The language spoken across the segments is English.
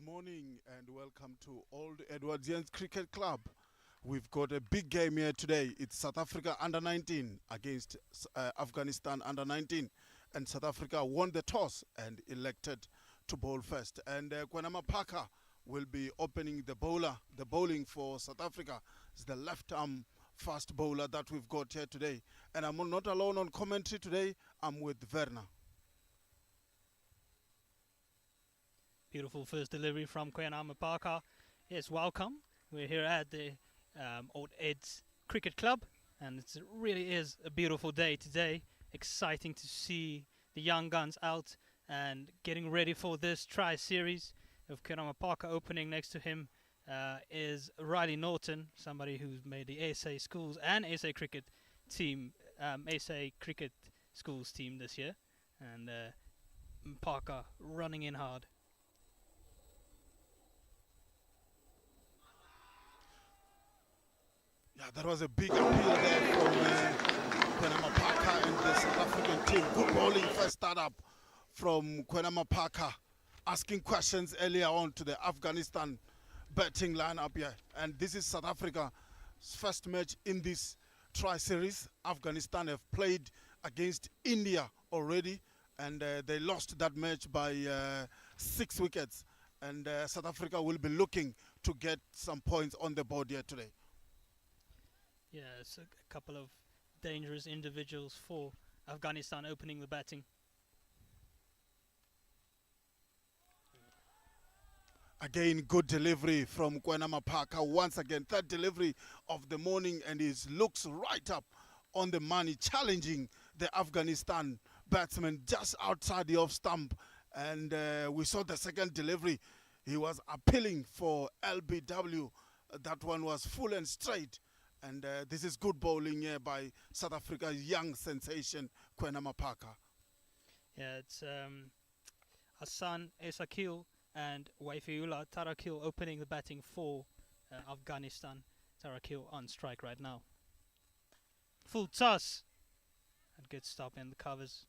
Good morning and welcome to Old Edwardians Cricket Club. We've got a big game here today. It's South Africa under 19 against Afghanistan under 19. And South Africa won the toss and elected to bowl first. And Kwanama Parker will be opening the bowling for South Africa. It's the left-arm fast bowler that we've got here today. And I'm not alone on commentary today. I'm with Werner. Beautiful first delivery from Kwanama Parker. Yes, welcome. We're here at the Old Ed's Cricket Club, and it really is a beautiful day today. Exciting to see the young guns out and getting ready for this tri-series. Of Kwanama Parker opening next to him is Riley Norton, somebody who's made the SA schools and SA cricket team, SA cricket schools team this year, and Parker running in hard. Yeah, that was a big appeal there from Kwanama Parker and the South African team. Good bowling first start-up from Kwanama Parker, asking questions earlier on to the Afghanistan batting lineup here. And this is South Africa's first match in this tri-series. Afghanistan have played against India already, and they lost that match by 6 wickets. And South Africa will be looking to get some points on the board here today. Yeah, it's a couple of dangerous individuals for Afghanistan opening the batting. Again, good delivery from Kwanama Parker. Once again, third delivery of the morning, and he looks right up on the money, challenging the Afghanistan batsman just outside the off stump. And we saw the second delivery. He was appealing for LBW. That one was full and straight. And this is good bowling here by South Africa's young sensation, Kwanama Parker. Yeah, it's Hassan Esakil and Waifiula Tarakil opening the batting for Afghanistan. Tarakil on strike right now. Full toss. And good stop in the covers.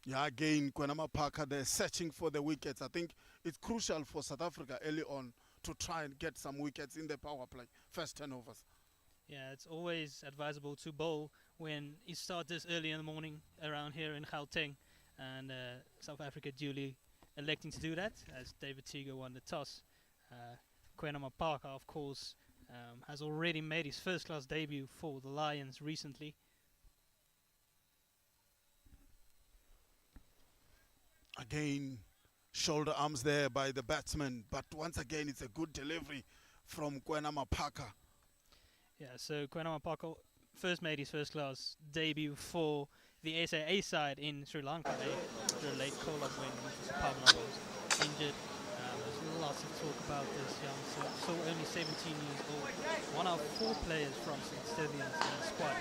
Yeah, again, Kwanama Parker, they're searching for the wickets. I think it's crucial for South Africa early on to try and get some wickets in the power play. First turnovers. Yeah, it's always advisable to bowl when you start this early in the morning around here in Gauteng, and South Africa duly electing to do that as David Tigo won the toss. Kwanama Parker, of course, has already made his first-class debut for the Lions recently. Again, shoulder arms there by the batsman, but once again, it's a good delivery from Kwanama Parker. Yeah, so Kwanama Parker first made his first-class debut for the SAA side in Sri Lanka after a late call-up win, which was Pavlov was injured. There's lots of talk about this young, so only 17 years old. One of 4 players from St. Stithians in the squad.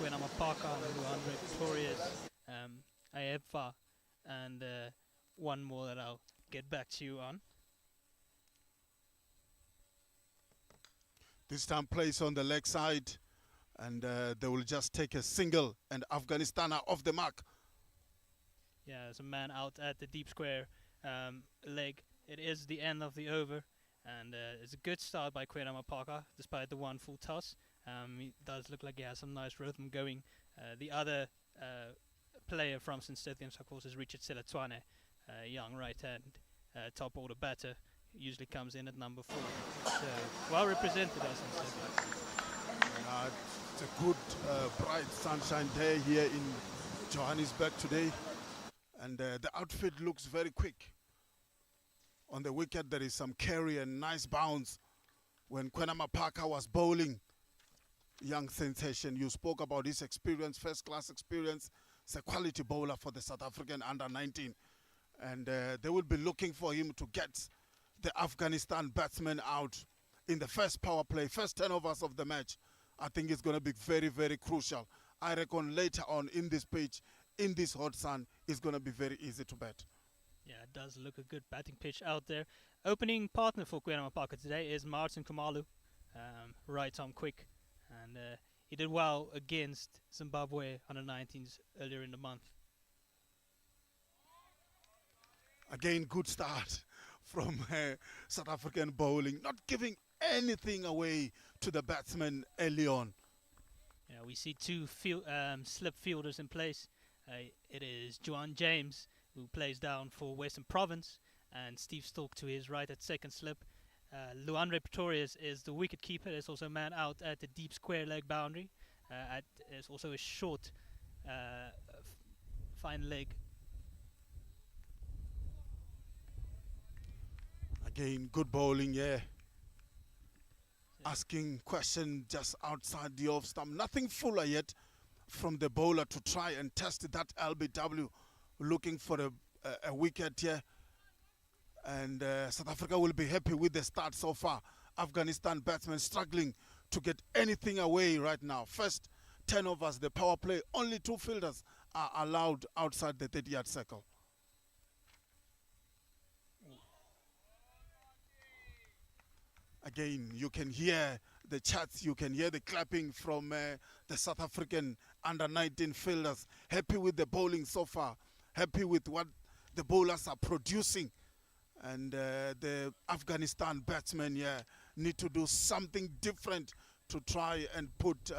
Kwanama Parker, Luandre Victorious, Aebfa, and one more that I'll get back to you on. This time placed on the leg side, and they will just take a single, and Afghanistan are off the mark. Yeah, there's a man out at the deep square leg. It is the end of the over, and it's a good start by Kwanama Parker, despite the one full toss. It does look like he has some nice rhythm going. The other player from St. Stithians, of course, is Richard Selatwane, young right-hand top order batter. Usually comes in at number 4. So well represented as St. Stithians. It's a good bright sunshine day here in Johannesburg today, and the outfit looks very quick. On the wicket there is some carry and nice bounce. When Kwanama Parker was bowling, young sensation, you spoke about his experience, first-class experience. It's a quality bowler for the South African under 19, and they will be looking for him to get the Afghanistan batsmen out in the first power play, first turnovers of the match. I think it's going to be very, very crucial. I reckon later on in this pitch, in this hot sun, it's going to be very easy to bat. Yeah, it does look a good batting pitch out there. Opening partner for Kwanama Parker today is Martin Kumalu, right arm quick, and he did well against Zimbabwe under 19s earlier in the month. Again, good start from South African bowling, not giving anything away to the batsmen early on. Yeah, we see two slip fielders in place. It is Juan James, who plays down for Western Province, and Steve Stork to his right at second slip. Luandre Pretorius is the wicket keeper. There's also a man out at the deep square leg boundary. There's also a short, fine leg. Again, good bowling, yeah. Asking question just outside the off stump. Nothing fuller yet from the bowler to try and test that LBW, looking for a wicket here. And South Africa will be happy with the start so far. Afghanistan batsmen struggling to get anything away right now. First 10 overs, the power play, only 2 fielders are allowed outside the 30-yard circle. Again, you can hear the chants, you can hear the clapping from the South African under-19 fielders. Happy with the bowling so far, happy with what the bowlers are producing. And the Afghanistan batsmen need to do something different to try and put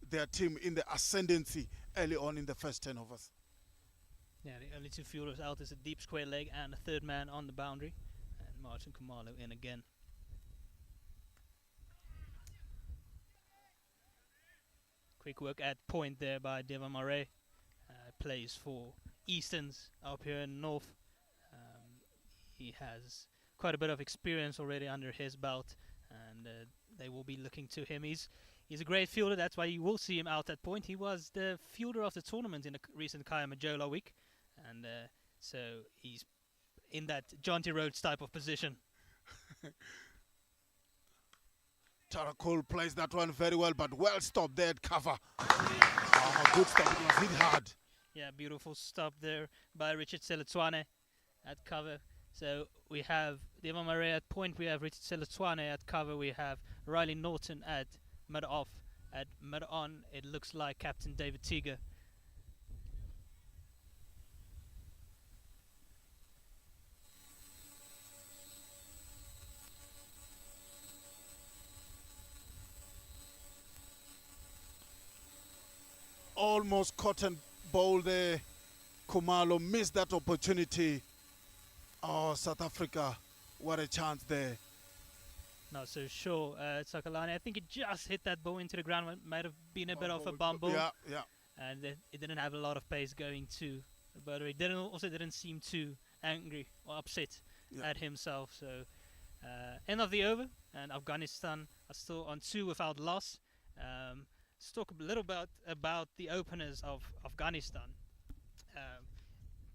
their team in the ascendancy early on in the first 10 overs. Yeah, the only 2 fielders out is a deep square leg and a third man on the boundary. And Martin Kumalo in again. Quick work at point there by Devon Murray. Plays for Easterns up here in North. He has quite a bit of experience already under his belt, and they will be looking to him. He's a great fielder. That's why you will see him out at point. He was the fielder of the tournament in the recent Kaya Majola week, and so he's in that Jonty Rhodes type of position. Tara Cole plays that one very well, but well stopped there at cover. Good stop. It was hit hard. Yeah, beautiful stop there by Richard Seletswane at cover. So we have Devon Murray at point, we have Richard Seletswane at cover, we have Riley Norton at mid-off. At mid-on, it looks like Captain David Tiger. Almost caught and bowled there. Kumalo missed that opportunity. Oh, South Africa, what a chance there. Not so sure, Tsakalani. I think it just hit that ball into the ground. It might have been a bit of a bumble. Yeah. And it didn't have a lot of pace going to the bowler. He didn't seem too angry or upset at himself. So, end of the over, and Afghanistan are still on 2 without loss. Let's talk a little bit about the openers of Afghanistan.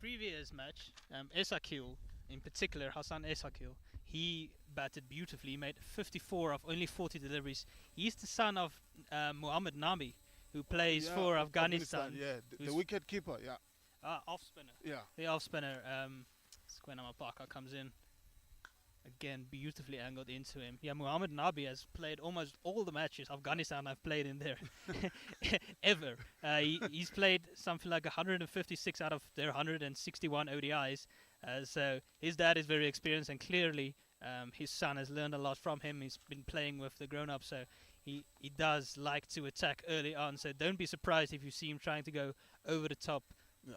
Previous match, Esakil, in particular, Hassan Esakil, he batted beautifully. He made 54 of only 40 deliveries. He's the son of Muhammad Nabi, who plays for Afghanistan. The wicket keeper, Off spinner. Yeah. The off spinner. Kwenama Parker comes in. Again, beautifully angled into him. Yeah, Muhammad Nabi has played almost all the matches Afghanistan have played in there ever. He's played something like 156 out of their 161 ODIs. So his dad is very experienced, and clearly his son has learned a lot from him. He's been playing with the grown-ups, so he does like to attack early on. So don't be surprised if you see him trying to go over the top. Yeah.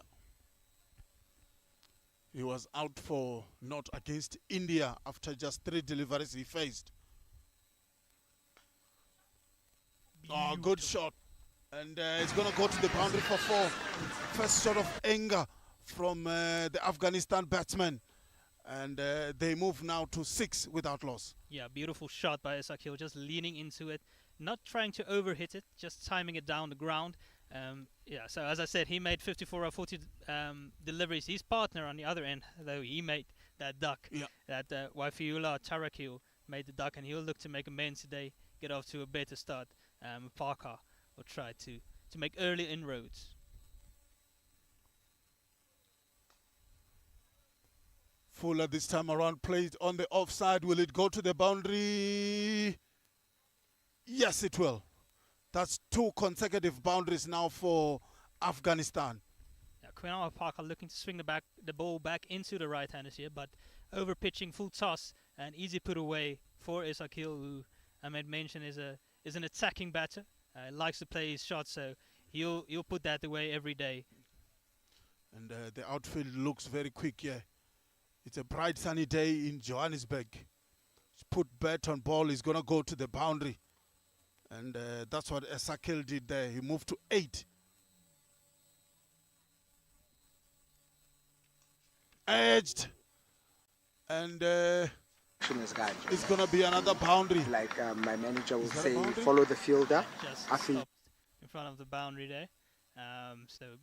He was out for not against India after just 3 deliveries he faced. Oh, good shot. And it's going to go to the boundary for 4. First shot of anger from the Afghanistan batsman. And they move now to 6 without loss. Yeah, beautiful shot by Esakil, just leaning into it. Not trying to overhit it, just timing it down the ground. So as I said, he made 54 or 40 deliveries. His partner on the other end, though, he made that duck. Yeah. That Waifiula Tarakil made the duck, and he'll look to make amends today, get off to a better start. Parker will try to make early inroads. Fuller this time around played on the offside. Will it go to the boundary? Yes, it will. That's 2 consecutive boundaries now for Afghanistan. Kwenama Parker looking to swing the ball back into the right-handers here, but over pitching full toss, an easy put away for Esakil, who I might mention is an attacking batter. Likes to play his shots, so he'll put that away every day. And the outfield looks very quick here. It's a bright sunny day in Johannesburg. He's put bat on ball, he's going to go to the boundary. And that's what Esakil did there. He moved to 8. Edged. And it's going to be another boundary. Like my manager will say, follow the fielder. Just stopped in front of the boundary there.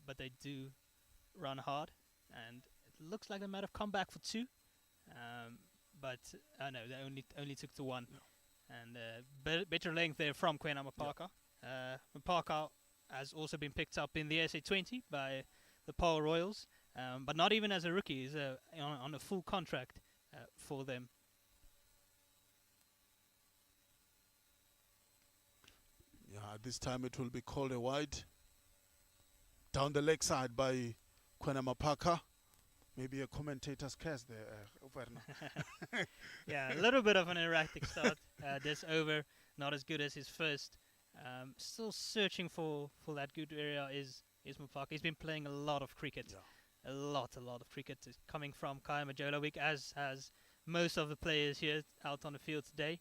But they do run hard, and it looks like they might have come back for 2. But no, they only took to 1. No. And better length there from Kwena Mapaka. Mapaka has also been picked up in the SA20 by the Paul Royals, but not even as a rookie. He's on a full contract for them. Yeah, this time it will be called a wide. Down the leg side by Kwena Mapaka. Maybe a commentator's curse there, Werner. Yeah, a little bit of an erratic start. This over, not as good as his first. Still searching for that good area is Mapaka. He's been playing a lot of cricket. Yeah. A lot of cricket coming from Kaya Majolovic, as has most of the players here out on the field today.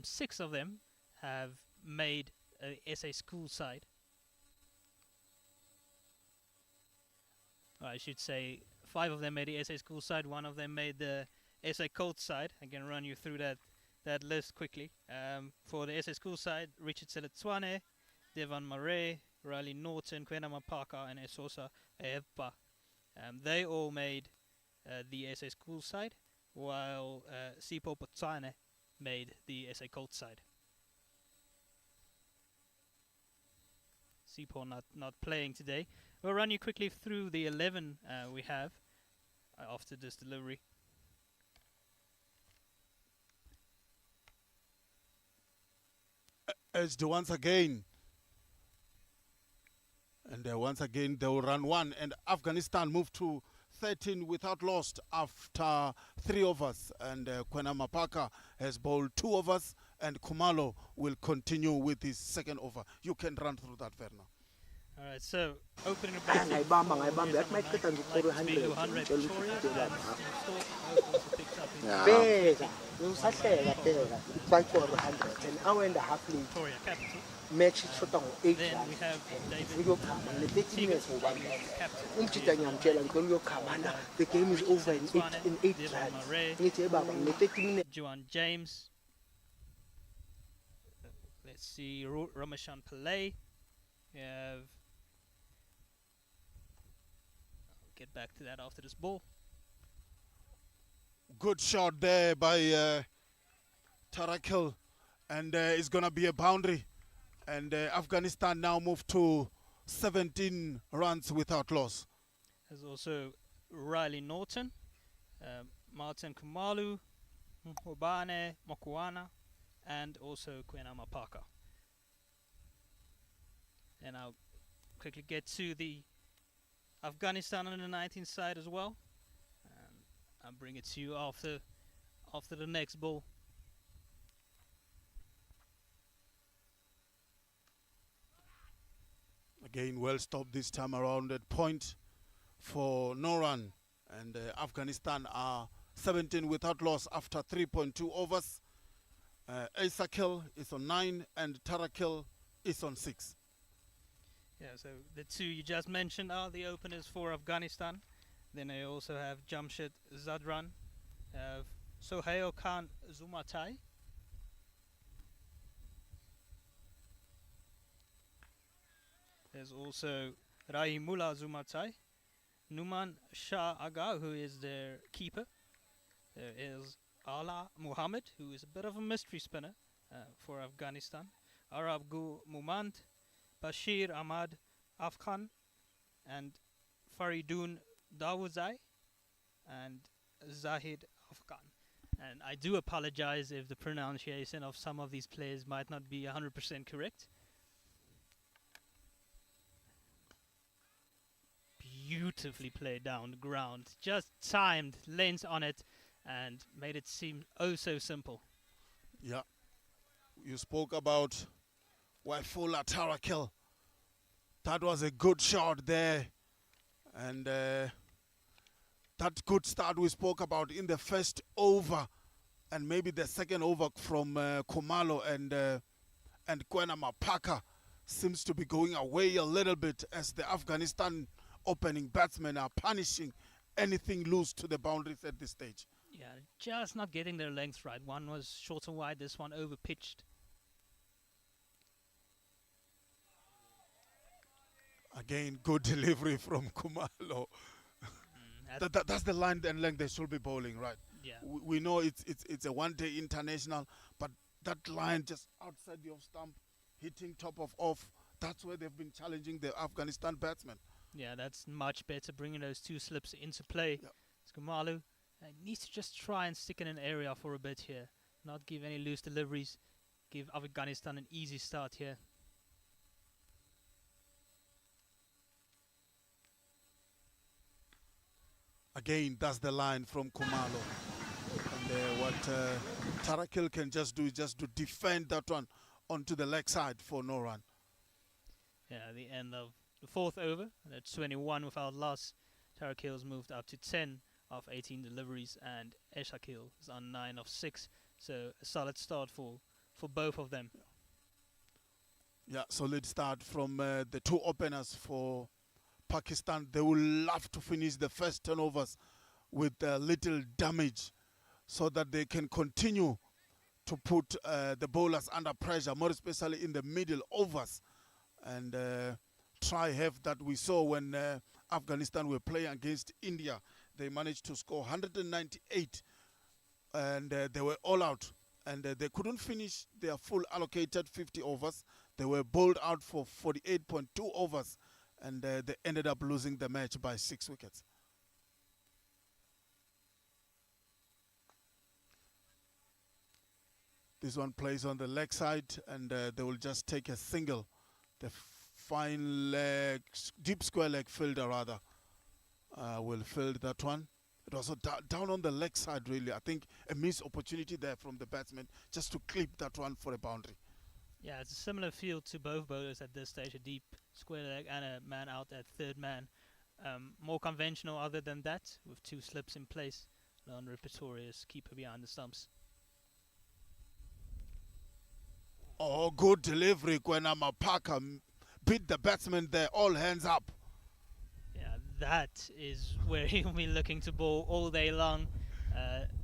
6 of them have made a SA school side. I should say 5 of them made the SA school side, 1 of them made the SA Colt side. I can run you through that list quickly. For the SA school side, Richard Seletswane, Devan Murray, Riley Norton, Kwena Mapaka, and Esosa Epa. They all made the SA school side, while Sipo Potsane made the SA Colt side. Sipo not playing today. We'll run you quickly through the 11 we have after this delivery. Edged once again. And once again they will run 1. And Afghanistan moved to 13 without loss after 3 overs. And Kwena Mapaka has bowled 2 overs. And Kumalo will continue with his second over. You can run through that, Werner. All right, so opening the batting. Match Then we have the game is over in 8 minutes. Johan James. Let's see, Ramashan Pillay. We have. I'll get back to that after this ball. Good shot there by Tarakil. And it's going to be a boundary. And Afghanistan now move to 17 runs without loss. There's also Riley Norton, Martin Kumalu, Hobane Mokuana, and also Kwena Mapaka. And I'll quickly get to the Afghanistan under 19 side as well. I'll bring it to you after the next ball. Again, well stopped this time around at point for no run. And Afghanistan are 17 without loss after 3.2 overs. Esakil is on 9 and Tarakil is on 6. Yeah, so the 2 you just mentioned are the openers for Afghanistan. Then I also have Jamshed Zadran, Sohail Khan Zumatai. There's also Rahimullah Zumatai, Numan Shah Aga, who is their keeper. There is Ala Muhammad, who is a bit of a mystery spinner for Afghanistan. Arab Gu Mumand, Bashir Ahmad Afghan, and Faridun Dawuzai, and Zahid Afghan. And I do apologize if the pronunciation of some of these players might not be 100% correct. Beautifully played down the ground, just timed, lens on it, and made it seem oh so simple. Yeah. You spoke about Waifula Tarakel. That was a good shot there. And that good start we spoke about in the first over and maybe the second over from Khumalo and Kwena Mapaka seems to be going away a little bit as the Afghanistan opening batsmen are punishing anything loose to the boundaries at this stage. Yeah, just not getting their length right. One was short and wide, this one over pitched. Again, good delivery from Khumalo. That's the line and length they should be bowling, right? Yeah. We know it's a one-day international, but that line just outside the off stump, hitting top of off, that's where they've been challenging the Afghanistan batsmen. Yeah, that's much better, bringing those two slips into play. Yep. Khumalo needs to just try and stick in an area for a bit here, not give any loose deliveries, give Afghanistan an easy start here. Again, that's the line from Khumalo. And what Tarakil can just do is just to defend that one onto the leg side for no run. Yeah, the end of the fourth over, at 21 without loss. Tarakil's moved up to 10 of 18 deliveries, and Eshakil is on 9 of 6. So a solid start for both of them. Yeah, solid start from the two openers for Pakistan. They will love to finish the first 10 overs with little damage so that they can continue to put the bowlers under pressure, more especially in the middle overs, and try have that we saw when Afghanistan were playing against India. They managed to score 198 and they were all out, and they couldn't finish their full allocated 50 overs. They were bowled out for 48.2 overs, and they ended up losing the match by 6 wickets. This one plays on the leg side, and they will just take a single. The fine leg, deep square leg fielder rather, will field that one. It was down on the leg side, really. I think a missed opportunity there from the batsman just to clip that one for a boundary. Yeah, it's a similar field to both bowlers at this stage, a deep square leg and a man out at third man. More conventional other than that, with two slips in place. Non-repetitorious keeper behind the stumps. Oh, good delivery. Kwena Mapaka beat the batsman there, all hands up. Yeah, that is where he'll be looking to bowl all day long.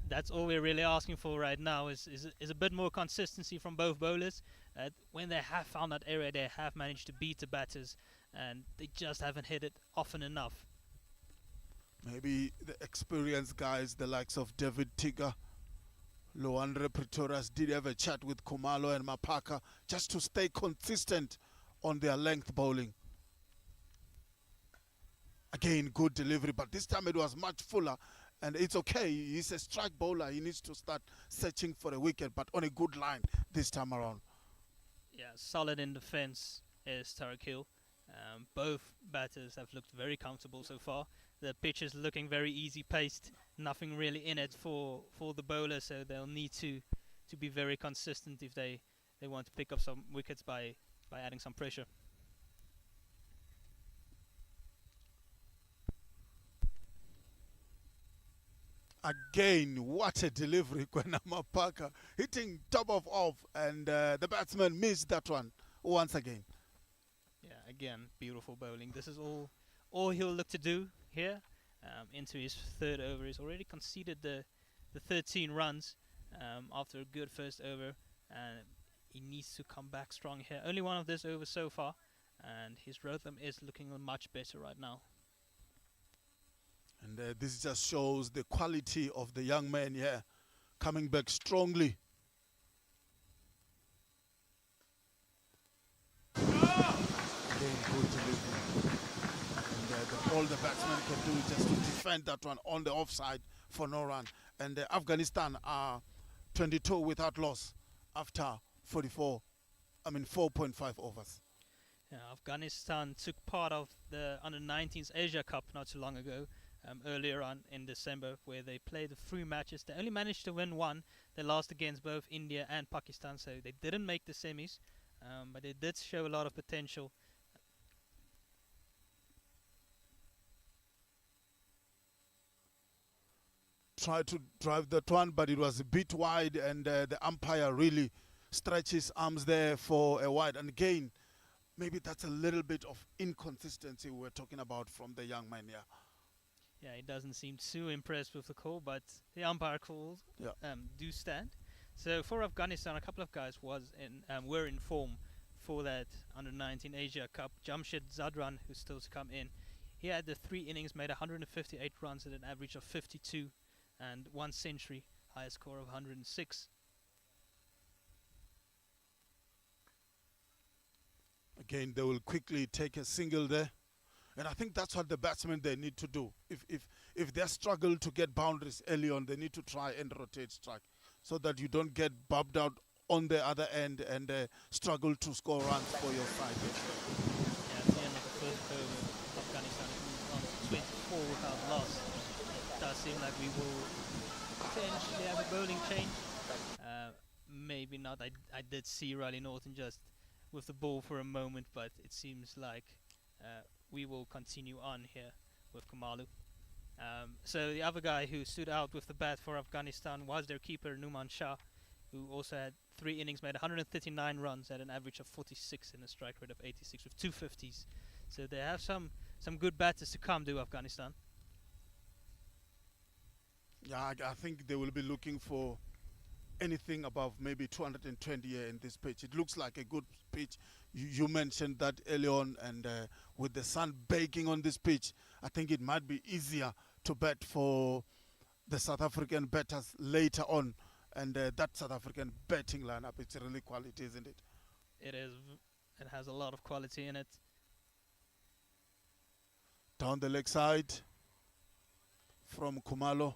That's all we're really asking for right now is a bit more consistency from both bowlers. When they have found that area, they have managed to beat the batters, and they just haven't hit it often enough. Maybe the experienced guys, the likes of David Tigger, Loandre Pretorius, did have a chat with Khumalo and Mapaka just to stay consistent on their length bowling. Again, good delivery, but this time it was much fuller, and it's okay. He's a strike bowler. He needs to start searching for a wicket, but on a good line this time around. Yeah, solid in defence is Tarakil. Both batters have looked very comfortable so far. The pitch is looking very easy paced. Nothing really in it for the bowler, so they'll need to be very consistent if they want to pick up some wickets by adding some pressure. Again, what a delivery, Kwena Mapaka, hitting top of off, and the batsman missed that one once again. Yeah, again, beautiful bowling. This is all he'll look to do here into his third over. He's already conceded the 13 runs after a good first over, and he needs to come back strong here. Only one of this over so far, and his rhythm is looking much better right now. And this just shows the quality of the young man here, coming back strongly. Again, good delivery. And all the batsman can do is just to defend that one on the offside for no run. And Afghanistan are 22 without loss after 4.5 overs. Yeah, Afghanistan took part of the Under-19s Asia Cup not too long ago. earlier on in December, where they played the 3 matches. They only managed to win one. They lost against both India and Pakistan, so they didn't make the semis, but they did show a lot of potential. Tried to drive that one, but it was a bit wide, and the umpire really stretched his arms there for a wide. And again, maybe that's a little bit of inconsistency we're talking about from the young man here. Yeah, he doesn't seem too impressed with the call, but the umpire calls do stand. So for Afghanistan, a couple of guys were in form for that Under-19 Asia Cup. Jamshid Zadran, who's still to come in, he had the 3 innings, made 158 runs at an average of 52 and 1 century, highest score of 106. Again, they will quickly take a single there. And I think that's what the batsmen they need to do. If they struggle to get boundaries early on, they need to try and rotate strike so that you don't get bobbed out on the other end and struggle to score runs for your side. Yeah, at the end of the first over, Afghanistan moved on to 24 without loss. It does seem like we will potentially have a bowling change. Maybe not. I did see Riley Norton just with the ball for a moment, but it seems like we will continue on here with Kamalu. So the other guy who stood out with the bat for Afghanistan was their keeper Numan Shah, who also had 3 innings, made 139 runs at an average of 46 and a strike rate of 86 with 2 50s. So they have some good batters to come to Afghanistan. Yeah, I think they will be looking for anything above maybe 220 here in this pitch. It looks like a good pitch. You mentioned that early on, and with the sun baking on this pitch, I think it might be easier to bat for the South African batters later on. And that South African batting lineup, it's really quality, isn't it? It is. It has a lot of quality in it. Down the leg side from Kumalo.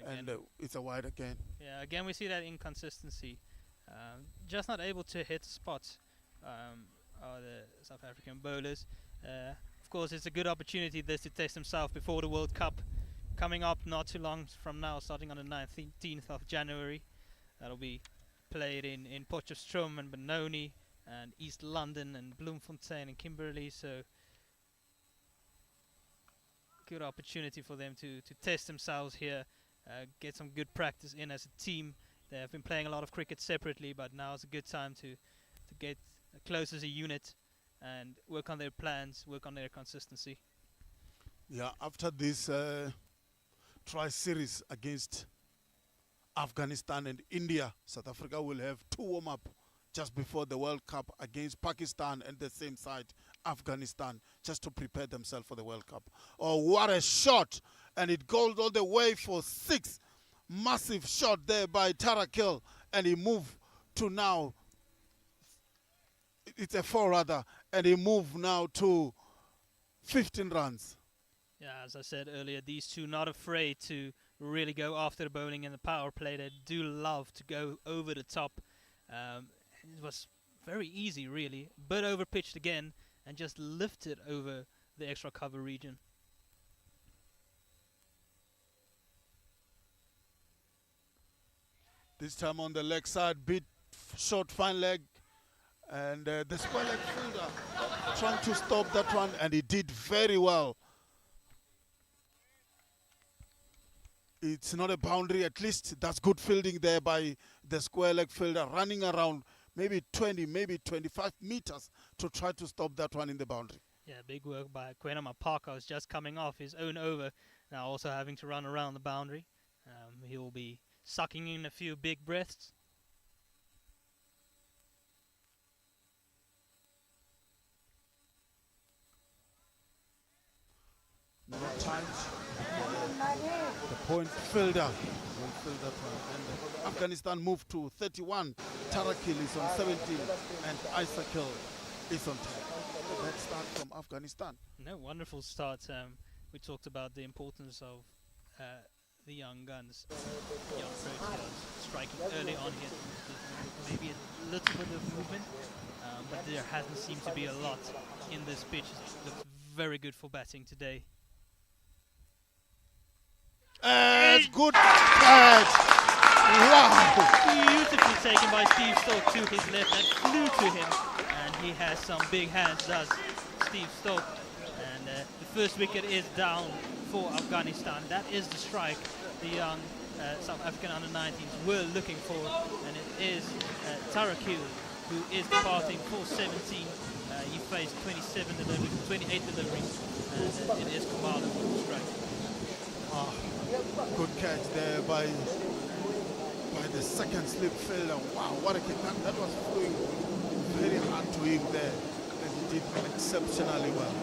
And it's a wide again. Yeah, again we see that inconsistency. Just not able to hit spots are the South African bowlers. Of course, it's a good opportunity this to test himself before the World Cup coming up not too long from now, starting on the 19th of January. That'll be played in Potchefstroom and Benoni and East London and Bloemfontein and Kimberley. So good opportunity for them to test themselves here. Get some good practice in as a team. They have been playing a lot of cricket separately, but now is a good time to get close as a unit and work on their plans, work on their consistency. Yeah, after this tri-series against Afghanistan and India, South Africa will have 2 warm-up just before the World Cup against Pakistan and the same side, Afghanistan, just to prepare themselves for the World Cup. Oh, what a shot! And it goes all the way for 6. Massive shot there by Tarakil, and he moved to now, it's a 4 rather, and he moved now to 15 runs. Yeah, as I said earlier, these two not afraid to really go after the bowling in the power play. They do love to go over the top. It was very easy, really, but over pitched again and just lifted over the extra cover region. This time on the leg side, bit short, fine leg, and the square leg fielder trying to stop that one, and he did very well. It's not a boundary, at least that's good fielding there by the square leg fielder, running around maybe 20, maybe 25 meters to try to stop that one in the boundary. Yeah, big work by Kwenama Parker, who's just coming off his own over, now also having to run around the boundary. He will be sucking in a few big breaths. No time. The point fielder will fill that one. And Afghanistan moved to 31. Tarakil is on 17. And Isakil is on 10. Let's start from Afghanistan. No, wonderful start. We talked about the importance of the young guns, young Proteas striking early on here. Maybe a little bit of movement, but there hasn't seemed to be a lot in this pitch. It looks very good for batting today. It's good catch. Wow. Beautifully taken by Steve Stoke to his left. That flew to him, and he has some big hands, does Steve Stoke. And the first wicket is down for Afghanistan. That is the strike the young South African under-19s were looking for, and it is Tarakil who is departing for 17. He faced 27 deliveries, 28 deliveries, and it is Khumalo with the strike. Good catch there by the second slip fielder. Wow, what a kick. That was flowing very hard to him there, and he did exceptionally well.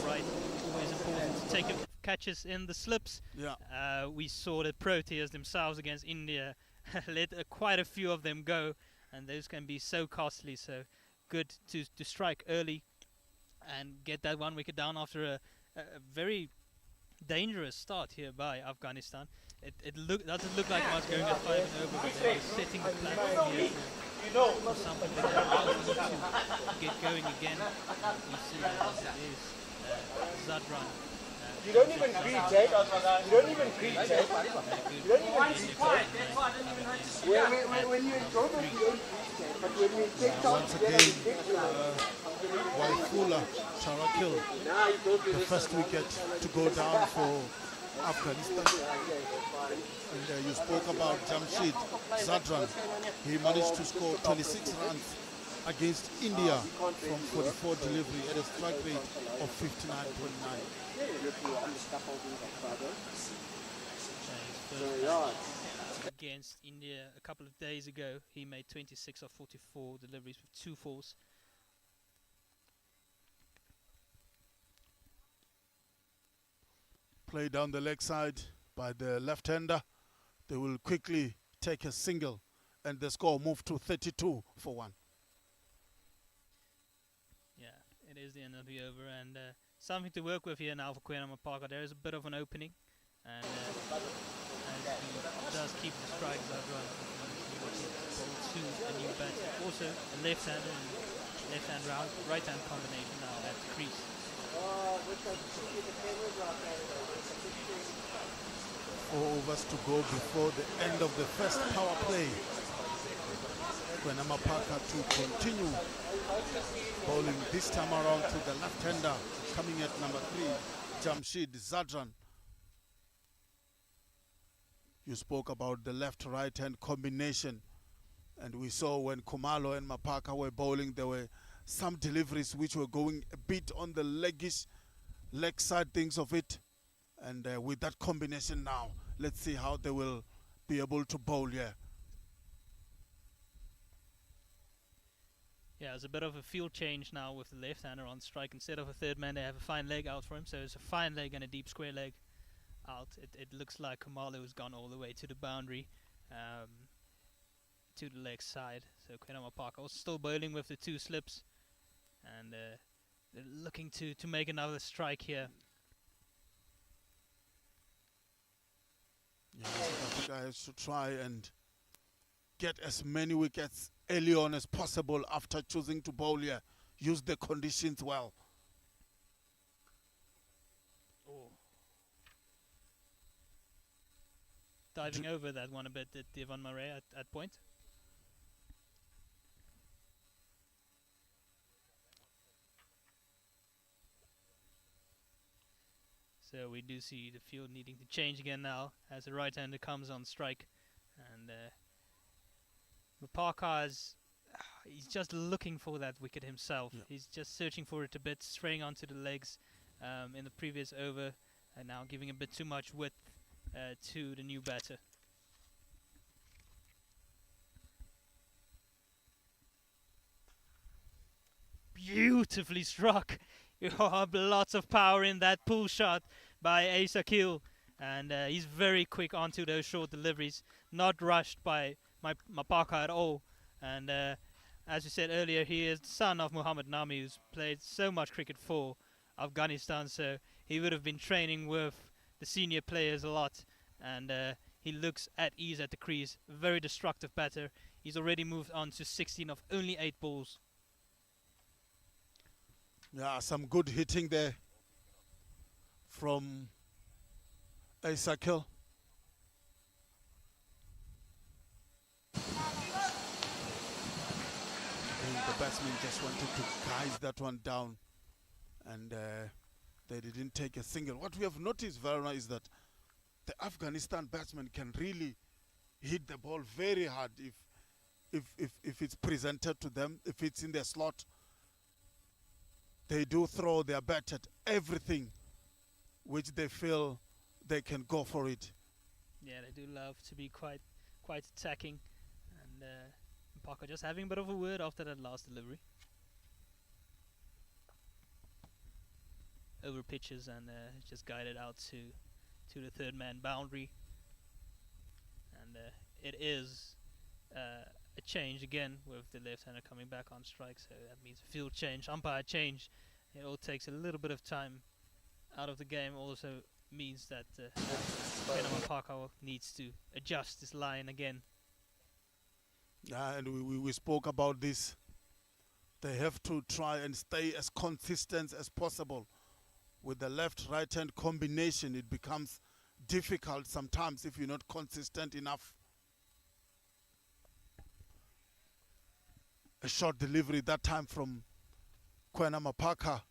Right, always important to take catches in the slips. Yeah. We saw the Proteas themselves against India let quite a few of them go, and those can be so costly. So good to strike early and get that one wicket down after a very dangerous start here by Afghanistan. It doesn't look like much going at 5 and over, but they're setting the platform here for something that they need to get going again. We see that as it is Zadran. You don't even greet, eh? You don't even greet, eh? You don't even greet, when you enjoy them, you don't greet, but when you take time Once together, again, you take Waifula Tarakil, the first wicket to go down for Afghanistan. And you spoke about Jamshid Zadran. He managed to score 26 runs against India from 44 delivery at a strike rate of 59.9. Against India a couple of days ago, he made 26 of 44 deliveries with 2 fours. Play down the leg side by the left-hander. They will quickly take a single, and the score moved to 32 for 1. Yeah, it is the end of the over, and something to work with here now for Queen Parker. There is a bit of an opening, and as he does keep the strikes out right, to a new batter. Also a left-hander and left-hand round, right-hand combination now at the crease. 4 overs to go before the end of the first power play. Kwenama Parker to continue bowling this time around to the left-hander, coming at number 3, Jamshid Zadran. You spoke about the left-right-hand combination, and we saw when Khumalo and Mapaka were bowling, there were some deliveries which were going a bit on the leg side things of it. And with that combination now, let's see how they will be able to bowl here. Yeah, there's a bit of a field change now with the left-hander on strike. Instead of a third man, they have a fine leg out for him. So it's a fine leg and a deep square leg out. It looks like Khumalo has gone all the way to the boundary, to the leg side. So Kwenama Parker still bowling with the 2 slips, and they're looking to make another strike here. Yeah, South Africa has to try and get as many wickets early on as possible after choosing to bowl here. Use the conditions well. Oh. Diving over that one a bit, did Devon Murray at point? So we do see the field needing to change again now as the right-hander comes on strike, and Mapaka he's just looking for that wicket himself. Yeah. He's just searching for it a bit, straying onto the legs in the previous over, and now giving a bit too much width to the new batter. Beautifully struck. Lots of power in that pull shot by Asakil, and he's very quick onto those short deliveries, not rushed by Mapaka at all. And as you said earlier, he is the son of Muhammad Nami, who's played so much cricket for Afghanistan, so he would have been training with the senior players a lot, and he looks at ease at the crease. Very destructive batter. He's already moved on to 16 of only 8 balls. Yeah, some good hitting there from Aisakil. The batsman just wanted to guide that one down, and they didn't take a single. What we have noticed, Verona, is that the Afghanistan batsmen can really hit the ball very hard if it's presented to them, if it's in their slot. They do throw their bat at everything which they feel they can go for it. Yeah, they do love to be quite attacking, and Parker just having a bit of a word after that last delivery. Over pitches and just guided out to the third man boundary, and it is a change again with the left-hander coming back on strike, so that means field change, umpire change. It all takes a little bit of time out of the game. Also means that Kenama Parker needs to adjust this line again. And we spoke about this. They have to try and stay as consistent as possible. With the left-right hand combination, it becomes difficult sometimes if you're not consistent enough. A short delivery that time from Kwena Mapaka.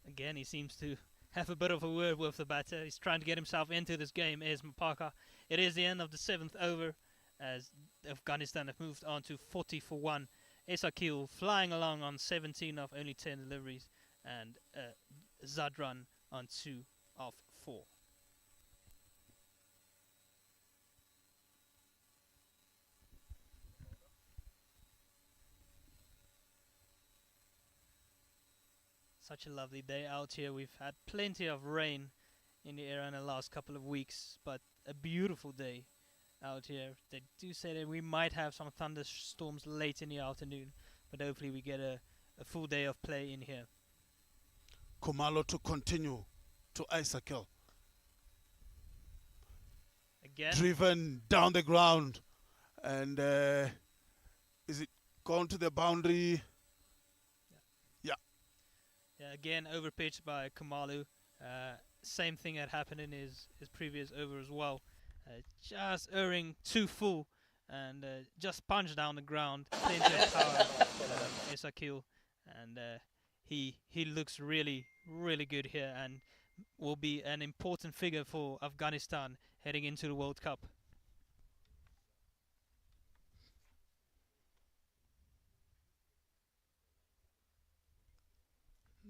Again, he seems to have a bit of a word with the batter. He's trying to get himself into this game, is Mapaka. It is the end of the 7th over as Afghanistan have moved on to 40 for 1. Esakil flying along on 17 of only 10 deliveries, and Zadran on 2 of 4. Such a lovely day out here. We've had plenty of rain in the area in the last couple of weeks, but a beautiful day out here. They do say that we might have some thunderstorms late in the afternoon, but hopefully we get a full day of play in here. Kumalo to continue to Isakel. Again. Driven down the ground. And is it gone to the boundary? Yeah, again overpitched by Kamalu. Same thing had happened in his previous over as well. Just erring too full and just punched down the ground. Plenty of power, Esakil, and he looks really good here and will be an important figure for Afghanistan heading into the World Cup.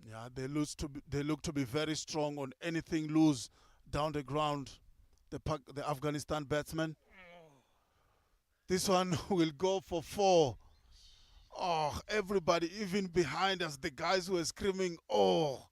Yeah, they look to be very strong on anything loose down the ground. The Afghanistan batsman. This one will go for 4. Oh, everybody, even behind us, the guys who were screaming, oh.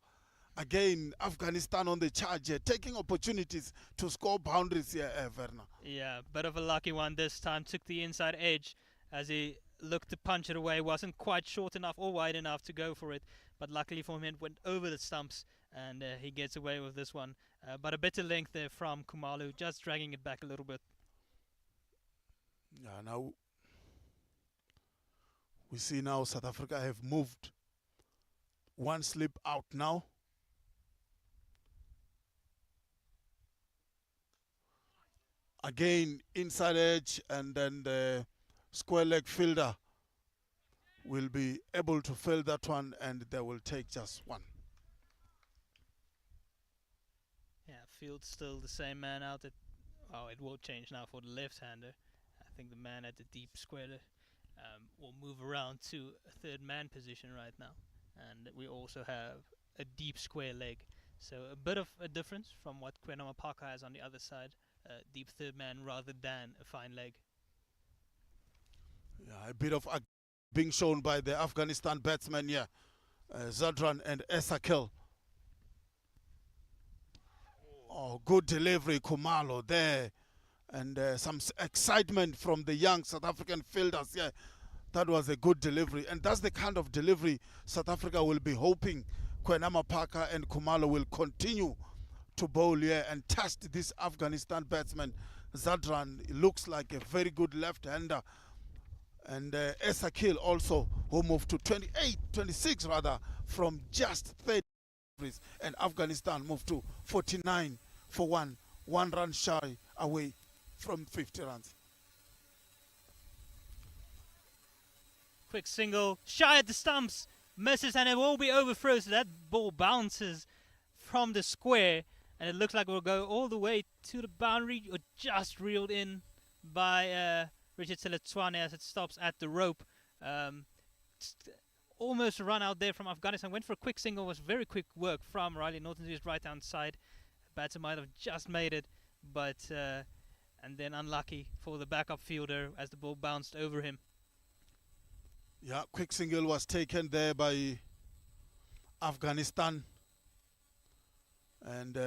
Again, Afghanistan on the charge here, taking opportunities to score boundaries here, Werner. Yeah, bit of a lucky one this time. Took the inside edge as he looked to punch it away. Wasn't quite short enough or wide enough to go for it, but luckily for him it went over the stumps and he gets away with this one. But a bit of length there from Kumalu, just dragging it back a little bit. Yeah, now we see now South Africa have moved one slip out now. Again, inside edge, and then the square leg fielder will be able to field that one, and they will take just 1. Yeah, field still the same man out at. Oh, it will change now for the left-hander. I think the man at the deep square will move around to a third man position right now, and we also have a deep square leg. So a bit of a difference from what Kwena Parker has on the other side. Deep third man rather than a fine leg. Yeah, a bit of being shown by the Afghanistan batsmen here, Zadran and Esakil. Oh, good delivery, Kumalo there, and some excitement from the young South African fielders. Yeah, that was a good delivery, and that's the kind of delivery South Africa will be hoping Kwena Parker and Kumalo will continue to bowl here and test this Afghanistan batsman. Zadran looks like a very good left-hander, And Esakil also, who moved to 26 rather, from just 30 deliveries. And Afghanistan moved to 49 for one run shy away from 50 runs. Quick single, shy at the stumps, misses, and it will be overthrown. So that ball bounces from the square, and it looks like it will go all the way to the boundary, or just reeled in by Richard Seletwane as it stops at the rope. Almost a run out there from Afghanistan. Went for a quick single, was very quick work from Riley Norton to his right-hand side. Batter might have just made it, but and then unlucky for the backup fielder as the ball bounced over him. Yeah, quick single was taken there by Afghanistan. And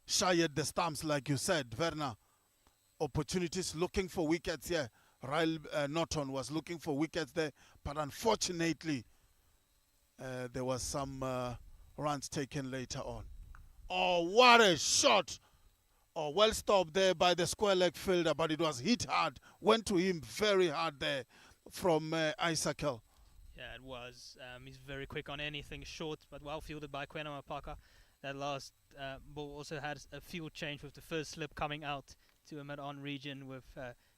shy at the stumps, like you said, Werner. Opportunities, looking for wickets here. Riley Norton was looking for wickets there, but unfortunately, there was some runs taken later on. Oh, what a shot! Oh, well stopped there by the square leg fielder, but it was hit hard. Went to him very hard there from Isakel. Yeah, it was. He's very quick on anything short, but well fielded by Kwenama Parker. That last ball also had a field change with the first slip coming out to a mid-on region with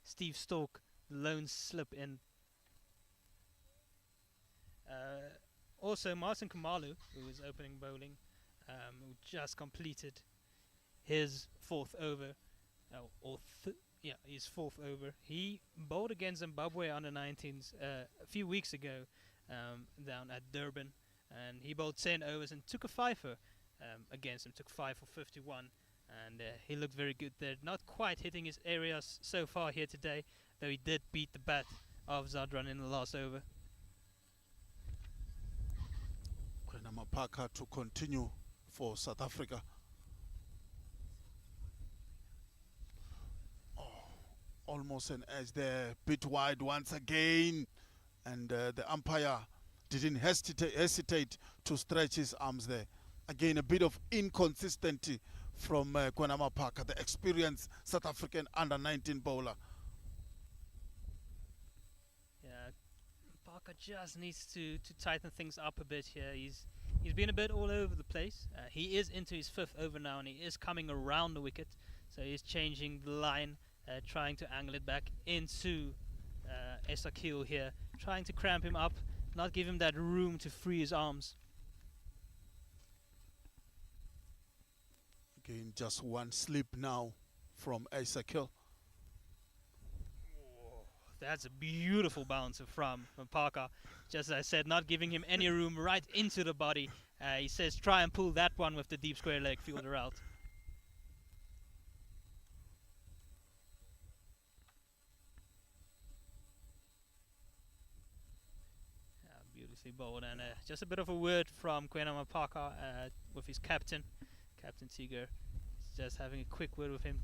Steve Stork, lone slip in. Also, Martin Kamalu, who was opening bowling, who just completed his fourth over, his fourth over. He bowled against Zimbabwe under 19s a few weeks ago down at Durban, and he bowled 10 overs and took a fifer against him, took 5 for 51, and he looked very good there. Not quite hitting his areas so far here today, though he did beat the bat of Zadran in the last over. Kwenama Parker to continue for South Africa. Almost an edge there, bit wide once again, and the umpire didn't hesitate to stretch his arms there. Again, a bit of inconsistency from Kwenama Parker, the experienced South African under-19 bowler. Yeah, Parker just needs to tighten things up a bit here. He's been a bit all over the place. He is into his fifth over now, and he is coming around the wicket, so he's changing the line. Trying to angle it back into Esakil here, trying to cramp him up, not give him that room to free his arms. Again, just one slip now from Esakil. That's a beautiful bouncer from Parker. Just as I said, not giving him any room, right into the body. He says try and pull that one with the deep square leg fielder out. Bowled, and just a bit of a word from Kwenama Parker with his captain Tiger. Just having a quick word with him,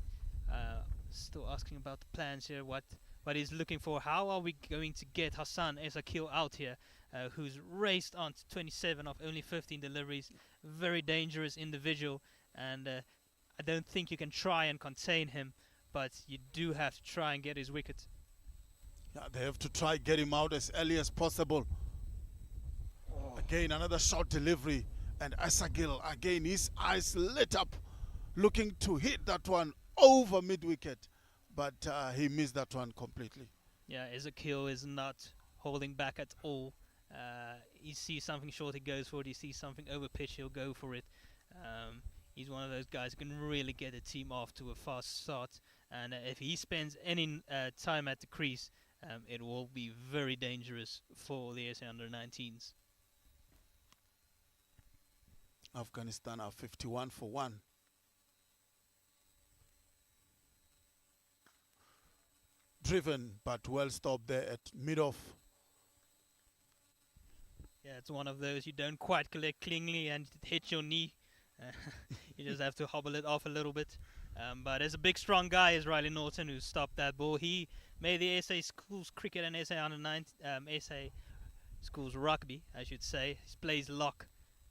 still asking about the plans here, what he's looking for. How are we going to get Hassan Esakil out here, who's raced on to 27 of only 15 deliveries, very dangerous individual, and I don't think you can try and contain him, but you do have to try and get his wicket. Yeah, they have to try get him out as early as possible. Again, another short delivery, and Esakil, again, his eyes lit up, looking to hit that one over mid-wicket, but he missed that one completely. Yeah, Esakil is not holding back at all. He sees something short, he goes for it. He sees something over pitch, he'll go for it. He's one of those guys who can really get a team off to a fast start, and if he spends any time at the crease, it will be very dangerous for the SA under-19s. Afghanistan are 51 for 1. Driven, but well stopped there at mid-off. Yeah, it's one of those you don't quite collect cleanly and it hits your knee. You just have to hobble it off a little bit. But there's a big, strong guy, is Riley Norton, who stopped that ball. He made the SA Schools Cricket and SA Under-9, SA Schools Rugby, I should say. He plays lock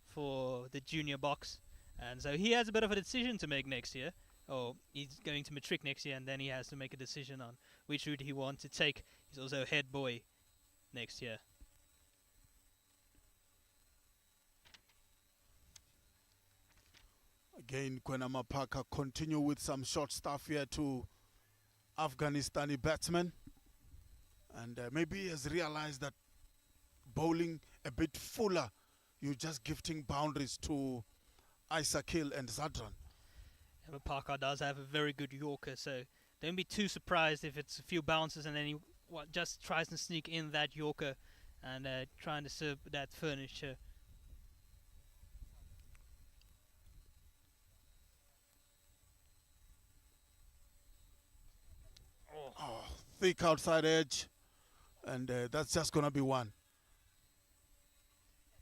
for the junior box, and so he has a bit of a decision to make next year. or he's going to matric next year, and then he has to make a decision on which route he wants to take. He's also head boy next year. Again, Kwenama Parker continue with some short stuff here to Afghanistani batsmen. And maybe he has realized that bowling a bit fuller, you're just gifting boundaries to Isakil and Zadran. Yeah, but Parker does have a very good Yorker, so don't be too surprised if it's a few bounces and then he just tries to sneak in that Yorker and trying to serve that furniture. Oh, thick outside edge, and that's just going to be one.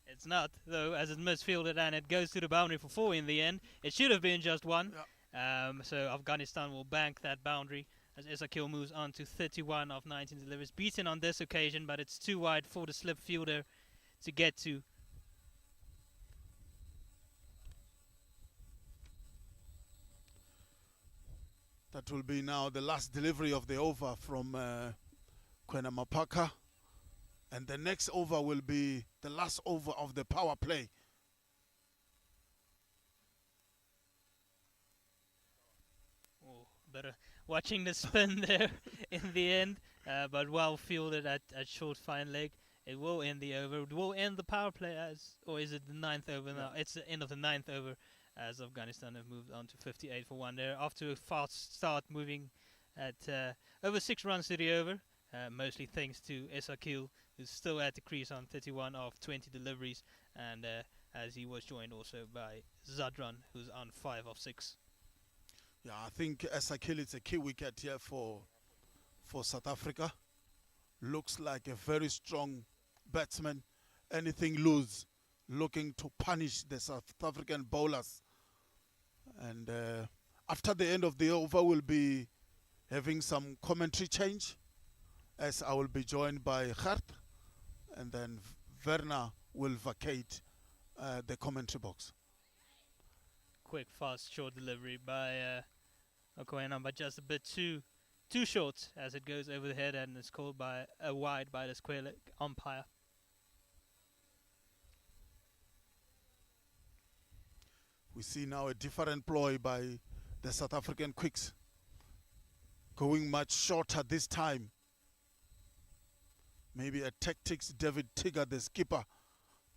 It's not, though, as it's misfielded and it goes to the boundary for 4 in the end. It should have been just 1. So Afghanistan will bank that boundary as Isakil moves on to 31 of 19 deliveries. Beaten on this occasion, but it's too wide for the slip fielder to get to. That will be now the last delivery of the over from Kwenama Parker. And the next over will be the last over of the power play. Oh, better watching the spin there in the end, but well fielded at short fine leg. It will end the over. It will end the power play as, or is it the 9th over now? It's the end of the 9th over as Afghanistan have moved on to 58 for 1 there. After a fast start, moving at over 6 runs to the over, mostly thanks to Isakil, who's still at the crease on 31 of 20 deliveries, and as he was joined also by Zadran, who's on 5 of 6. Yeah, I think Isakil is a key wicket here for South Africa. Looks like a very strong batsman. Anything loose, looking to punish the South African bowlers. And after the end of the over, we'll be having some commentary change, as I will be joined by Gert, and then Werner will vacate the commentary box. Quick, fast, short delivery by Okoena, but just a bit too short as it goes over the head and is called by a wide by the square leg umpire. We see now a different ploy by the South African quicks, going much shorter this time. Maybe a tactics David Tigger, the skipper,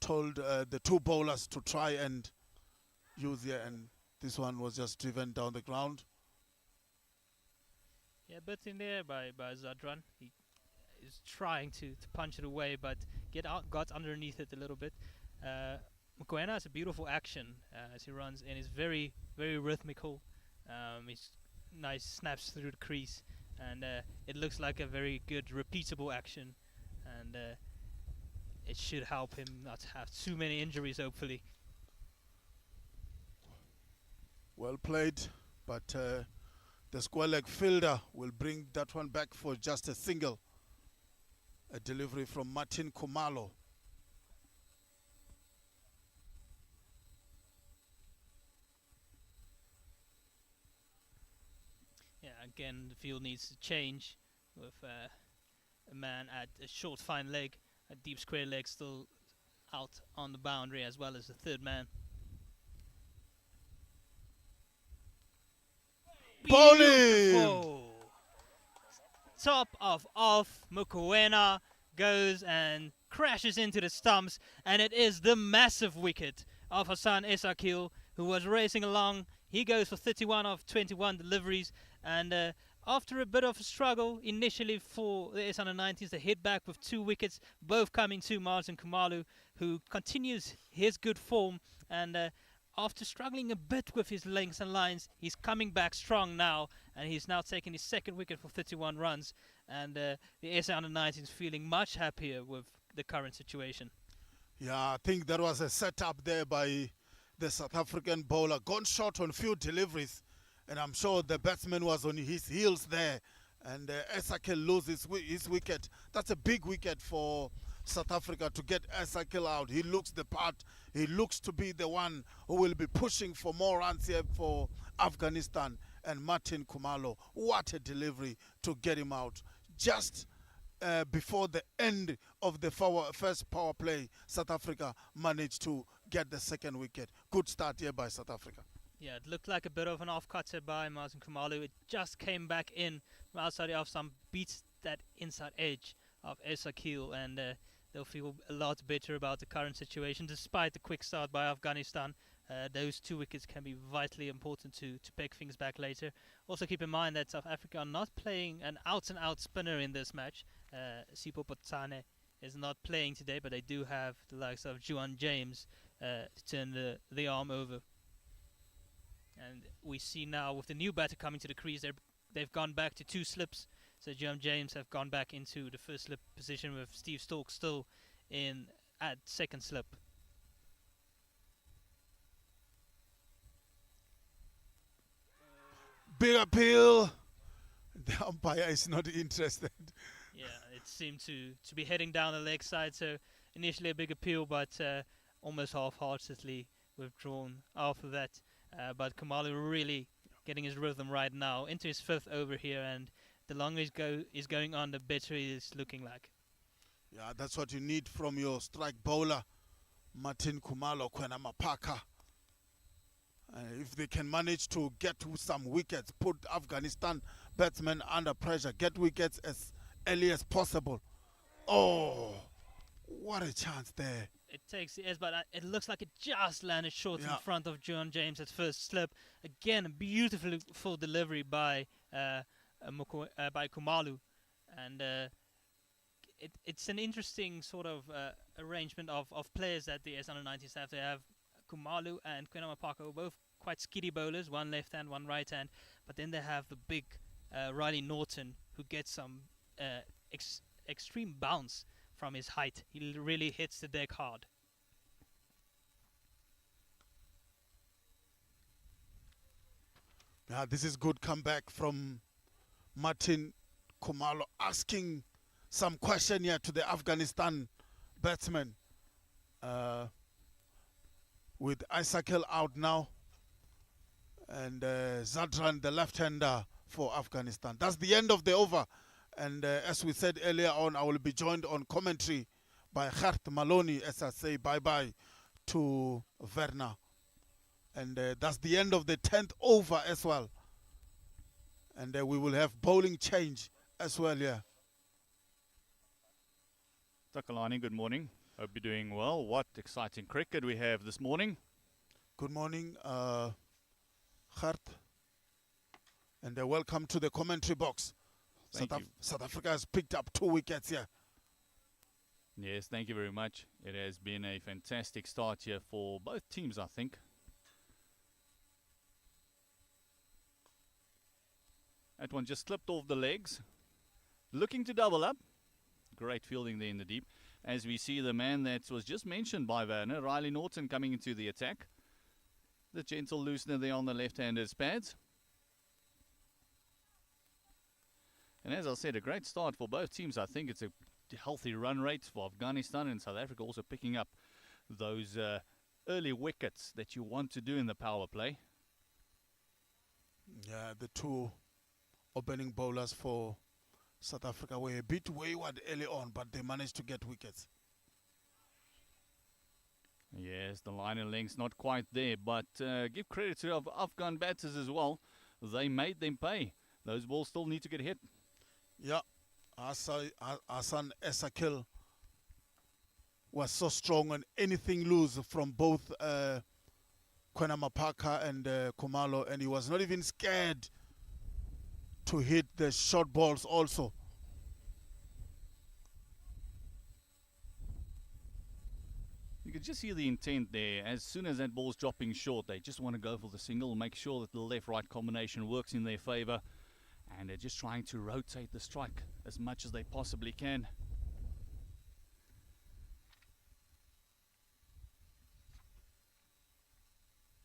told the 2 bowlers to try and use here, and this one was just driven down the ground. Yeah, but in there by Zadran. He is trying to punch it away, but got underneath it a little bit. Mokoena has a beautiful action as he runs, and is very, very rhythmical. He's nice snaps through the crease, and it looks like a very good repeatable action, and it should help him not have too many injuries, hopefully. Well played, but the square leg fielder will bring that one back for just a single. A delivery from Martin Kumalo. Yeah, again, the field needs to change with a man at a short fine leg, a deep square leg still out on the boundary, as well as the third man. Bowling! Beautiful. Top of off, Mokoena goes and crashes into the stumps, and it is the massive wicket of Hassan Isakil, who was racing along. He goes for 31 of 21 deliveries, and after a bit of a struggle initially for the S19s, they hit back with 2 wickets, both coming to Martin Kumalu, who continues his good form, and after struggling a bit with his lengths and lines, he's coming back strong now, and he's now taking his 2nd wicket for 31 runs, and the S19s feeling much happier with the current situation. Yeah, I think that was a setup there by the South African bowler. Gone short on few deliveries, and I'm sure the batsman was on his heels there, and Isakil loses his wicket. That's a big wicket for South Africa to get Isakil out. He looks the part. He looks to be the one who will be pushing for more runs here for Afghanistan. And Martin Kumalo, what a delivery to get him out. Just before the end of the first power play, South Africa managed to get the second wicket. Good start here by South Africa. Yeah, it looked like a bit of an off-cutter by Martin Kumalu. It just came back in from outside the off stump, beats that inside edge of Esakil, and they'll feel a lot better about the current situation. Despite the quick start by Afghanistan, those 2 wickets can be vitally important to pick things back later. Also keep in mind that South Africa are not playing an out-and-out spinner in this match. Sipho Potsane is not playing today, but they do have the likes of Juan James to turn the arm over. And we see now with the new batter coming to the crease, they've gone back to 2 slips. So John James have gone back into the first slip position with Steve Stork still in at second slip. Big appeal. The umpire is not interested. Yeah, it seemed to be heading down the leg side. So initially a big appeal, but almost half-heartedly withdrawn after that. But Kumalu really getting his rhythm right now into his 5th over here, and the longer he's going on, the better it is looking like. Yeah, that's what you need from your strike bowler, Martin Kumalo, Kwena Mapaka. If they can manage to get some wickets, put Afghanistan batsmen under pressure, get wickets as early as possible. Oh, what a chance there. It takes the edge, but it looks like it just landed short in front of John James at first slip. Again, a beautiful delivery by Kumalu, and it's an interesting sort of arrangement of players that the S-under-19s have. They have Kumalu and Kwena Mapaka, both quite skiddy bowlers, one left hand, one right hand, but then they have the big Riley Norton, who gets some extreme bounce from his height. He really hits the deck hard. Yeah, this is good comeback from Martin Kumalo, asking some question here to the Afghanistan batsman. With Isakil out now, and Zadran, the left-hander for Afghanistan. That's the end of the over. And as we said earlier on, I will be joined on commentary by Gert Maloney as I say bye-bye to Verna. And that's the end of the 10th over as well. And we will have bowling change as well, yeah. Takalani, good morning. Hope you're doing well. What exciting cricket we have this morning. Good morning, Gert. And welcome to the commentary box. South Africa has picked up 2 wickets here. Yes, thank you very much. It has been a fantastic start here for both teams, I think. That one just slipped off the legs. Looking to double up. Great fielding there in the deep. As we see the man that was just mentioned by Werner, Riley Norton, coming into the attack. The gentle loosener there on the left-hander's pads. And as I said, a great start for both teams. I think it's a healthy run rate for Afghanistan, and South Africa also picking up those early wickets that you want to do in the power play. Yeah, the 2 opening bowlers for South Africa were a bit wayward early on, but they managed to get wickets. Yes, the line and length's not quite there, but give credit to Afghan batters as well. They made them pay. Those balls still need to get hit. Yeah, Hassan Esakil was so strong on anything loose from both Kwena Mapaka and Kumalo, and he was not even scared to hit the short balls also. You can just see the intent there. As soon as that ball's dropping short, they just want to go for the single, make sure that the left-right combination works in their favor. And they're just trying to rotate the strike as much as they possibly can.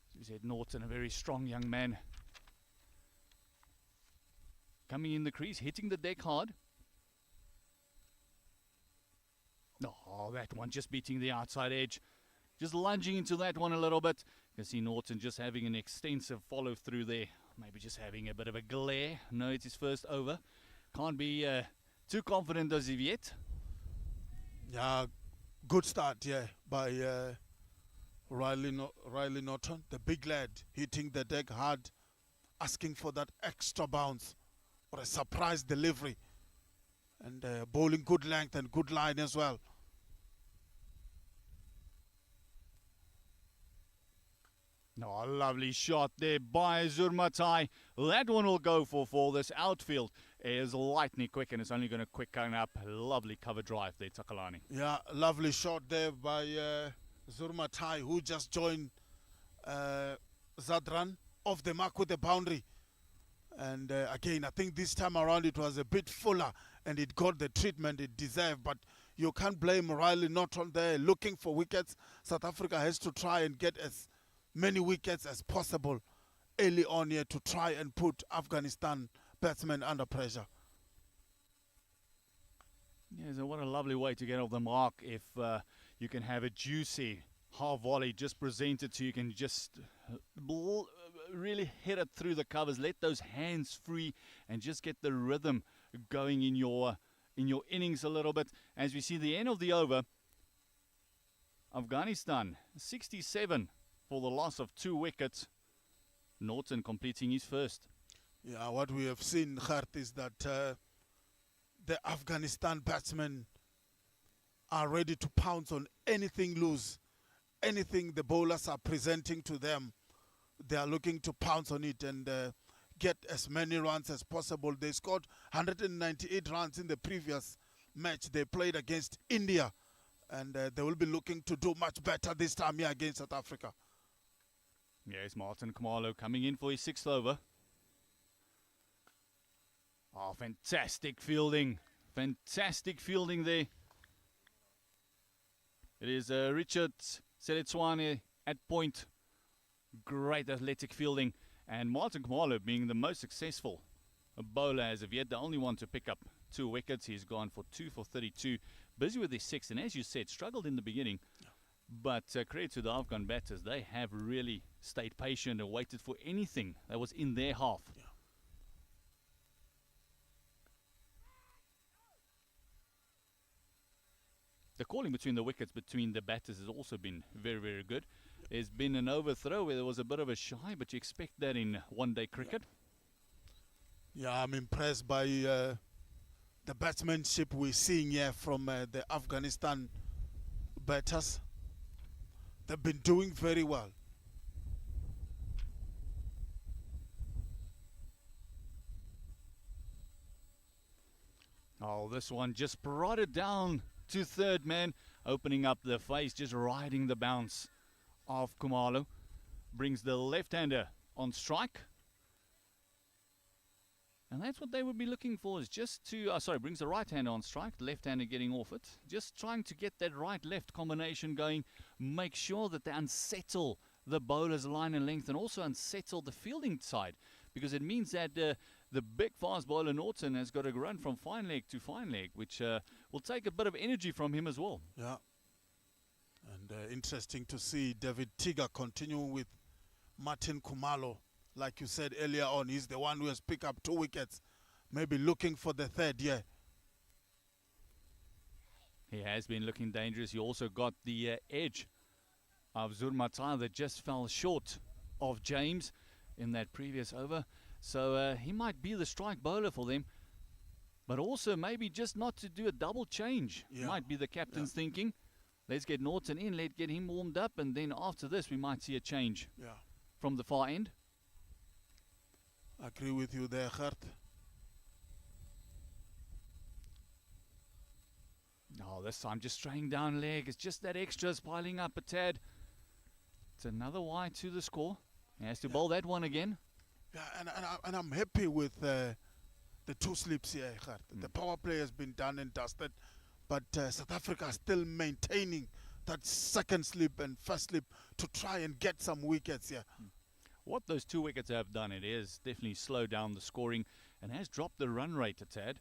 As you said, Norton, a very strong young man. Coming in the crease, hitting the deck hard. Oh, that one just beating the outside edge. Just lunging into that one a little bit. You can see Norton just having an extensive follow through there. Maybe just having a bit of a glare. No, it's his first over. Can't be too confident as of yet. Yeah, good start, by Riley Norton, the big lad, hitting the deck hard, asking for that extra bounce or a surprise delivery, and bowling good length and good line as well. Oh, a lovely shot there by Zurmatai. That one will go for 4. This outfield is lightning quick and it's only going to quick come up. Lovely cover drive there, Takalani. Yeah, lovely shot there by Zurmatai, who just joined Zadran off the mark with the boundary. And again, I think this time around it was a bit fuller and it got the treatment it deserved. But you can't blame Riley Norton there looking for wickets. South Africa has to try and get as many wickets as possible early on here to try and put Afghanistan batsmen under pressure. Yeah, so what a lovely way to get off the mark if you can have a juicy half volley just presented to you. You can just really hit it through the covers, let those hands free and just get the rhythm going in your innings a little bit. As we see the end of the over, Afghanistan 67 for the loss of 2 wickets. Norton completing his first. Yeah, what we have seen, Gert, is that the Afghanistan batsmen are ready to pounce on anything loose. Anything the bowlers are presenting to them, they are looking to pounce on it and get as many runs as possible. They scored 198 runs in the previous match they played against India, and they will be looking to do much better this time here against South Africa. Yes, Martin Khumalo coming in for his 6th over. Oh, fantastic fielding. Fantastic fielding there. It is Richard Seletswane at point. Great athletic fielding. And Martin Khumalo being the most successful bowler as of yet. The only one to pick up 2 wickets. He's gone for 2 for 32. Busy with his 6th. And as you said, struggled in the beginning. But credit to the Afghan batters. They have really stayed patient and waited for anything that was in their half. Yeah. The calling between the wickets between the batters has also been very, very good. There's been an overthrow where there was a bit of a shy, but you expect that in one-day cricket. Yeah, I'm impressed by the batsmanship we're seeing here from the Afghanistan batters. They've been doing very well. Oh, this one just brought it down to 3rd man, opening up the face, just riding the bounce of Khumalo. Brings the left-hander on strike. And that's what they would be looking for, is just to, brings the right-hander on strike, left-hander getting off it. Just trying to get that right-left combination going, make sure that they unsettle the bowler's line and length and also unsettle the fielding side, because it means that the big fast bowler Norton has got to run from fine leg to fine leg, which will take a bit of energy from him as well. Yeah. And interesting to see David Tiga continuing with Martin Khumalo. Like you said earlier on, he's the one who has picked up 2 wickets, maybe looking for the 3rd, yeah. He has been looking dangerous. He also got the edge of Zurmatai that just fell short of James in that previous over. So he might be the strike bowler for them, but also maybe just not to do a double change. Yeah. Might be the captain's thinking. Let's get Norton in, let's get him warmed up, and then after this we might see a change from the far end. I agree with you there, Gert. Oh, this time just straying down leg. It's just that extras piling up a tad. It's another wide to the score. He has to bowl that one again. Yeah, and I'm happy with the 2 slips here, Gert. The power play has been done and dusted, but South Africa is still maintaining that 2nd slip and 1st slip to try and get some wickets here. What those 2 wickets have done, it is definitely slowed down the scoring and has dropped the run rate a tad.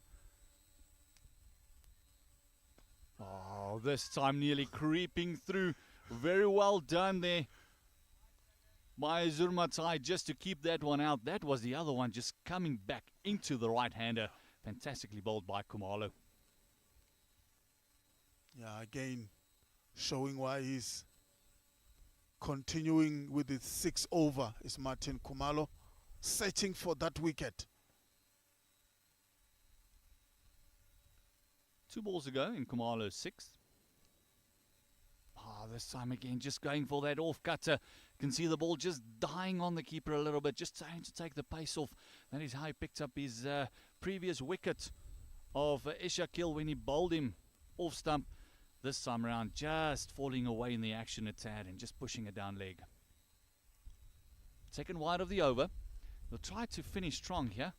Oh, this time nearly creeping through. Very well done there by Zurmatai just to keep that one out. That was the other one just coming back into the right-hander. Fantastically bowled by Khumalo. Yeah, again, showing why he's continuing with his 6 over is Martin Khumalo, searching for that wicket. 2 balls ago in Khumalo's 6th. This time again, just going for that off-cutter. You can see the ball just dying on the keeper a little bit, just trying to take the pace off. That is how he picked up his previous wicket of Ishakil when he bowled him off stump. This time around, just falling away in the action a tad and just pushing it down leg. Second wide of the over. They'll try to finish strong here.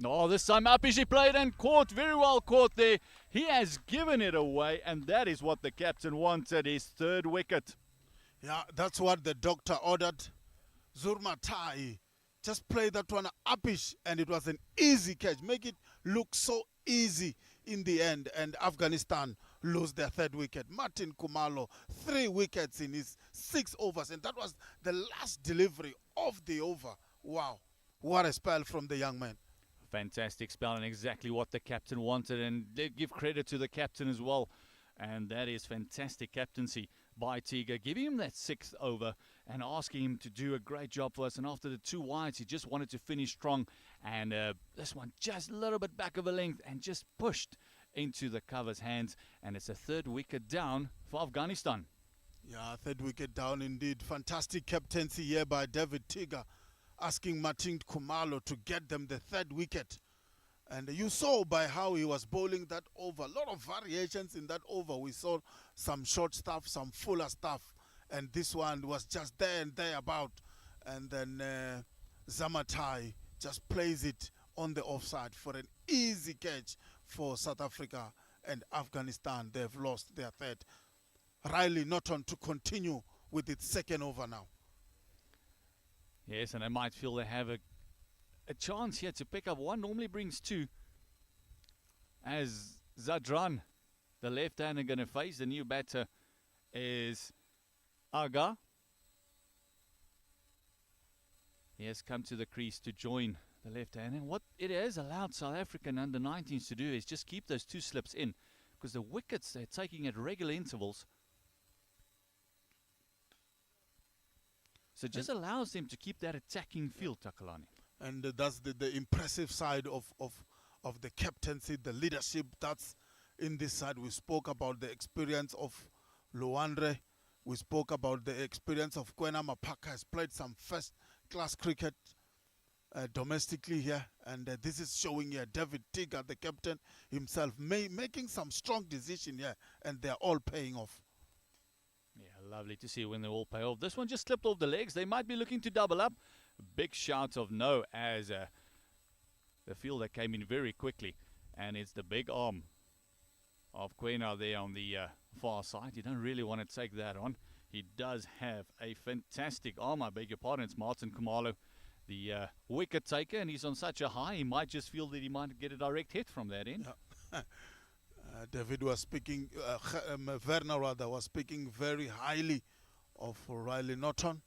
Oh, this time Apishi played and caught, very well caught there. He has given it away, and that is what the captain wanted, his 3rd wicket. Yeah, that's what the doctor ordered. Zurmatai just play that one Apish, and it was an easy catch. Make it look so easy in the end, and Afghanistan lose their 3rd wicket. Martin Khumalo, 3 wickets in his 6 overs, and that was the last delivery of the over. Wow, what a spell from the young man. Fantastic spell and exactly what the captain wanted, and they give credit to the captain as well. And that is fantastic captaincy by Tiga, giving him that 6th over and asking him to do a great job for us. And after the 2 wides, he just wanted to finish strong. And this one just a little bit back of a length and just pushed into the cover's hands. And it's a 3rd wicket down for Afghanistan. Yeah, 3rd wicket down indeed. Fantastic captaincy here by David Tiga, asking Martin Khumalo to get them the 3rd wicket. And you saw by how he was bowling that over, a lot of variations in that over. We saw some short stuff, some fuller stuff, and this one was just there and thereabout. And then Zamatai just plays it on the offside for an easy catch for South Africa and Afghanistan. They've lost their 3rd. Riley Norton to continue with its 2nd over now. Yes, and they might feel they have a chance here to pick up 1. Normally brings 2. As Zadran, the left-hander, going to face the new batter is Aga. He has come to the crease to join the left-hander. And what it has allowed South African under-19s to do is just keep those 2 slips in, because the wickets they're taking at regular intervals. So it just allows them to keep that attacking feel, Takalani. And that's the impressive side of the captaincy, the leadership that's in this side. We spoke about the experience of Luandre. We spoke about the experience of Kwena Mapaka. Has played some first-class cricket domestically here. And this is showing here David Tiga, the captain himself, making some strong decision here. And they're all paying off. Yeah, lovely to see when they all pay off. This one just slipped off the legs. They might be looking to double up. Big shout of no as the fielder came in very quickly. And it's the big arm of Kwena there on the far side. You don't really want to take that on. He does have a fantastic arm. I beg your pardon. It's Martin Khumalo, the wicket taker. And he's on such a high, he might just feel that he might get a direct hit from that end. Yeah. David was speaking, Werner rather, was speaking very highly of Riley Norton,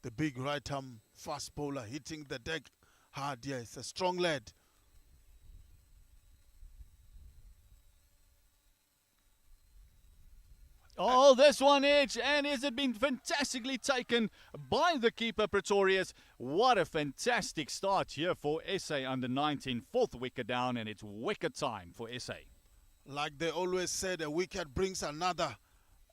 the big right-arm fast bowler hitting the deck hard. Yeah, it's a strong lad. Oh, this one edge, and has it been fantastically taken by the keeper, Pretorius. What a fantastic start here for SA under-19. 4th wicket down, and it's wicket time for SA. Like they always said, a wicket brings another.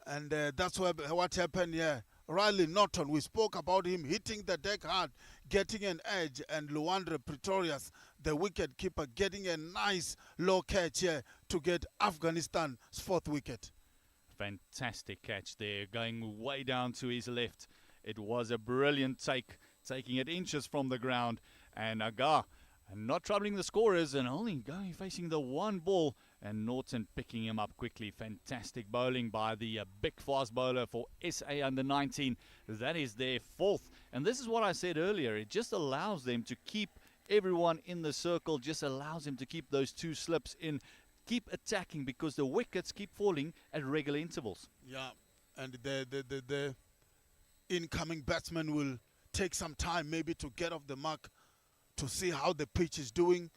And that's what happened here. Riley Norton, we spoke about him hitting the deck hard, getting an edge. And Luandre Pretorius, the wicket keeper, getting a nice low catch here to get Afghanistan's 4th wicket. Fantastic catch there, going way down to his left. It was a brilliant take, taking it inches from the ground. And Aga not troubling the scorers and only going facing the 1 ball. And Norton picking him up quickly. Fantastic bowling by the big fast bowler for SA under-19. That is their 4th. And this is what I said earlier. It just allows them to keep everyone in the circle just allows him to keep those 2 slips in, keep attacking because the wickets keep falling at regular intervals. Yeah, and the incoming batsman will take some time maybe to get off the mark, to see how the pitch is doing,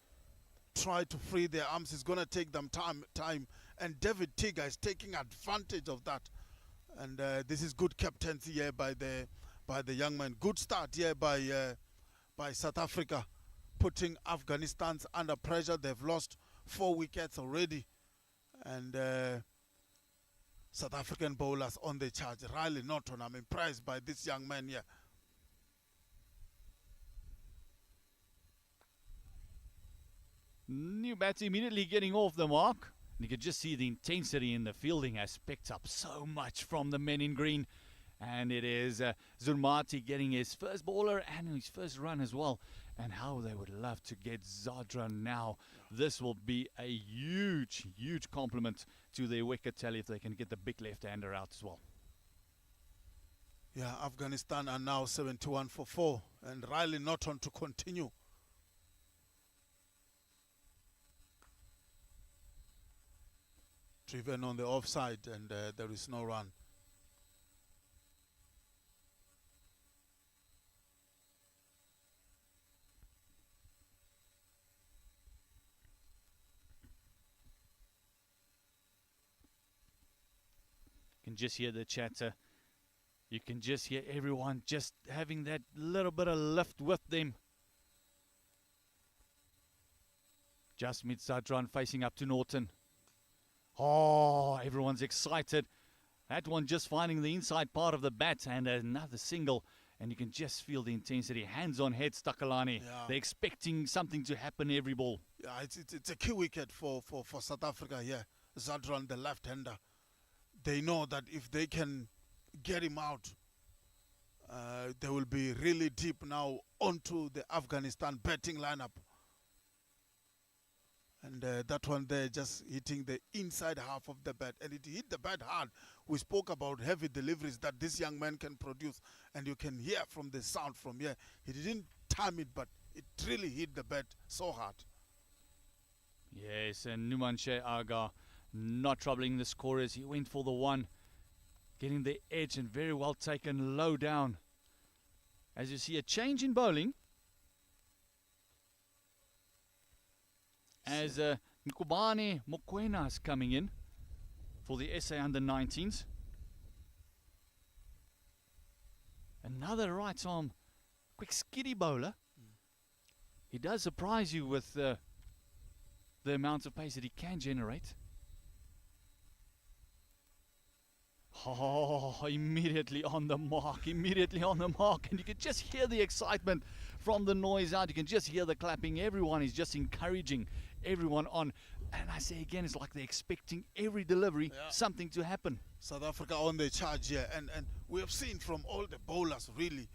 try to free their arms. It's going to take them time. And David Tiga is taking advantage of that. And this is good captaincy here by the young man. Good start here by South Africa, putting Afghanistan's under pressure. They've lost 4 wickets already. And South African bowlers on the charge. Riley Norton, I'm impressed by this young man here. New bats immediately getting off the mark. You can just see the intensity in the fielding has picked up so much from the men in green. And it is Zurmati getting his first bowler and his first run as well. And how they would love to get Zadran now. This will be a huge, huge compliment to their wicket tally if they can get the big left-hander out as well. Yeah, Afghanistan are now 71 for 4. And Riley Norton to continue. Driven on the offside, and there is no run. You can just hear the chatter. You can just hear everyone just having that little bit of lift with them. Jasmeet Zadran facing up to Norton. Oh, everyone's excited. That one just finding the inside part of the bat and another single. And you can just feel the intensity. Hands on head, Stakalani. Yeah. They're expecting something to happen every ball. Yeah, it's a key wicket for South Africa here. Zadran, the left-hander. They know that if they can get him out, they will be really deep now onto the Afghanistan batting lineup. And that one there just hitting the inside half of the bat. And it hit the bat hard. We spoke about heavy deliveries that this young man can produce. And you can hear from the sound from here. He didn't time it, but it really hit the bat so hard. Yes, and Numanche Aga not troubling the scorers. He went for the one. Getting the edge and very well taken low down. As you see, a change in bowling. As Nkubane Mokoena is coming in for the SA under-19s. Another right arm, quick skiddy bowler. He does surprise you with the amount of pace that he can generate. Oh, immediately on the mark, and you can just hear the excitement from the noise out. You can just hear the clapping. Everyone is just encouraging everyone on. And I say again, it's like they're expecting every delivery, something to happen. South Africa on the charge here, and we have seen from all the bowlers, really,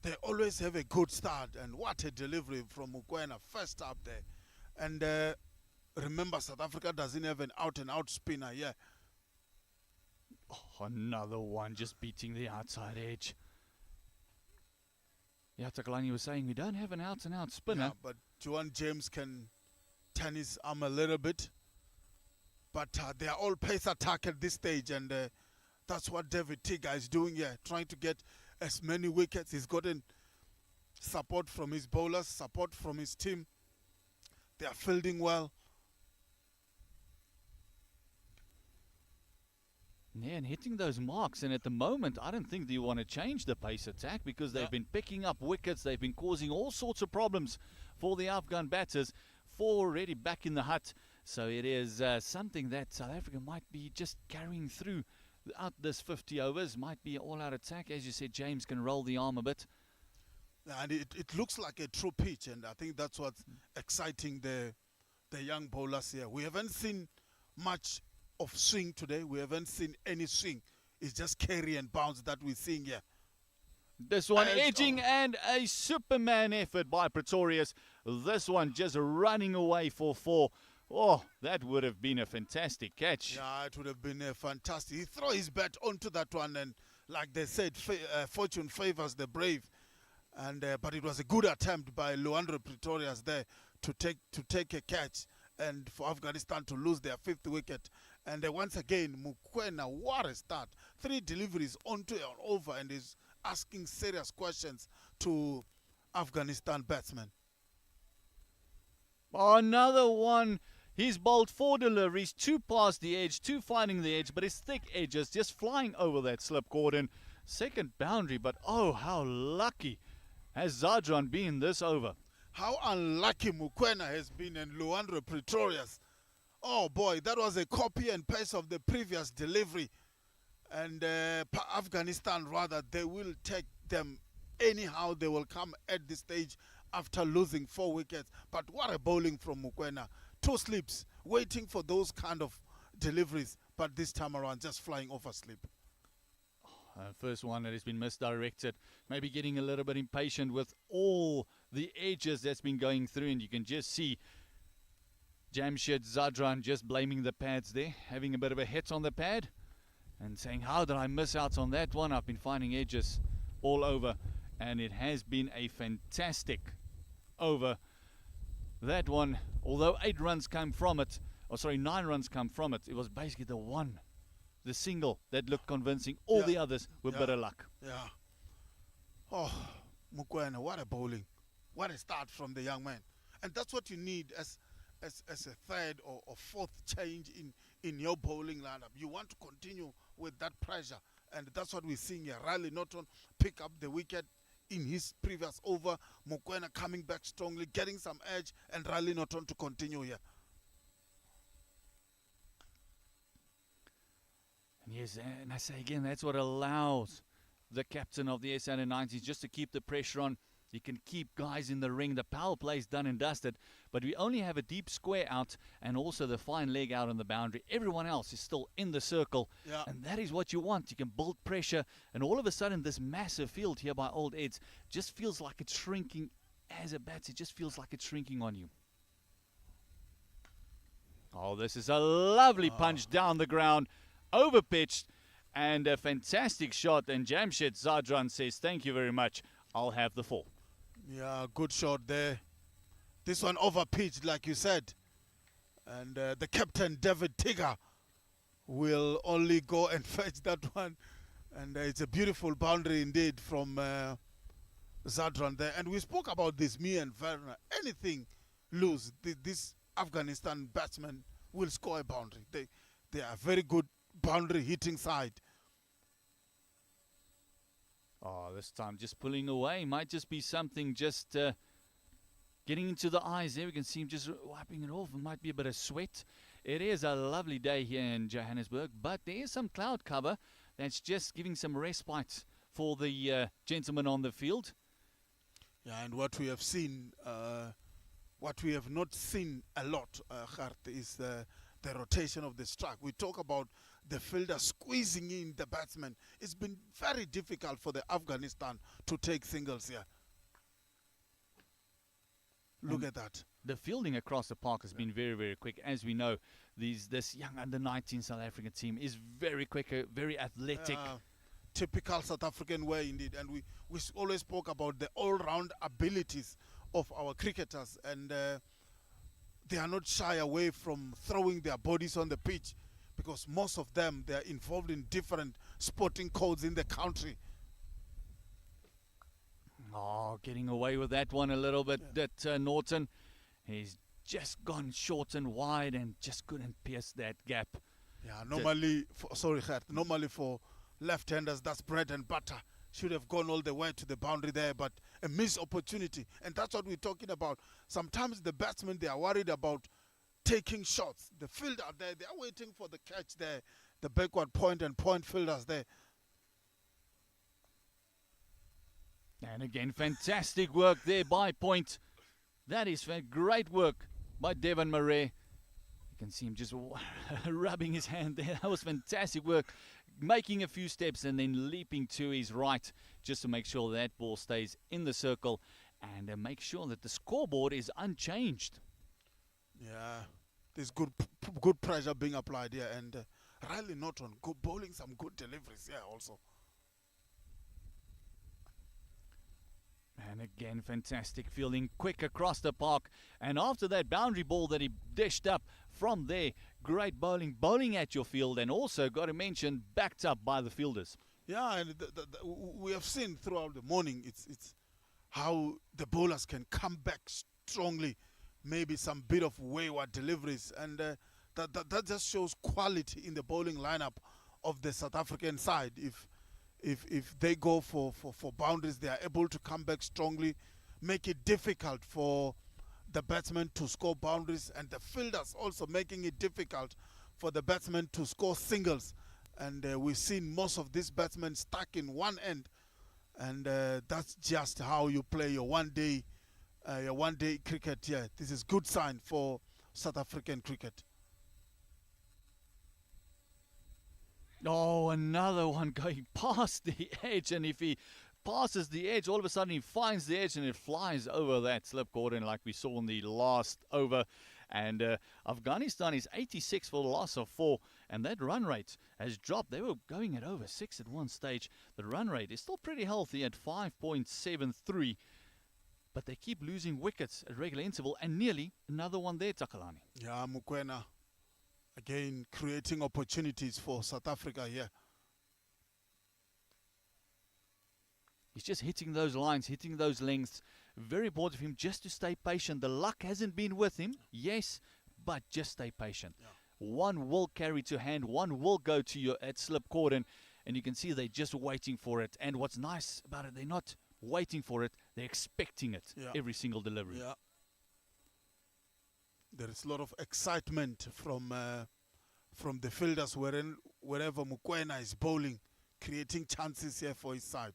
they always have a good start. And what a delivery from Mokoena, first up there. And remember, South Africa doesn't have an out-and-out spinner here. Oh, another one just beating the outside edge. Yeah, Takalani was saying we don't have an out-and-out spinner. Yeah, but Johan James can turn his arm a little bit. But they are all pace attack at this stage, and that's what David Tiga is doing here, trying to get as many wickets. He's gotten support from his bowlers, support from his team. They are fielding well. Yeah, and hitting those marks. And at the moment, I don't think they want to change the pace attack because they've been picking up wickets. They've been causing all sorts of problems for the Afghan batters. 4 already back in the hut. So it is something that South Africa might be just carrying through out this 50 overs. Might be an all-out attack. As you said, James can roll the arm a bit. And it looks like a true pitch, and I think that's what's exciting the young bowlers here. We haven't seen much of swing today. We haven't seen any swing. It's just carry and bounce that we're seeing here. This one edging and a Superman effort by Pretorius. This one just running away for 4. Oh, that would have been a fantastic catch. Yeah, it would have been fantastic. He threw his bat onto that one, and like they said, fortune favors the brave. And but it was a good attempt by Luandro Pretorius there to take a catch, and for Afghanistan to lose their 5th wicket. And once again, Mokoena, what a start! 3 deliveries onto and over, and is asking serious questions to Afghanistan batsmen. Another one. He's bowled 4 deliveries, 2 past the edge, 2 finding the edge, but his thick edges just flying over that slip, Gordon. Second boundary, but oh, how lucky has Zadran been this over. How unlucky Mokoena has been, and Luandro Pretorius. Oh boy, that was a copy and paste of the previous delivery. And Afghanistan, rather, they will take them anyhow. They will come at this stage after losing 4 wickets. But what a bowling from Mokoena. 2 slips, waiting for those kind of deliveries. But this time around, just flying off a slip. First one that has been misdirected. Maybe getting a little bit impatient with all the edges that's been going through. And you can just see Jamshid Zadran just blaming the pads there. Having a bit of a hit on the pad. And saying, how did I miss out on that one? I've been finding edges all over. And it has been a fantastic over. That one, although 8 runs come from it, 9 runs come from it, it was basically the single that looked convincing. All the others were bitter luck. Yeah. Oh, Mokoena, what a bowling. What a start from the young man. And that's what you need as a third or fourth change in your bowling lineup. You want to continue with that pressure. And that's what we're seeing here. Riley Norton pick up the wicket in his previous over. Mokoena coming back strongly, getting some edge, and Riley Norton to continue here. Yes, and I say again, that's what allows the captain of the SA Under-19s just to keep the pressure on. You can keep guys in the ring. The power play is done and dusted, but we only have a deep square out and also the fine leg out on the boundary. Everyone else is still in the circle, and that is what you want. You can build pressure, and all of a sudden this massive field here by Old Eds just feels like it's shrinking. As a bat, it just feels like it's shrinking on you. Oh, this is a lovely punch down the ground. Overpitched, and a fantastic shot, and Jamshid Zadran says thank you very much, I'll have the 4. Yeah, good shot there. This one overpitched, like you said, and the captain David Tigger will only go and fetch that one, and it's a beautiful boundary indeed from Zadran there. And we spoke about this, me and Werner. Anything loose, this Afghanistan batsman will score a boundary. They are very good boundary hitting side. Oh, this time just pulling away. Might just be something just getting into the eyes there. We can see him just wiping it off. It might be a bit of sweat. It is a lovely day here in Johannesburg, but there is some cloud cover that's just giving some respite for the gentleman on the field. Yeah, and what we have seen, what we have not seen a lot, Gert, is the rotation of the strike. We talk about the fielder squeezing in the batsman. It's been very difficult for the Afghanistan to take singles here. Look at that. The fielding across the park has been very, very quick. As we know, this young under-19 South African team is very quick, very athletic. Typical South African way indeed. And we always spoke about the all-round abilities of our cricketers, and they are not shy away from throwing their bodies on the pitch, because most of them, they are involved in different sporting codes in the country. Oh, getting away with that one a little bit. That Norton, he's just gone short and wide and just couldn't pierce that gap. Yeah, normally, normally for left-handers, that's bread and butter. Should have gone all the way to the boundary there, but a missed opportunity. And that's what we're talking about. Sometimes the batsmen, they are worried about taking shots. The fielder there, they are waiting for the catch there. The backward point and point fielders there. And again, fantastic work there by Point. That is great work by Devon Murray. You can see him just rubbing his hand there. That was fantastic work. Making a few steps and then leaping to his right just to make sure that ball stays in the circle and make sure that the scoreboard is unchanged. Yeah, there's good pressure being applied here, and Riley Norton bowling some good deliveries here also. And again, fantastic fielding, quick across the park. And after that boundary ball that he dished up from there, great bowling at your field, and also, got to mention, backed up by the fielders. Yeah, and we have seen throughout the morning, it's how the bowlers can come back strongly, maybe some bit of wayward deliveries, and that just shows quality in the bowling lineup of the South African side. If they go for boundaries, they are able to come back strongly, make it difficult for the batsmen to score boundaries, and the fielders also making it difficult for the batsmen to score singles. And we've seen most of these batsmen stuck in one end, and that's just how you play your one-day cricket here. This is good sign for South African cricket. Oh, another one going past the edge, and if he passes the edge, all of a sudden he finds the edge and it flies over that slip cordon like we saw in the last over. And Afghanistan is 86 for the loss of 4, and that run rate has dropped. They were going at over 6 at one stage. The run rate is still pretty healthy at 5.73, but they keep losing wickets at regular interval, and nearly another one there, Takalani. Yeah, Mokoena again creating opportunities for South Africa here. He's just hitting those lines, hitting those lengths. Very important for him just to stay patient. The luck hasn't been with him, yes, but just stay patient. Yeah. One will carry to hand, one will go to your at slip cordon, and you can see they're just waiting for it. And what's nice about it, they're not waiting for it, they're expecting it every single delivery. Yeah. There is a lot of excitement from the fielders wherever Mokoena is bowling, creating chances here for his side.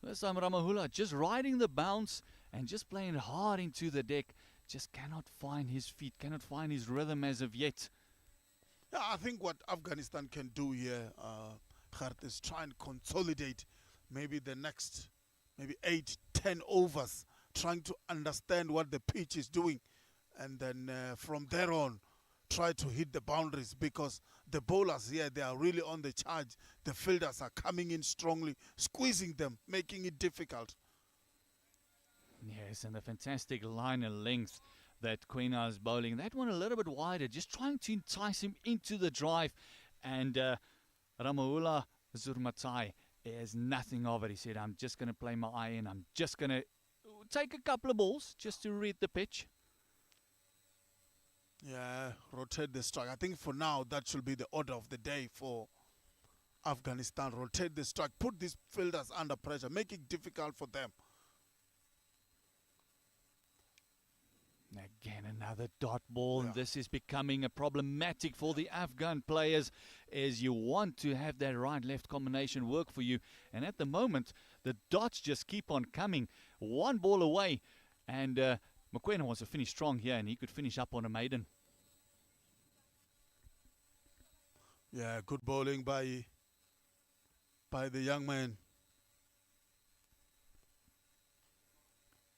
This time Ramahula just riding the bounce and just playing hard into the deck. Just cannot find his feet, cannot find his rhythm as of yet. Yeah, I think what Afghanistan can do here, Gert, is try and consolidate maybe the next 8-10 overs, trying to understand what the pitch is doing, and then from there on try to hit the boundaries, because the bowlers here, they are really on the charge. The fielders are coming in strongly, squeezing them, making it difficult. Yes, and the fantastic line and length that Quena is bowling. That one a little bit wider, just trying to entice him into the drive. And Ramahula Zurmatai is nothing of it. He said, I'm just going to play my eye in. I'm just going to take a couple of balls just to read the pitch. Yeah, rotate the strike. I think for now that should be the order of the day for Afghanistan. Rotate the strike, put these fielders under pressure, make it difficult for them. Again, another dot ball, and this is becoming a problematic for the Afghan players, as you want to have that right-left combination work for you. And at the moment, the dots just keep on coming. One ball away, and Mokoena wants to finish strong here, and he could finish up on a maiden. Yeah, good bowling by the young man.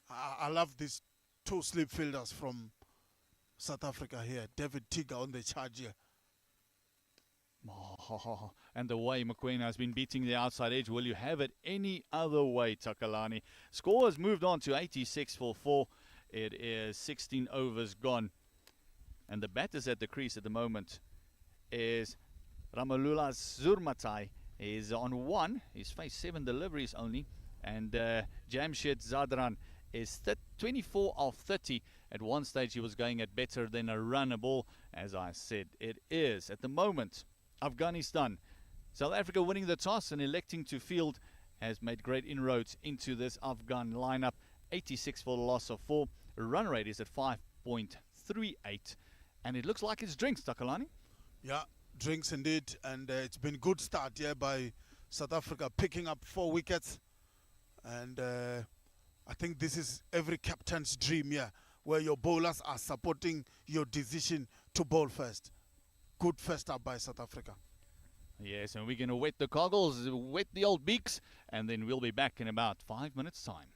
I love these two slip fielders from South Africa here. David Tiga on the charge here. Oh, and the way Mokoena has been beating the outside edge, will you have it any other way, Takalani? Score has moved on to 86 for 4. It is 16 overs gone. And the batters at the crease at the moment is Ramahula Zurmatai. He's on 1. He's faced 7 deliveries only. And Jamshed Zadran is 24 of 30. At one stage he was going at better than a run a ball. As I said, it is at the moment Afghanistan. South Africa winning the toss and electing to field has made great inroads into this Afghan lineup. 86 for the loss of 4. Run rate is at 5.38. And it looks like it's drinks, Takalani. Yeah, drinks indeed. And it's been good start here by South Africa, picking up 4 wickets. And I think this is every captain's dream here, where your bowlers are supporting your decision to bowl first. Good first up by South Africa. Yes, and we're going to wet the goggles, wet the old beaks, and then we'll be back in about 5 minutes' time.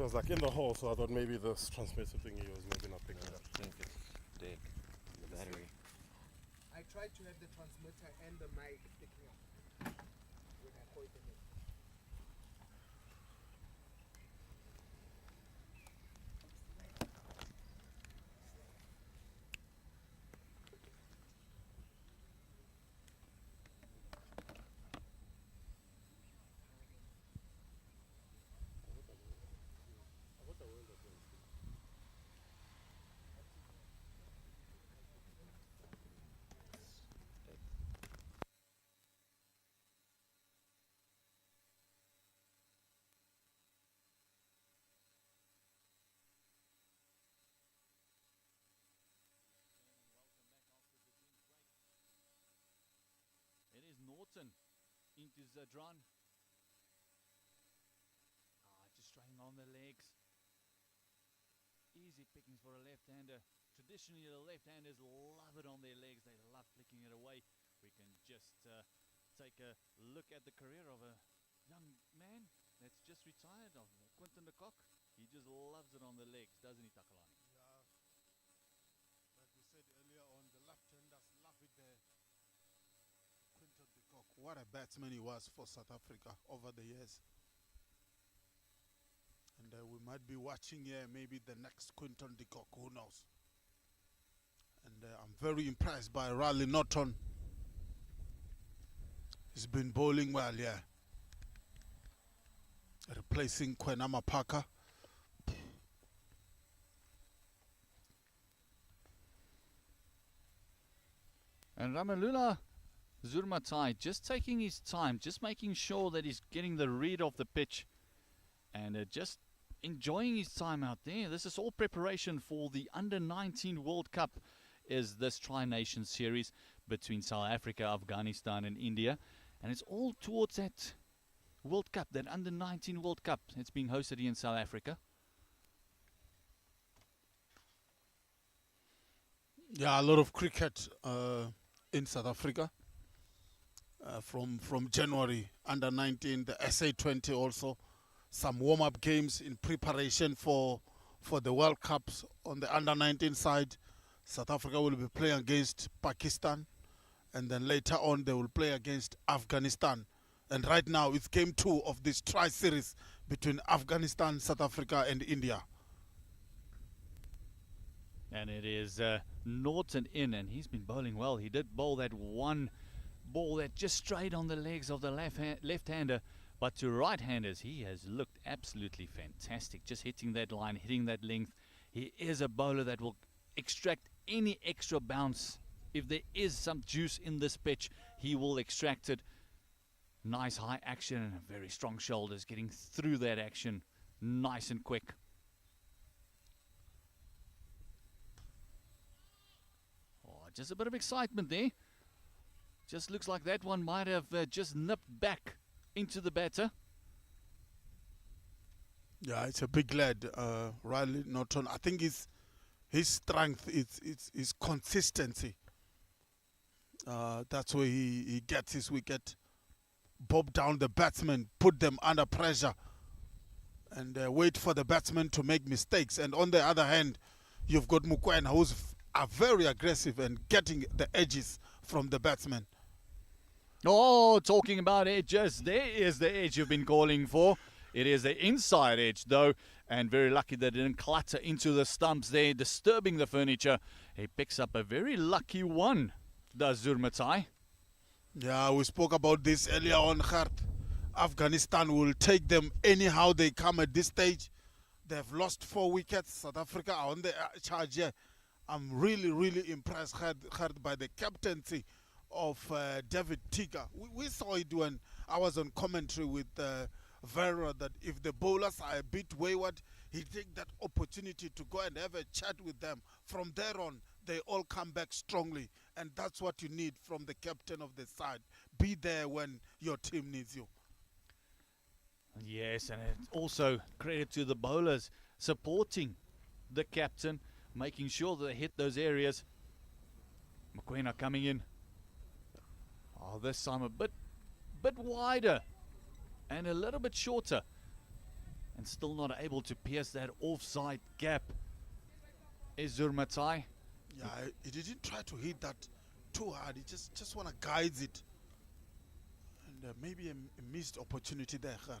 was like in the hole, so I thought maybe this transmitter thingy was maybe not picking up. I think it's dead. The battery. I tried to have the transmitter and the mic picking up when I pointed it. It is Norton into Zadran. Just trying on the legs. Easy pickings for a left-hander. Traditionally, the left-handers love it on their legs. They love flicking it away. We can just take a look at the career of a young man that's just retired, of Quinton de Kock. He just loves it on the legs, doesn't he, Takalani? Yeah. Like we said earlier on, the left-handers love it there. Quinton de Kock, what a batsman he was for South Africa over the years. And we might be watching here maybe the next Quinton de Kock, who knows. And I'm very impressed by Riley Norton. He's been bowling well, yeah. Replacing Kwenama Parker. And Ramalula Zurmatai just taking his time, just making sure that he's getting the read of the pitch and just enjoying his time out there. This is all preparation for the Under-19 World Cup, is this Tri-Nation series between South Africa, Afghanistan and India. And it's all towards that World Cup, that Under-19 World Cup. It's being hosted here in South Africa. Yeah, a lot of cricket in South Africa. From January, Under-19, the SA20 also. Some warm-up games in preparation for the World Cups. On the Under-19 side, South Africa will be playing against Pakistan. And then later on, they will play against Afghanistan. And right now, it's game 2 of this tri-series between Afghanistan, South Africa, and India. And it is Norton in, and he's been bowling well. He did bowl that one ball that just strayed on the legs of the left-hander. But to right-handers, he has looked absolutely fantastic. Just hitting that line, hitting that length. He is a bowler that will extract any extra bounce. If there is some juice in this pitch, he will extract it. Nice high action and very strong shoulders, getting through that action nice and quick. Oh, just a bit of excitement there. Just looks like that one might have just nipped back into the batter. Yeah, it's a big lad, Riley Norton. I think his strength is consistency. That's where he gets his wicket. Bob down the batsman, put them under pressure, and wait for the batsman to make mistakes. And on the other hand, you've got Mokoena, who's very aggressive and getting the edges from the batsman. Oh, talking about edges, there is the edge you've been calling for. It is the inside edge, though, and very lucky that it didn't clutter into the stumps there, disturbing the furniture. He picks up a very lucky one, does Zurmatai. Yeah, we spoke about this earlier on, Gert. Afghanistan will take them anyhow they come at this stage. They've lost 4 wickets. South Africa are on the charge here. I'm really, really impressed, Gert, by the captaincy of David Tiga. We saw it when I was on commentary with Vera, that if the bowlers are a bit wayward, he take that opportunity to go and have a chat with them. From there on, they all come back strongly, and that's what you need from the captain of the side. Be there when your team needs you. Yes, and also credit to the bowlers supporting the captain, making sure that they hit those areas. Mokoena coming in. Oh, this time a bit wider and a little bit shorter. and still not able to pierce that offside gap. Is Zurmatai. Yeah, he didn't try to hit that too hard. He just want to guide it. And maybe a missed opportunity there, Gert.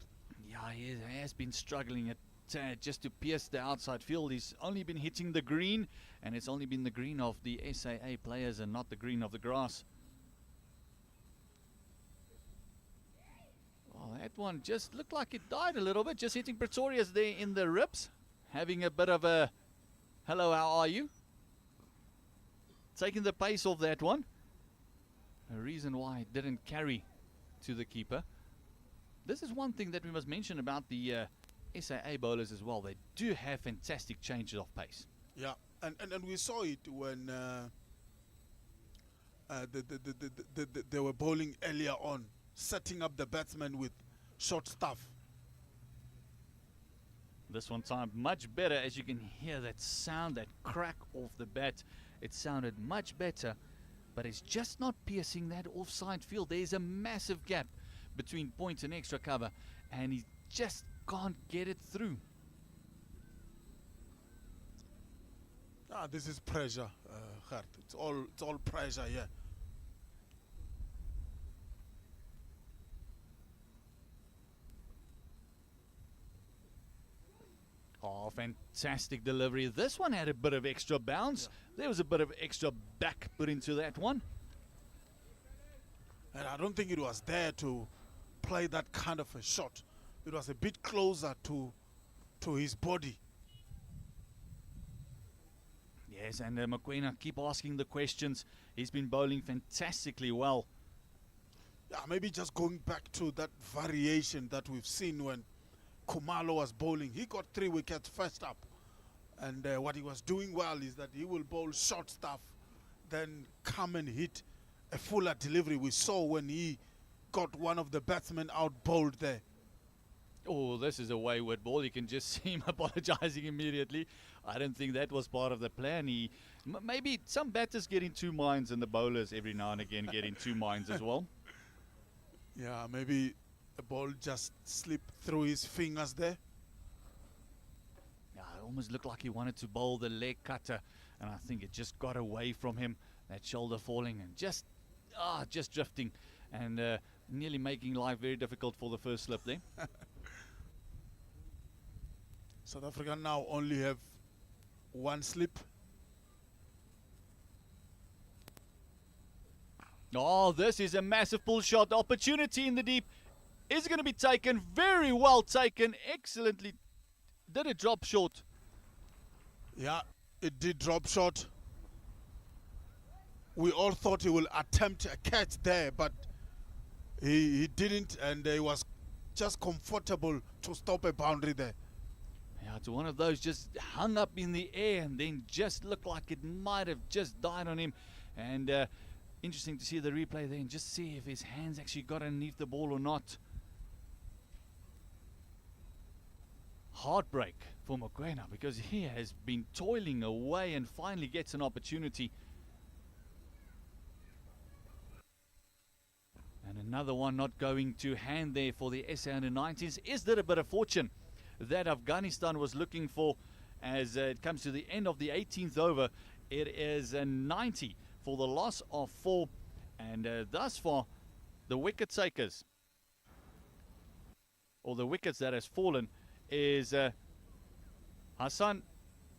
Yeah, he has been struggling a tad just to pierce the outside field. He's only been hitting the green, and it's only been the green of the SAA players and not the green of the grass. Well, that one just looked like it died a little bit, just hitting Pretorius there in the ribs, having a bit of a hello, how are you? Taking the pace off that one. A reason why it didn't carry to the keeper. This is one thing that we must mention about the SAA bowlers as well. They do have fantastic changes of pace. Yeah, and we saw it when they were bowling earlier on, setting up the batsmen with short stuff. This one timed much better, as you can hear that sound, that crack off the bat. It sounded much better, but it's just not piercing that offside field. There's a massive gap between point and extra cover, and he just can't get it through. This is pressure, Gert. It's all pressure, yeah. Oh, fantastic delivery. This one had a bit of extra bounce. There was a bit of extra back put into that one. And I don't think it was there to play that kind of a shot. It was a bit closer to his body. Yes, and Mokoena keep asking the questions. He's been bowling fantastically well. Yeah, maybe just going back to that variation that we've seen when Khumalo was bowling. He got 3 wickets first up. And what he was doing well is that he will bowl short stuff, then come and hit a fuller delivery. We saw when he got one of the batsmen out bowled there. Oh, this is a wayward ball. You can just see him apologizing immediately. I don't think that was part of the plan. Maybe some batters get in 2 minds, and the bowlers every now and again get in 2 minds as well. Yeah, maybe the ball just slipped through his fingers there. Yeah, it almost looked like he wanted to bowl the leg cutter, and I think it just got away from him. That shoulder falling and just drifting, and nearly making life very difficult for the first slip there. South Africa now only have 1 slip. Oh, this is a massive pull shot. Opportunity in the deep. Is going to be taken. Very well taken. Excellently. Did it drop short? Yeah, it did drop short. We all thought he will attempt a catch there, but he didn't, and he was just comfortable to stop a boundary there. Yeah, it's one of those just hung up in the air and then just looked like it might have just died on him. And interesting to see the replay there and just see if his hands actually got underneath the ball or not. Heartbreak for Mokoena, because he has been toiling away and finally gets an opportunity. And another one not going to hand there for the SA Under-19s. Is there a bit of fortune that Afghanistan was looking for as it comes to the end of the 18th over? It is a 90 for the loss of 4. And thus far, the wicket takers, or the wickets that has fallen, is Hassan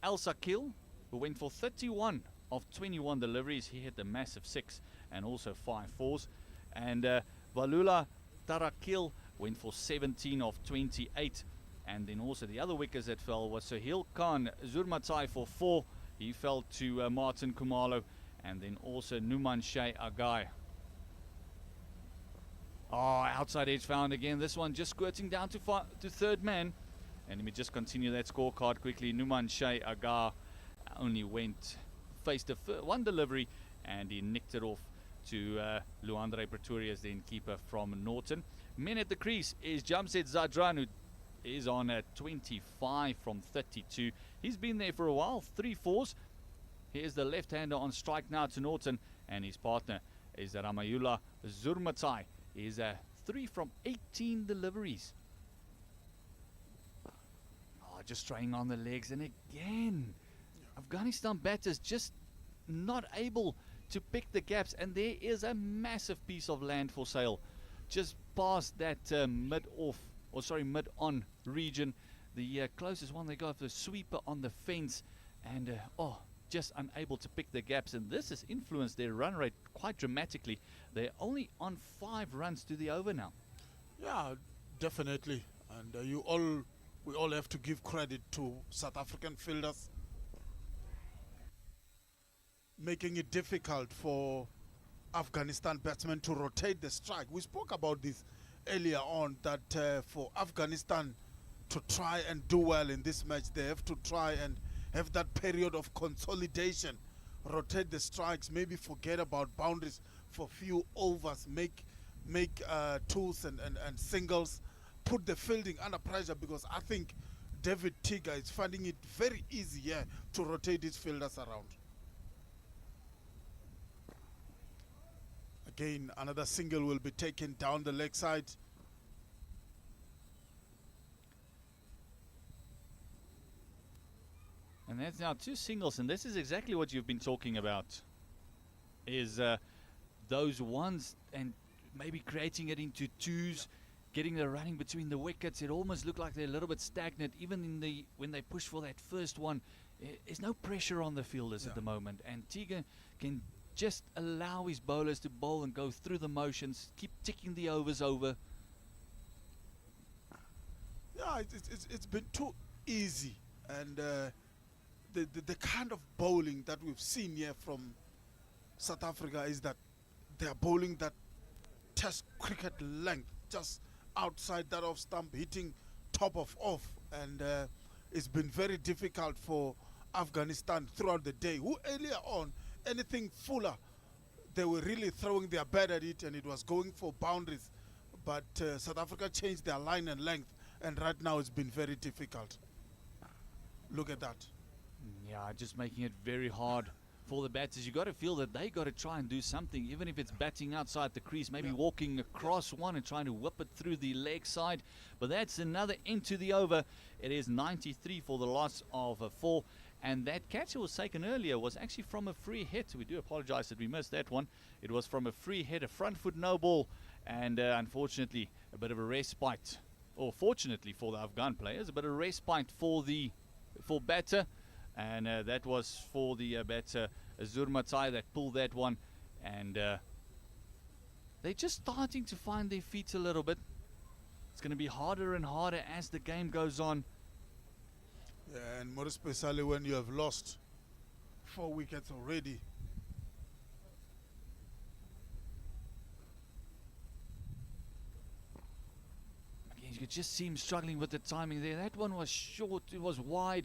Al-Sakil, who went for 31 of 21 deliveries. He hit a massive 6 and also 5 fours. And Valula Tarakil went for 17 of 28. And then also the other wickets that fell was Sahil Khan Zurmatai for 4. He fell to Martin Khumalo. And then also Numan Shea Agai. Oh, outside edge found again. This one just squirting down to third man. And let me just continue that scorecard quickly. Numan Shea Agai only faced one delivery, and he nicked it off to Luandre Pretorius, the keeper from Norton. Men at the crease is Jamsed Zadran, who is on a 25 from 32. He's been there for a while, 3 fours. Here's the left-hander on strike now to Norton, and his partner is Ramayula Zurmatai. He's a 3 from 18 deliveries. just trying on the legs. And again, Afghanistan batters just not able to pick the gaps. And there is a massive piece of land for sale just past that mid-on region. The closest one they got, the sweeper on the fence. And just unable to pick the gaps. And this has influenced their run rate quite dramatically. They're only on 5 runs to the over now. Yeah, definitely. And we all have to give credit to South African fielders, making it difficult for Afghanistan batsmen to rotate the strike. We spoke about this earlier on, that for Afghanistan to try and do well in this match, they have to try and have that period of consolidation, rotate the strikes, maybe forget about boundaries for few overs, make twos and singles, put the fielding under pressure, because I think David Tiga is finding it very easy here to rotate his fielders around. Again, another single will be taken down the leg side. And that's now 2 singles, and this is exactly what you've been talking about, is those ones and maybe creating it into 2s, getting the running between the wickets. It almost looked like they're a little bit stagnant, even when they push for that first one. There's no pressure on the fielders at the moment, and Tiga can just allow his bowlers to bowl and go through the motions, keep ticking the overs over. Yeah, it's been too easy, and the kind of bowling that we've seen here from South Africa is that they are bowling that test cricket length, just outside that off stump, hitting top of off, and it's been very difficult for Afghanistan throughout the day, who earlier on, anything fuller, they were really throwing their bat at it and it was going for boundaries, but South Africa changed their line and length, and right now it's been very difficult. Look at that. Yeah, just making it very hard for the batters. You got to feel that they got to try and do something, even if it's batting outside the crease, maybe walking across one and trying to whip it through the leg side. But that's another into the over. It is 93 for the loss of 4. And that catch that was taken earlier was actually from a free hit. We do apologize that we missed that one. It was from a free hit, a front foot no ball, and unfortunately a bit of a respite, or fortunately for the Afghan players, a bit of a respite for batter. And that was for the batter Zurmatai that pulled that one, and they're just starting to find their feet a little bit. It's going to be harder and harder as the game goes on. Yeah, and more especially when you have lost 4 wickets already. Again, you could just see him struggling with the timing there. That one was short, it was wide,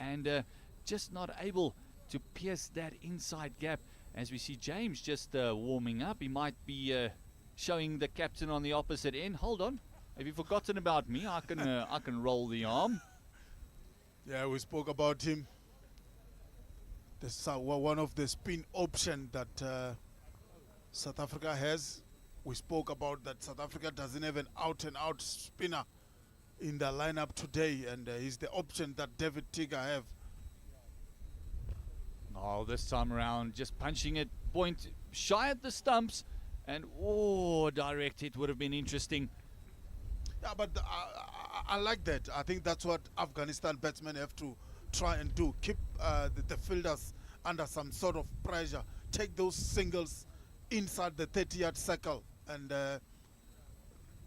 and just not able to pierce that inside gap. As we see James just warming up, he might be showing the captain on the opposite end. Hold on, have you forgotten about me? I can roll the arm. Yeah, we spoke about him. This one of the spin option that South Africa has. We spoke about that South Africa doesn't have an out-and-out spinner in the lineup today, and he's the option that David Tiga have. Oh, this time around, just punching it point shy at the stumps, and direct hit would have been interesting. Yeah, but I like that. I think that's what Afghanistan batsmen have to try and do. Keep the fielders under some sort of pressure. Take those singles inside the 30-yard circle, and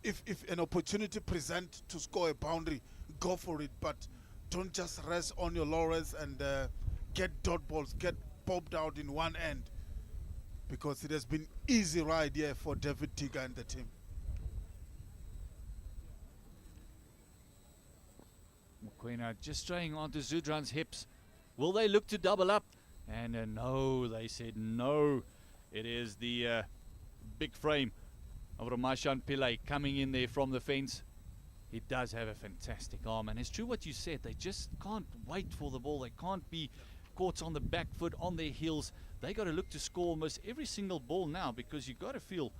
if an opportunity presents to score a boundary, go for it. But don't just rest on your laurels and get dot balls, get popped out in one end, because it has been easy ride here for David Tiga and the team. Mokoena just straying onto Zudran's hips. Will they look to double up? And no, they said no. It is the big frame of Ramashan Pillay coming in there from the fence. He does have a fantastic arm, and it's true what you said. They just can't wait for the ball. They can't be caught on the back foot, on their heels. They got to look to score almost every single ball now, because you got to feel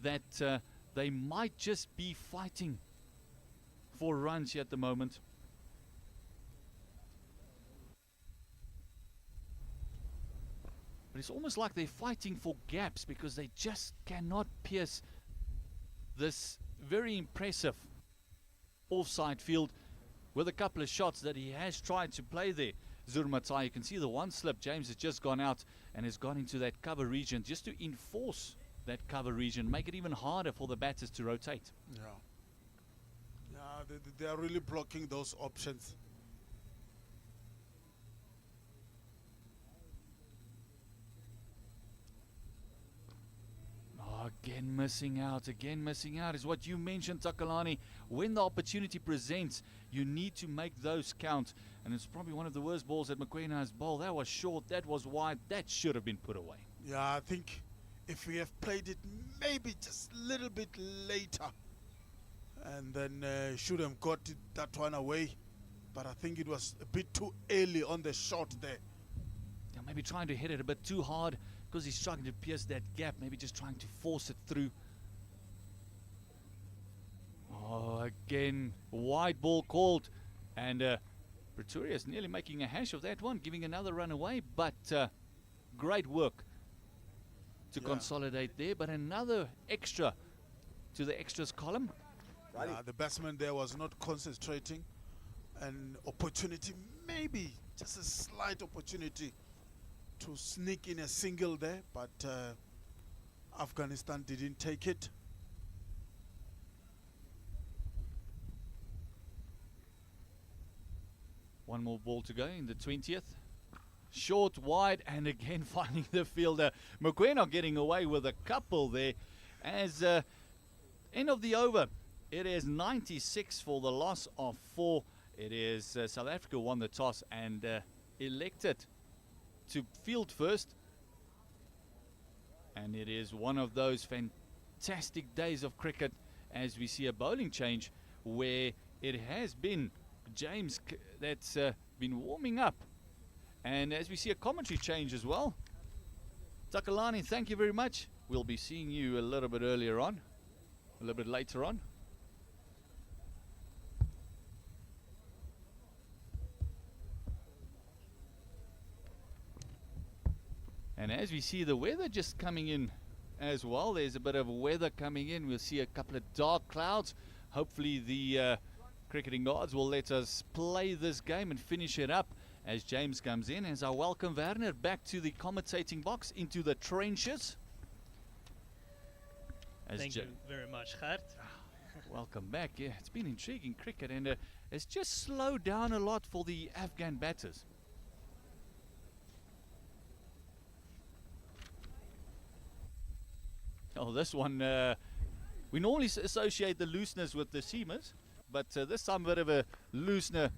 that they might just be fighting for runs here at the moment. But it's almost like they're fighting for gaps because they just cannot pierce this very impressive offside field with a couple of shots that he has tried to play there. Zurmatai, you can see the one slip. James has just gone out and has gone into that cover region just to enforce that cover region, make it even harder for the batters to rotate. Yeah. Yeah, they are really blocking those options. Oh, again missing out is what you mentioned, Takalani. When the opportunity presents, you need to make those count. And it's probably one of the worst balls that Mokoena has bowled. That was short, that was wide, that should have been put away. Yeah, I think if we have played it maybe just a little bit later, and then should have got that one away. But I think it was a bit too early on the shot there. Yeah, maybe trying to hit it a bit too hard because he's struggling to pierce that gap. Maybe just trying to force it through. Oh, again, wide ball called. And Pretorius nearly making a hash of that one, giving another run away. But great work to consolidate there. But another extra to the extras column. The batsman there was not concentrating. An opportunity, maybe just a slight opportunity to sneak in a single there, but Afghanistan didn't take it. One more ball to go in the 20th. Short, wide, and again finding the fielder. Mokoena getting away with a couple there. As end of the over, it is 96 for the loss of 4. It is South Africa won the toss and elected to field first. And it is one of those fantastic days of cricket as we see a bowling change where it has been James that's been warming up. And as we see a commentary change as well. Takalani, thank you very much. We'll be seeing you a little bit earlier on, a little bit later on. And as we see the weather just coming in as well, there's a bit of weather coming in. We'll see a couple of dark clouds. Hopefully the cricketing gods will let us play this game and finish it up as James comes in. As I welcome Werner back to the commentating box, into the trenches. Thank you very much, Gert. Welcome back. Yeah, it's been intriguing cricket, and it's just slowed down a lot for the Afghan batters. Oh, this one, we normally associate the looseness with the seamers, but this time a bit of a loosener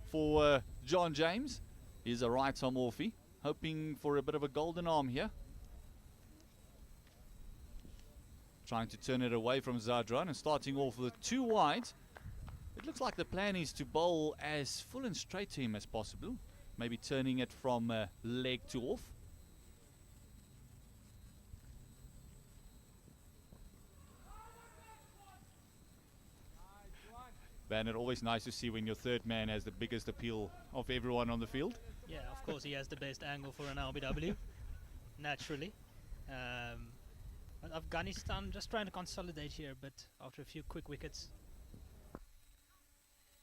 for John James. He's a right-arm offie, hoping for a bit of a golden arm here. Trying to turn it away from Zadran and starting off with 2 wide. It looks like the plan is to bowl as full and straight to him as possible, maybe turning it from leg to off. Bernard, always nice to see when your third man has the biggest appeal of everyone on the field. Yeah, of course he has the best angle for an LBW, naturally. But Afghanistan just trying to consolidate here, but after a few quick wickets.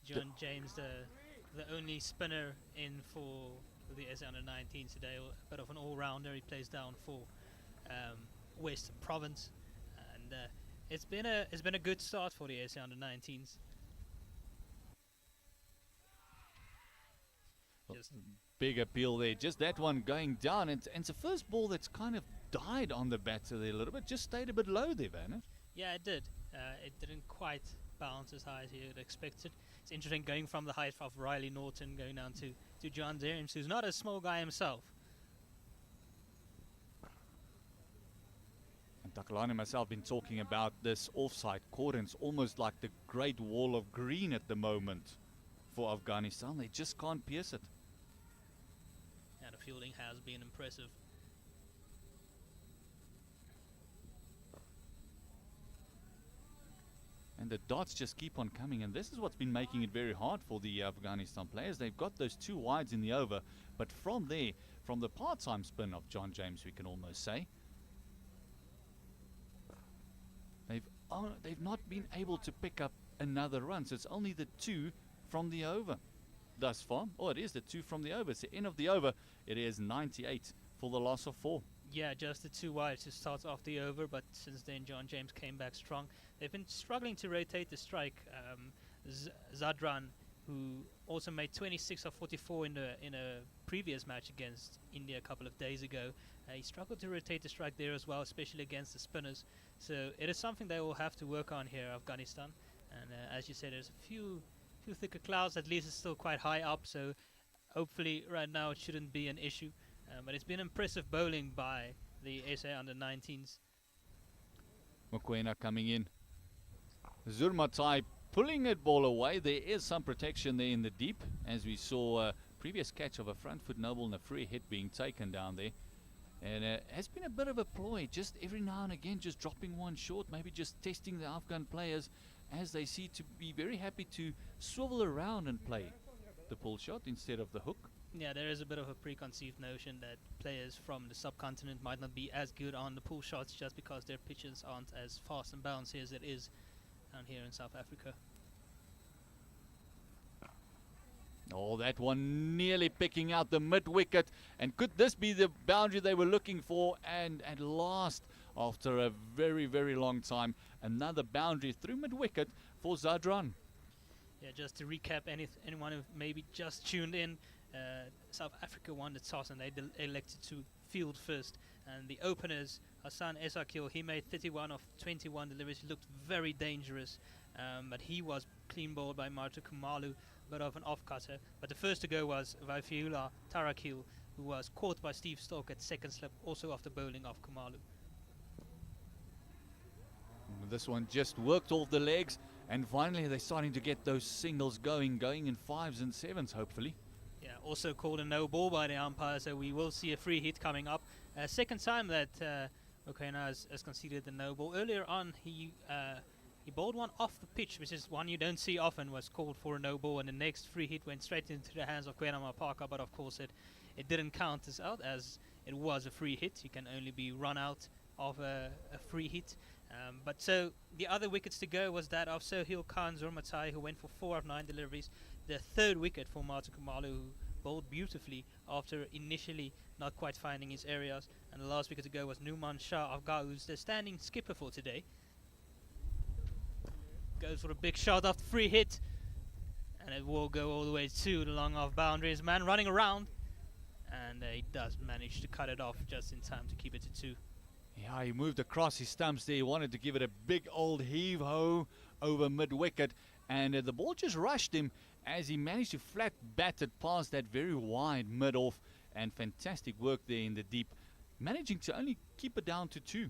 John James, the only spinner in for the SA Under-19 today, a bit of an all-rounder. He plays down for Western Province, and it's been a good start for the SA Under-19s. Just big appeal there. Just that one going down. And it's the first ball that's kind of died on the batter there a little bit. Just stayed a bit low there, Werner. Yeah, it did. It didn't quite bounce as high as you would expected. It's interesting going from the height of Riley Norton going down to John James, who's not a small guy himself. And Takalani and myself been talking about this offside cordons, almost like the Great Wall of Green at the moment for Afghanistan. They just can't pierce it. And the fielding has been impressive. And the dots just keep on coming, and this is what's been making it very hard for the Afghanistan players. They've got those 2 wides in the over, but from there, from the part-time spin of John James, we can almost say, they've not been able to pick up another run. So it's only the 2 from the over thus far. Oh, it is the 2 from the over. It's the end of the over. It is 98 for the loss of 4. Yeah, just the 2 wides to start off the over, but since then John James came back strong. They've been struggling to rotate the strike. Zadran, who also made 26 of 44 in a previous match against India a couple of days ago, he struggled to rotate the strike there as well, especially against the spinners. So it is something they will have to work on here, Afghanistan. And as you said, there's a few thicker clouds. At least it's still quite high up, so hopefully right now it shouldn't be an issue. But it's been impressive bowling by the SA under-19s. Mokoena coming in. Zurmatai pulling that ball away. There is some protection there in the deep, as we saw a previous catch of a front foot noble and a free hit being taken down there. And has been a bit of a ploy, just every now and again just dropping one short, maybe just testing the Afghan players as they see to be very happy to swivel around and play the pull shot instead of the hook. Yeah, there is a bit of a preconceived notion that players from the subcontinent might not be as good on the pull shots just because their pitches aren't as fast and bouncy as it is down here in South Africa. Oh, that one nearly picking out the mid-wicket. And could this be the boundary they were looking for? And at last, after a very, very long time, another boundary through mid-wicket for Zadran. Yeah, just to recap, anyone who maybe just tuned in, South Africa won the toss and they elected to field first. And the openers, Hassan Esakil, he made 31 of 21 deliveries. He looked very dangerous, but he was clean bowled by Marta Kumalu, bit of an off-cutter. But the first to go was Vaifiula Tarakil, who was caught by Steve Stoke at second slip, also after bowling off Kumalu. This one just worked off the legs, and finally they're starting to get those singles going in 5s and 7s, hopefully. Yeah, also called a no ball by the umpire, so we will see a free hit coming up. Second time that Mokoena has conceded the no ball. Earlier on, he bowled one off the pitch, which is one you don't see often, was called for a no ball, and the next free hit went straight into the hands of Kwenama Parker, but of course it didn't count as out, as it was a free hit. You can only be run out of a free hit. But so the other wickets to go was that of Sohail Khan Zurmatai, who went for 4 of 9 deliveries. The third wicket for Martin Kumalu, who bowled beautifully after initially not quite finding his areas. And the last wicket to go was Numan Shah Afghar, who's the standing skipper for today. Goes for a big shot off the free hit, and it will go all the way to the long off boundary. His man running around, and he does manage to cut it off just in time to keep it to 2. Yeah, he moved across his stumps there. He wanted to give it a big old heave-ho over mid-wicket, and the ball just rushed him as he managed to flat bat it past that very wide mid-off, and fantastic work there in the deep, managing to only keep it down to 2.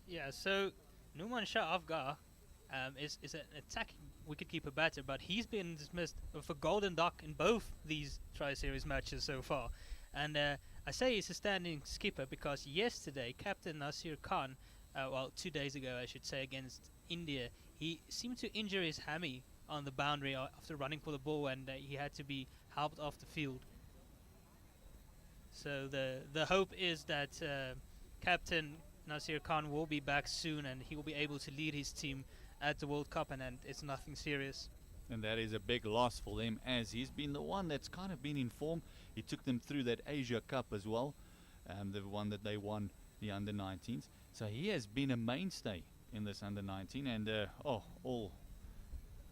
Yeah, so Numan Shah Afghar is an attacking wicketkeeper batter, but he's been dismissed for golden duck in both these Tri-Series matches so far. And I say he's a standing skipper because yesterday Captain Nasir Khan, 2 days ago I should say, against India, he seemed to injure his hammy on the boundary after running for the ball, and he had to be helped off the field. So the hope is that Captain Nasir Khan will be back soon and he will be able to lead his team at the World Cup, and it's nothing serious. And that is a big loss for them, as he's been the one that's kind of been in form. He took them through that Asia Cup as well, the one that they won, the under-19s. So he has been a mainstay in this under-19, and all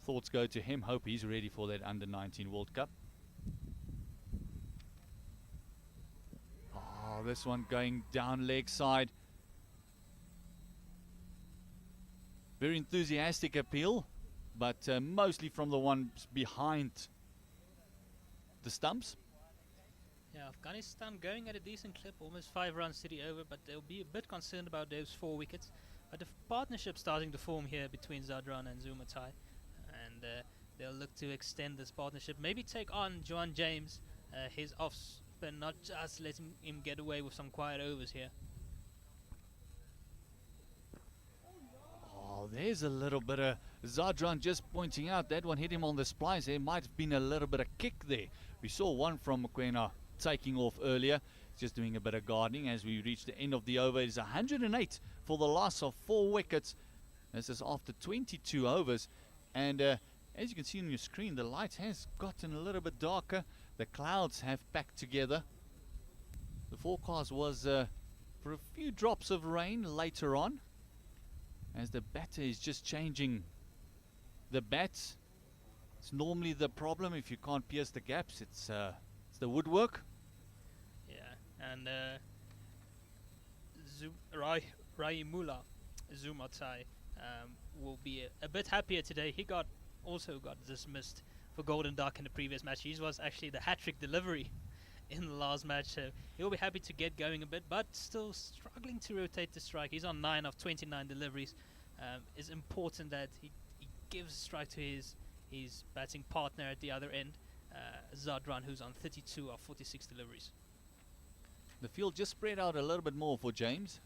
thoughts go to him. Hope he's ready for that under-19 World Cup. Oh, this one going down leg side. Very enthusiastic appeal, but mostly from the ones behind the stumps. Yeah, Afghanistan going at a decent clip, almost 5 runs to the over, but they'll be a bit concerned about those 4 wickets. But the partnership starting to form here between Zadran and Zurmatai, and they'll look to extend this partnership. Maybe take on John James, his off spin, not just let him get away with some quiet overs here. Oh, there's a little bit of Zadran just pointing out that one hit him on the splice. There might have been a little bit of kick there. We saw one from Mokoena taking off earlier. Just doing a bit of gardening as we reach the end of the over. It's 108 for the loss of 4 wickets. This is after 22 overs. And as you can see on your screen, the light has gotten a little bit darker. The clouds have packed together. The forecast was for a few drops of rain later on, as the batter is just changing the bats. It's normally the problem if you can't pierce the gaps. It's the woodwork. Yeah, and Raimula Zumatai will be a bit happier today. He also got dismissed for Golden Duck in the previous match. His was actually the hat-trick delivery in the last match, so he'll be happy to get going a bit, but still struggling to rotate the strike. He's on 9 of 29 deliveries. It's important that he gives strike to his batting partner at the other end, Zadran, who's on 32 of 46 deliveries. The field just spread out a little bit more for James.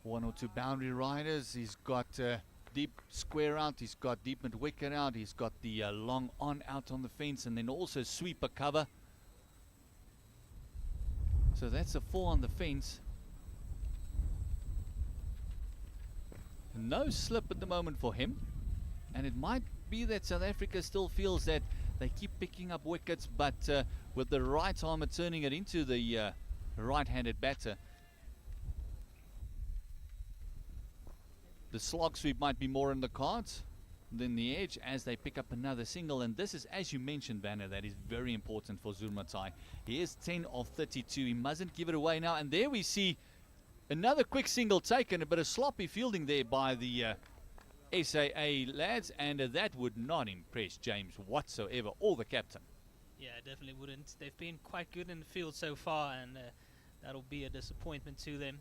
1 or 2 boundary riders. He's got deep square out, he's got deep mid wicket out, he's got the long on out on the fence, and then also sweeper cover. So that's a 4 on the fence. No slip at the moment for him, and it might be that South Africa still feels that they keep picking up wickets, but with the right armer turning it into the right-handed batter, the slog sweep might be more in the cards than the edge as they pick up another single. And this is, as you mentioned, Banner, that is very important for Zurmatai. He is 10 of 32. He mustn't give it away now. And there we see another quick single taken, a bit of sloppy fielding there by the SAA lads, and that would not impress James whatsoever, or the captain. Yeah, definitely wouldn't. They've been quite good in the field so far, and that'll be a disappointment to them.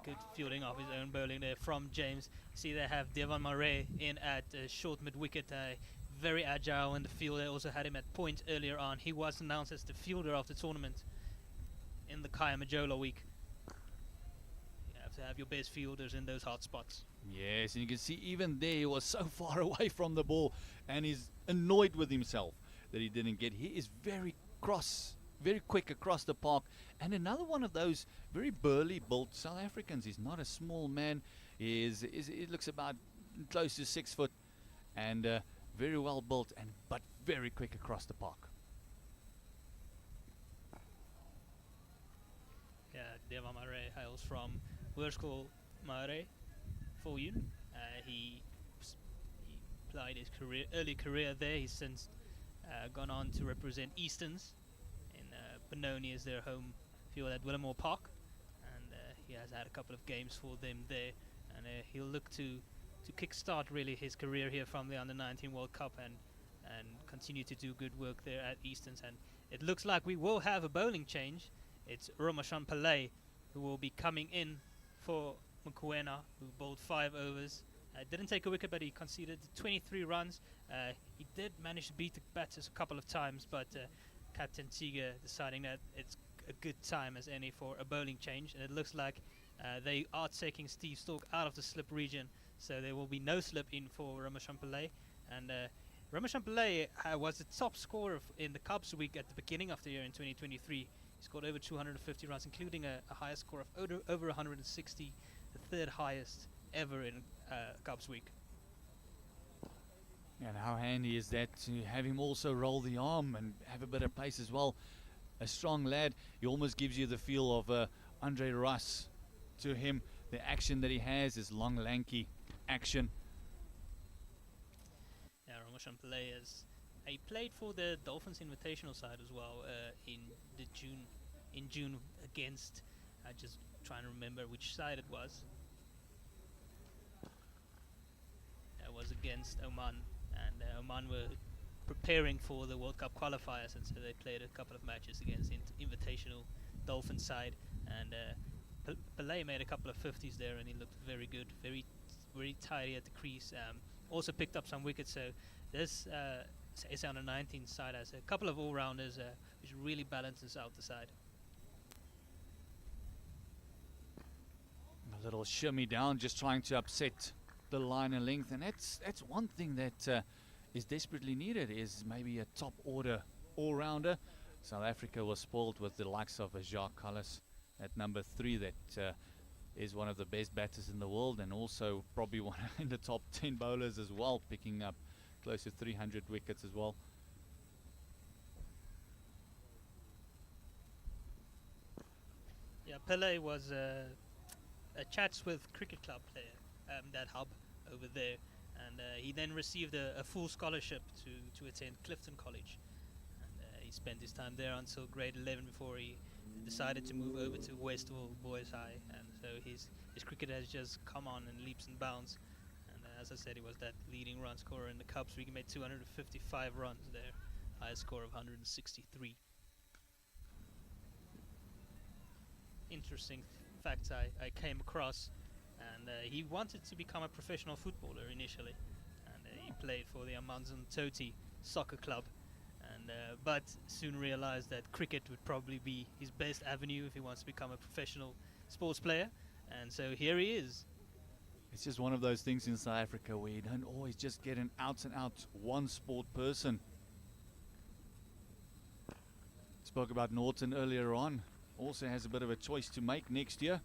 Good fielding off his own bowling there from James. See, they have Devan Murray in at short mid-wicket. Very agile in the field. They also had him at point earlier on. He was announced as the fielder of the tournament in the Kaya Majola week. You have to have your best fielders in those hot spots. Yes, and you can see even there he was so far away from the ball, and he's annoyed with himself that he didn't get. He is very quick across the park, and another one of those very burly built South Africans. He's not a small man. He looks about close to 6 foot, and very well built, but very quick across the park. Yeah, Devan Murray hails from Hoërskool Murray for you. He played his early career there. He's since gone on to represent Easterns in Benoni as their home field at Willamore Park, and he has had a couple of games for them there, and he'll look to kickstart really his career here from the Under-19 World Cup and continue to do good work there at Easterns. And it looks like we will have a bowling change. It's Romashan Pillay who will be coming in for Mokoena, who bowled 5 overs. Didn't take a wicket, but he conceded 23 runs. He did manage to beat the batters a couple of times, but Captain Tiga deciding that it's a good time as any for a bowling change. And it looks like they are taking Steve Stork out of the slip region, so there will be no slip in for Romashan Pillay. And Romashan Pillay was the top scorer in the Cubs week at the beginning of the year in 2023. He scored over 250 runs, including a higher score of over 160, the 3rd highest ever in Cubs week. And how handy is that to have him also roll the arm and have a bit of pace as well. A strong lad. He almost gives you the feel of Andre Russ to him. The action that he has is long, lanky action. Yeah, Romashan Pillay he played for the Dolphins Invitational side as well in June against, I just trying to remember which side it was. It was against Oman, and Oman were preparing for the World Cup qualifiers, and so they played a couple of matches against the Invitational Dolphin side, and Pillay made a couple of 50s there, and he looked very good, very tidy at the crease. Also picked up some wickets, so this SA Under-19 side has a couple of all-rounders which really balances out the side. A little shimmy down, just trying to upset the line and length, and that's one thing that is desperately needed, is maybe a top order all-rounder. South Africa was spoiled with the likes of Jacques Callis at number 3, that is one of the best batters in the world, and also probably one in the top 10 bowlers as well, picking up close to 300 wickets as well. Yeah, Pele was a Chatsworth Cricket Club player, that hub over there, and he then received a full scholarship to attend Clifton College, and he spent his time there until grade 11 before he decided to move over to Westville Boys High, and so his cricket has just come on in leaps and bounds. And as I said, he was that leading run scorer in the Cubs. We made 255 runs there, highest score of 163. Interesting fact I came across, and he wanted to become a professional footballer initially, and he played for the Amanzan Toti soccer club, and but soon realized that cricket would probably be his best avenue if he wants to become a professional sports player, and so here he is. It's just one of those things in South Africa where you don't always just get an out and out one sport person. Spoke about Norton earlier on. Also has a bit of a choice to make next year.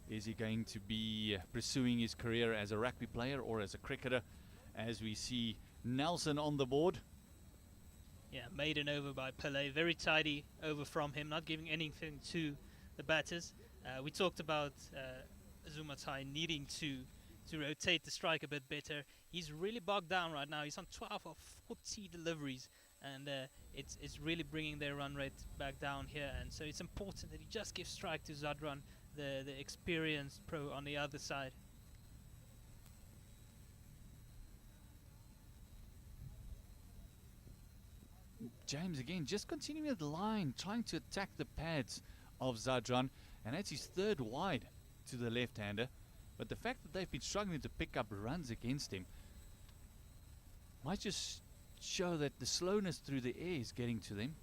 Is he going to be pursuing his career as a rugby player or as a cricketer? As we see Nelson on the board. Yeah, maiden over by Pele. Very tidy over from him, not giving anything to the batters. We talked about Zumatai needing to rotate the strike a bit better. He's really bogged down right now. He's on 12 of 40 deliveries, and it's really bringing their run rate back down here. And so it's important that he just gives strike to Zadran, the experienced pro on the other side. James again just continuing the line, trying to attack the pads of Zadran, and that's his third wide to the left-hander. But the fact that they've been struggling to pick up runs against him might just show that the slowness through the air is getting to them.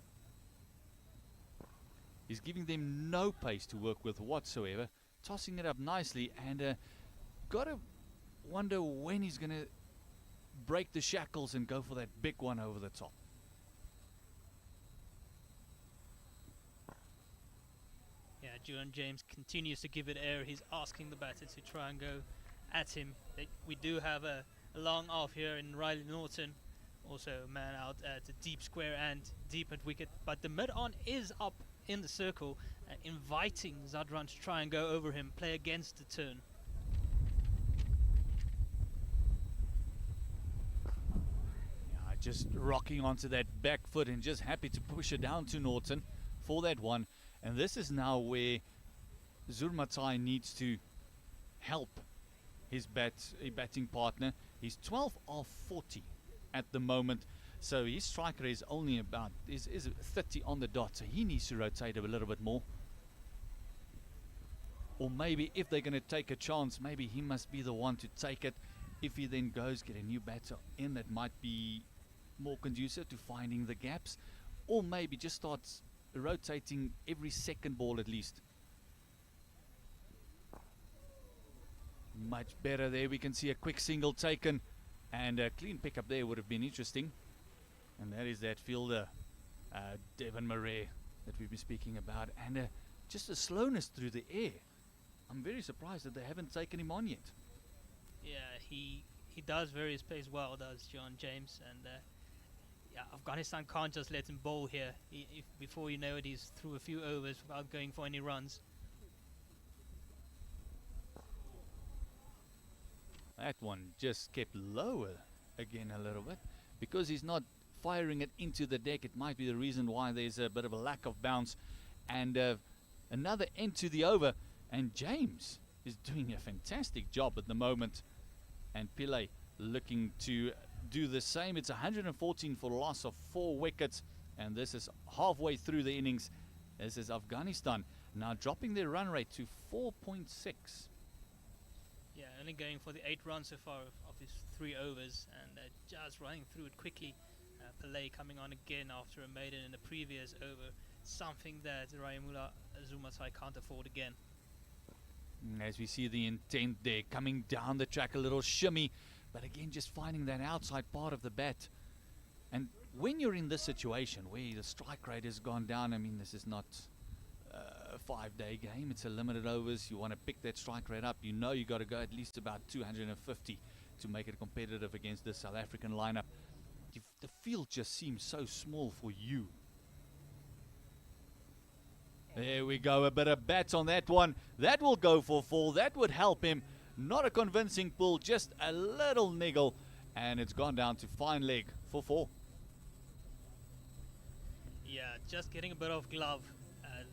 He's giving them no pace to work with whatsoever, tossing it up nicely, and gotta wonder when he's gonna break the shackles and go for that big one over the top. Yeah, Julian James continues to give it air. He's asking the batter to try and go at him. We do have a long off here in Riley Norton. Also a man out at the deep square and deep at wicket. But the mid-on is up in the circle, inviting Zadran to try and go over him, play against the turn. Yeah, just rocking onto that back foot and just happy to push it down to Norton for that one. And this is now where Zurmatai needs to help his batting partner. He's 12 of 40 at the moment, so his striker is only about is 30 on the dot, so he needs to rotate a little bit more. Or maybe if they're going to take a chance, maybe he must be the one to take it. If he then goes get a new batter in that might be more conducive to finding the gaps, or maybe just starts rotating every second ball at least. Much better there. We can see a quick single taken, and a clean pickup there would have been interesting. And that is that fielder, Devon Murray, that we've been speaking about, and just a slowness through the air. I'm very surprised that they haven't taken him on yet. Yeah, he does vary his pace well, does John James, and yeah, Afghanistan can't just let him bowl here. If before you know it, he's through a few overs without going for any runs. That one just kept lower again a little bit, because he's not firing it into the deck. It might be the reason why there's a bit of a lack of bounce. And another end to the over, and James is doing a fantastic job at the moment, and Pillay looking to do the same. It's 114 for a loss of 4 wickets, and this is halfway through the innings. This is Afghanistan now dropping their run rate to 4.6. Yeah, only going for the 8 runs so far of his 3 overs, and just running through it quickly. Pillay coming on again after a maiden in the previous over, something that Raimula Zumatai can't afford again. As we see the intent there, coming down the track, a little shimmy, but again just finding that outside part of the bat. And when you're in this situation where the strike rate has gone down, I mean, this is not a 5-day game, it's a limited overs. You want to pick that strike rate up, you know you got to go at least about 250 to make it competitive against the South African lineup. The field just seems so small for you. There we go, a bit of bat on that one. That will go for 4. That would help him. Not a convincing pull, just a little niggle. And it's gone down to fine leg for 4. Yeah, just getting a bit of glove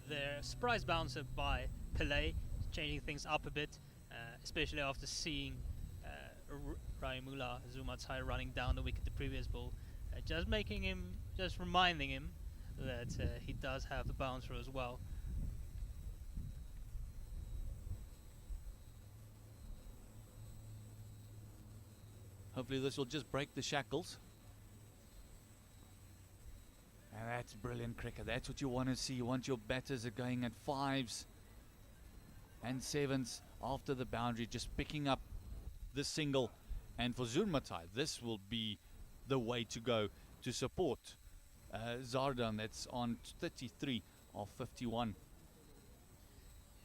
there. Surprise bouncer by Pillay, changing things up a bit, especially after seeing Raimula Zumatai running down the wicket the previous ball. Just reminding him that he does have the bouncer as well. Hopefully this will just break the shackles. And that's brilliant cricket. That's what you want to see. You want your batters are going at 5s and 7s after the boundary, just picking up the single. And for Zurmatai, this will be the way to go to support Zardan. That's on 33 of 51.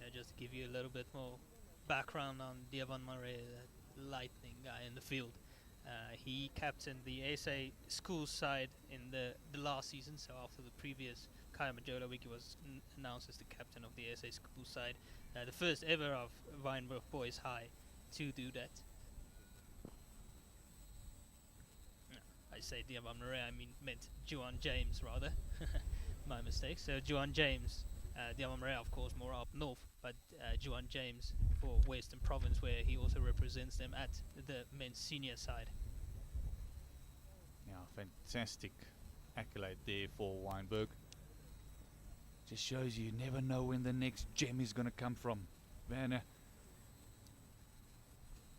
Yeah, just to give you a little bit more background on Devan Murray, that lightning guy in the field. He captained the SA school side in the last season, so after the previous Kaya Majola week, he was announced as the captain of the SA school side. The first ever of Wynberg Boys High to do that. I say Devan Murray, I meant Juan James rather. My mistake. So Juan James, Devan Murray of course more up north, but Juan James for Western Province, where he also represents them at the men's senior side. Yeah, fantastic accolade there for Wynberg. Just shows you never know when the next gem is going to come from. Werner.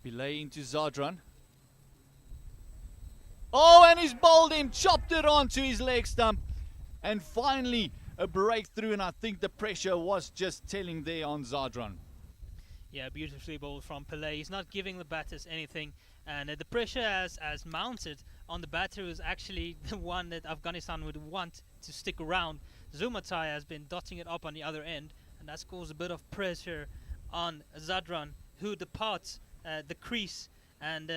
Pillay into Zadran. Oh, and he's bowled him, chopped it onto his leg stump. And finally, a breakthrough, and I think the pressure was just telling there on Zadran. Yeah, beautifully bowled from Pillay. He's not giving the batters anything, and the pressure as mounted on the batter is actually the one that Afghanistan would want to stick around. Zumatai has been dotting it up on the other end, and that's caused a bit of pressure on Zadran, who departs the crease, and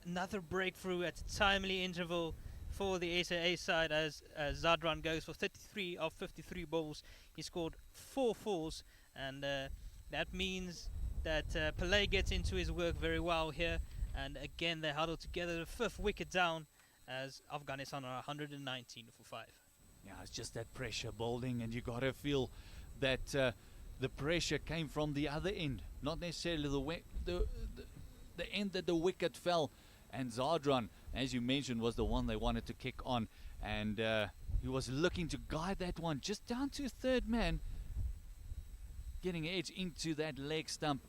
another breakthrough at a timely interval for the SAA side as Zadran goes for 33 of 53 balls. He scored 4 fours, and that means that Pillay gets into his work very well here, and again they huddle together, the 5th wicket down as Afghanistan are 119 for 5. Yeah, it's just that pressure bowling, and you got to feel that the pressure came from the other end, not necessarily the end that the wicket fell. And Zadran, as you mentioned, was the one they wanted to kick on, and he was looking to guide that one just down to 3rd man, getting edge into that leg stump.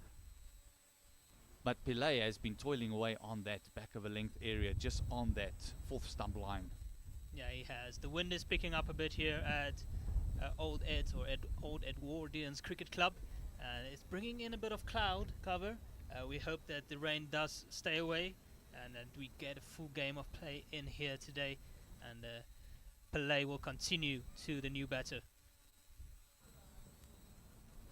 But Pillay has been toiling away on that back of a length area, just on that 4th stump line. Yeah, he has. The wind is picking up a bit here at Old Eds or Old Edwardians Cricket Club. It's bringing in a bit of cloud cover. We hope that the rain does stay away and that we get a full game of play in here today, and Pillay will continue to the new batter.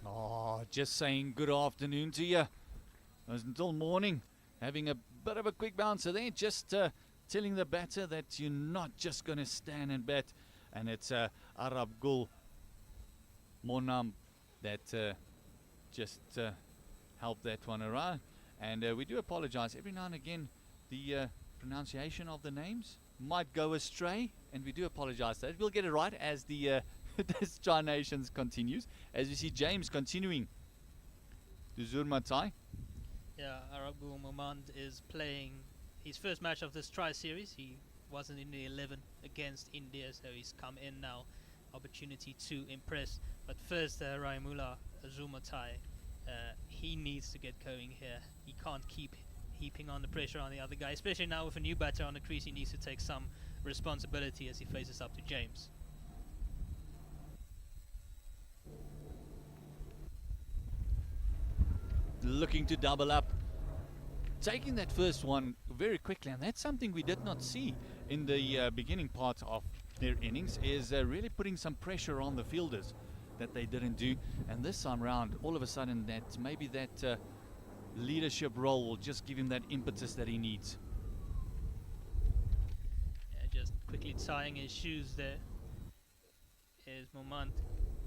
Oh, just saying good afternoon to you. It was until morning, having a bit of a quick bouncer there, just telling the batter that you're not just going to stand and bat. And it's Arab Gul Monam that just helped that one around. And we do apologize. Every now and again, the pronunciation of the names might go astray, and we do apologize for that. We'll get it right as the Star Nations continues. As you see James continuing to Zurmatai. Yeah, Arabul Momand is playing his first match of this tri-series. He wasn't in the 11 against India, so he's come in now. Opportunity to impress. But first, Raimula Zumatai, he needs to get going here. He can't keep heaping on the pressure on the other guy, especially now with a new batter on the crease. He needs to take some responsibility as he faces up to James. looking to double up. Taking that first one very quickly, and that's something we did not see in the beginning part of their innings, is really putting some pressure on the fielders that they didn't do. And this time round, all of a sudden, that maybe that leadership role will just give him that impetus that he needs. Yeah, just quickly tying his shoes there is Momant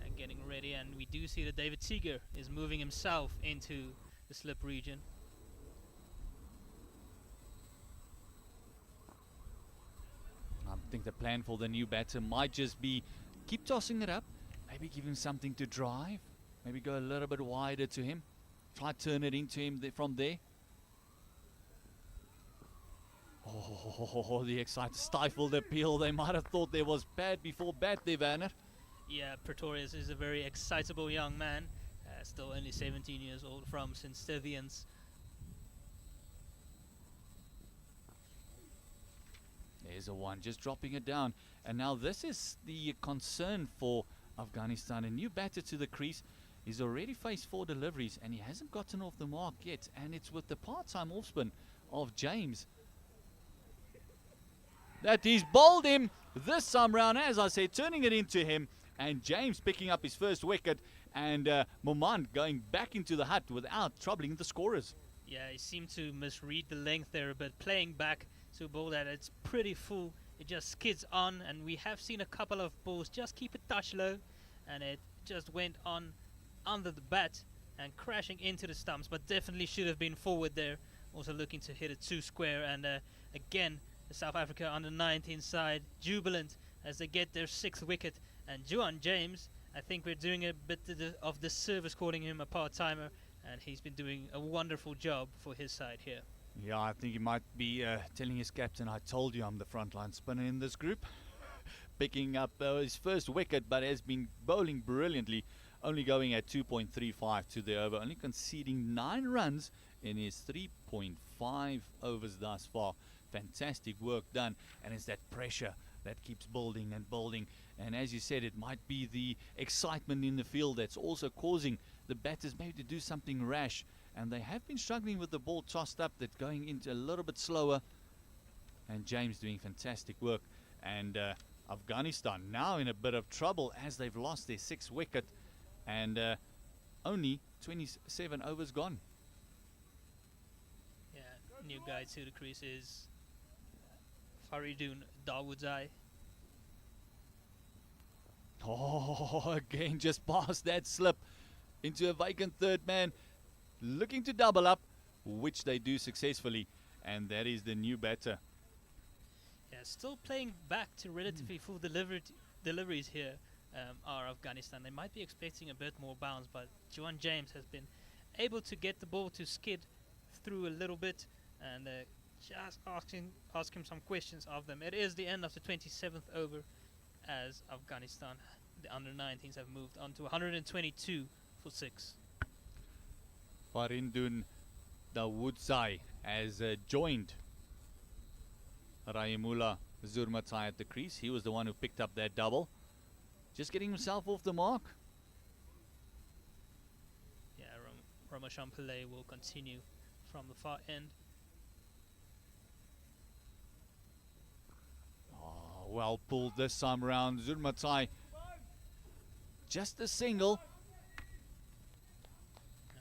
and getting ready, and we do see that David Seeger is moving himself into the slip region. I think the plan for the new batter might just be keep tossing it up, maybe give him something to drive, maybe go a little bit wider to him, try turn it into him from there. Oh, the excited stifled appeal. They might have thought there was bad before bat there, Werner. Yeah, Pretorius is a very excitable young man, still only 17 years old, from St. Stithians. There's a one, just dropping it down. And now this is the concern for Afghanistan. A new batter to the crease. He's already faced 4 deliveries and he hasn't gotten off the mark yet. And it's with the part-time off-spin of James that he's bowled him this time round, as I said, turning it into him. And James picking up his first wicket, and Momant going back into the hut without troubling the scorers. Yeah, he seemed to misread the length there a bit, playing back to a ball that it's pretty full. It just skids on, and we have seen a couple of balls just keep it touch low, and it just went on under the bat and crashing into the stumps, but definitely should have been forward there. Also looking to hit it 2 square, and again, the South Africa under-19 side jubilant as they get their 6th wicket. And Juan James, I think we're doing a bit of disservice calling him a part-timer, and he's been doing a wonderful job for his side here. Yeah, I think he might be telling his captain, I told you I'm the frontline spinner in this group. Picking up his first wicket, but has been bowling brilliantly, only going at 2.35 to the over, only conceding 9 runs in his 3.5 overs thus far. Fantastic work done, and it's that pressure that keeps building and building. And as you said, it might be the excitement in the field that's also causing the batters maybe to do something rash. And they have been struggling with the ball tossed up, that going into a little bit slower. And James doing fantastic work. And Afghanistan now in a bit of trouble as they've lost their 6th wicket. And only 27 overs gone. Yeah, new guy to the crease is Faridun Dawoodai. Oh, again, just past that slip into a vacant third man, looking to double up, which they do successfully, and that is the new batter. Yeah, still playing back to relatively full deliveries here are Afghanistan. They might be expecting a bit more bounce, but Juan James has been able to get the ball to skid through a little bit, and just ask him some questions of them. It is the end of the 27th over, as Afghanistan, the under-19s, have moved on to 122 for 6. Farindun Dawoodai has joined Rahimullah Zurmatai at the crease. He was the one who picked up that double. Just getting himself off the mark. Yeah, Ramachan Pillay will continue from the far end. Oh, well pulled this time around. Zurmatai, just a single.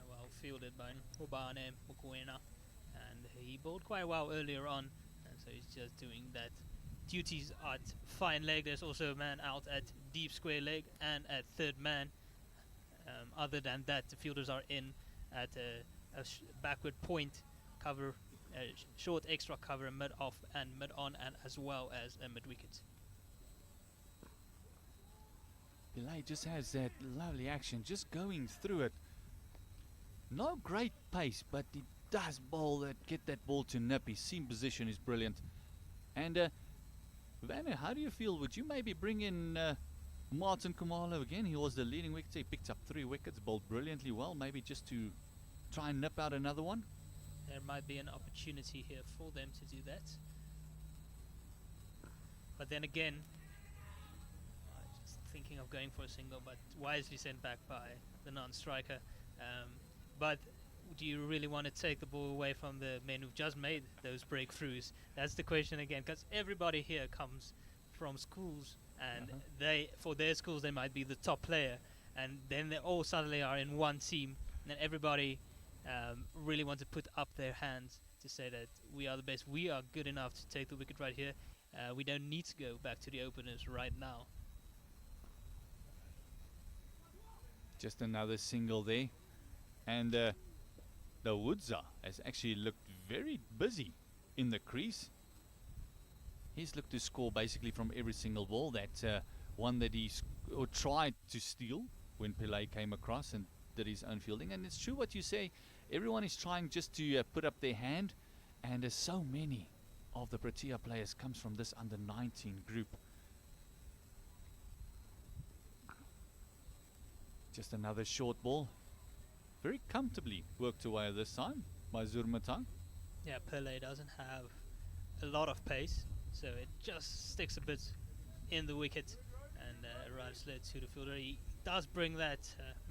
Well fielded by Ubane Mukwena, and he bowled quite well earlier on, and so he's just doing that duties at fine leg. There's also a man out at deep square leg and at third man. Other than that, the fielders are in at a backward point cover, short extra cover, mid off and mid on, and as well as a mid wicket. Pillay just has that lovely action, just going through it. No great pace, but he does bowl that, get that ball to nip. His seam position is brilliant. And Vanna, how do you feel? Would you maybe bring in Martin Kumalo again? He was the leading wicket. He picked up 3 wickets, bowled brilliantly well. Maybe just to try and nip out another one. There might be an opportunity here for them to do that. But then again, just thinking of going for a single, but wisely sent back by the non-striker. But do you really want to take the ball away from the men who've just made those breakthroughs? That's the question again, because everybody here comes from schools, and for their schools they might be the top player, and then they all suddenly are in one team, and then everybody really want to put up their hands to say that we are the best, we are good enough to take the wicket right here. We don't need to go back to the openers right now. Just another single there. And the Woodza has actually looked very busy in the crease. He's looked to score basically from every single ball. That one that he tried to steal when Pillay came across and did his own fielding. And it's true what you say. Everyone is trying just to put up their hand. And so many of the Protea players comes from this under-19 group. Just another short ball. Very comfortably worked away this time by Zurmatai. Yeah, Pillay doesn't have a lot of pace, so it just sticks a bit in the wicket and arrives late to the fielder. He does bring that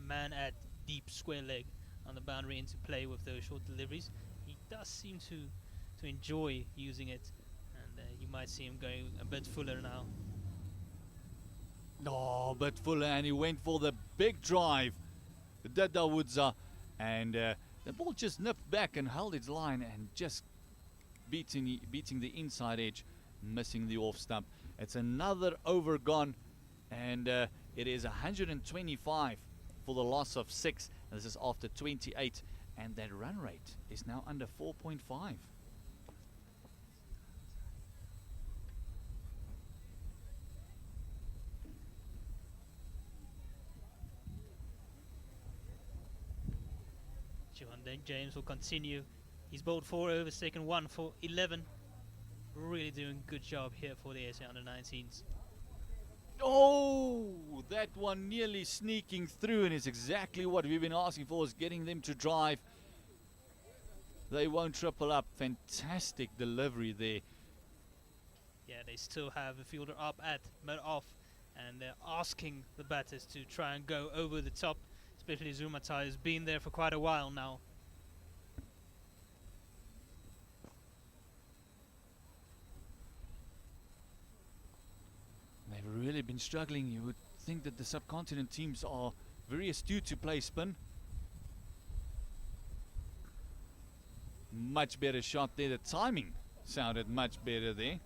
man at deep square leg on the boundary into play with those short deliveries. He does seem to enjoy using it, and you might see him going a bit fuller now. Oh, but fuller, and he went for the big drive. Dada Woodza, and the ball just nipped back and held its line and just beating the inside edge, missing the off stump. It's another over gone, and it is 125 for the loss of 6. This is after 28, and that run rate is now under 4.5. James will continue. He's bowled 4 overs, taken 1 for 11. Really doing a good job here for the SA under-19s. Oh, that one nearly sneaking through, and it's exactly what we've been asking for, is getting them to drive. They won't triple up. Fantastic delivery there. Yeah, they still have a fielder up at mid-off, and they're asking the batters to try and go over the top, especially Zurmatai has been there for quite a while now. They've really been struggling. You would think that the subcontinent teams are very astute to play spin. Much better shot there. The timing sounded much better there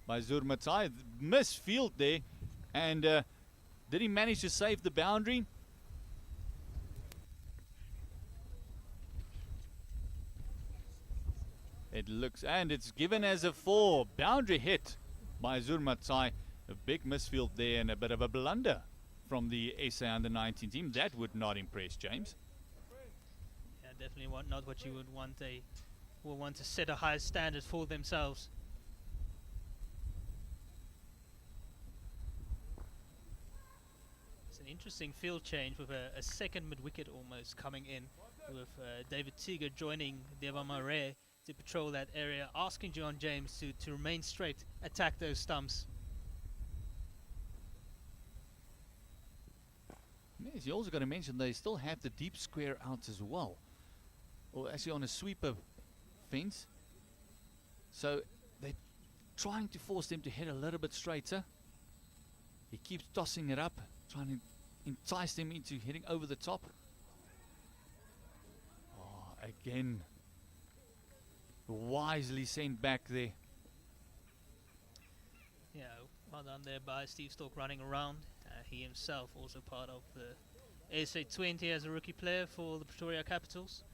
by Zurmatai. Misfield there. And did he manage to save the boundary? It looks, and it's given as a 4. Boundary hit by Zurmatai. A big misfield there and a bit of a blunder from the SA under-19 team. That would not impress, James. Yeah, definitely not what you would want. They will want to set a high standard for themselves. It's an interesting field change with a second mid-wicket almost coming in, with David Tiger joining Deva Mare to patrol that area, asking John James to remain straight, attack those stumps. Yes, you also got to mention they still have the deep square out as well. Or actually on a sweeper fence. So they're trying to force them to hit a little bit straighter. He keeps tossing it up, trying to entice them into hitting over the top. Oh, again. Wisely sent back there. Yeah, well done there by Steve Stork running around. He himself also part of the SA20 as a rookie player for the Pretoria Capitals.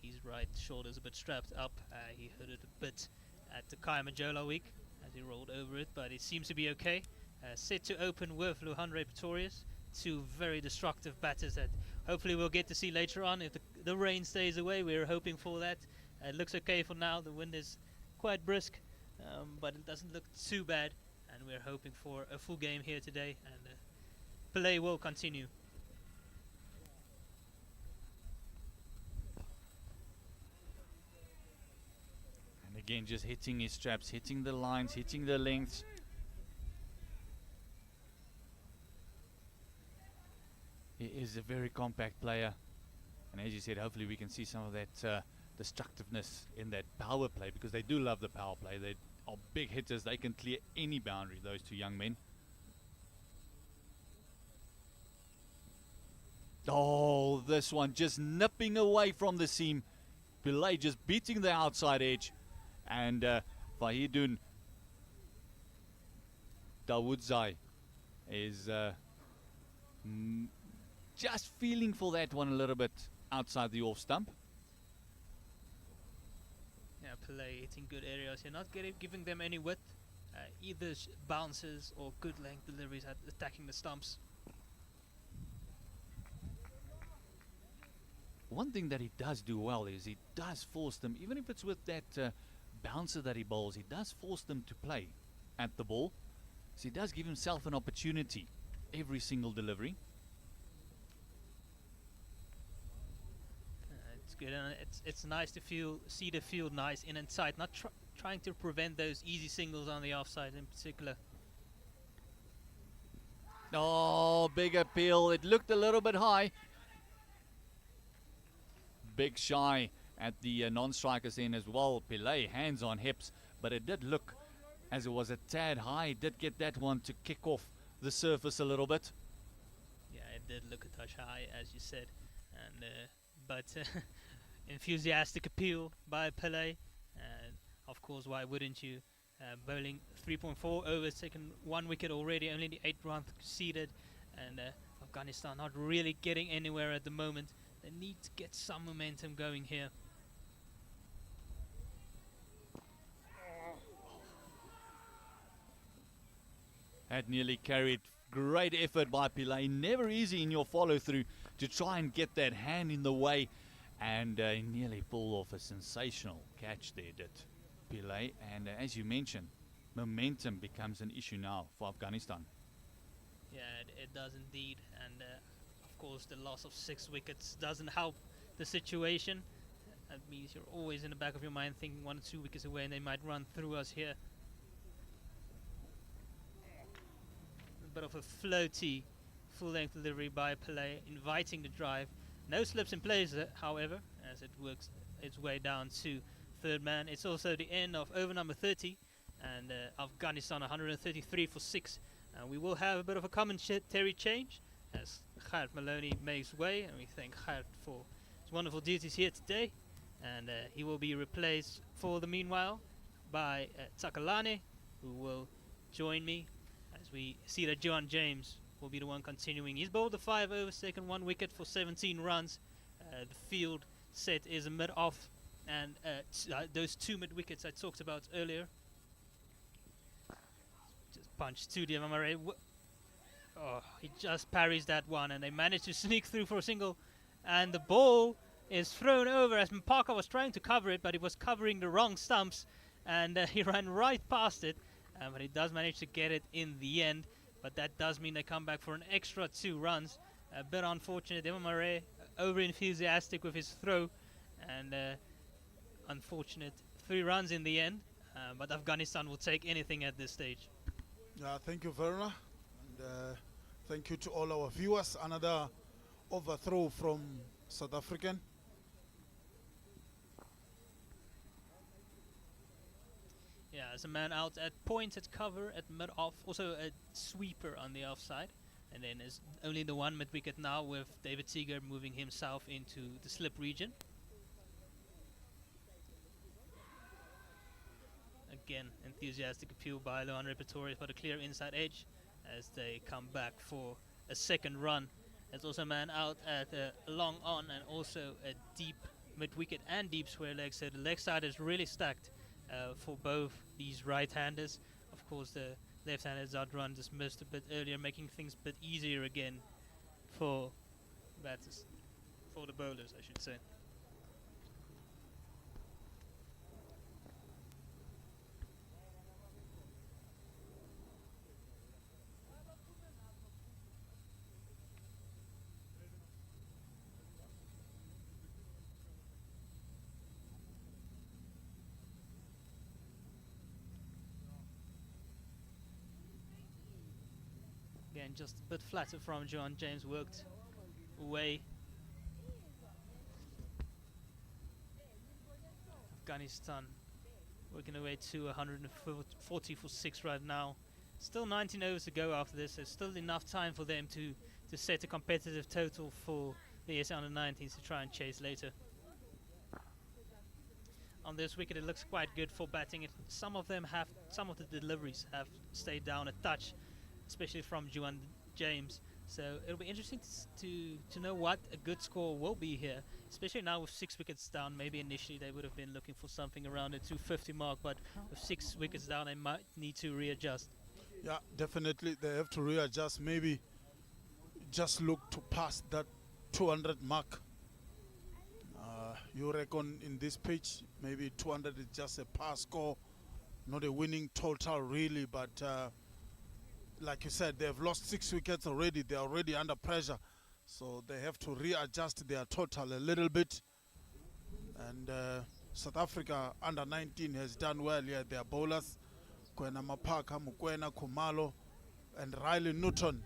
His right shoulder's a bit strapped up. He hurt it a bit at the Kaya Majola week as he rolled over it, but it seems to be okay. Set to open with Luhanre Pretorius, 2 very destructive batters that hopefully we'll get to see later on if the rain stays away. We're hoping for that. It looks okay for now. The wind is quite brisk, but it doesn't look too bad, and we're hoping for a full game here today, and play will continue. And again, just hitting his straps, hitting the lines, hitting the lengths. He is a very compact player. And as you said, hopefully we can see some of that destructiveness in that power play, because they do love the power play. They are big hitters. They can clear any boundary, those two young men. Oh, this one just nipping away from the seam. Pillay just beating the outside edge. And Vahidun Dawodzai is just feeling for that one a little bit outside the off stump. Yeah, Pillay hitting good areas. You're not giving them any width. Either bounces or good length deliveries at attacking the stumps. One thing that he does do well is he does force them, even if it's with that bouncer that he bowls, he does force them to play at the ball. So he does give himself an opportunity every single delivery. It's good, and it's nice to see the field nice in and tight, not trying to prevent those easy singles on the offside in particular. Oh, big appeal. It looked a little bit high. Big shy at the non-strikers in as well. Pillay, hands on hips, but it did look as it was a tad high. It did get that one to kick off the surface a little bit. Yeah, it did look a touch high, as you said, and but enthusiastic appeal by Pillay, and of course, why wouldn't you? Bowling 3.4 overs, taken 1 wicket already, only the 8th run conceded, and Afghanistan not really getting anywhere at the moment. They need to get some momentum going here. Had nearly carried. Great effort by Pillay. Never easy in your follow through to try and get that hand in the way, and nearly pulled off a sensational catch there, did Pillay. And as you mentioned, momentum becomes an issue now for Afghanistan. Yeah, it does indeed, and of course the loss of 6 wickets doesn't help the situation. That means you're always in the back of your mind thinking 1 or 2 wickets away and they might run through us here. A bit of a floaty full-length delivery by Pillay, inviting the drive. No slips in place, however, as it works its way down to third man. It's also the end of over number 30, and Afghanistan 133 for 6. We will have a bit of a commentary change as Gert Maloney makes way, and we thank Gert for his wonderful duties here today. And he will be replaced for the meanwhile by Takalane, who will join me as we see that John James will be the one continuing. He's bowled the 5 overs, taken 1 wicket for 17 runs. The field set is a mid-off, and those 2 mid-wickets I talked about earlier. Just punched to the Murray. Oh, he just parries that one, and they managed to sneak through for a single. And the ball is thrown over as Mpaka was trying to cover it, but he was covering the wrong stumps, and he ran right past it. But he does manage to get it in the end. But that does mean they come back for an extra 2 runs. A bit unfortunate. Emma Murray over enthusiastic with his throw, and unfortunate 3 runs in the end. But Afghanistan will take anything at this stage. Yeah, thank you, Verna. And thank you to all our viewers. Another overthrow from South African. Yeah, as a man out at point at cover at mid-off. Also a sweeper on the offside. And then is only the 1 mid-wicket now with David Seager moving himself into the slip region. Again, enthusiastic appeal by Lohan Repertorius for the clear inside edge as they come back for a 2nd run. There's also a man out at long on and also a deep mid-wicket and deep square leg. So the leg side is really stacked for both these right-handers. Of course, the left-handers outrun dismissed a bit earlier, making things a bit easier again for batters, for the bowlers, I should say. Again, just a bit flatter from John James, worked away Afghanistan working their way to 140 for 6 right now. Still 19 overs to go after this. There's still enough time for them to set a competitive total for the SA Under-19s to try and chase later. On this wicket, it looks quite good for batting. Some of the deliveries have stayed down a touch, especially from Juan James. So it'll be interesting to know what a good score will be here, especially now with 6 wickets down. Maybe initially they would have been looking for something around the 250 mark, but with 6 wickets down, they might need to readjust. Yeah, definitely they have to readjust. Maybe just look to pass that 200 mark. You reckon in this pitch, maybe 200 is just a pass score, not a winning total really, but like you said, they've lost 6 wickets already. They're already under pressure, so they have to readjust their total a little bit. And South Africa under 19 has done well here. Their bowlers, Kwena Mapaka, Mukwena, Kumalo, and Riley Norton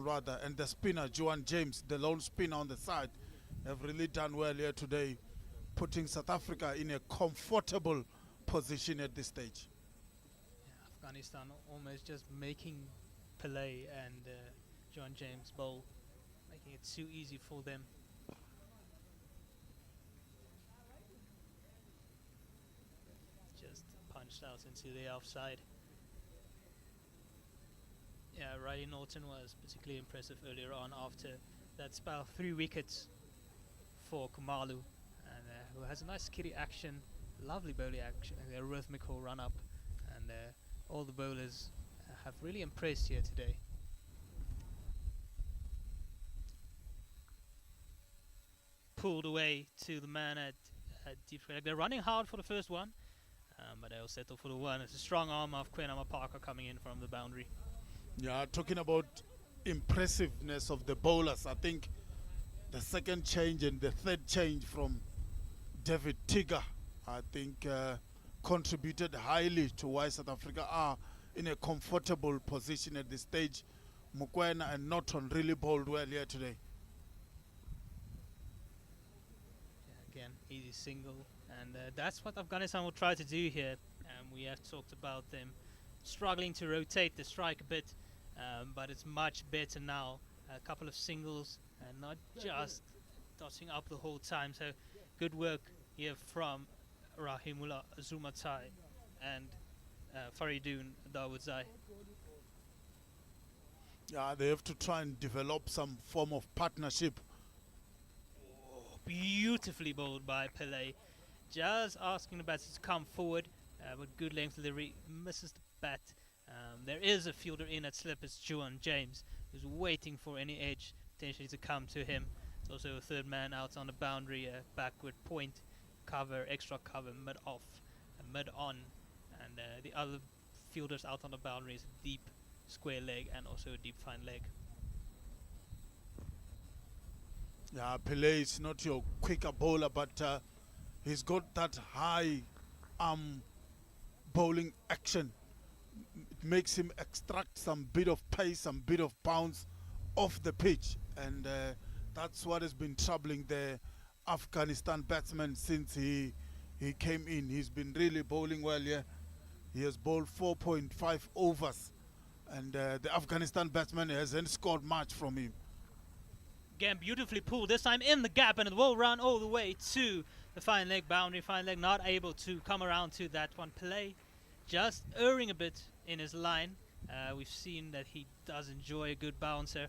rather, and the spinner, Johan James, the lone spinner on the side, have really done well here today, putting South Africa in a comfortable position at this stage. Yeah, Afghanistan almost just making Pillay and John James bowl, making it too easy for them. Just punched out into the offside. Yeah, Riley Norton was particularly impressive earlier on after that spell of 3 wickets for Kumalu, and who has a nice kitty action, lovely bowling action, a rhythmical run up, and all the bowlers have really impressed here today. Pulled away to the man at deep leg. They're running hard for the first one, but they'll settle for the one. It's a strong arm of Kwenama Parker coming in from the boundary. Yeah, talking about impressiveness of the bowlers, I think the second change and the third change from David Tigger, I think contributed highly to why South Africa are in a comfortable position at this stage. Mukwena and Norton really bowled well here today. Yeah, again, easy single, and that's what Afghanistan will try to do here. We have talked about them struggling to rotate the strike a bit, but it's much better now. A couple of singles and not just dotting up the whole time. So good work here from Rahimullah Zumatai and Faridun Dawodzai. Yeah, they have to try and develop some form of partnership. Beautifully bowled by Pillay. Just asking the batsman to come forward with good length delivery. Misses the bat. There is a fielder in at slip. It's Juan James, who's waiting for any edge potentially to come to him. There's also a third man out on the boundary, backward point, cover, extra cover, mid off, mid on, and the other fielders out on the boundary is a deep square leg and also a deep fine leg. Yeah, Pele is not your quicker bowler, but he's got that high arm bowling action. It makes him extract some bit of pace, some bit of bounce off the pitch, and that's what has been troubling the Afghanistan batsman since he came in. He's been really bowling well here. He has bowled 4.5 overs, and the Afghanistan batsman hasn't scored much from him. Again, beautifully pulled, this time in the gap, and it will run all the way to the fine leg boundary. Fine leg not able to come around to that one. Play just erring a bit in his line. We've seen that he does enjoy a good bouncer,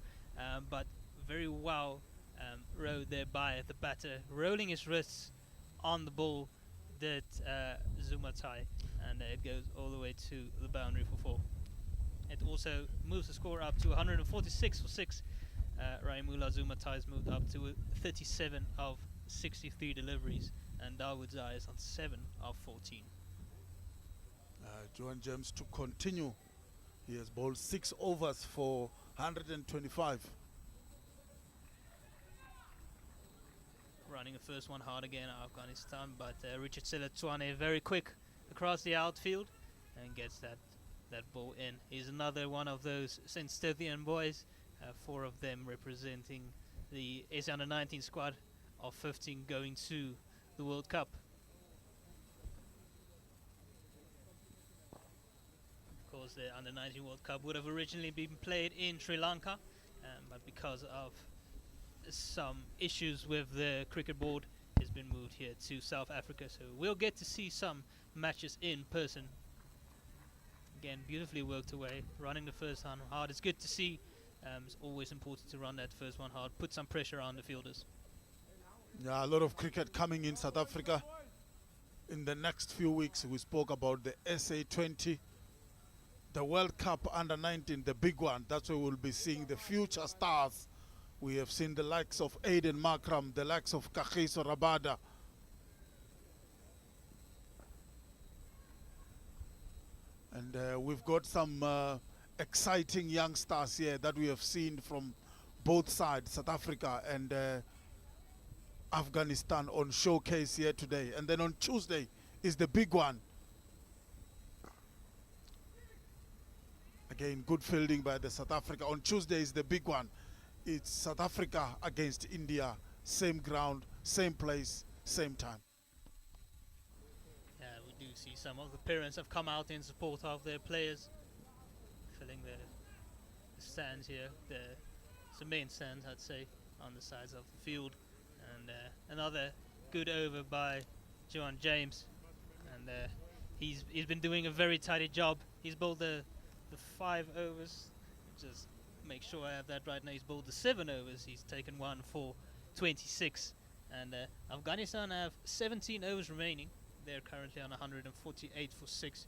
but very well rode there by the batter, rolling his wrists on the ball, did Zumatai, and it goes all the way to the boundary for 4. It also moves the score up to 146 for 6. Raimula Zumatai's moved up to 37 of 63 deliveries, and Dawodzai is on 7 of 14. Johan James to continue. He has bowled 6 overs for 125. Running the first one hard again, Afghanistan, but Richard Seletwane very quick across the outfield and gets that ball in. He's another one of those St. Stithian boys, 4 of them representing the SA Under-19 squad of 15 going to the World Cup. course, the Under-19 World Cup would have originally been played in Sri Lanka, but because of some issues with the cricket board, it's been moved here to South Africa. So we'll get to see some matches in person. Again, beautifully worked away, running the first one hard. It's good to see. It's always important to run that first one hard, put some pressure on the fielders. Yeah, a lot of cricket coming in South Africa. In the next few weeks, we spoke about the SA20, the World Cup Under-19, the big one. That's where we'll be seeing the future stars. We have seen the likes of Aiden Markram, the likes of Kagiso Rabada. And we've got some exciting young stars here that we have seen from both sides, South Africa and Afghanistan, on showcase here today. And then on Tuesday is the big one. Again, good fielding by the South Africa. On Tuesday is the big one. It's South Africa against India. Same ground, same place, same time. Yeah, we do see some of the parents have come out in support of their players, filling the stands here. The main stands, I'd say, on the sides of the field. And another good over by Johan James, and he's been doing a very tidy job. He's bowled the 5 overs. Just make sure I have that right now. He's bowled the 7 overs. He's taken 1 for 26, and Afghanistan have 17 overs remaining. They're currently on 148 for 6.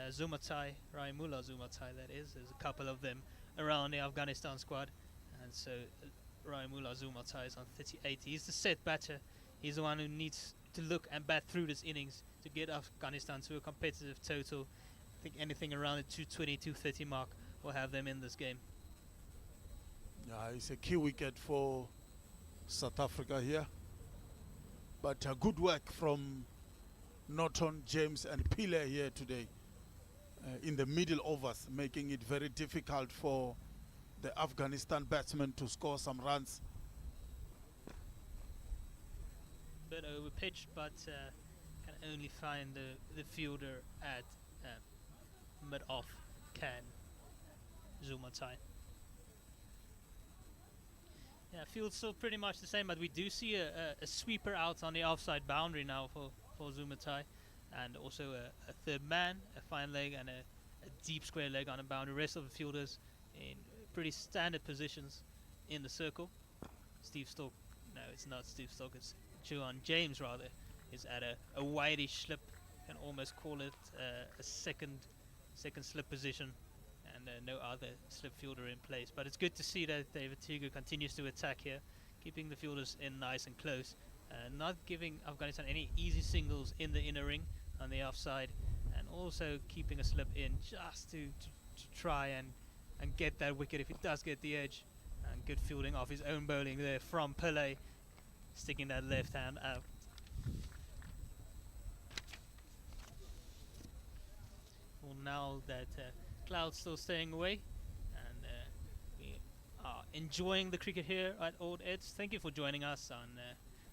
Zumatai, Raimullah Zumatai, that is. There's a couple of them around the Afghanistan squad, and so Raimullah Zumatai is on 38. He's the set batter. He's the one who needs to look and bat through this innings to get Afghanistan to a competitive total. I think anything around the 220, 230 mark will have them in this game. Yeah, it's a key wicket for South Africa here. But good work from Norton, James and Pile here today in the middle overs, making it very difficult for the Afghanistan batsmen to score some runs. Bit over pitch, but can only find the fielder at mid-off, can Zumatai. Yeah, field's still pretty much the same, but we do see a sweeper out on the offside boundary now for Zumatai, and also a third man, a fine leg and a deep square leg on the boundary. Rest of the fielders in pretty standard positions in the circle. Steve Stoke, no, it's not Steve Stoke, it's Johan James rather, is at a wideish slip. Can almost call it a second slip position, and no other slip fielder in place. But it's good to see that David Teague continues to attack here, keeping the fielders in nice and close, not giving Afghanistan any easy singles in the inner ring on the offside, and also keeping a slip in just to try and get that wicket if it does get the edge. And good fielding off his own bowling there from Pillay, sticking that left hand out. Well, now that cloud's still staying away, and we are enjoying the cricket here at Old Eds. Thank you for joining us on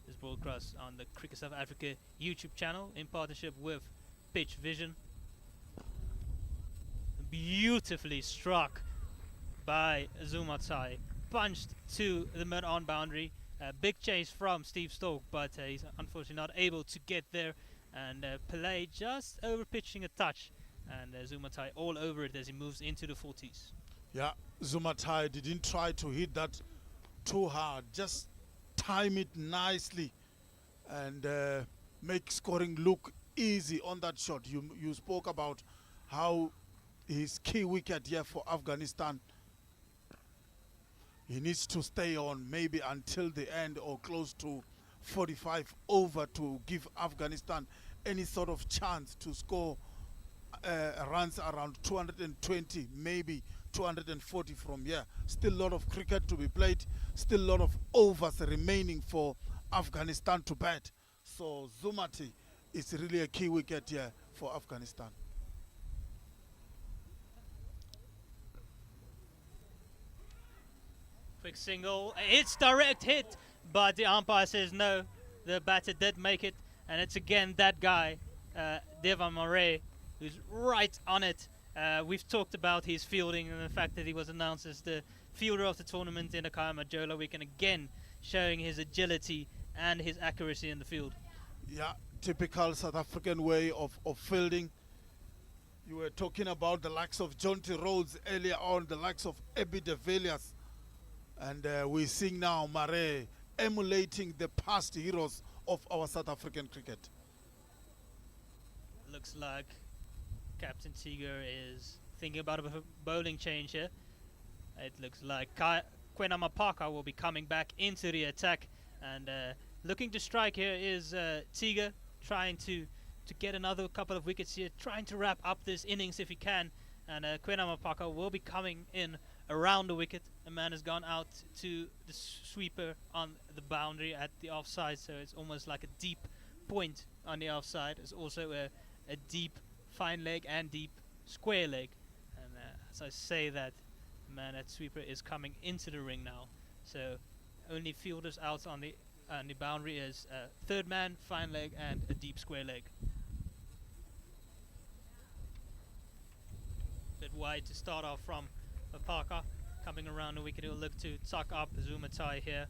this broadcast on the Cricket South Africa YouTube channel in partnership with Pitch Vision. Beautifully struck by Zumatai, punched to the mid-on boundary. Big chase from Steve Stoke, but he's unfortunately not able to get there, and Pillay just over pitching a touch, and Zumatai all over it as he moves into the 40s. Yeah, Zumatai didn't try to hit that too hard, just time it nicely and make scoring look easy on that shot. You spoke about how his key wicket here for Afghanistan, he needs to stay on maybe until the end or close to 45 over to give Afghanistan any sort of chance to score runs around 220, maybe 240 from here. Still a lot of cricket to be played, still a lot of overs remaining for Afghanistan to bat. So Zumati is really a key wicket here for Afghanistan. Quick single, it's direct hit, but the umpire says no, the batter did make it, and it's again that guy, Devan Murray, who's right on it, We've talked about his fielding and the fact that he was announced as the fielder of the tournament in the Kayama weekend, again showing his agility and his accuracy in the field. Yeah, typical South African way of fielding. You were talking about the likes of Jonty Rhodes earlier on, the likes of Abby de Villiers. And we're seeing now Mare emulating the past heroes of our South African cricket. Looks like Captain Tiger is thinking about a bowling change here. It looks like Kwena Mapaka will be coming back into the attack, and looking to strike here is Tiger, trying to get another couple of wickets here, trying to wrap up this innings if he can. And Kwena Mapaka will be coming in around the wicket. A man has gone out to the sweeper on the boundary at the offside, so it's almost like a deep point on the offside. It's also a deep fine leg and deep square leg. And as I say that, the man at sweeper is coming into the ring now. So only fielders out on the boundary is third man, fine leg, and a deep square leg. Bit wide to start off from Parker. Coming around the wicket, he'll look to tuck up Zumatai here.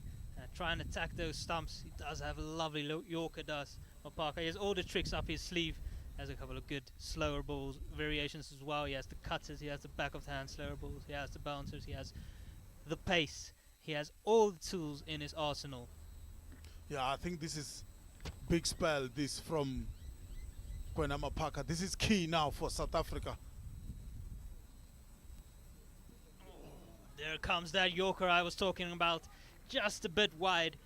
Try and attack those stumps. He does have a lovely Yorker, does Parker. He has all the tricks up his sleeve. Has a couple of good slower balls variations as well. He has the cutters, he has the back of the hand slower balls, he has the bouncers, he has the pace. He has all the tools in his arsenal. Yeah, I think this is big spell, this from Kwena Mapaka. This is key now for South Africa. There comes that Yorker I was talking about, just a bit wide,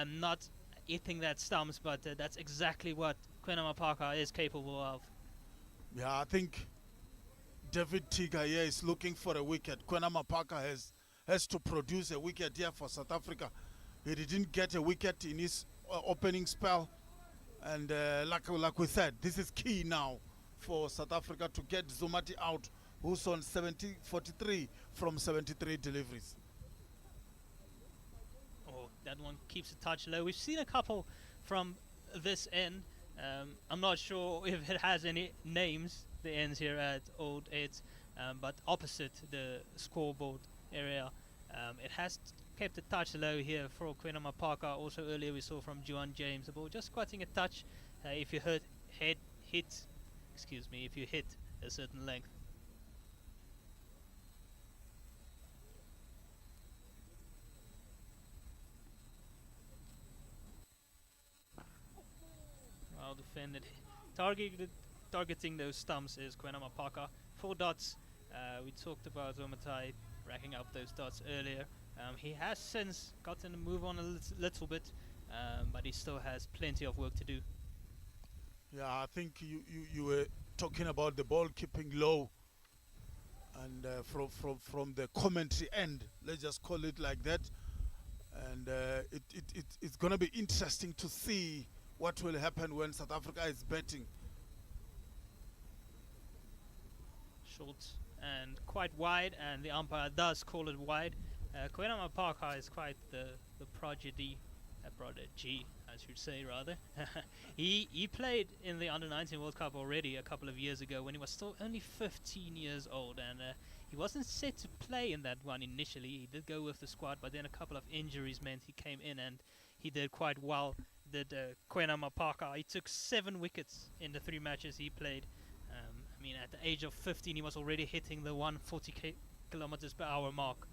not hitting that stumps, but that's exactly what Kwena Mapaka is capable of. Yeah, I think David Tiga here is looking for a wicket. Kwena Mapaka has to produce a wicket here for South Africa. He didn't get a wicket in his opening spell, and like we said, this is key now for South Africa to get Zumati out, who's on 43 from 73 deliveries. Oh, that one keeps a touch low. We've seen a couple from this end. I'm not sure if it has any names, the ends here at Old Eds, but opposite the scoreboard area. It has kept a touch low here for Kwena Mapaka. Also earlier we saw from Juan James, the ball just squatting a touch if you hit a certain length. Well defended. Targeting those stumps is Kwena Mapaka. 4 dots. We talked about Zomatai racking up those dots earlier. He has since gotten to move on a little bit, but he still has plenty of work to do. Yeah, I think you were talking about the ball keeping low, and from the commentary end, let's just call it like that. And it's going to be interesting to see what will happen when South Africa is batting. Short and quite wide, and the umpire does call it wide. Kwena Mapaka is quite the prodigy, I should say rather. He played in the Under-19 World Cup already a couple of years ago when he was still only 15 years old, and he wasn't set to play in that one initially. He did go with the squad, but then a couple of injuries meant he came in and he did quite well. Did Kwena Mapaka. He took 7 wickets in the 3 matches he played. I mean, at the age of 15, he was already hitting the 140 kilometers per hour mark.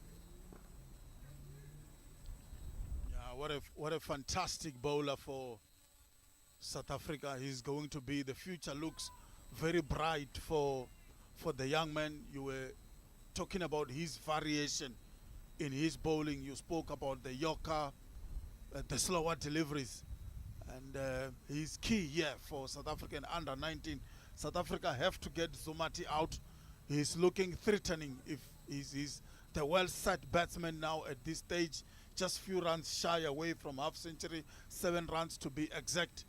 Yeah, what a fantastic bowler for South Africa. He's going to be, the future looks very bright for the young man. You were talking about his variation in his bowling. You spoke about the Yorker, the slower deliveries. And he's key here for South African under-19. South Africa have to get Zumati out. He's looking threatening. If he's the well-set batsman now at this stage, just few runs shy away from half century, 7 runs to be exact.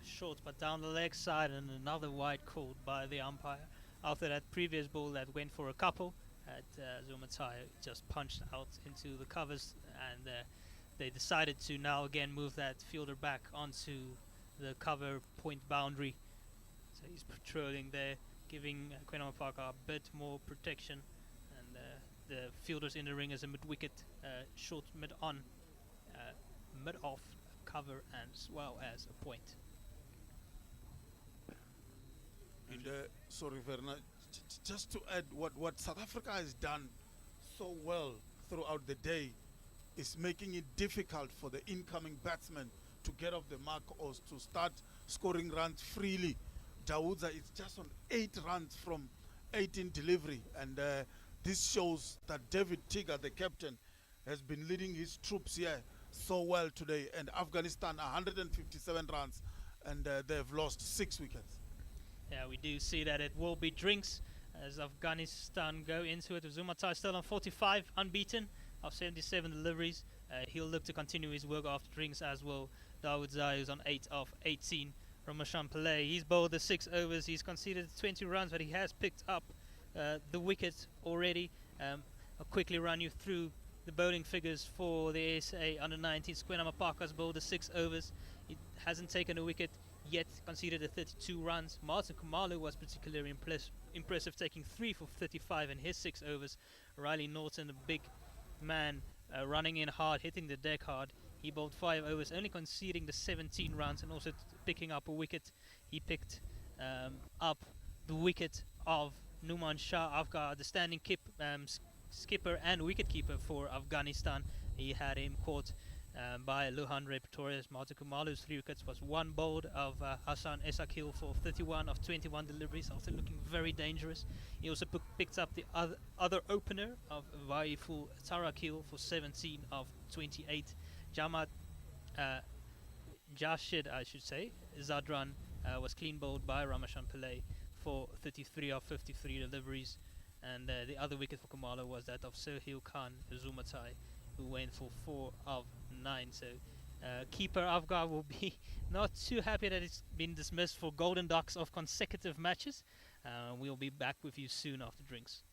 Short but down the leg side, and another wide called by the umpire. After that previous ball that went for a couple, Zumatai just punched out into the covers, and they decided to now again move that fielder back onto the cover point boundary. So he's patrolling there, giving Quenama Parker a bit more protection. And the fielders in the ring as a mid-wicket, short mid-on, mid-off cover as well as a point. And sorry, Verna, just to add, what South Africa has done so well throughout the day is making it difficult for the incoming batsmen to get off the mark or to start scoring runs freely. Dawuza is just on 8 runs from 18 delivery, and this shows that David Tigger, the captain, has been leading his troops here so well today. And Afghanistan 157 runs, and they've lost 6 wickets. Yeah, we do see that it will be drinks as Afghanistan go into it. Zumatai still on 45, unbeaten of 77 deliveries. He'll look to continue his work after drinks, as will Dawood Zai, who's on 8 of 18. Ramashan Pillay, he's bowled the 6 overs. He's conceded 20 runs, but he has picked up the wicket already. I'll quickly run you through the bowling figures for the ASA under-19. Quenama Parker's bowled the 6 overs. He hasn't taken a wicket yet, conceded the 32 runs. Martin Kumalu was particularly impressive, taking 3 for 35 in his 6 overs. Riley Norton, the big man, running in hard, hitting the deck hard. He bowled 5 overs, only conceding the 17 runs and also picking up a wicket. He picked up the wicket of Numan Shah Afghar, the standing skipper and wicketkeeper for Afghanistan. He had him caught by Luhan Ray Pretorius. Martin Kumalu's 3 wickets was 1 bowled of Hassan Esakil for 31 of 21 deliveries, after looking very dangerous. He also picked up the other opener of Vaiful Tarakil for 17 of 28. Jashid, I should say, Zadran was clean bowled by Ramashan Pillay for 33 of 53 deliveries. And the other wicket for Kumalo was that of Sohail Khan Zumatai, who went for 4 of 9. So keeper Afghar will be not too happy that it's been dismissed for golden ducks of consecutive matches. We'll be back with you soon after drinks.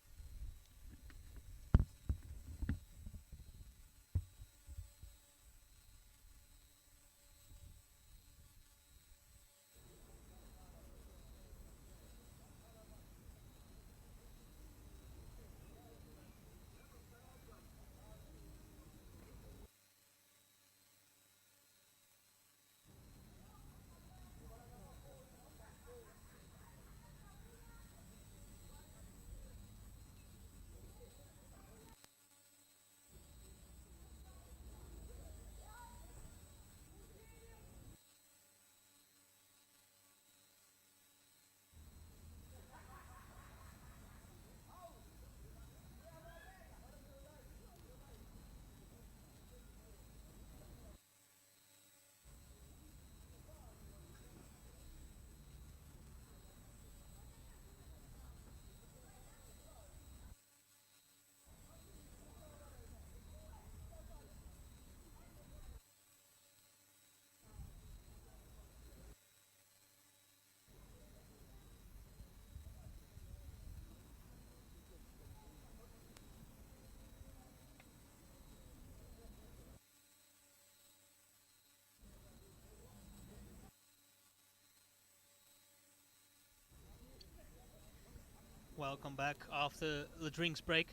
Welcome back after the drinks break.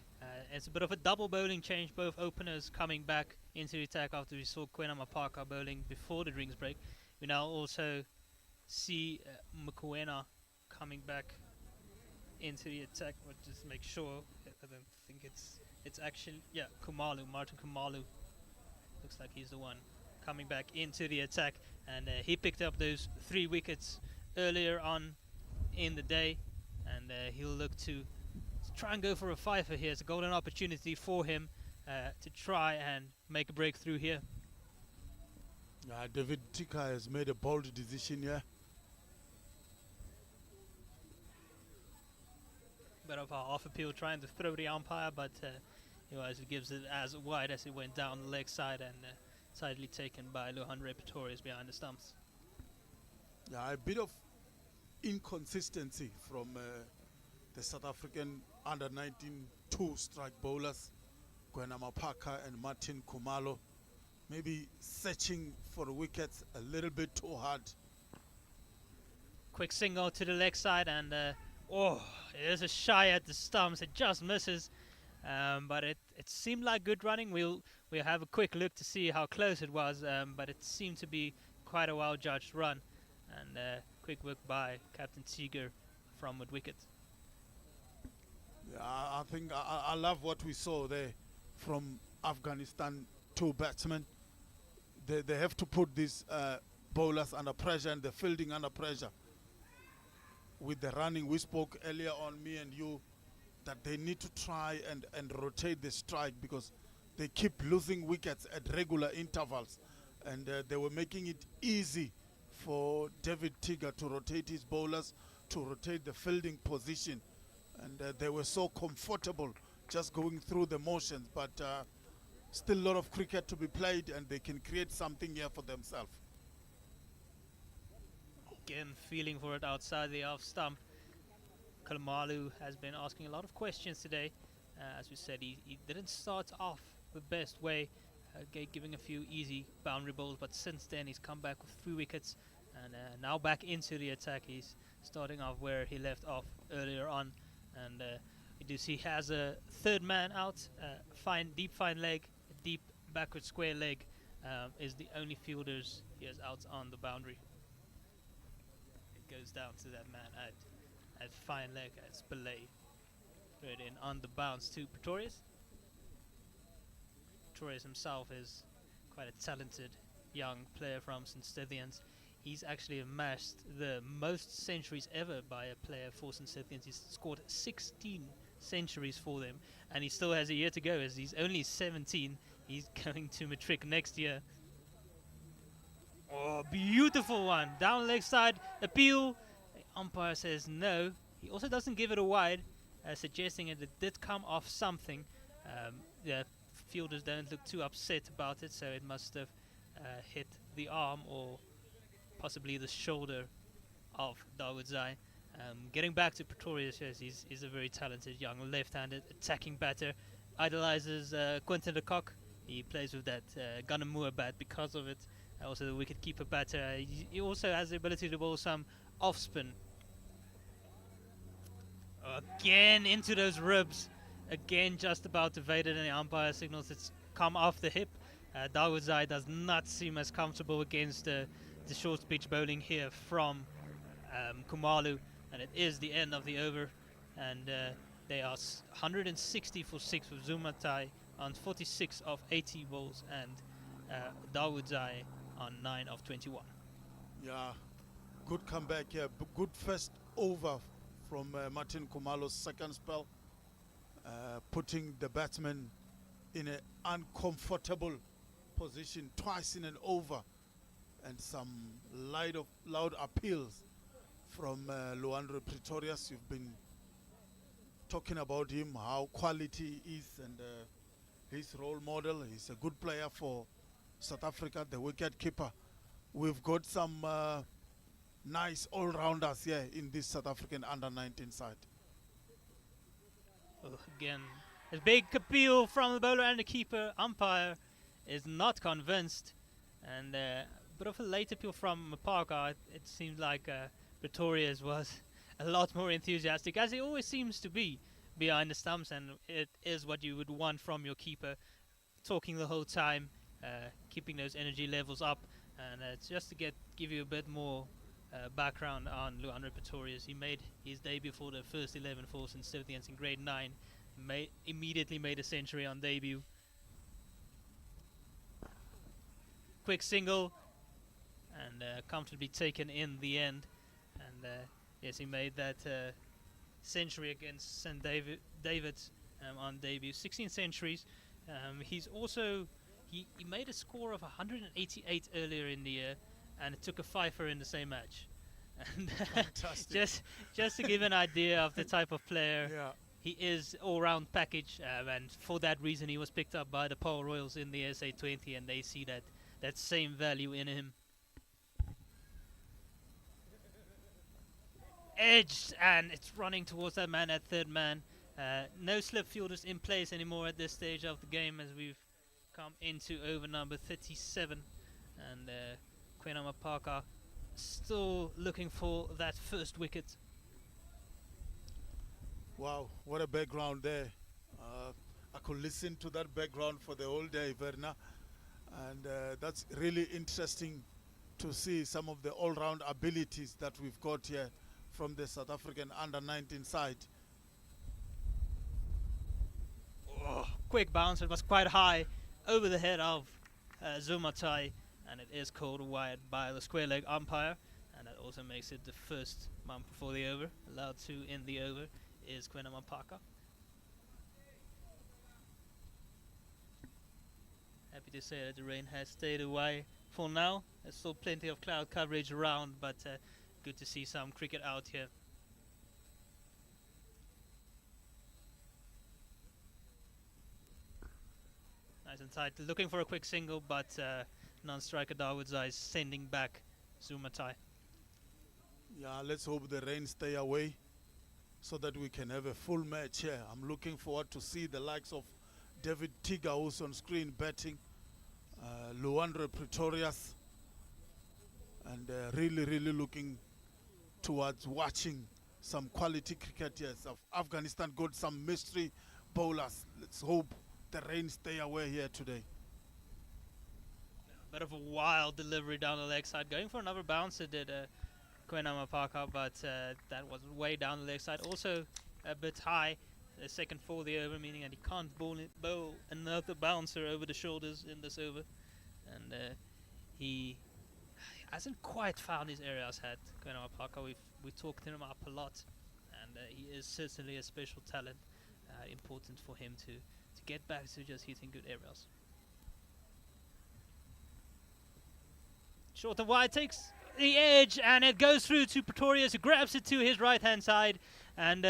It's a bit of a double bowling change, both openers coming back into the attack after we saw Quenama Parker bowling before the drinks break. We now also see Mokoena coming back into the attack. But just make sure, I don't think it's actually, yeah, Martin Kumalu. Looks like he's the one coming back into the attack, and he picked up those 3 wickets earlier on in the day. And he'll look to try and go for a 5-er here. It's a golden opportunity for him to try and make a breakthrough here. David Tika has made a bold decision here. Bit of a half appeal trying to throw the umpire, but he gives it as wide as it went down the leg side, and tidily taken by Luhan Ray Pretorius behind the stumps. Yeah, a bit of inconsistency from the South African under-19 2-strike bowlers, Quenama Parker and Martin Kumalo. Maybe searching for wickets a little bit too hard. quick single to the leg side, and it is a shy at the stumps. It just misses, but it seemed like good running. We'll have a quick look to see how close it was, but it seemed to be quite a well judged run, and quick work by Captain Tiger from mid wicket. Yeah, I think I love what we saw there from Afghanistan, two batsmen. They have to put these bowlers under pressure and the fielding under pressure. With the running, we spoke earlier on, me and you, that they need to try and rotate the strike because they keep losing wickets at regular intervals. And they were making it easy for David Tiger to rotate his bowlers, to rotate the fielding position. And they were so comfortable just going through the motions. But still a lot of cricket to be played, and they can create something here for themselves. Again, feeling for it outside the off stump. Kalamalu has been asking a lot of questions today. As we said, he didn't start off the best way, giving a few easy boundary balls, but since then he's come back with 3 wickets, and now back into the attack. He's starting off where he left off earlier on, and you do see he has a third man out, deep fine leg, deep backward square leg is the only fielders he has out on the boundary. Goes down to that man at fine leg as Belay. Thread in on the bounce to Pretorius. Pretorius himself is quite a talented young player from St. Stithians. He's actually amassed the most centuries ever by a player for St. Stithians. He's scored 16 centuries for them, and he still has a year to go as he's only 17. He's going to matric next year. Oh, beautiful one. Down leg side, appeal. The umpire says no. He also doesn't give it a wide, suggesting it did come off something. The fielders don't look too upset about it, so it must have hit the arm or possibly the shoulder of Dawodzai. Getting back to Pretorius, yes, he's a very talented young left-handed attacking batter. Idolizes Quentin de Kock. He plays with that Gunnamoor bat because of it. Also the wicket keeper batter. He also has the ability to bowl some off spin. Again into those ribs. Again just about evaded, and the umpire signals it's come off the hip. Dawodzai does not seem as comfortable against the short pitch bowling here from Kumalu, and it is the end of the over, and they are 160 for 6 with Zumatai on 46 of 80 balls, and Dawodzai on 9 of 21. Yeah, good comeback here. Good first over from Martin Kumalo's second spell, putting the batsman in an uncomfortable position twice in an over, and some loud appeals from Luandro Pretorius. You've been talking about him, how quality he is, and his role model. He's a good player for South Africa, the wicket keeper. We've got some nice all-rounders here in this South African under-19 side. Again, a big appeal from the bowler and the keeper. Umpire is not convinced, and a bit of a late appeal from Mapaka. It seems like Pretorius was a lot more enthusiastic, as he always seems to be behind the stumps, and it is what you would want from your keeper, talking the whole time, keeping those energy levels up. And just to give you a bit more background on Luandro Pretorius, he made his debut for the first 11 for St. Stithians in grade 9. Immediately made a century on debut. Quick single, and comfortably taken in the end. And yes, he made that century against St. David's on debut. 16 centuries. He's also he made a score of 188 earlier in the year, and it took a fifer in the same match. And just to give an idea of the type of player, Yeah. he is all-round package, and for that reason he was picked up by the Paul Royals in the SA20, and they see that same value in him. Edged, and it's running towards that man at third man. No slip fielders in place anymore at this stage of the game, as we've come into over number 37, and Kwena Mapaka still looking for that first wicket. Wow, what a background there. I could listen to that background for the whole day, Verna. And that's really interesting to see some of the all-round abilities that we've got here from the South African under-19 side. Oh, quick bounce. It was quite high over the head of Zumatai, and it is called wide by the square leg umpire, and that also makes it the first bump for the over. Allowed to end the over is Kwena Mapaka. Happy to say that the rain has stayed away for now. There's still plenty of cloud coverage around, but good to see some cricket out here. Nice and tight, looking for a quick single, but non-striker Dawood's sending back Zumatai. Yeah, let's hope the rain stay away so that we can have a full match here. I'm looking forward to see the likes of David Tiga, who's on screen batting, Luandre Pretorius, and really looking towards watching some quality cricketers. Of Afghanistan got some mystery bowlers. Let's hope the rain stay away here today. Bit of a wild delivery down the leg side, going for another bouncer did Kwena Mapaka, but that was way down the leg side. Also a bit high, the second for the over, meaning that he can't bowl another bouncer over the shoulders in this over. And he hasn't quite found his areas yet, Kwena Mapaka. We talked him up a lot, and he is certainly a special talent. Important for him to get back to just hitting good areas. Short and wide, takes the edge, and it goes through to Pretorius, who grabs it to his right hand side, and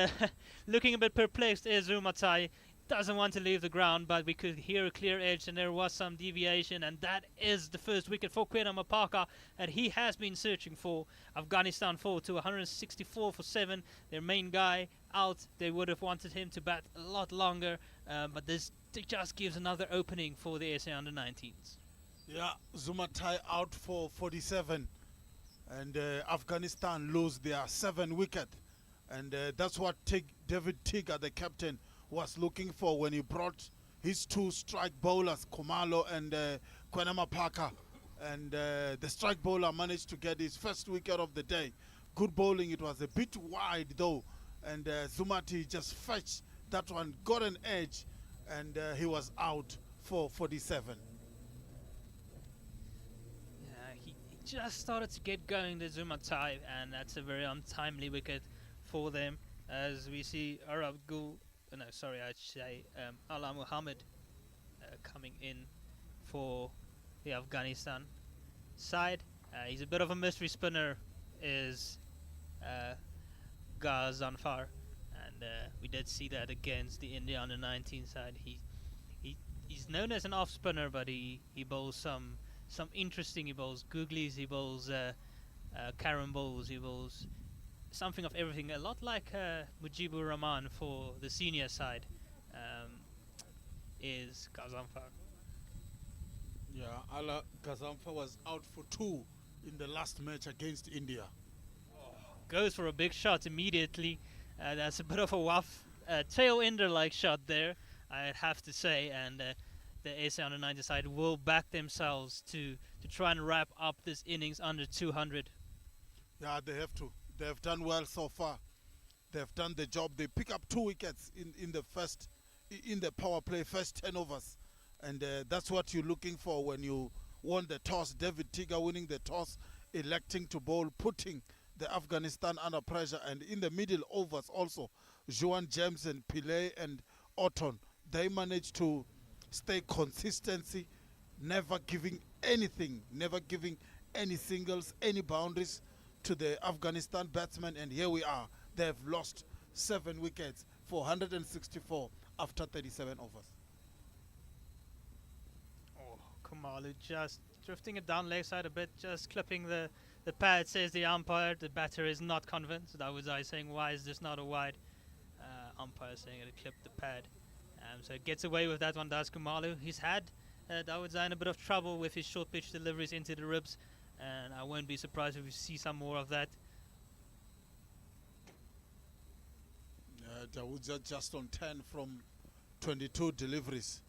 looking a bit perplexed is Zumatai. Doesn't want to leave the ground, but we could hear a clear edge, and there was some deviation, and that is the first wicket for Kwena Mapaka that he has been searching for. Afghanistan fall to 164 for 7. Their main guy out. They would have wanted him to bat a lot longer, but this just gives another opening for the SA under-19s. Yeah, Zumatai out for 47, and Afghanistan lose their 7 wicket, and that's what David Tiga, the captain, was looking for when he brought his 2 strike bowlers, Khumalo and Kwena Mapaka, and the strike bowler managed to get his first wicket of the day. Good bowling. It was a bit wide though, and Zumati just fetched that one, got an edge, and he was out for 47. He just started to get going, the Zumatai, and that's a very untimely wicket for them, as we see Arab Gul, Allah Muhammad coming in for the Afghanistan side. He's a bit of a mystery spinner, is Ghazanfar, and we did see that against the India under-19 side. He's known as an off spinner, but he bowls some interesting. He bowls googlies, he bowls carambols, he bowls something of everything, a lot like Mujibur Rahman for the senior side, is Ghazanfar. Yeah, Allah Ghazanfar was out for 2 in the last match against India. Goes for a big shot immediately. That's a bit of a waff, tail ender like shot there, I'd have to say, and the SA under-19 side will back themselves to try and wrap up this innings under 200. Yeah, they have to. They have done well so far. They have done the job. They pick up 2 wickets in the power play, first 10 overs, and that's what you're looking for when you won the toss. David Tiga winning the toss, electing to bowl, putting the Afghanistan under pressure, and in the middle overs also, Joan James and Pillay and Otton, they managed to stay consistency, never giving anything, never giving any singles, any boundaries to the Afghanistan batsmen, and here we are. They have lost 7 wickets for 164 after 37 overs. Oh, Khumalo just drifting it down leg side a bit, just clipping the pad, says the umpire. The batter is not convinced. That was I saying, why is this not a wide? Umpire saying it clipped the pad. So it gets away with that one, does Khumalo. He's had Dawood Zain a bit of trouble with his short pitch deliveries into the ribs and I won't be surprised if we see some more of that. Dawood just on 10 from 22 deliveries.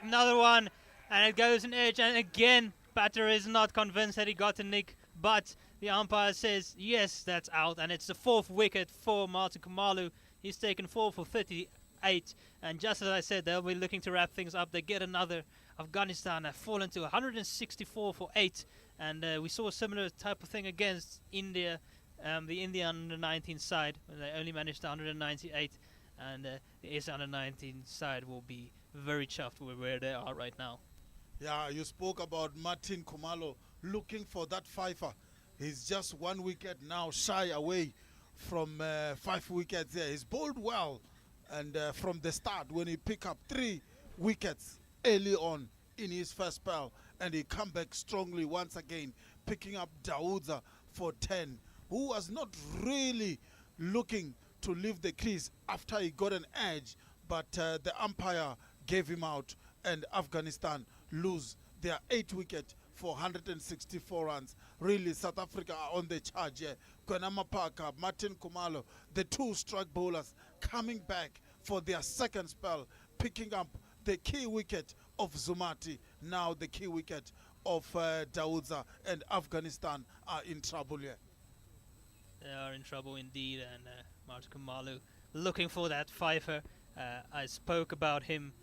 Another one, and it goes an edge, and again, batter is not convinced that he got a nick, but the umpire says, yes, that's out, and it's the 4th wicket for Martin Kumalu. He's taken 4 for 38, and just as I said, they'll be looking to wrap things up. They get another. Afghanistan have fallen to 164 for 8, and we saw a similar type of thing against India, the India under-19 side, when they only managed 198, and the S under-19 side will be very chuffed with where they are right now. Yeah, you spoke about Martin Kumalo looking for that fifer. He's just 1 wicket now shy away from 5 wickets there. He's bowled well, and from the start when he picked up 3 wickets early on in his first spell, and he come back strongly once again, picking up Dawood for 10, who was not really looking to leave the crease after he got an edge, but the umpire gave him out, and Afghanistan lose their 8 wicket for 164 runs. Really, South Africa are on the charge here. Kwenama Parker, Martin Kumalo, the 2 strike bowlers coming back for their second spell, picking up the key wicket of Zumati, now the key wicket of Dawood, and Afghanistan are in trouble here. They are in trouble indeed, and Martin Kumalu looking for that fifer. I spoke about him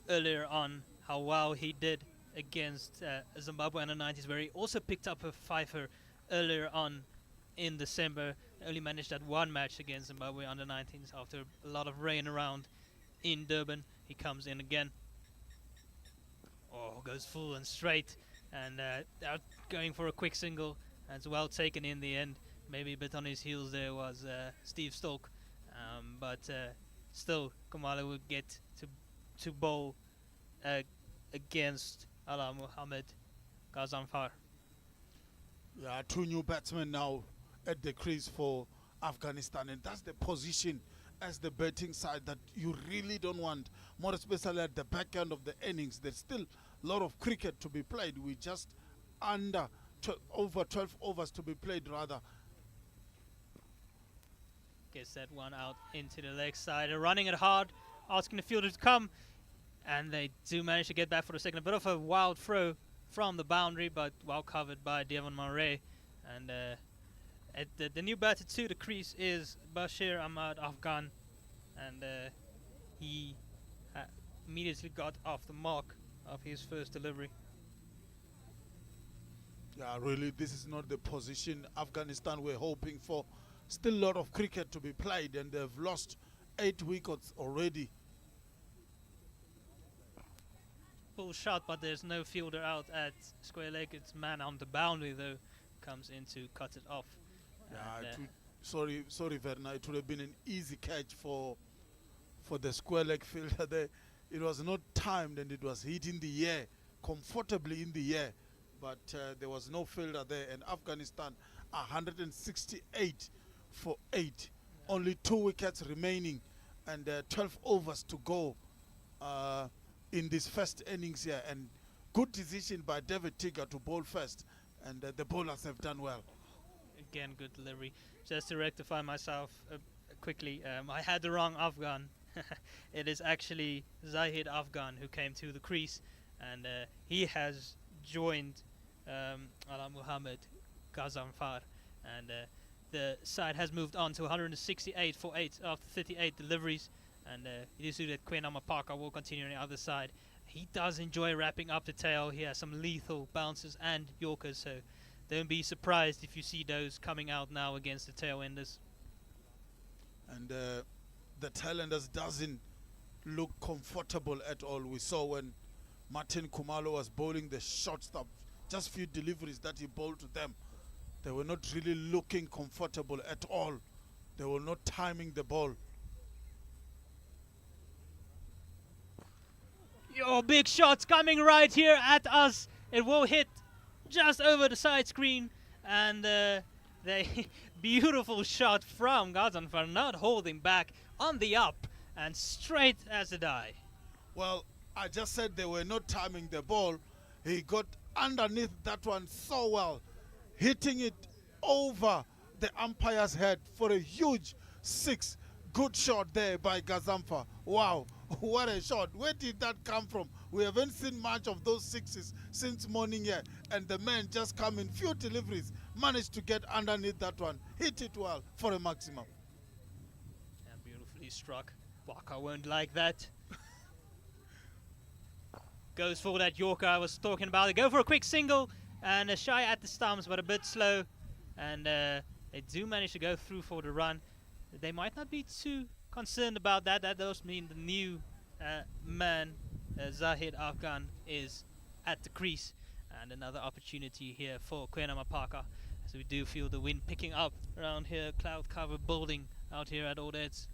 earlier on, how well he did against Zimbabwe under-90s, where he also picked up a fifer earlier on in December. Only managed that 1 match against Zimbabwe under-19s after a lot of rain around in Durban. He comes in again. Oh, goes full and straight, and out going for a quick single. That's well taken in the end. Maybe a bit on his heels there was Steve Stolk, but still Kumalo would get to bowl against Ala Muhammad Ghazanfar. Yeah, 2 new batsmen now at the crease for Afghanistan, and that's the position as the batting side that you really don't want, more especially at the back end of the innings. There's still a lot of cricket to be played. We just over 12 overs to be played rather. Gets that one out into the leg side. They're running it hard, asking the fielder to come, and they do manage to get back for the second. A bit of a wild throw from the boundary, but well covered by Devon Murray. And at the new batter to the crease is Bashir Ahmad Afghan, and he immediately got off the mark of his first delivery. Yeah, really, this is not the position Afghanistan were hoping for. Still a lot of cricket to be played, and they've lost 8 wickets already. Full shot, but there's no fielder out at square leg. It's man on the boundary though, comes in to cut it off. Yeah, sorry, Verna. It would have been an easy catch for the square leg fielder there. It was not timed, and it was hit in the air, comfortably in the air, but there was no fielder there. And Afghanistan 168 for 8, only 2 wickets remaining, and 12 overs to go in this first innings here. And good decision by David Tigger to bowl first, and the bowlers have done well. Again, good delivery. Just to rectify myself quickly, I had the wrong Afghan. It is actually Zahid Afghan who came to the crease, and he has joined Ala Muhammad Ghazanfar, and the side has moved on to 168 for 8 after 38 deliveries, and you see that Kwenama Parker will continue on the other side. He does enjoy wrapping up the tail. He has some lethal bounces and yorkers, so don't be surprised if you see those coming out now against the tailenders. And the tailenders doesn't look comfortable at all. We saw when Martin Kumalo was bowling the shortstop, just few deliveries that he bowled to them, they were not really looking comfortable at all. They were not timing the ball. Your big shots coming right here at us. It will hit just over the side screen, and the beautiful shot from Ghazanfar, not holding back, on the up and straight as a die. Well, I just said they were not timing the ball. He got underneath that one so well, hitting it over the umpire's head for a huge 6. Good shot there by Gazamfa. Wow, what a shot. Where did that come from? We haven't seen much of those 6s since morning here, and the man just come in few deliveries, managed to get underneath that one, hit it well for a maximum. And beautifully struck. Waka won't like that. Goes for that Yorker I was talking about. They go for a quick single, and shy at the stumps, but a bit slow. And they do manage to go through for the run. They might not be too concerned about that. That does mean the new man, Zahid Afghan, is at the crease. And another opportunity here for Kwena Mapaka. So we do feel the wind picking up around here, cloud cover building out here at Old Eds.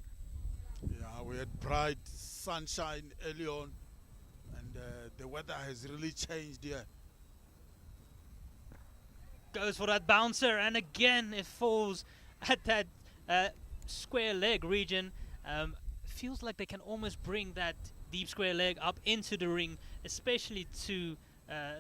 Yeah, we had bright sunshine early on, and the weather has really changed here. Goes for that bouncer, and again it falls at that square leg region. Feels like they can almost bring that deep square leg up into the ring, especially to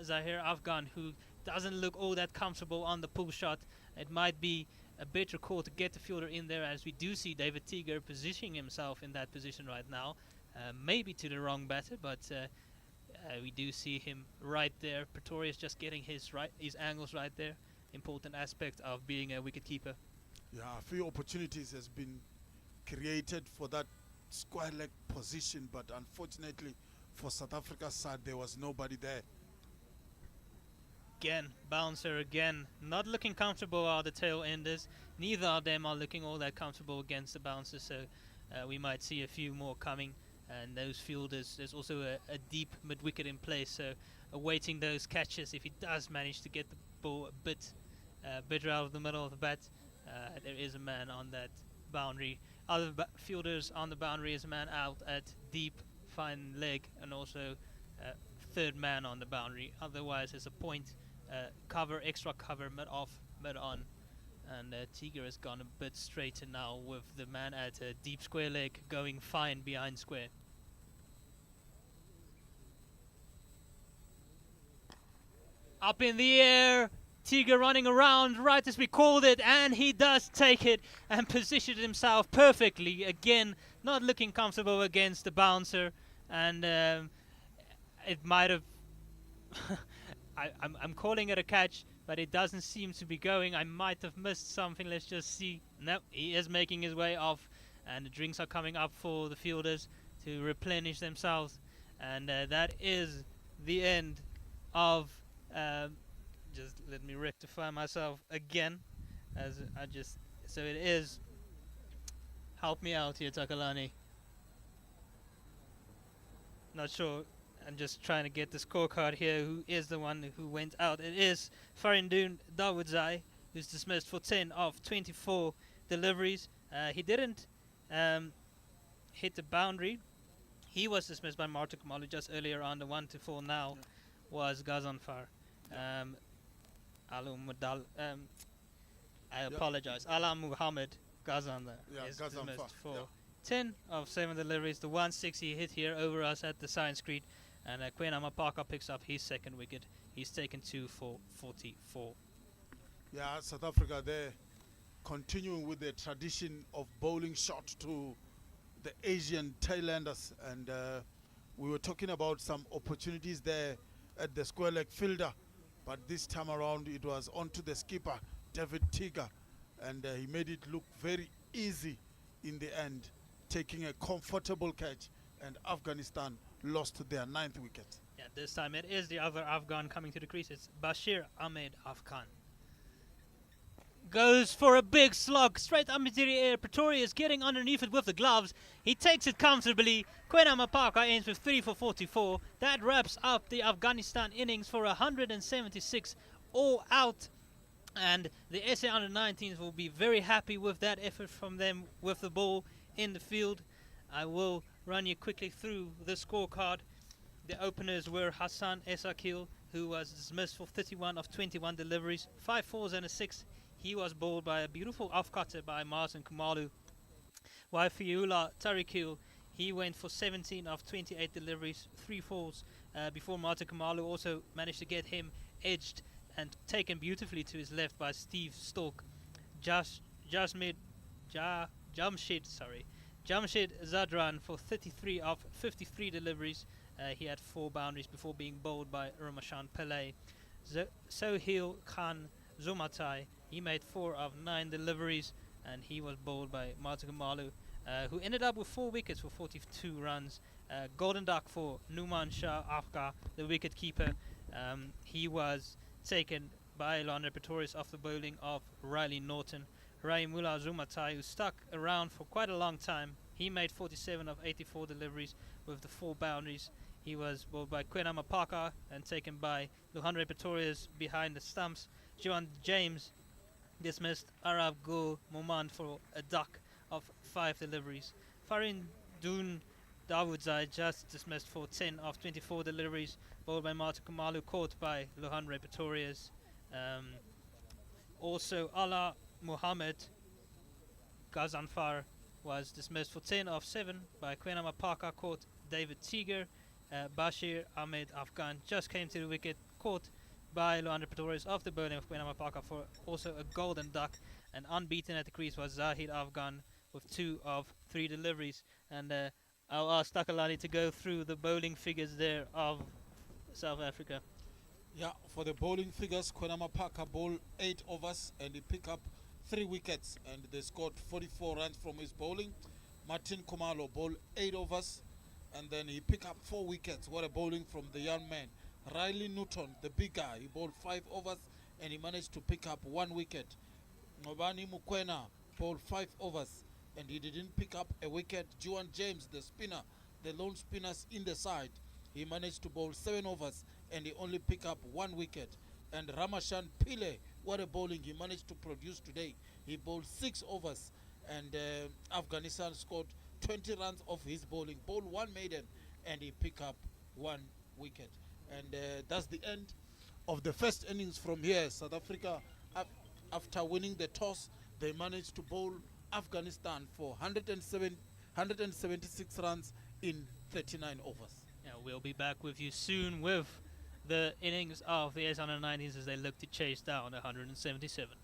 Zahir Afghan, who doesn't look all that comfortable on the pull shot. It might be a better call to get the fielder in there, as we do see David Tiger positioning himself in that position right now. Maybe to the wrong batter, but we do see him right there. Pretorius just getting his angles right there. Important aspect of being a wicket keeper. Yeah, a few opportunities has been created for that square leg position, but unfortunately for South Africa's side there was nobody there. Again, bouncer again. Not looking comfortable are the tail enders. Neither of them are looking all that comfortable against the bouncer, so we might see a few more coming. And those fielders, there's also a deep mid-wicket in place, so awaiting those catches. If he does manage to get the ball a bit better out of the middle of the bat, there is a man on that boundary. Other fielders on the boundary is a man out at deep, fine leg, and also third man on the boundary. Otherwise, there's a point cover, extra cover, mid off, mid on. And Tiger has gone a bit straighter now with the man at a deep square leg going fine behind square. Up in the air, Tiger running around right as we called it, and he does take it and positioned himself perfectly. Again, not looking comfortable against the bouncer, and it might have... I'm calling it a catch, but it doesn't seem to be going. I might have missed something. Let's just see. No, he is making his way off, and the drinks are coming up for the fielders to replenish themselves, and that is the end of... just let me rectify myself again, as I just... So it is... Help me out here, Takalani. Not sure. I'm just trying to get the scorecard here. Who is the one who went out? It is Farindoon Dawodzai, who's dismissed for 10 of 24 deliveries. He didn't hit the boundary. He was dismissed by Marta Kamalu just earlier on. The 1-4 now was Gazanfar. I apologize. Ala Muhammad Gazan there is dismissed for 10 of 7 deliveries. The 1-6 he hit here over us at the Science Creed. And Kwena Mapaka picks up his second wicket. He's taken 2 for 44. Yeah, South Africa there continuing with the tradition of bowling short to the Asian tailenders. And we were talking about some opportunities there at the square leg fielder. But this time around it was onto the skipper, David Tiger. And he made it look very easy in the end, taking a comfortable catch. And Afghanistan lost their 9th wicket. Yeah, this time it is the other Afghan coming to the crease. It's Bashir Ahmed Afghan. Goes for a big slug straight up into the air. Pretorius getting underneath it with the gloves. He takes it comfortably. Kwena Mapaka ends with 3 for 44. That wraps up the Afghanistan innings for 176 all out. And the SA Under-19s will be very happy with that effort from them with the ball in the field. I will run you quickly through the scorecard. The openers were Hassan Esakil, who was dismissed for 31 of 21 deliveries, 5 fours and a 6. He was bowled by a beautiful off-cutter by Martin Kumalu. While Fiula Tarikil, he went for 17 of 28 deliveries, 3 fours, before Martin Kumalu also managed to get him edged and taken beautifully to his left by Steve Stork. Jasmid Jamshid, Jamshid Zadran for 33 of 53 deliveries. He had 4 boundaries before being bowled by Ramashan Pillay. Sohail Khan Zumatai, he made 4 of 9 deliveries, and he was bowled by Martikumalu, who ended up with 4 wickets for 42 runs. Golden duck for Numan Shah Afgha, the wicket keeper. He was taken by London Pretorius off the bowling of Riley Norton. Raimullah Zumatai, who stuck around for quite a long time, he made 47 of 84 deliveries with the 4 boundaries. He was bowled by Quena Mapaka and taken by Luhandre Pretorius behind the stumps. Johan James dismissed Arab Gul Momand for a duck of 5 deliveries. Farin Dun Davudzai just dismissed for 10 of 24 deliveries, bowled by Martin Kumalu, caught by Luhandre Pretorius. Also, Allah Muhammad Gazanfar was dismissed for 10 of 7 by Quena Mapaka, caught David Tiger. Bashir Ahmed Afghan just came to the wicket, caught by Luhandre Pretorius off the bowling of Quena Mapaka for also a golden duck. And unbeaten at the crease was Zahid Afghan with 2 of 3 deliveries. And I'll ask Takalani to go through the bowling figures there of South Africa. Yeah, for the bowling figures, Quena Mapaka bowled 8 overs and he picked up 3 wickets and they scored 44 runs from his bowling. Martin Kumalo bowled 8 overs and then he picked up 4 wickets. What a bowling from the young man. Riley Newton, the big guy, he bowled 5 overs and he managed to pick up 1 wicket. Nobani Mukwena bowled 5 overs and he didn't pick up a wicket. Juan James, the spinner, the lone spinners in the side, he managed to bowl 7 overs and he only picked up 1 wicket. And Ramashan Pillay, what a bowling he managed to produce today. He bowled 6 overs and Afghanistan scored 20 runs off his bowling, bowled 1 maiden and he picked up 1 wicket. And that's the end of the first innings from here. South Africa, after winning the toss, they managed to bowl Afghanistan for 176 runs in 39 overs. Yeah, we'll be back with you soon with the innings of the S-19s as they look to chase down 177.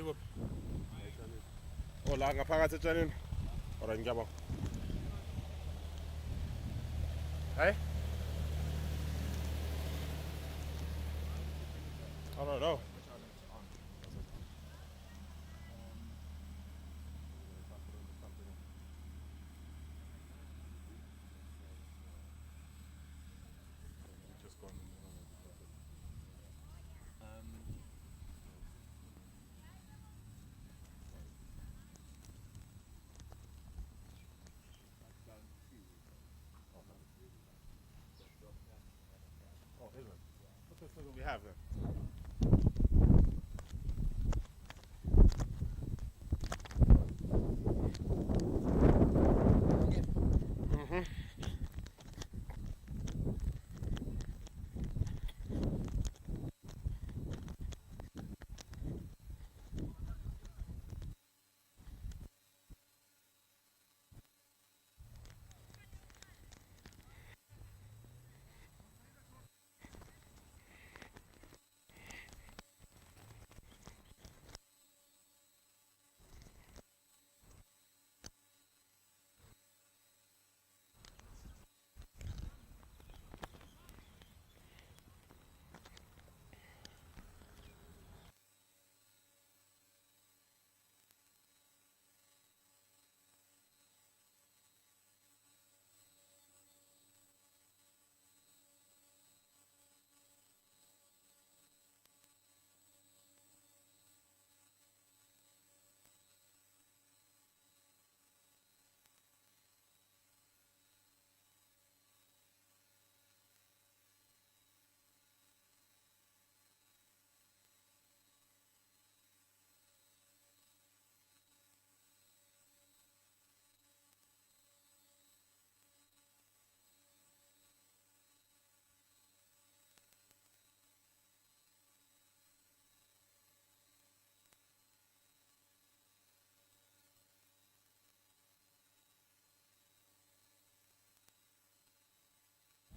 Jacob. Oh, la ngaphakathi etshanini. Alright, ngiyabonga. Hey? I don't know. Oh, is it? What the fuck do we have then? Mm-hmm.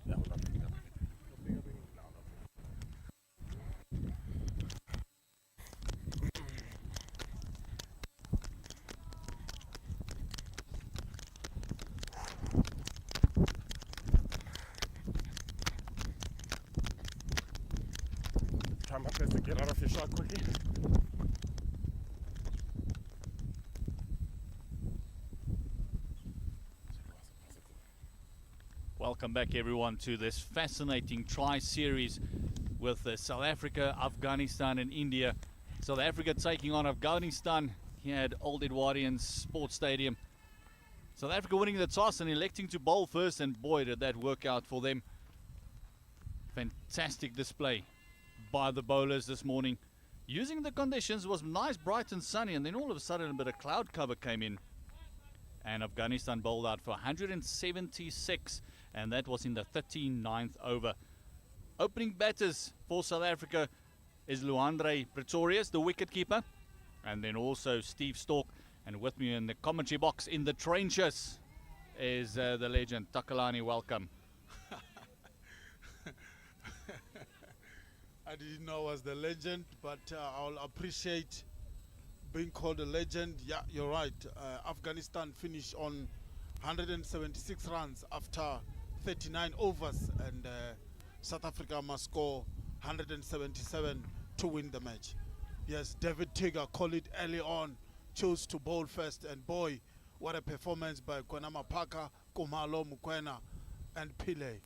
Yeah, we're not picking up anything. Not picking up anything? No, not picking up. Try my best to get out of your shot quickly. Welcome back, everyone, to this fascinating tri-series with South Africa, Afghanistan, and India. South Africa taking on Afghanistan here at Old Edwardians Sports Stadium. South Africa winning the toss and electing to bowl first, and boy, did that work out for them. Fantastic display by the bowlers this morning. Using the conditions, was nice, bright and sunny, and then all of a sudden a bit of cloud cover came in. And Afghanistan bowled out for 176, and that was in the 39th over. Opening batters for South Africa is Luandre Pretorius, the wicketkeeper, and then also Steve Stork. And with me in the commentary box in the trenches is the legend Takalani. Welcome. I didn't know I was the legend, but I'll appreciate being called a legend. Yeah, you're right. Afghanistan finished on 176 runs after 39 overs, and South Africa must score 177 to win the match. Yes, David Tigger called it early on, chose to bowl first, and boy, what a performance by Kwanama Parker, Kumalo Mukwena, and Pillay.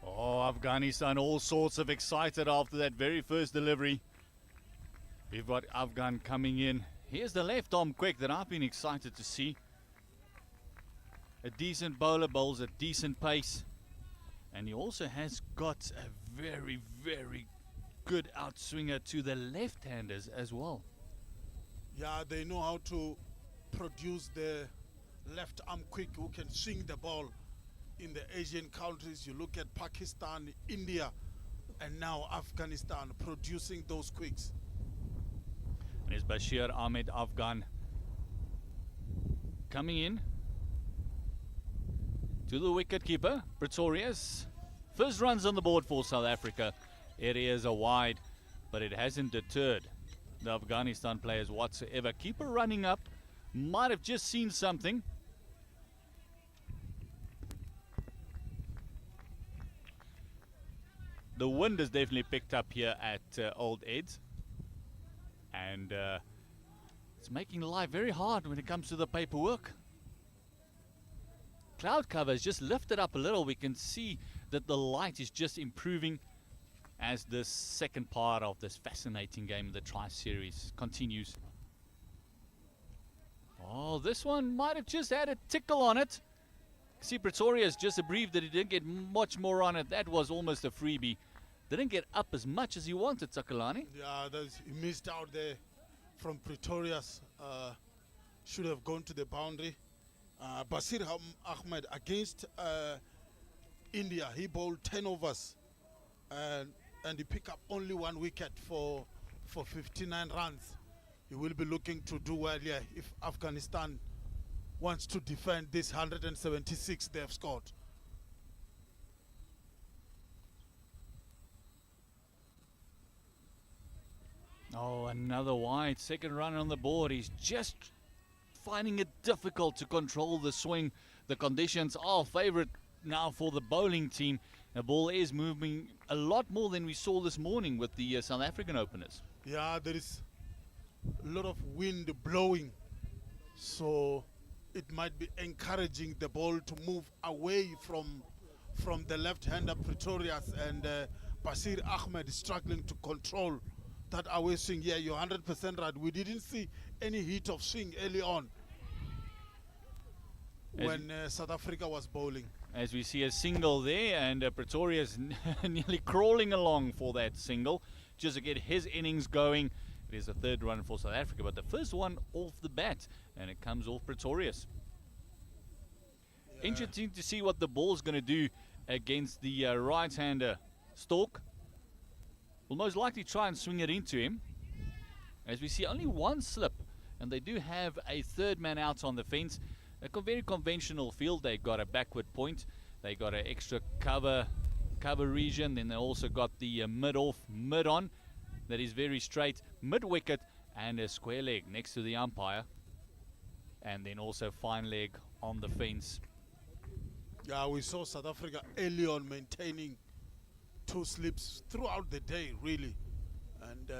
Oh, Afghanistan all sorts of excited after that very first delivery. We've got Afghan coming in. Here's the left arm quick that I've been excited to see. A decent bowler, bowls at decent pace. And he also has got a very, very good outswinger to the left-handers as well. Yeah, they know how to produce the left arm quick who can swing the ball. In the Asian countries, you look at Pakistan, India, and now Afghanistan producing those quicks. And it's Bashir Ahmed Afghan coming in to the wicketkeeper, Pretorius. First runs on the board for South Africa. It is a wide. but it hasn't deterred the Afghanistan players whatsoever. Keeper running up, might have just seen something. The wind has definitely picked up here at Old Eds, and it's making life very hard when it comes to the paperwork. Cloud cover has just lifted up a little. We can see that the light is just improving as this second part of this fascinating game, the Tri-Series, continues. Oh, this one might have just had a tickle on it. See, Pretoria's just abbreviated that he didn't get much more on it. That was almost a freebie. Didn't get up as much as he wanted, Takalani. Yeah, he missed out there from Pretoria's. Should have gone to the boundary. Basir Ahmed against India, he bowled 10 overs and he picked up only 1 wicket for 59 runs. He will be looking to do well here if Afghanistan wants to defend this 176 they have scored. Oh, another wide. Second run on the board. He's just finding it difficult to control the swing. The conditions are favourite now for the bowling team. The ball is moving a lot more than we saw this morning with the South African openers. Yeah, there is a lot of wind blowing, so it might be encouraging the ball to move away from the left-hander Pretorius, and Basir Ahmed is struggling to control that away swing. Yeah, you're 100% right. We didn't see any hit of swing early on when South Africa was bowling. As we see a single there, and Pretorius nearly crawling along for that single just to get his innings going. It is the third run for South Africa, but the first one off the bat, and it comes off Pretorius. Yeah. Interesting to see what the ball's going to do against the right-hander Stork. Will most likely try and swing it into him. As we see only one slip, and they do have a third man out on the fence. A very conventional field. They got a backward point, they got an extra cover region, then they also got the mid-off, mid-on. That is very straight, mid-wicket, and a square leg next to the umpire, and then also fine leg on the fence. Yeah, we saw South Africa early on maintaining 2 slips throughout the day, really, and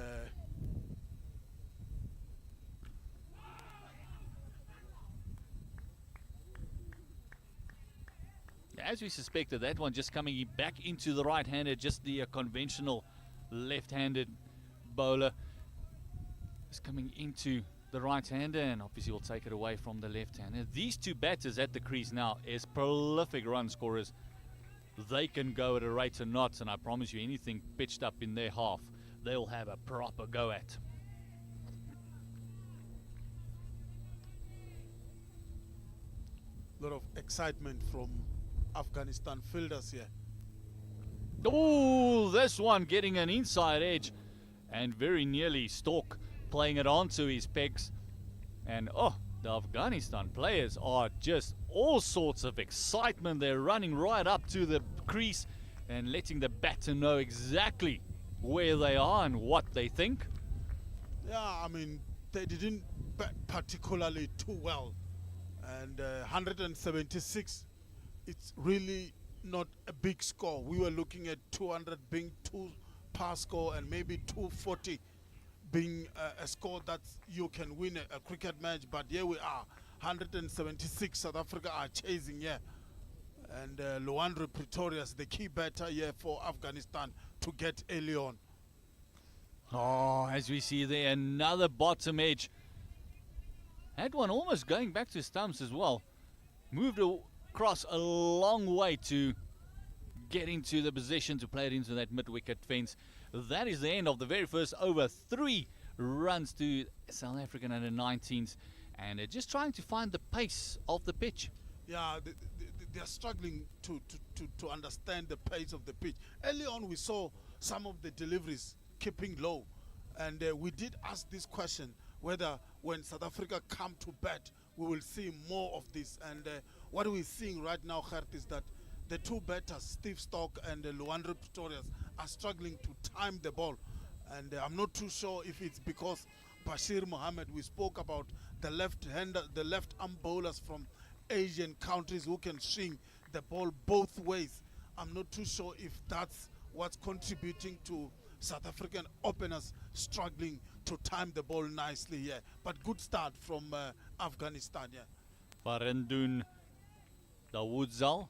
as we suspected, that one just coming back into the right-hander, just the conventional left-handed bowler is coming into the right-hander, and obviously will take it away from the left-hander. These two batters at the crease now is prolific run scorers. They can go at a rate of knots, and I promise you, anything pitched up in their half, they'll have a proper go at. A lot of excitement from Afghanistan fielders here. Oh, this one getting an inside edge, and very nearly Stork playing it onto his pegs. And oh, the Afghanistan players are just all sorts of excitement. They're running right up to the crease and letting the batter know exactly where they are and what they think. Yeah, I mean, they didn't bat particularly too well, and 176, it's really not a big score. We were looking at 200 being 2 par score, and maybe 240 being a score that you can win a cricket match. But here we are, 176. South Africa are chasing here, and Luandro Pretorius, the key batter here for Afghanistan to get early on. Oh, as we see there, another bottom edge. That one almost going back to stumps as well. Moved across a long way to get into the position to play it into that mid-wicket fence. That is the end of the very first over. 3 runs to South African under-19s, and just trying to find the pace of the pitch. Yeah, they are struggling to understand the pace of the pitch. Early on, we saw some of the deliveries keeping low, and we did ask this question whether when South Africa come to bat, we will see more of this. And what we're seeing right now, Gert, is that the 2 batters, Steve Stork and Luandro Pretorius, are struggling to time the ball. And I'm not too sure if it's because Bashir Mohammed, we spoke about the left-hander, the left-arm bowlers from Asian countries who can swing the ball both ways. I'm not too sure if that's what's contributing to South African openers struggling to time the ball nicely here. But good start from Afghanistan, yeah. Farindun Dawoodzaal,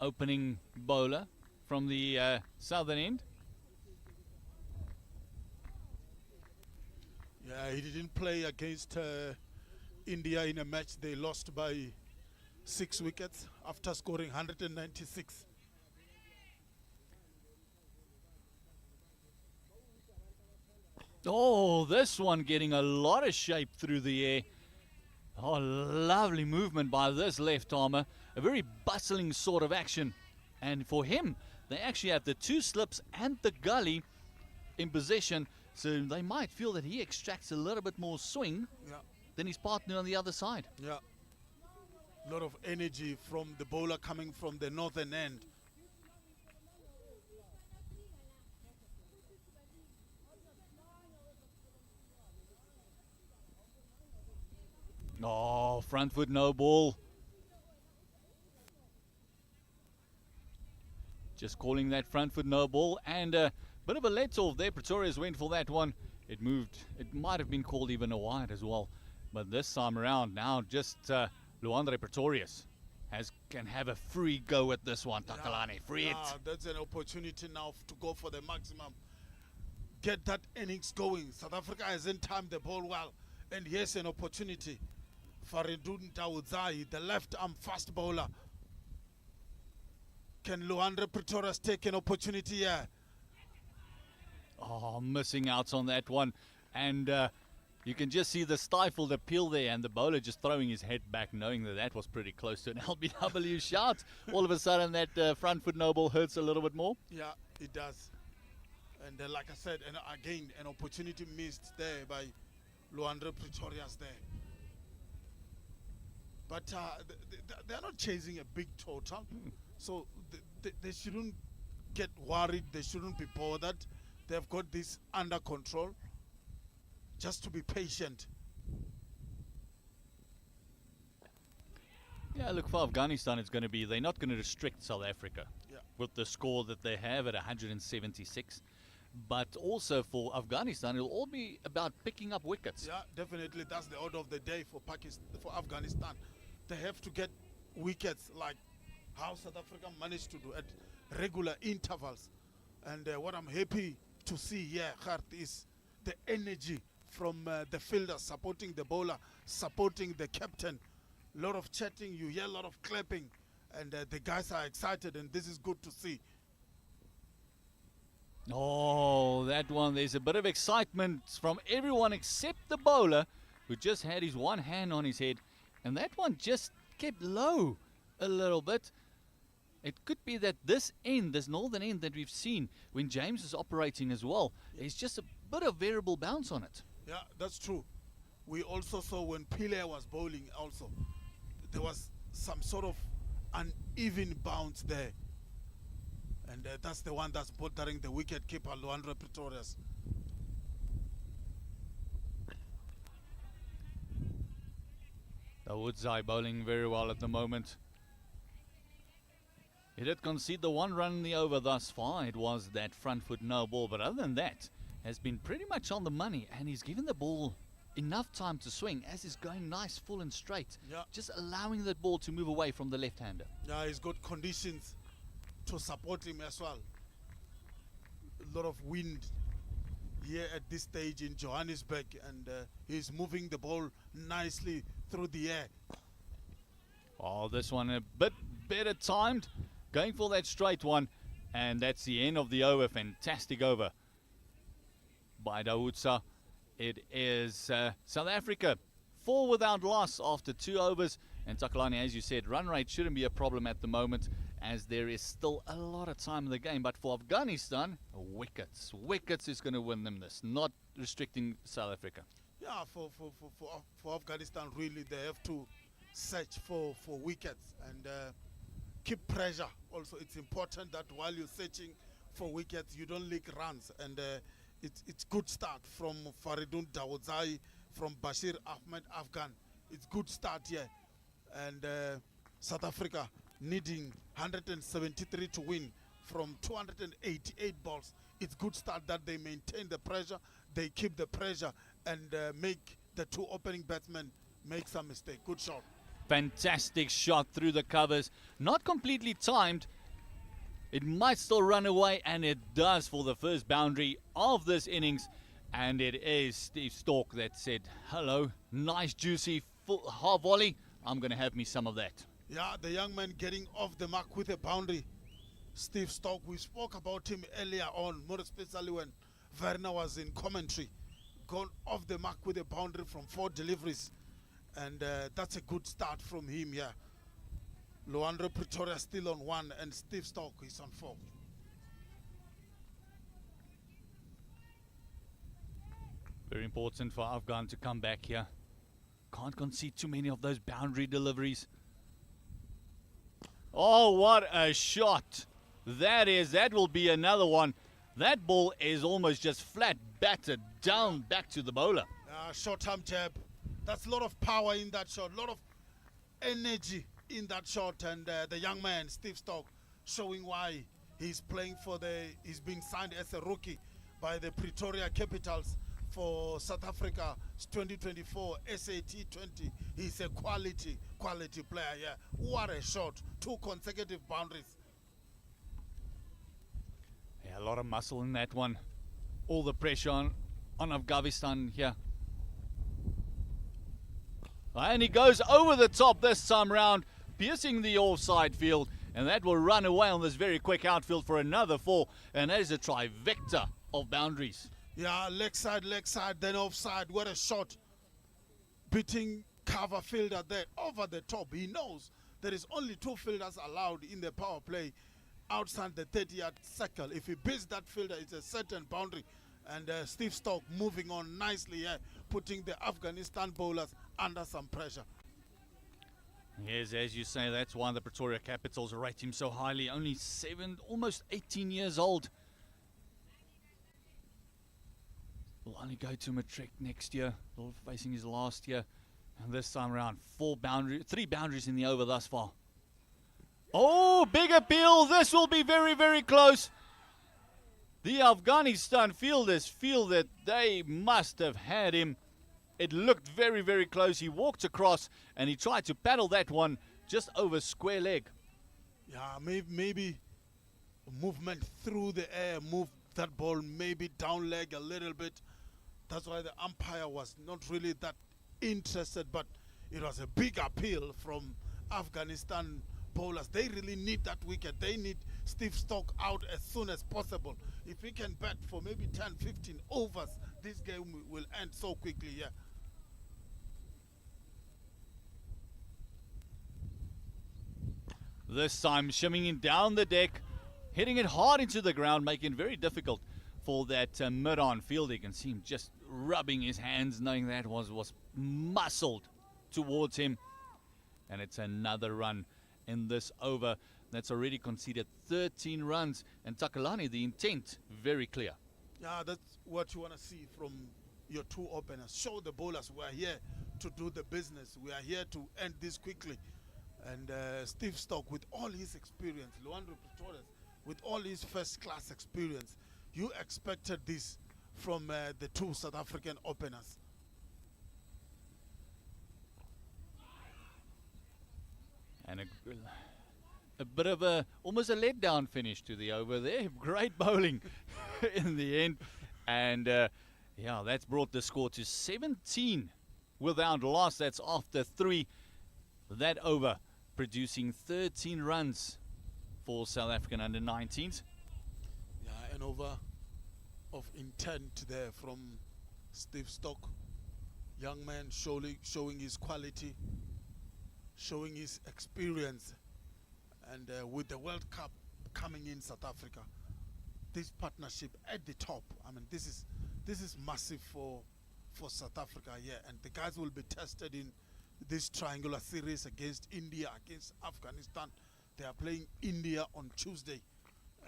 opening bowler from the southern end. Yeah, he didn't play against India in a match they lost by 6 wickets after scoring 196. Oh, this one getting a lot of shape through the air. Oh, lovely movement by this left armer. A very bustling sort of action. And for him, they actually have the 2 slips and the gully in possession. So they might feel that he extracts a little bit more swing than his partner on the other side. Yeah. A lot of energy from the bowler coming from the northern end. Oh, front foot no ball. Just calling that front foot no ball. And a bit of a let-off there. Pretorius went for that one. It moved. It might have been called even a wide as well. But this time around, now just Luandre Pretorius can have a free go at this one. Takalani, free it. That's an opportunity now to go for the maximum. Get that innings going. South Africa hasn't timed the ball well. And here's an opportunity. Farindun Dawoodzaal, the left-arm fast bowler. Can Luandre Pretorius take an opportunity here? Oh, missing out on that one. And you can just see the stifled appeal there, and the bowler just throwing his head back, knowing that that was pretty close to an LBW shout. All of a sudden, that front foot no ball hurts a little bit more. Yeah, it does. And like I said, and again, an opportunity missed there by Luandre Pretorius there. But they're not chasing a big total. So they shouldn't get worried. They shouldn't be bothered. They've got this under control. Just to be patient. Yeah, look, for Afghanistan, it's going to be, they're not going to restrict South Africa with the score that they have at 176. But also for Afghanistan, it'll all be about picking up wickets. Yeah, definitely. That's the order of the day for Afghanistan. They have to get wickets like how South Africa managed to do at regular intervals. And what I'm happy to see here, Gert, is the energy from the fielder supporting the bowler, supporting the captain. A lot of chatting, you hear a lot of clapping, and the guys are excited, and this is good to see. Oh, that one, there's a bit of excitement from everyone except the bowler, who just had his one hand on his head, and that one just kept low a little bit. It could be that this northern end that we've seen when James is operating as well, there's just a bit of variable bounce on it. Yeah, that's true. We also saw when Pile was bowling also, there was some sort of uneven bounce there. And that's the one that's bothering the wicket keeper, Luandre Pretorius. Dawoodzaal bowling very well at the moment. He did concede the one run in the over thus far. It was that front foot no ball, but other than that, has been pretty much on the money, and he's given the ball enough time to swing as he's going nice, full and straight. Yeah. Just allowing that ball to move away from the left-hander. Yeah, he's got conditions to support him as well. A lot of wind here at this stage in Johannesburg, and he's moving the ball nicely through the air. Oh, this one a bit better timed. Going for that straight one, and that's the end of the over. Fantastic over by Dawoodzaal. It is South Africa 4 without loss after 2 overs. And Takalani, as you said, run rate shouldn't be a problem at the moment, as there is still a lot of time in the game. But for Afghanistan, wickets. Wickets is going to win them this, not restricting South Africa. Yeah, for Afghanistan, really, they have to search for wickets and keep pressure. Also, it's important that while you're searching for wickets, you don't leak runs. And it's good start from Faridun Dawodzai, from Bashir Ahmed Afghan. It's good start here. And South Africa needing 173 to win from 288 balls. It's good start that they maintain the pressure, they keep the pressure, and make the two opening batsmen make some mistake. Good shot. Fantastic shot through the covers. Not completely timed. It might still run away, and it does for the first boundary of this innings. And it is Steve Stork that said, hello, nice juicy full half volley. I'm going to have me some of that. Yeah, the young man getting off the mark with a boundary. Steve Stork, we spoke about him earlier on, more especially when Werner was in commentary. Gone off the mark with a boundary from 4 deliveries. And that's a good start from him here. Luandro Pretoria still on 1 and Steve Stork is on 4. Very important for Afghan to come back here. Can't concede too many of those boundary deliveries. Oh, what a shot. That will be another one. That ball is almost just flat battered down back to the bowler. Short-term jab. That's a lot of power in that shot, a lot of energy in that shot. And the young man, Steve Stork, showing why he's playing he's being signed as a rookie by the Pretoria Capitals for South Africa's 2024 SAT 20. He's a quality player, yeah. What a shot. 2 consecutive boundaries. Yeah, a lot of muscle in that one. All the pressure on Afghanistan here. And he goes over the top this time round, piercing the offside field. And that will run away on this very quick outfield for another 4. And that is a trifecta of boundaries. Yeah, leg side, then offside. What a shot. Beating cover fielder there over the top. He knows there is only 2 fielders allowed in the power play outside the 30-yard circle. If he beats that fielder, it's a certain boundary. And Steve Stork moving on nicely here, putting the Afghanistan bowlers under some pressure. Yes, as you say, that's why the Pretoria Capitals rate him so highly. Only 7, almost 18 years old. Will only go to matric next year, facing his last year. And this time around, 3 boundaries in the over thus far. Oh, big appeal. This will be very, very close. The Afghanistan fielders feel that they must have had him. It looked very, very close. He walked across and he tried to paddle that one just over square leg. Yeah, maybe movement through the air, move that ball maybe down leg a little bit. That's why the umpire was not really that interested, but it was a big appeal from Afghanistan bowlers. They really need that wicket. They need Steve Stork out as soon as possible. If he can bat for maybe 10, 15 overs, this game will end so quickly, yeah. This time shimming in down the deck, hitting it hard into the ground, making it very difficult for that mid-on fielder. You can see him just rubbing his hands, knowing that was muscled towards him. And it's another run in this over. That's already conceded 13 runs. And Takalani, the intent, very clear. Yeah, that's what you want to see from your 2 openers. Show the bowlers we are here to do the business. We are here to end this quickly. And Steve Stork, with all his experience, Luandro Pretoria, with all his first-class experience, you expected this from the 2 South African openers. And a bit of almost a letdown finish to the over there. Great bowling in the end. And yeah, that's brought the score to 17 without loss. That's after 3. That over producing 13 runs for South African under-19s. Yeah, an over of intent there from Steve Stork. Young man showing his quality, showing his experience. And with the World Cup coming in South Africa, this partnership at the top, I mean, this is massive for South Africa, yeah. And the guys will be tested in this triangular series against India, against Afghanistan. They are playing India on Tuesday,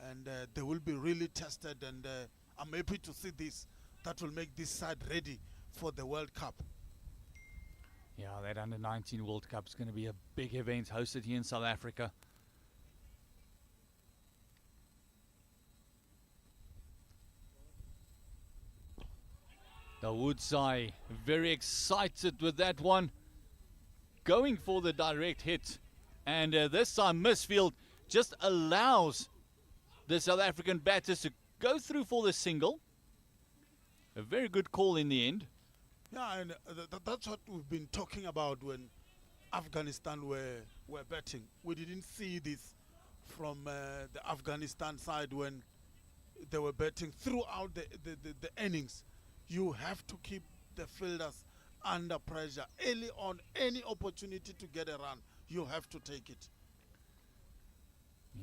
and they will be really tested. And I'm happy to see this. That will make this side ready for the World Cup. Yeah, that Under-19 World Cup is going to be a big event hosted here in South Africa. The Woodside very excited with that one. Going for the direct hit. And this time Misfield just allows the South African batters to go through for the single. A very good call in the end. Yeah, and that's what we've been talking about when Afghanistan were batting. We didn't see this from the Afghanistan side when they were batting throughout the innings. You have to keep the fielders under pressure. Early on, any opportunity to get a run, you have to take it.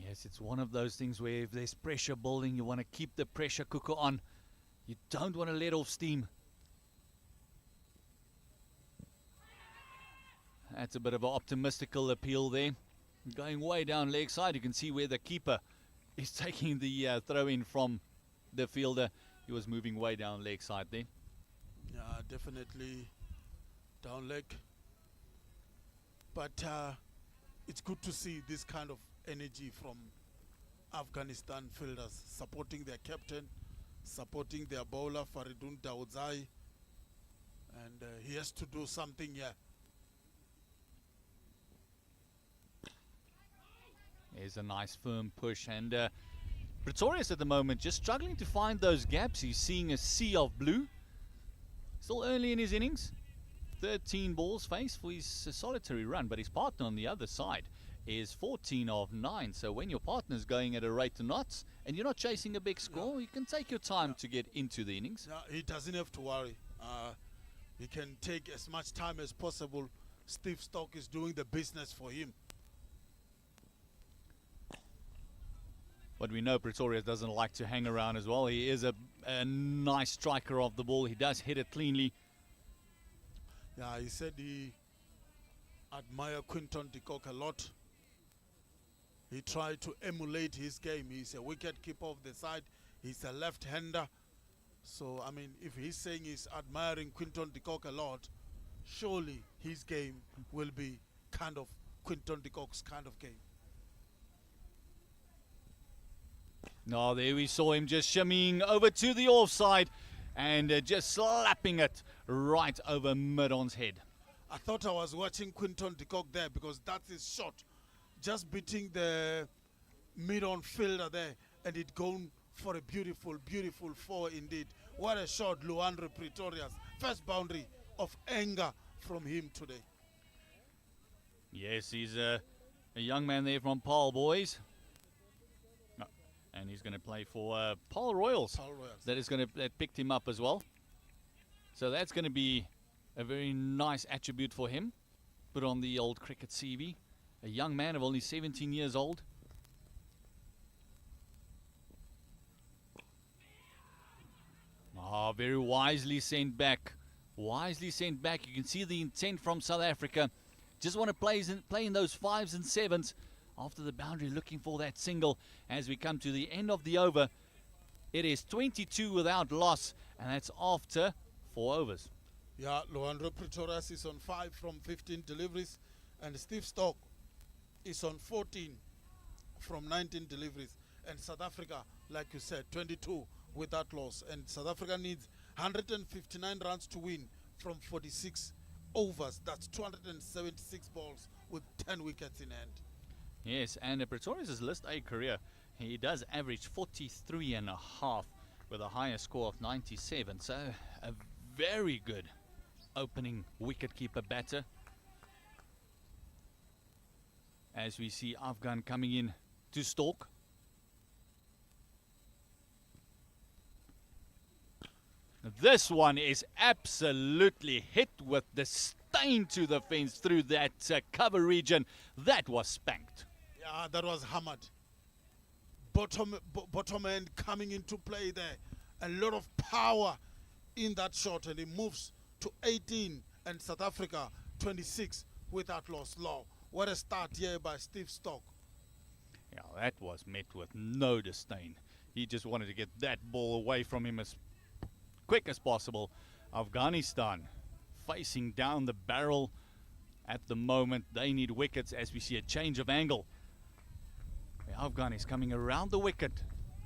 Yes, it's one of those things where if there's pressure building, you want to keep the pressure cooker on. You don't want to let off steam. That's a bit of an optimistical appeal there. Going way down leg side, you can see where the keeper is taking the throw in from the fielder. He was moving way down leg side there. Yeah, definitely down leg. But it's good to see this kind of energy from Afghanistan fielders, supporting their captain, supporting their bowler Faridun Daoudzai, and he has to do something here. There's a nice firm push, and Pretorius at the moment just struggling to find those gaps. He's seeing a sea of blue. Still early in his innings. 13 balls faced for his solitary run, but his partner on the other side is 14 of 9. So when your partner's going at a rate of knots and you're not chasing a big score, you can take your time to get into the innings. Yeah, he doesn't have to worry. He can take as much time as possible. Steve Stock is doing the business for him. But we know Pretorius doesn't like to hang around as well. He is a nice striker of the ball. He does hit it cleanly. Yeah, he said he admired Quinton de Kock a lot. He tried to emulate his game. He's a wicket keeper of the side. He's a left-hander. So, I mean, if he's saying he's admiring Quinton de Kock a lot, surely his game will be kind of Quinton de Kock's kind of game. No, there we saw him just shimmying over to the offside and just slapping it right over Mid-on's head. I thought I was watching Quinton de Kock there because that's his shot. Just beating the Mid-on fielder there, and it gone for a beautiful, beautiful four indeed. What a shot, Luandro Pretorius. First boundary of anger from him today. Yes, he's a young man there from Paul Boys. And he's going to play for Paul Royals. Paul Royals. That picked him up as well. So that's going to be a very nice attribute for him. Put on the old cricket CV. A young man of only 17 years old. Very wisely sent back. Wisely sent back. You can see the intent from South Africa. Just want to play in those 5s and 7s. After the boundary, looking for that single as we come to the end of the over. It is 22 without loss, and that's after 4 overs. Yeah, Luandro Pretorius is on 5 from 15 deliveries, and Steve Stock is on 14 from 19 deliveries. And South Africa, like you said, 22 without loss. And South Africa needs 159 runs to win from 46 overs. That's 276 balls with 10 wickets in hand. Yes, and Pretorius' List A career, he does average 43.5 with a higher score of 97. So a very good opening wicketkeeper batter. As we see Afghan coming in to stalk. This one is absolutely hit with disdain to the fence through that cover region. That was spanked. Yeah, that was hammered. Bottom end coming into play there. A lot of power in that shot, and it moves to 18 and South Africa 26 without loss. Law. What a start here by Steve Stock. Yeah, that was met with no disdain. He just wanted to get that ball away from him as quick as possible. Afghanistan facing down the barrel at the moment. They need wickets as we see a change of angle. The Afghan is coming around the wicket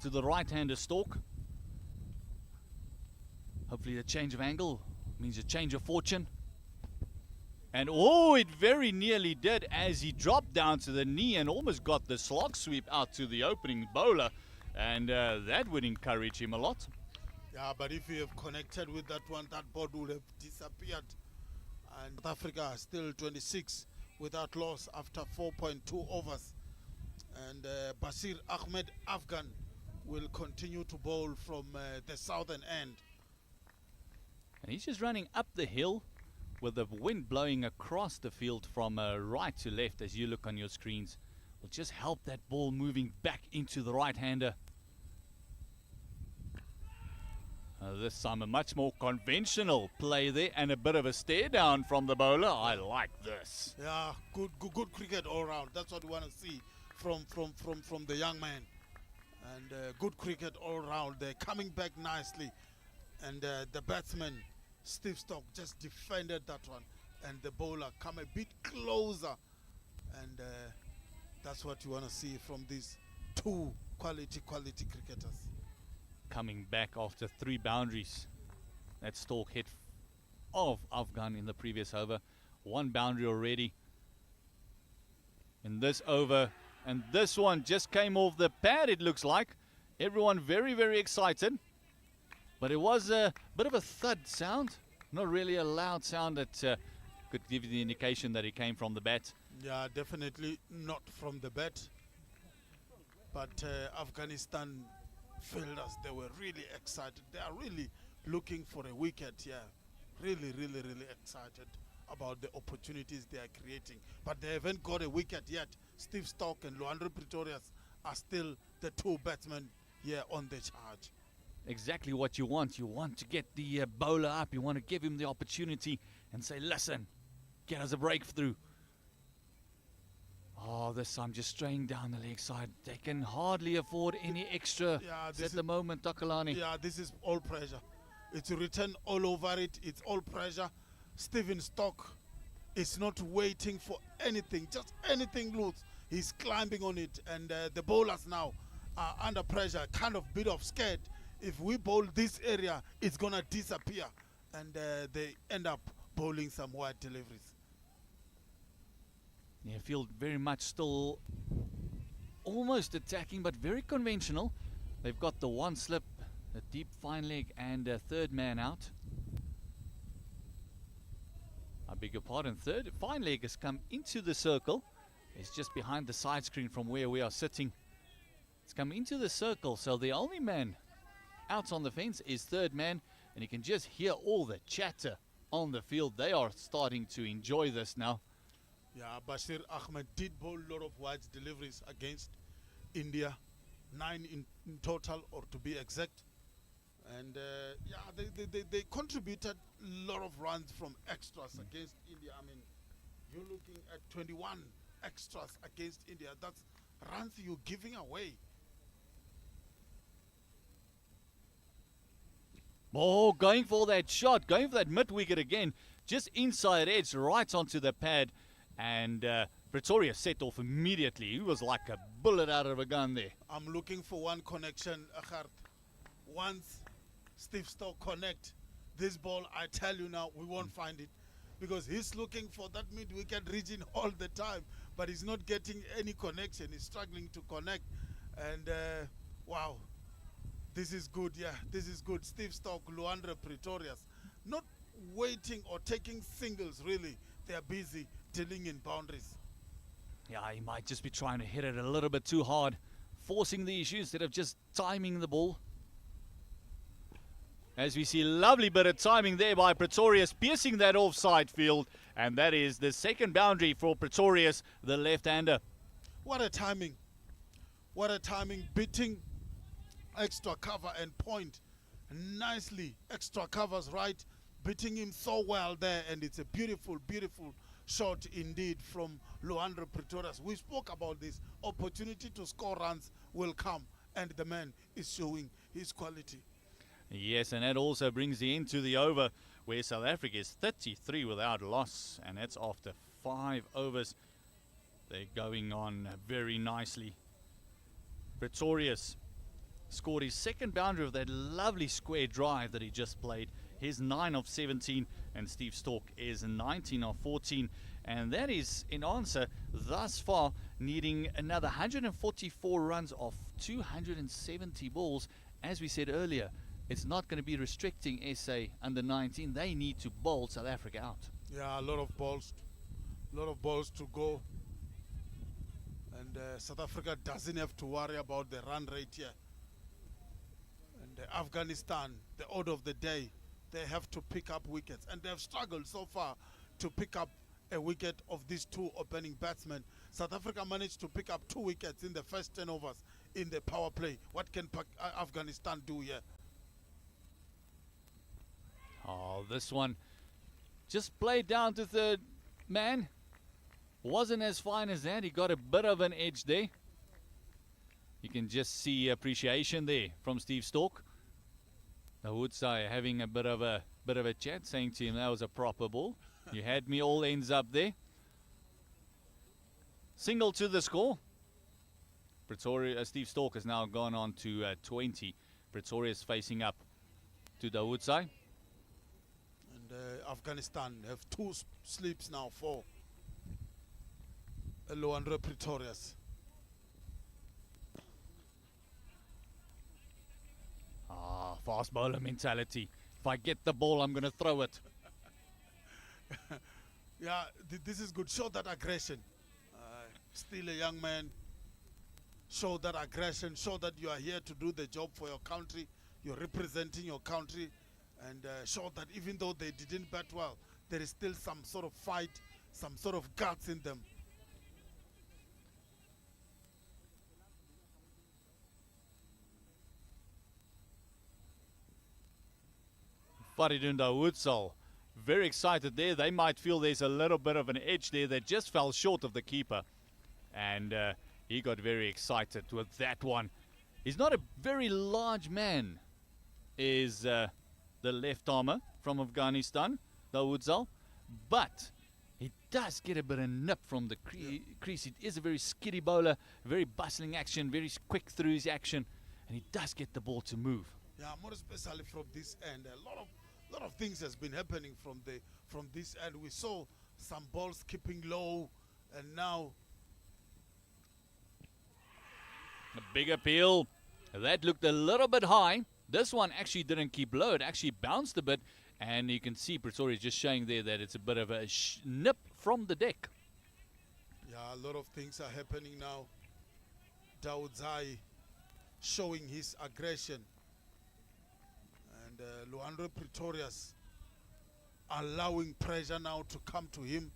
to the right-hander stalk. Hopefully the change of angle means a change of fortune. And oh, it very nearly did as he dropped down to the knee and almost got the slog sweep out to the opening bowler. And that would encourage him a lot. Yeah, but if you have connected with that one, that ball would have disappeared. And South Africa still 26 without loss after 4.2 overs. And Basir Ahmed Afghan will continue to bowl from the southern end. And he's just running up the hill with the wind blowing across the field from right to left as you look on your screens. Will just help that ball moving back into the right-hander. This time a much more conventional play there and a bit of a stare down from the bowler. I like this. Yeah, good cricket all round. That's what we want to see from the young man. And good cricket all round. They're coming back nicely. And the batsman, Steve Stock, just defended that one. And the bowler come a bit closer. And that's what you want to see from these two quality cricketers. Coming back after 3 boundaries. That stalk hit of Afghan in the previous over. 1 boundary already in this over. And this one just came off the pad, it looks like. Everyone very, very excited. But it was a bit of a thud sound. Not really a loud sound that could give you the indication that it came from the bat. Yeah, definitely not from the bat. But Afghanistan fielders, they were really excited. They are really looking for a wicket, yeah. Really excited about the opportunities they are creating. But they haven't got a wicket yet. Steve Stock and Luandro Pretorius are still the 2 batsmen here on the charge. Exactly what you want. You want to get the bowler up. You want to give him the opportunity and say, listen, get us a breakthrough. Oh, this time just straying down the leg side. They can hardly afford any extra at the moment, Takalani. Yeah, this is all pressure. It's written all over it. It's all pressure. Steven Stock is not waiting for anything, just anything loose. He's climbing on it, and the bowlers now are under pressure, kind of bit of scared. If we bowl this area, it's going to disappear. And they end up bowling some wide deliveries. Yeah, field very much still almost attacking, but very conventional. They've got the 1 slip, a deep fine leg, and a 3rd man out. I beg your pardon, fine leg has come into the circle. It's just behind the side screen from where we are sitting. It's come into the circle, so the only man out on the fence is 3rd man, and you can just hear all the chatter on the field. They are starting to enjoy this now. Yeah, Bashir Ahmed did bowl a lot of wide deliveries against India, 9 in total, or to be exact. And yeah, they contributed a lot of runs from extras against India. I mean, you're looking at 21 extras against India. That's runs you're giving away. Oh, going for that shot, going for that mid-wicket again. Just inside edge, right onto the pad. And Pretoria set off immediately. He was like a bullet out of a gun there. I'm looking for one connection, Achard. Once Steve Stock connect this ball, I tell you now, we won't find it. Because he's looking for that mid-wicket region all the time. But he's not getting any connection. He's struggling to connect. And wow, this is good, yeah. This is good. Steve Stock, Luandro Pretorius, not waiting or taking singles, really. They're busy dealing in boundaries. Yeah, he might just be trying to hit it a little bit too hard, forcing the issue instead of just timing the ball. As we see, lovely bit of timing there by Pretorius, piercing that offside field, and that is the 2nd boundary for Pretorius, the left-hander. What a timing. What a timing, beating extra cover and point. Nicely, extra covers right, beating him so well there, and it's a beautiful shot indeed from Luandro Pretorius. We spoke about this. Opportunity to score runs will come, and the man is is showing his quality. Yes, and that also brings the end to the over, where South Africa is 33 without loss, and that's after 5 overs. They're going on very nicely. Pretorius scored his second boundary of that lovely square drive that he just played. His 9 of 17, and Steve Stork is 19 of 14. And that is in answer thus far, needing another 144 runs off 270 balls. As we said earlier, it's not going to be restricting SA under 19. They need to bowl South Africa out. Yeah, a lot of balls to go. And South Africa doesn't have to worry about the run rate here. And Afghanistan, the order of the day, they have to pick up wickets. And they've struggled so far to pick up a wicket of these two opening batsmen. South Africa managed to pick up 2 wickets in the first 10 overs in the power play. What can Afghanistan do here? Oh, this one just played down to third man. Wasn't as fine as that. He got a bit of an edge there. You can just see appreciation there from Steve Stork. The Woodside having a bit of a chat, saying to him that was a proper ball. You had me all ends up there. Single to the score. Pretoria, Steve Stork has now gone on to 20. Pretoria's facing up to the Woodside. And Afghanistan have 2 sleeps now for Luandro Pretorius. Ah, fast bowler mentality. If I get the ball, I'm going to throw it. Yeah, this is good. Show that aggression. Still a young man. Show that aggression. Show that you are here to do the job for your country. You're representing your country. And show that even though they didn't bat well, there is still some sort of fight, some sort of guts in them. Faridunda Woodsall, very excited there. They might feel there's a little bit of an edge there that just fell short of the keeper. And he got very excited with that one. He's not a very large man, is the left armer from Afghanistan, the Woodsall. But he does get a bit of nip from the crease. He is a very skiddy bowler, very bustling action, very quick through his action. And he does get the ball to move. Yeah, more especially from this end. A lot of things has been happening from this end. We saw some balls keeping low, and now a big appeal. That looked a little bit high. This one actually didn't keep low. It actually bounced a bit, and you can see Pretoria just showing there that it's a bit of a nip from the deck. yeah, a lot of things are happening now. Daudzai showing his aggression. And Luandro Pretorius allowing pressure now to come to him,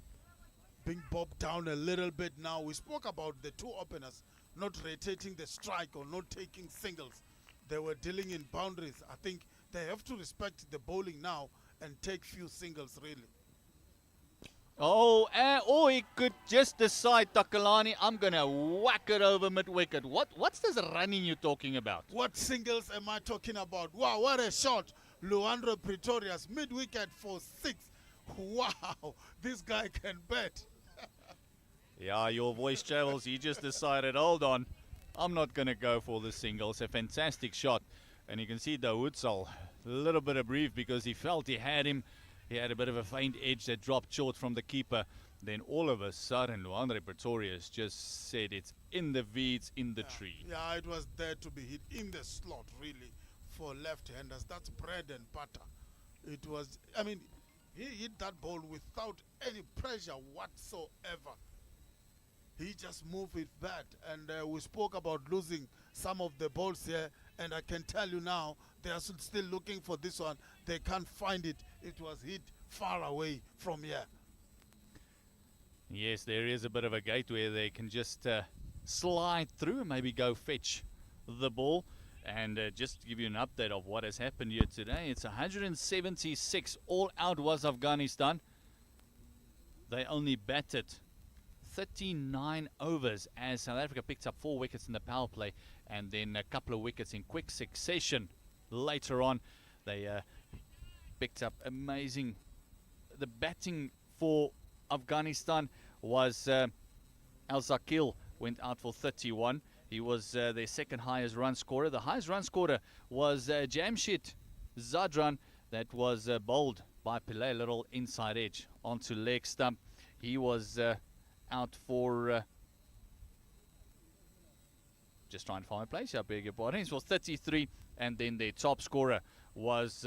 being bobbed down a little bit now. We spoke about the 2 openers not rotating the strike or not taking singles. They were dealing in boundaries. I think they have to respect the bowling now and take few singles, really. Oh, or he could just decide, Takalani, I'm going to whack it over mid-wicket. What's this running you're talking about? What singles am I talking about? Wow, what a shot. Luandro Pretorius, mid-wicket for 6. Wow, this guy can bat. Yeah, your voice travels. He just decided, hold on, I'm not going to go for the single. It's a fantastic shot. And you can see the Woodsall, a little bit of brief because he felt he had him. He had a bit of a faint edge that dropped short from the keeper. Then all of a sudden, Luandro Pretorius just said it's in the weeds, in the tree. Yeah, it was there to be hit in the slot, really, for left-handers. That's bread and butter. It was, I mean, he hit that ball without any pressure whatsoever. He just moved it back. And we spoke about losing some of the balls here. And I can tell you now, they are still looking for this one. They can't find it. It was hit far away from here. Yes, there is a bit of a gate where they can just slide through and maybe go fetch the ball. And just to give you an update of what has happened here today, it's 176 all out was Afghanistan. They only batted 39 overs as South Africa picked up 4 wickets in the power play and then a couple of wickets in quick succession. Later on, they picked up amazing. The batting for Afghanistan was Al-Zakil went out for 31. He was their second highest run scorer. The highest run scorer was Jamshid Zadran. That was bowled by Pillay, a little inside edge onto leg stump. He was out for just trying to find a place. I beg your pardon. It was 33, and then their top scorer was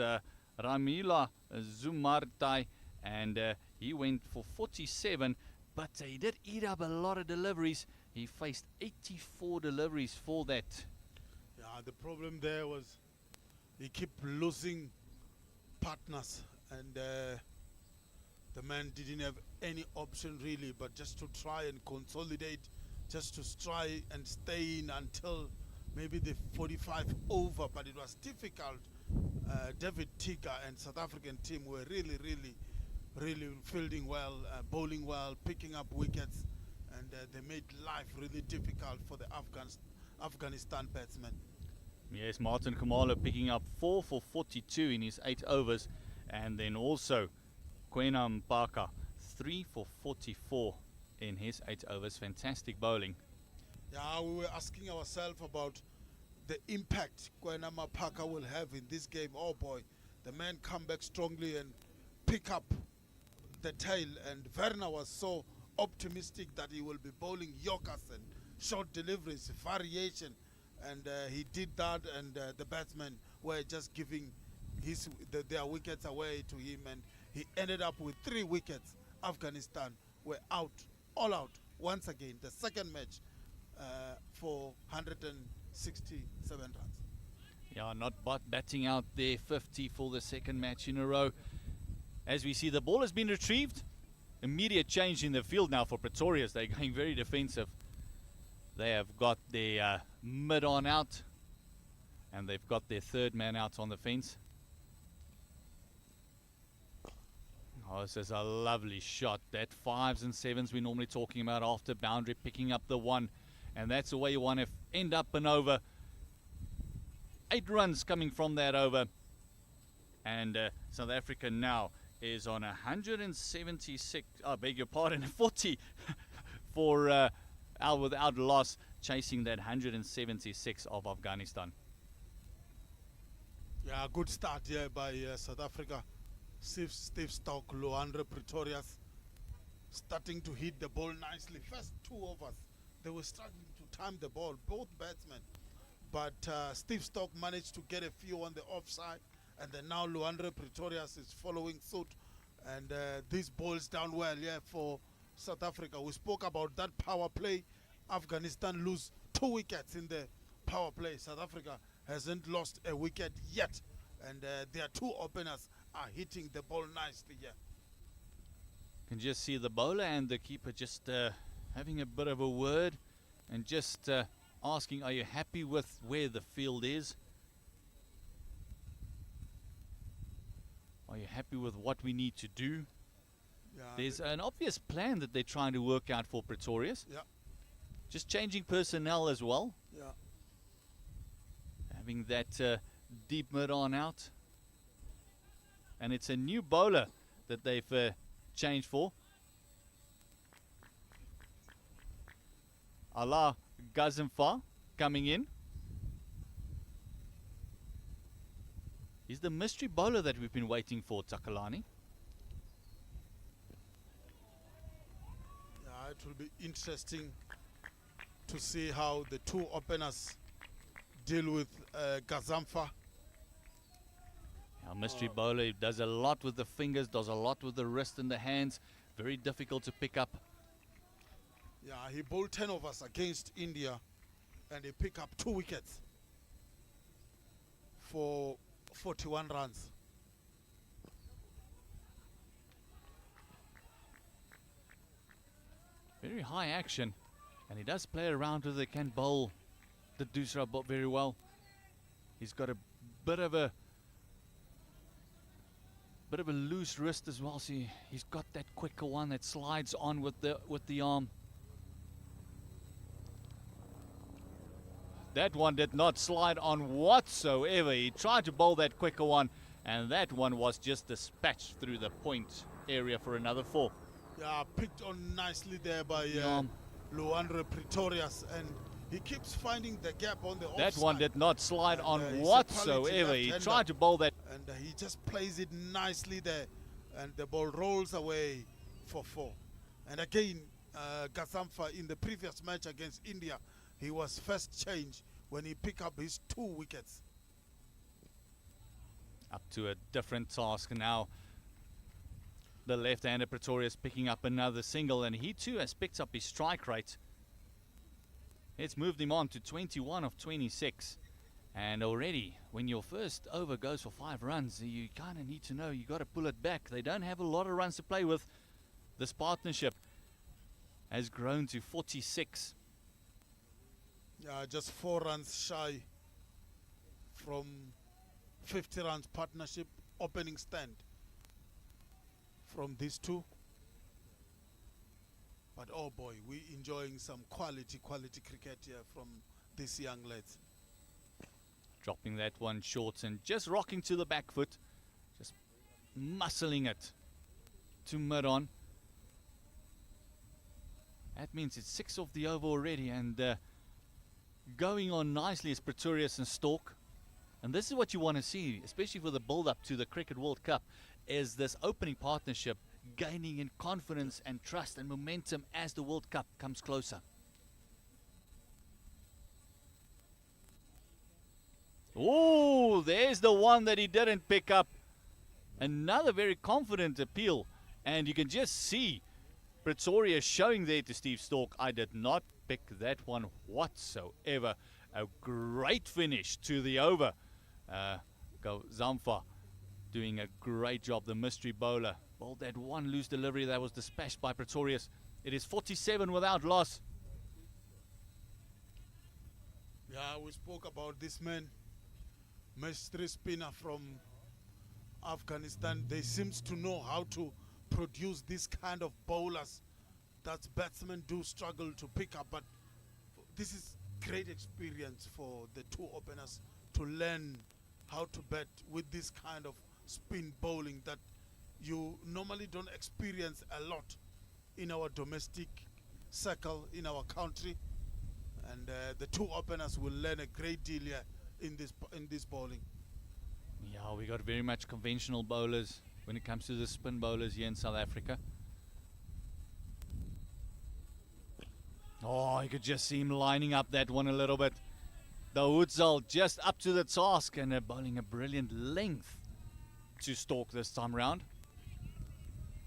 Ramila Zumartai, and he went for 47. But he did eat up a lot of deliveries. He faced 84 deliveries for that. Yeah, the problem there was he kept losing partners, and the man didn't have any option really but just to try and consolidate, just to try and stay in until maybe the 45 over. But it was difficult. David Tika and South African team were really fielding well, bowling well, picking up wickets, and they made life really difficult for the Afghanistan batsmen. Yes, Martin Khumalo picking up 4 for 42 in his 8 overs, and then also Kwena Mpaka 3 for 44 in his 8 overs. Fantastic bowling. Yeah, we were asking ourselves about the impact Kwena Mpaka will have in this game. Oh boy, the man come back strongly and pick up the tail, and Werner was so optimistic that he will be bowling yorkers and short deliveries, variation, and he did that, and the batsmen were just giving their wickets away to him, and he ended up with 3 wickets. Afghanistan were out, all out, once again, the second match for 167 runs. Yeah, not batting out there, 50 for the second match in a row. As we see, the ball has been retrieved. Immediate change in the field now for Pretorius. They're going very defensive. They have got their mid-on out, and they've got their third man out on the fence. Oh, this is a lovely shot. That 5s and 7s we're normally talking about after boundary, picking up the 1. And that's the way you want to end up an over. 8 runs coming from that over. And South Africa now is on 176, I beg your pardon, 40 for without loss, chasing that 176 of Afghanistan. Yeah, good start here by South Africa. Steve Stock, Luandre Pretorius starting to hit the ball nicely. First 2 overs, they were struggling to time the ball, both batsmen. But Steve Stock managed to get a few on the offside, and then now Luandre Pretorius is following suit, and this boils down well for South Africa. We spoke about that power play. Afghanistan lose 2 wickets in the power play. South Africa hasn't lost a wicket yet, and their 2 openers are hitting the ball nicely here. You can just see the bowler and the keeper just having a bit of a word and just asking, are you happy with where the field is? Are you happy with what we need to do? Yeah, There's an obvious plan that they're trying to work out for Pretorius. Yeah. Just changing personnel as well. Yeah. Having that deep mid-on out. And it's a new bowler that they've changed for. Allah Gazemfa coming in. He's the mystery bowler that we've been waiting for, Takalani. Yeah, it will be interesting to see how the 2 openers deal with Gazamfa. Our mystery bowler does a lot with the fingers, does a lot with the wrist and the hands. Very difficult to pick up. Yeah, he bowled 10 overs against India, and he picked up 2 wickets for 41 runs. Very high action, and he does play around with it, can bowl the Dusra very well. He's got a bit of a loose wrist as well, so he's got that quicker one that slides on with the arm. That one did not slide on whatsoever. He tried to bowl that quicker one, and that one was just dispatched through the point area for another 4. Yeah, picked on nicely there by Yeah. Luandre Pretorius, and he keeps finding the gap on the That offside. one did not slide And, on he's a whatsoever. quality He left-hander. tried to bowl that. And he just plays it nicely there, and the ball rolls away for 4. And again, Gasamfa in the previous match against India, he was first change when he picked up his 2 wickets. Up to a different task now. The left-hander Pretorius picking up another single, and he too has picked up his strike rate. It's moved him on to 21 of 26. And already, when your first over goes for 5 runs, you kind of need to know you got to pull it back. They don't have a lot of runs to play with. This partnership has grown to 46. Yeah, just 4 runs shy from 50 runs partnership opening stand from these 2. But oh boy, we're enjoying some quality cricket here from these young lads. Dropping that one short and just rocking to the back foot. Just muscling it to mid-on. That means it's 6 of the over already, and going on nicely is Pretorius and Stork. And this is what you want to see, especially for the build-up to the Cricket World Cup, is this opening partnership gaining in confidence and trust and momentum as the World Cup comes closer. Oh, there's the one that he didn't pick up. Another very confident appeal, and you can just see Pretoria showing there to Steve Stork, I did not pick that one whatsoever. A great finish to the over. Go Zamfa doing a great job, the mystery bowler. Bowled that one loose delivery that was dispatched by Pretorius. It is 47 without loss. Yeah, we spoke about this man, mystery spinner from Afghanistan. They seems to know how to produce this kind of bowlers that batsmen do struggle to pick up. But this is great experience for the 2 openers to learn how to bat with this kind of spin bowling that you normally don't experience a lot in our domestic circle in our country. And the 2 openers will learn a great deal here in this bowling. Yeah, we got very much conventional bowlers when it comes to the spin bowlers here in South Africa. Oh, you could just see him lining up that one a little bit. The Hoodzal just up to the task and bowling a brilliant length to Stork this time round.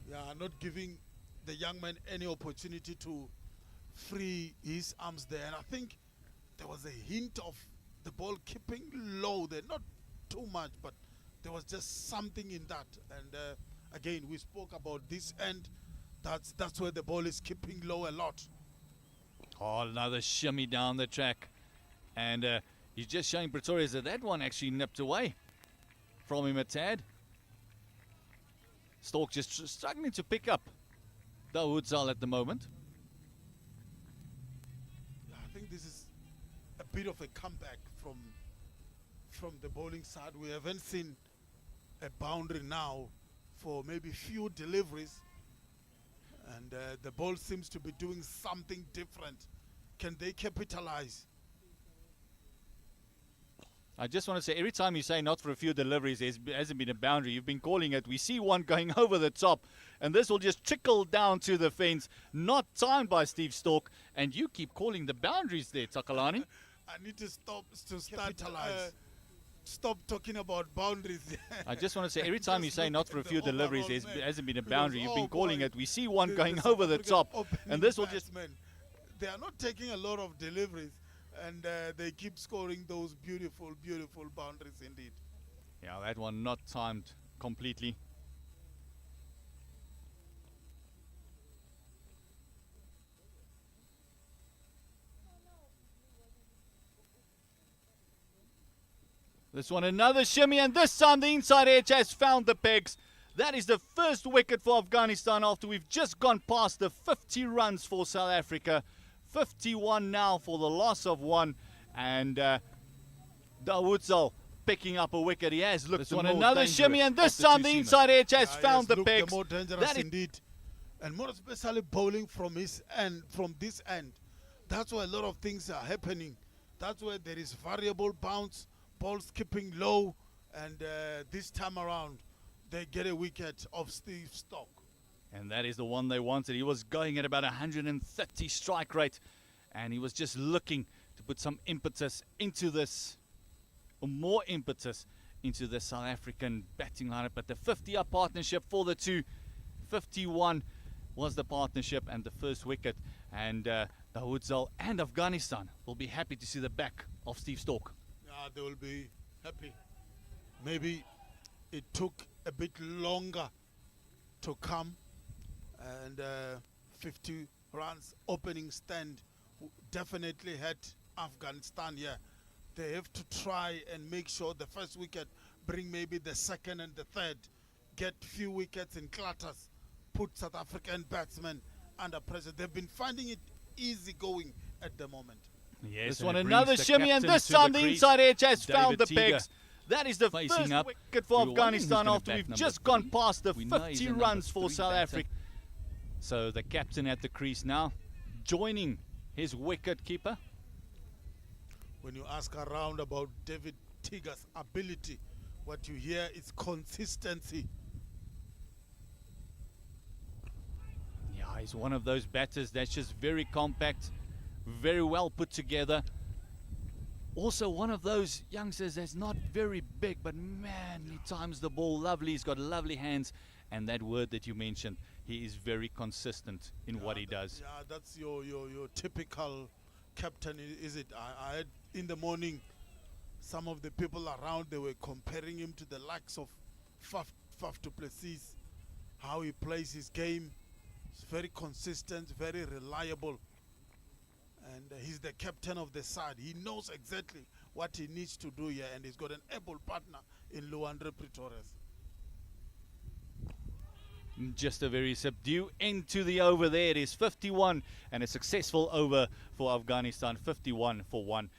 Yeah, not giving the young man any opportunity to free his arms there. And I think there was a hint of the ball keeping low there. Not too much, but there was just something in that. And again, we spoke about this end. That's where the ball is keeping low a lot. Oh, another shimmy down the track. And he's just showing Pretorius that one actually nipped away from him a tad. Stork just struggling to pick up the Hoodzal at the moment. Yeah, I think this is a bit of a comeback from the bowling side. We haven't seen a boundary now for maybe few deliveries, and the ball seems to be doing something different. Can they capitalize? I just want to say, every time you say not for a few deliveries, there hasn't been a boundary. You've been calling it. We see one going over the top, and this will just trickle down to the fence. Not timed by Steve Stork, and you keep calling the boundaries there, Takalani. I need to stop to start stop talking about boundaries. I just want to say, every time you Just say look not at for a the few deliveries, overall there man. hasn't been a Because, boundary. You've oh been calling boy, it. We see one the going South over the African top, opening and this will just... batsmen, they are not taking a lot of deliveries, and they keep scoring those beautiful boundaries indeed. Yeah, that one not timed completely. This one another shimmy, and this time the inside edge has found the pegs. That is the first wicket for Afghanistan after we've just gone past the 50 runs for South Africa. 51 now for the loss of 1. And Dawoodzel picking up a wicket. He has looked That's the on more another dangerous shimmy, and this of the time two the seamer. inside edge has Yeah, found yes, the look, pegs. more dangerous That is- indeed. And more especially bowling from his end, from this end. That's where a lot of things are happening. That's where there is variable bounce, balls skipping low, and this time around, they get a wicket of Steve Stock. And that is the one they wanted. He was going at about 130 strike rate, and he was just looking to put some impetus into this, or more impetus into the South African batting lineup. But the 50-up partnership for the two, 51 was the partnership and the first wicket. And Dawoodzel and Afghanistan will be happy to see the back of Steve Stork. Yeah, they will be happy. Maybe it took a bit longer to come, and 50 runs opening stand definitely had Afghanistan here. They have to try and make sure the first wicket bring maybe the second and the third, get few wickets in clutters, put South African batsmen under pressure. They've been finding it easy going at the moment. Yes, This one one, another the shimmy, and captain this to time the the crease, inside edge has David found the Teager. pegs. That is the Facing first up. wicket for We were wondering who's Afghanistan gonna after bat we've number just gone 3. past the We know he's 50 a number runs for 3 South batter. Africa. So the captain at the crease now, joining his wicket keeper. When you ask around about David Teager's ability, what you hear is consistency. Yeah, he's one of those batters that's just very compact, very well put together. Also one of those youngsters that's not very big, but man, he times the ball lovely. He's got lovely hands, and that word that you mentioned, he is very consistent in what he does. Yeah, that's your typical captain, is it? I had in the morning, some of the people around, they were comparing him to the likes of Faf du Plessis, how he plays his game. It's very consistent, very reliable. And he's the captain of the side. He knows exactly what he needs to do here, and he's got an able partner in Luandre Pretorius. Just a very subdued end to the over there. It is 51 and a successful over for Afghanistan, 51 for 1.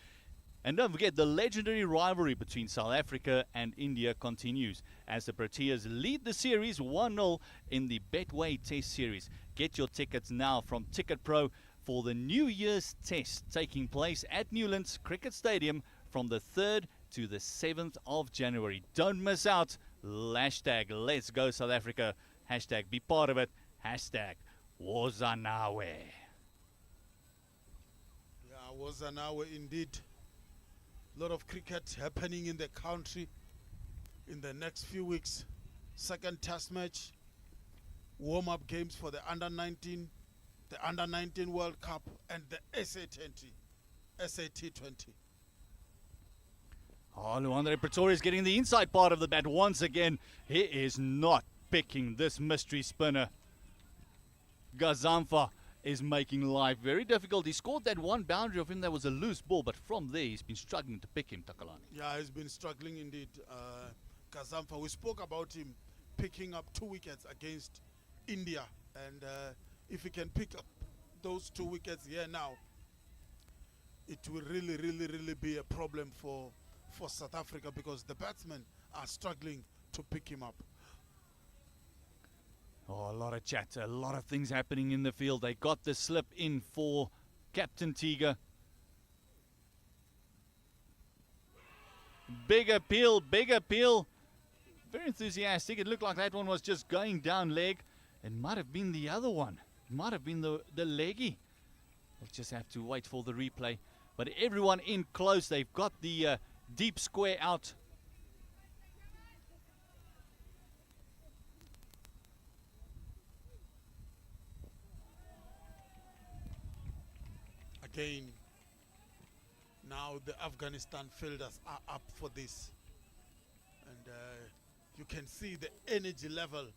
And don't forget, the legendary rivalry between South Africa and India continues as the Proteas lead the series 1-0 in the Betway Test Series. Get your tickets now from Ticket Pro for the New Year's Test taking place at Newlands Cricket Stadium from the 3rd to the 7th of January. Don't miss out. Hashtag Let's Go South Africa. Hashtag be part of it. Hashtag Wozanawe. Yeah, Wozanawe indeed. A lot of cricket happening in the country in the next few weeks. Second test match, warm-up games for the Under-19, the Under-19 World Cup, and the SAT20. Oh, Luandre Pretorius is getting the inside part of the bat once again. He is not picking this mystery spinner. Gazamfa is making life very difficult. He scored that one boundary of him that was a loose ball, but from there he's been struggling to pick him, Takalani. Yeah, he's been struggling indeed. Gazamfa, we spoke about him picking up 2 wickets against India, and if he can pick up those 2 wickets here now, it will really be a problem for South Africa, because the batsmen are struggling to pick him up. Oh, a lot of chat, a lot of things happening in the field. They got the slip in for Captain Teager. Big appeal, big appeal. Very enthusiastic. It looked like that one was just going down leg. It might have been the other one. It might have been the leggy. We'll just have to wait for the replay. But everyone in close. They've got the deep square out. Again, now the Afghanistan fielders are up for this, and you can see the energy level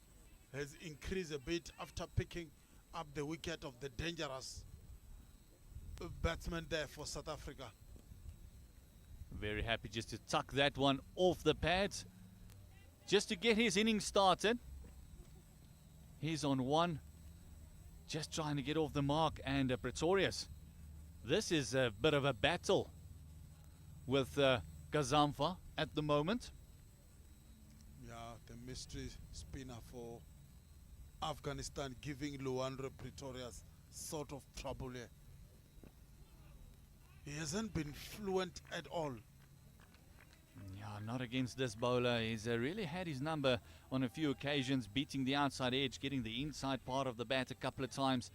has increased a bit after picking up the wicket of the dangerous batsman there for South Africa. Very happy just to tuck that one off the pads, just to get his innings started. He's on 1, just trying to get off the mark, and Pretorius. This is a bit of a battle with Gazamfa at the moment. Yeah, the mystery spinner for Afghanistan, giving Luandro Pretorius sort of trouble here. He hasn't been fluent at all. Yeah, not against this bowler. He's really had his number on a few occasions, beating the outside edge, getting the inside part of the bat a couple of times.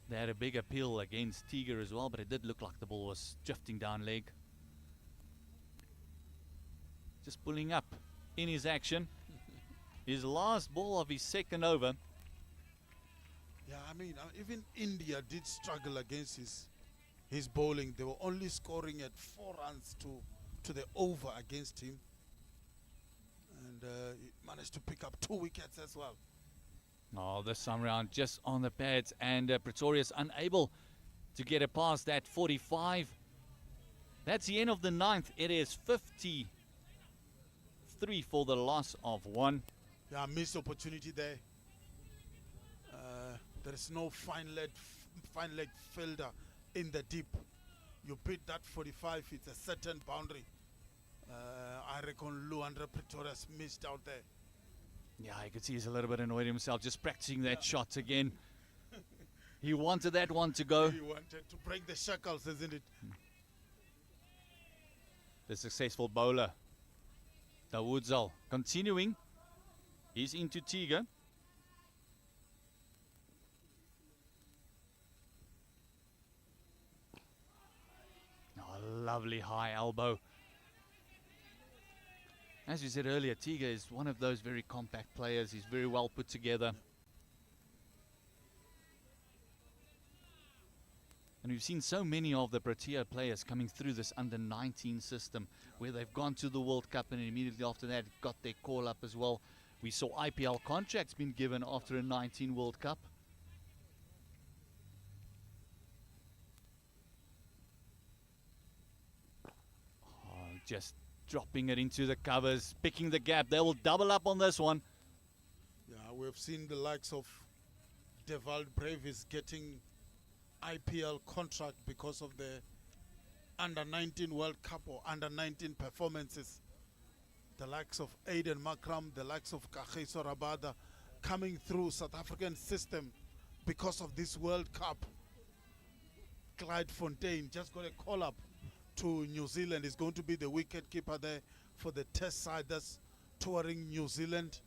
They had a big appeal against Tiger as well, but it did look like the ball was drifting down leg. Just pulling up in his action. His last ball of his second over. Yeah, I mean, even India did struggle against his bowling. They were only scoring at 4 runs to the over against him. And he managed to pick up 2 wickets as well. Oh, this time round just on the pads, and Pretorius unable to get it past that 45. That's the end of the 9th. It is 53 for the loss of 1. Yeah, missed opportunity there. There is no fine-leg fielder in the deep. You beat that 45, it's a certain boundary. I reckon Luandro Pretorius missed out there. Yeah, you could see he's a little bit annoyed himself, just practicing that shot again. He wanted that one to go. He wanted to break the shackles, isn't it? The successful bowler, Dawodzal, continuing. He's into Tiger. Oh, lovely high elbow. As you said earlier, Tiger is one of those very compact players. He's very well put together. And we've seen so many of the Protea players coming through this under-19 system, where they've gone to the World Cup and immediately after that got their call up as well. We saw IPL contracts being given after a 19 World Cup. Oh, just dropping it into the covers, picking the gap. They will double up on this one. Yeah, we've seen the likes of Devald Bravis getting IPL contract because of the under-19 World Cup or under-19 performances. The likes of Aiden Makram, the likes of Kagiso Rabada coming through South African system because of this World Cup. Clyde Fontaine just got a call up to New Zealand. Is going to be the wicket keeper there for the test side that's touring New Zealand.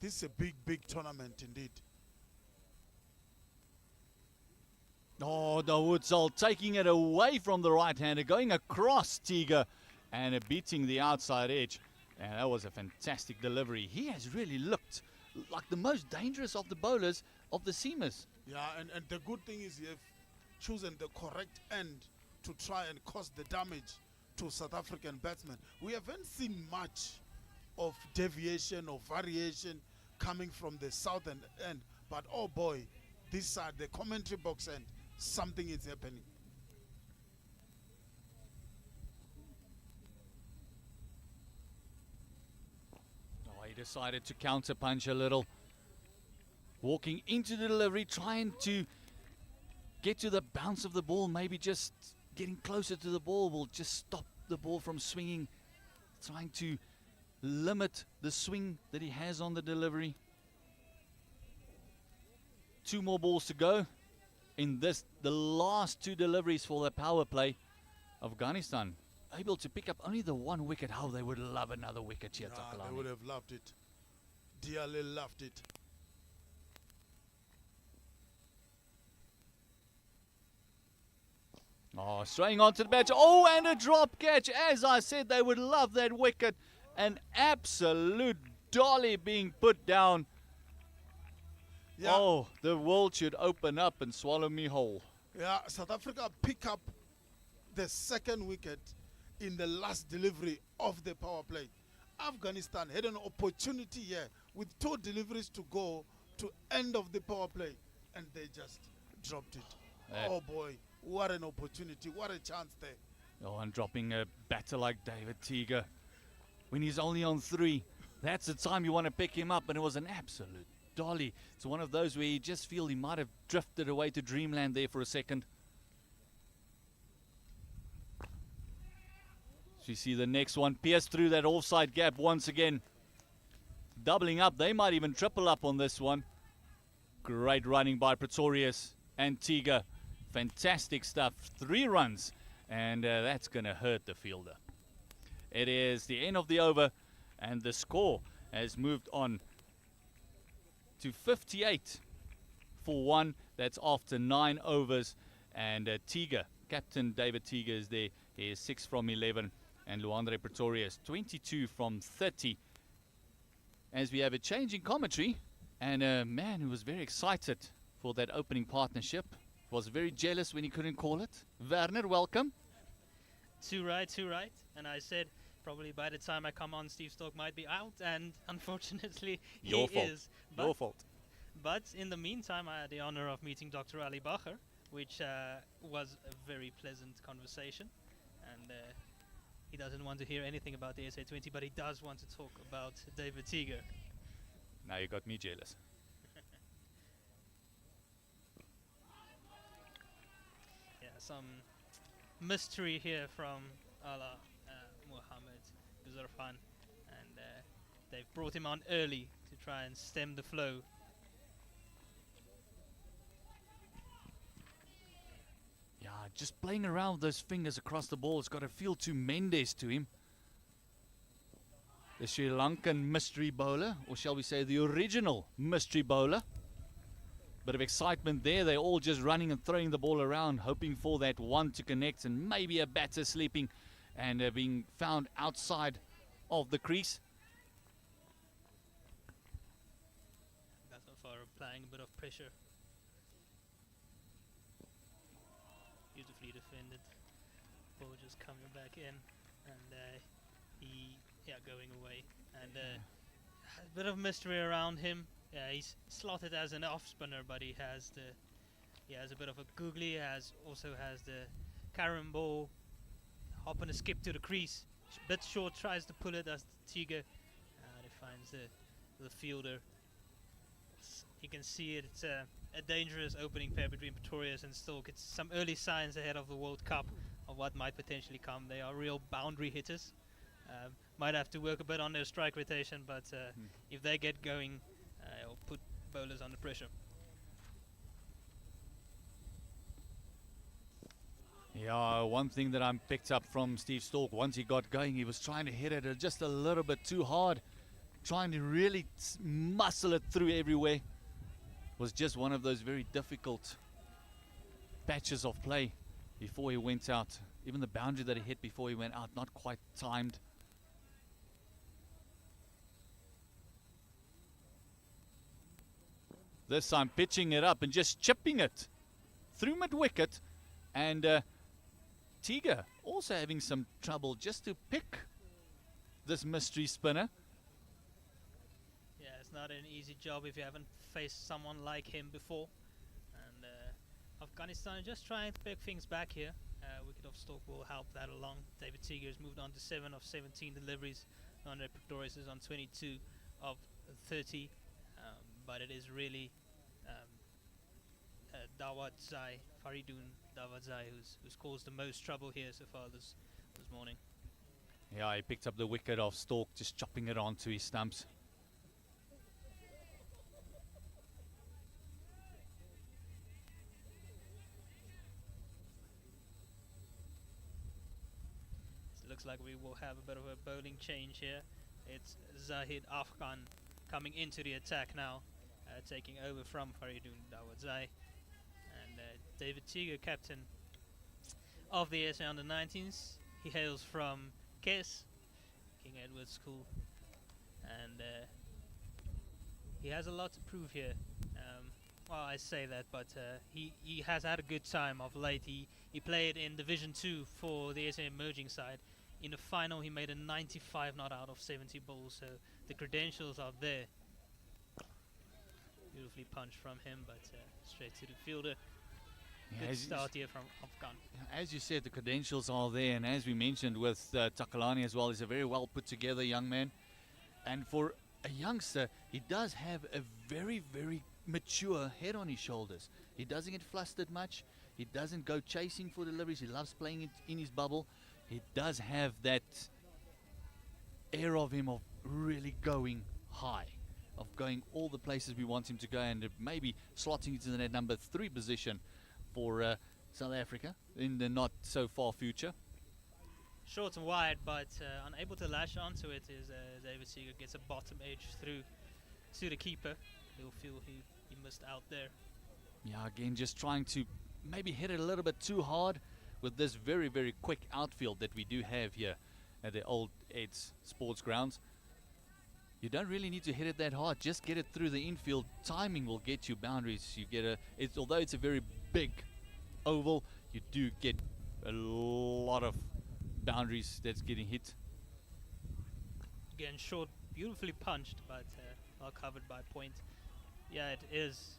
This is a big, big tournament indeed. Oh, Dawodzal taking it away from the right-hander, going across Tiger and beating the outside edge. And that was a fantastic delivery. He has really looked like the most dangerous of the bowlers of the seamers. Yeah, and the good thing is you've chosen the correct end to try and cause the damage to South African batsmen. We haven't seen much of deviation or variation coming from the southern end. But oh boy, this side, the commentary box end, something is happening. Oh, he decided to counter punch a little. Walking into the delivery, trying to get to the bounce of the ball, maybe just getting closer to the ball will just stop the ball from swinging. Trying to limit the swing that he has on the delivery. 2 more balls to go in this, the last 2 deliveries for the power play. Afghanistan able to pick up only the 1 wicket. How they would love another wicket here, Yeah, they would have loved it. Dearly loved it. Oh, straying onto the badge. Oh, and a drop catch. As I said, they would love that wicket. An absolute dolly being put down. Yeah. Oh, the world should open up and swallow me whole. Yeah, South Africa pick up the 2nd wicket in the last delivery of the power play. Afghanistan had an opportunity here with 2 deliveries to go to end of the power play, and they just dropped it. Oh boy, what an opportunity, what a chance there. Oh, and dropping a batter like David Tiger when he's only on 3. That's the time you want to pick him up, and it was an absolute dolly. It's one of those where you just feel he might have drifted away to dreamland there for a second. So you see the next one pierce through that offside gap once again. Doubling up. They might even triple up on this one. Great running by Pretorius and Tiga. Fantastic stuff. 3 runs. And that's going to hurt the fielder. It is the end of the over. And the score has moved on to 58 for 1. That's after 9 overs. And Tiga, Captain David Tiga is there. He is 6 from 11. And Luandre Pretorius, 22 from 30. As we have a change in commentary. And a man who was very excited for that opening partnership. Was very jealous when he couldn't call it. Werner, welcome. Too right. And I said probably by the time I come on, Steve Stork might be out. And unfortunately, Your he fault. is. Your fault. But in the meantime, I had the honor of meeting Dr. Ali Bacher, which was a very pleasant conversation. And he doesn't want to hear anything about the SA20, but he does want to talk about David Tiger. Now you got me jealous. Yeah, some mystery here from Allah Muhammad Buzarfan. And they've brought him on early to try and stem the flow. Yeah, just playing around with those fingers across the ball. It's got a feel to Mendes to him. The Sri Lankan mystery bowler, or shall we say the original mystery bowler. Bit of excitement there. They're all just running and throwing the ball around, hoping for that one to connect, and maybe a batter sleeping and being found outside of the crease. Gazafar applying a bit of pressure. Beautifully defended. Ball just coming back in, and he going away. And a bit of mystery around him. Yeah, he's slotted as an off spinner, but he has a bit of a googly. Also has the carom ball, hop and a skip to the crease. Bit short, tries to pull it as Tiga. He finds the fielder. You can see it. It's a dangerous opening pair between Pretorius and Stork. It's some early signs ahead of the World Cup of what might potentially come. They are real boundary hitters. Might have to work a bit on their strike rotation, but if they get going, it'll put bowlers under pressure. Yeah, one thing that I picked up from Steve Stork, once he got going, he was trying to hit it just a little bit too hard. Trying to really muscle it through everywhere. Was just one of those very difficult patches of play before he went out. Even the boundary that he hit before he went out, not quite timed. This time pitching it up and just chipping it through mid-wicket. And Tiga also having some trouble just to pick this mystery spinner. Yeah, it's not an easy job if you haven't faced someone like him before. And Afghanistan just trying to pick things back here. Wicket of Stork will help that along. David Tiga has moved on to 7 of 17 deliveries. Andre Pretorius is on 22 of 30. But it is really Dawad Zai, Faridun Dawad Zai, who's caused the most trouble here so far this morning. Yeah, he picked up the wicket of Stork, just chopping it onto his stumps. It looks like we will have a bit of a bowling change here. It's Zahid Afghan coming into the attack now, taking over from Faridun Dawad Zai. And David Tiga, captain of the SA Under-19s. He hails from KES, King Edward School, and he has a lot to prove here. Well, I say that, but he has had a good time of late. He played in Division 2 for the SA Emerging side. In the final, he made a 95 not out of 70 balls, so the credentials are there. Beautifully punched from him, but straight to the fielder. Yeah, Good start here from Afghan. As you said, the credentials are there, and as we mentioned with Takalani as well, he's a very well put together young man. And for a youngster, he does have a very, very mature head on his shoulders. He doesn't get flustered much. He doesn't go chasing for deliveries. He loves playing it in his bubble. he does have that air of him of really going high, of going all the places we want him to go, and maybe slotting into the number 3 position for South Africa in the not so far future. Short and wide, but unable to lash onto it is David Seeger gets a bottom edge through to the keeper. He'll feel he missed out there. Yeah, again, just trying to maybe hit it a little bit too hard with this very, very quick outfield that we do have here at the old Eds Sports Grounds. You don't really need to hit it that hard. Just get it through the infield. Timing will get you boundaries. You get although it's a very big oval, you do get a lot of boundaries that's getting hit. Again, short, beautifully punched, but well covered by point. Yeah, it is.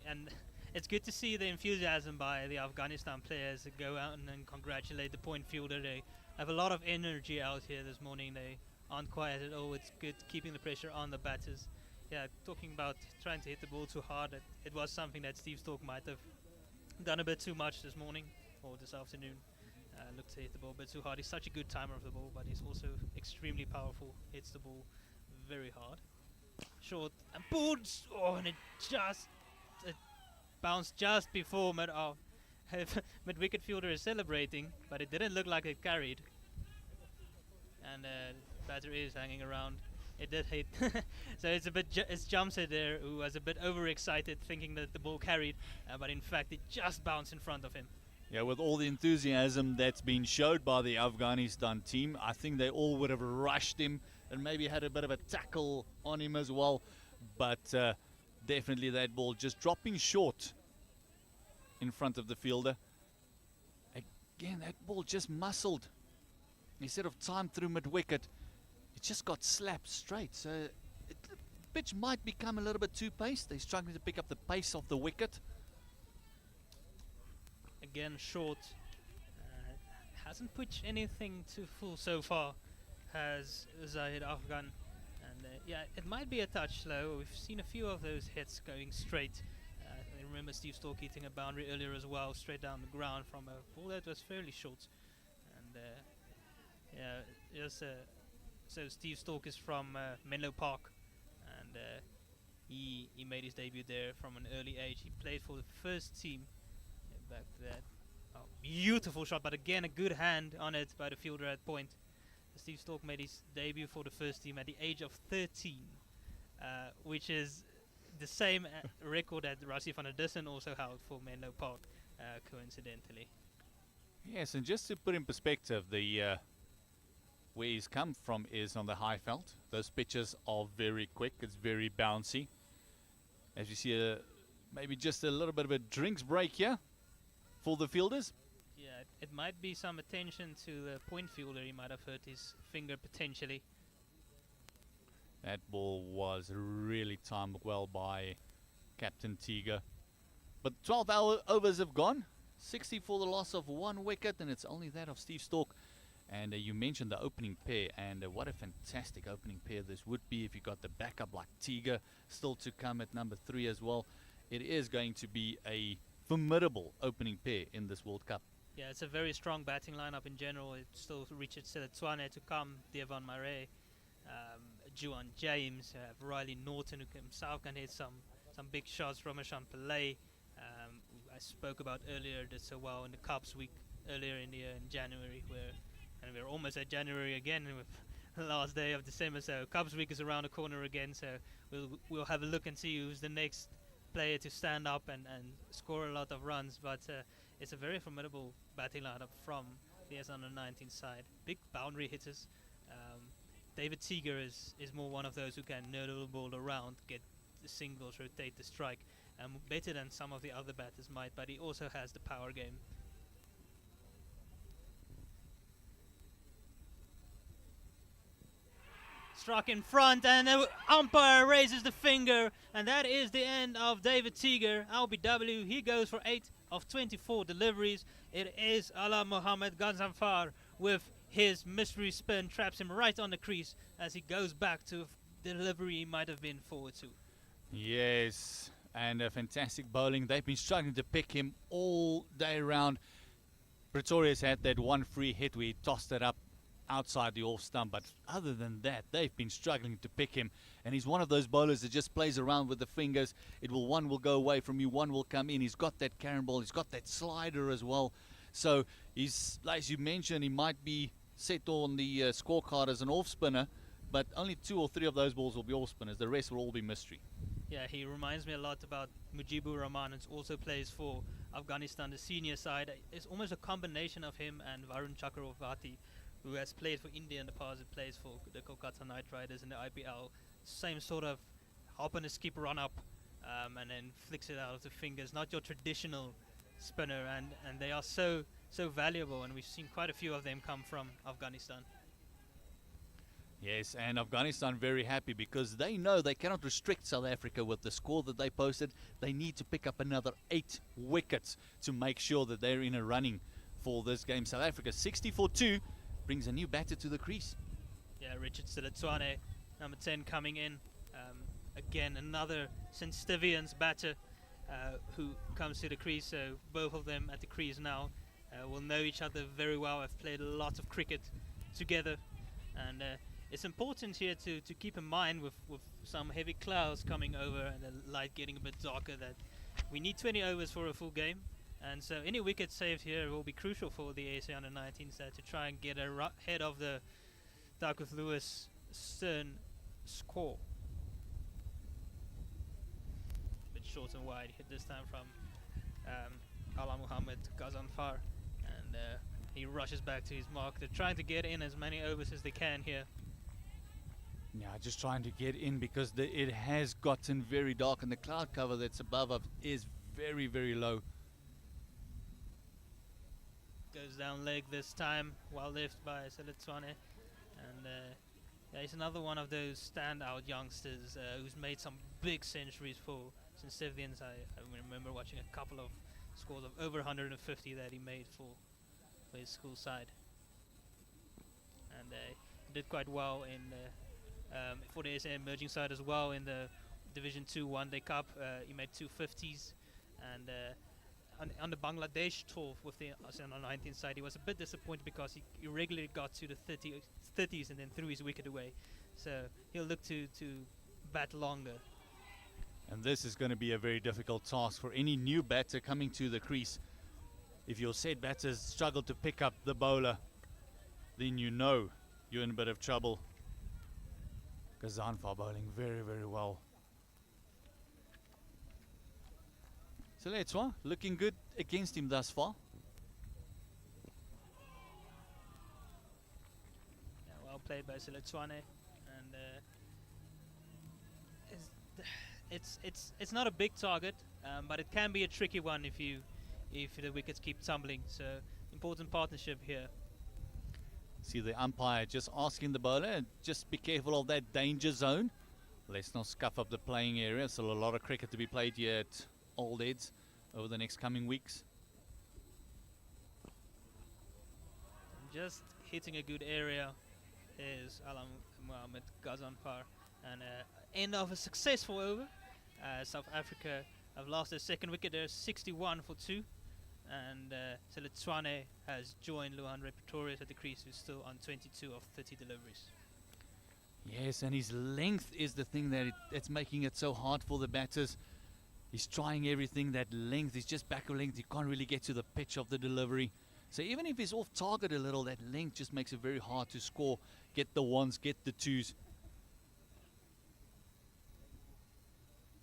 And it's good to see the enthusiasm by the Afghanistan players that go out and congratulate the point fielder. They have a lot of energy out here this morning. They aren't quiet at all. It's good keeping the pressure on the batters. Yeah, talking about trying to hit the ball too hard, it was something that Steve Stork might have done a bit too much this morning or this afternoon. Looked to hit the ball a bit too hard. He's such a good timer of the ball, but he's also extremely powerful. Hits the ball very hard. Short and boards. Oh, and it bounced just before mid-wicket fielder is celebrating, but it didn't look like it carried. And batter is hanging around. It did hit. So it's a bit. It's Jamset there who was a bit overexcited, thinking that the ball carried, but in fact it just bounced in front of him. Yeah, with all the enthusiasm that's been showed by the Afghanistan team, I think they all would have rushed him and maybe had a bit of a tackle on him as well. But definitely that ball just dropping short in front of the fielder. Again, that ball just muscled. Instead of time through mid-wicket, it just got slapped straight. So the pitch might become a little bit too paced. They're struggling to pick up the pace of the wicket. Again, short. Hasn't pitched anything too full so far, has Zahid Afghan. And yeah, it might be a touch slow. We've seen a few of those hits going straight. I remember Steve Stork hitting a boundary earlier as well, straight down the ground from a ball that was fairly short. And yeah, yes, so Steve Stork is from Menlo Park, and he made his debut there from an early age. He played for the first team. Back to that. Oh, beautiful shot, but again a good hand on it by the fielder at point. Steve Stork made his debut for the first team at the age of 13, which is the same record that Rassie van der Dussen also held for Menlo Park, coincidentally. Yes, and just to put in perspective, the where he's come from is on the high veld. Those pitches are very quick. It's very bouncy. As you see, maybe just a little bit of a drinks break here for the fielders. Yeah, it might be some attention to the point fielder. He might have hurt his finger potentially. That ball was really timed well by Captain Tiger. But 12 overs have gone. 60 for the loss of 1 wicket, and it's only that of Steve Stork. And you mentioned the opening pair, and what a fantastic opening pair this would be if you got the backup like Tiger still to come at number 3 as well. It is going to be a formidable opening pair in this World Cup. Yeah, it's a very strong batting lineup in general. It's still Richard Seletwane to come, Devon Murray, Juan James, Riley Norton, who himself can hit some big shots, Romeshan Pillay, I spoke about earlier did so well in the Cubs week earlier in the year in January, and we're almost at January again with the last day of December, so Cubs week is around the corner again, so we'll have a look and see who's the next player to stand up and score a lot of runs. But it's a very formidable batting lineup from the S19 side. Big boundary hitters. David Seeger is more one of those who can nurtle the ball around, get the singles, rotate the strike, better than some of the other batters might, but he also has the power game. Struck in front, and the umpire raises the finger, and that is the end of David Seeger, LBW. He goes for 8 of 24 deliveries. It is Ala Mohammed Ghanzanfar with his mystery spin, traps him right on the crease as he goes back to the delivery he might have been forward to. Yes, and a fantastic bowling. They've been struggling to pick him all day round. Pretorius had that one free hit where he tossed it up outside the off stump, but other than that, they've been struggling to pick him. And he's one of those bowlers that just plays around with the fingers. One will go away from you, one will come in. He's got that carrom ball, he's got that slider as well. So he's, like you mentioned, he might be set on the scorecard as an off spinner, but only 2 or 3 of those balls will be off spinners. The rest will all be mystery. Yeah, he reminds me a lot about Mujibur Rahman, and also plays for Afghanistan, the senior side. It's almost a combination of him and Varun Chakravarti, who has played for India in the past, and plays for the Kolkata Knight Riders in the IPL. Same sort of hop and a skip run up, and then flicks it out of the fingers. Not your traditional spinner, and they are so valuable, and we've seen quite a few of them come from Afghanistan. Yes, and Afghanistan very happy because they know they cannot restrict South Africa with the score that they posted. They need to pick up another 8 wickets to make sure that they're in a running for this game. South Africa 60-2 brings a new batter to the crease. Yeah, Richard Siletswane, number 10, coming in. Again, another Edwardians batter who comes to the crease. So both of them at the crease now will know each other very well. Have played a lot of cricket together, and it's important here to keep in mind with some heavy clouds coming over and the light getting a bit darker that we need 20 overs for a full game. And so any wicket saved here will be crucial for the SA Under-19 side to try and get ahead of the Darkworth Lewis Stern score. A bit short and wide hit this time from Ala Muhammad Ghazanfar, and he rushes back to his mark. They're trying to get in as many overs as they can here. Yeah, just trying to get in because it has gotten very dark, and the cloud cover that's above us is very, very low. Goes down leg this time, well left by Siletswane, and yeah, he's another one of those standout youngsters who's made some big centuries for St. Edwardians. I remember watching a couple of scores of over 150 that he made for his school side, and he did quite well in for the SA emerging side as well in the Division 2 One Day Cup. He made 250s, and on the Bangladesh tour with the under-19 side, he was a bit disappointed because he regularly got to the 30s and then threw his wicket away. So he'll look to bat longer. And this is going to be a very difficult task for any new batter coming to the crease. If your set batters struggle to pick up the bowler, then you know you're in a bit of trouble. Ghazanfar bowling very, very well. So Letswa looking good against him thus far. Yeah, well played by Siletswane, and it's not a big target, but it can be a tricky one if the wickets keep tumbling. So important partnership here. See the umpire just asking the bowler, just be careful of that danger zone. Let's not scuff up the playing area. Still a lot of cricket to be played here at Old Eds over the next coming weeks. Just hitting a good area is Alam Mohamed Ghazanfar, and end of a successful over. South Africa have lost their second wicket there, 61-2, and Siletswane has joined Luhanre Pretorius at the crease, who's still on 22 of 30 deliveries. Yes, and his length is the thing that's making it so hard for the batters. He's trying everything. That length is just back of length. He can't really get to the pitch of the delivery. So even if he's off target a little, that length just makes it very hard to score. Get the ones, get the twos.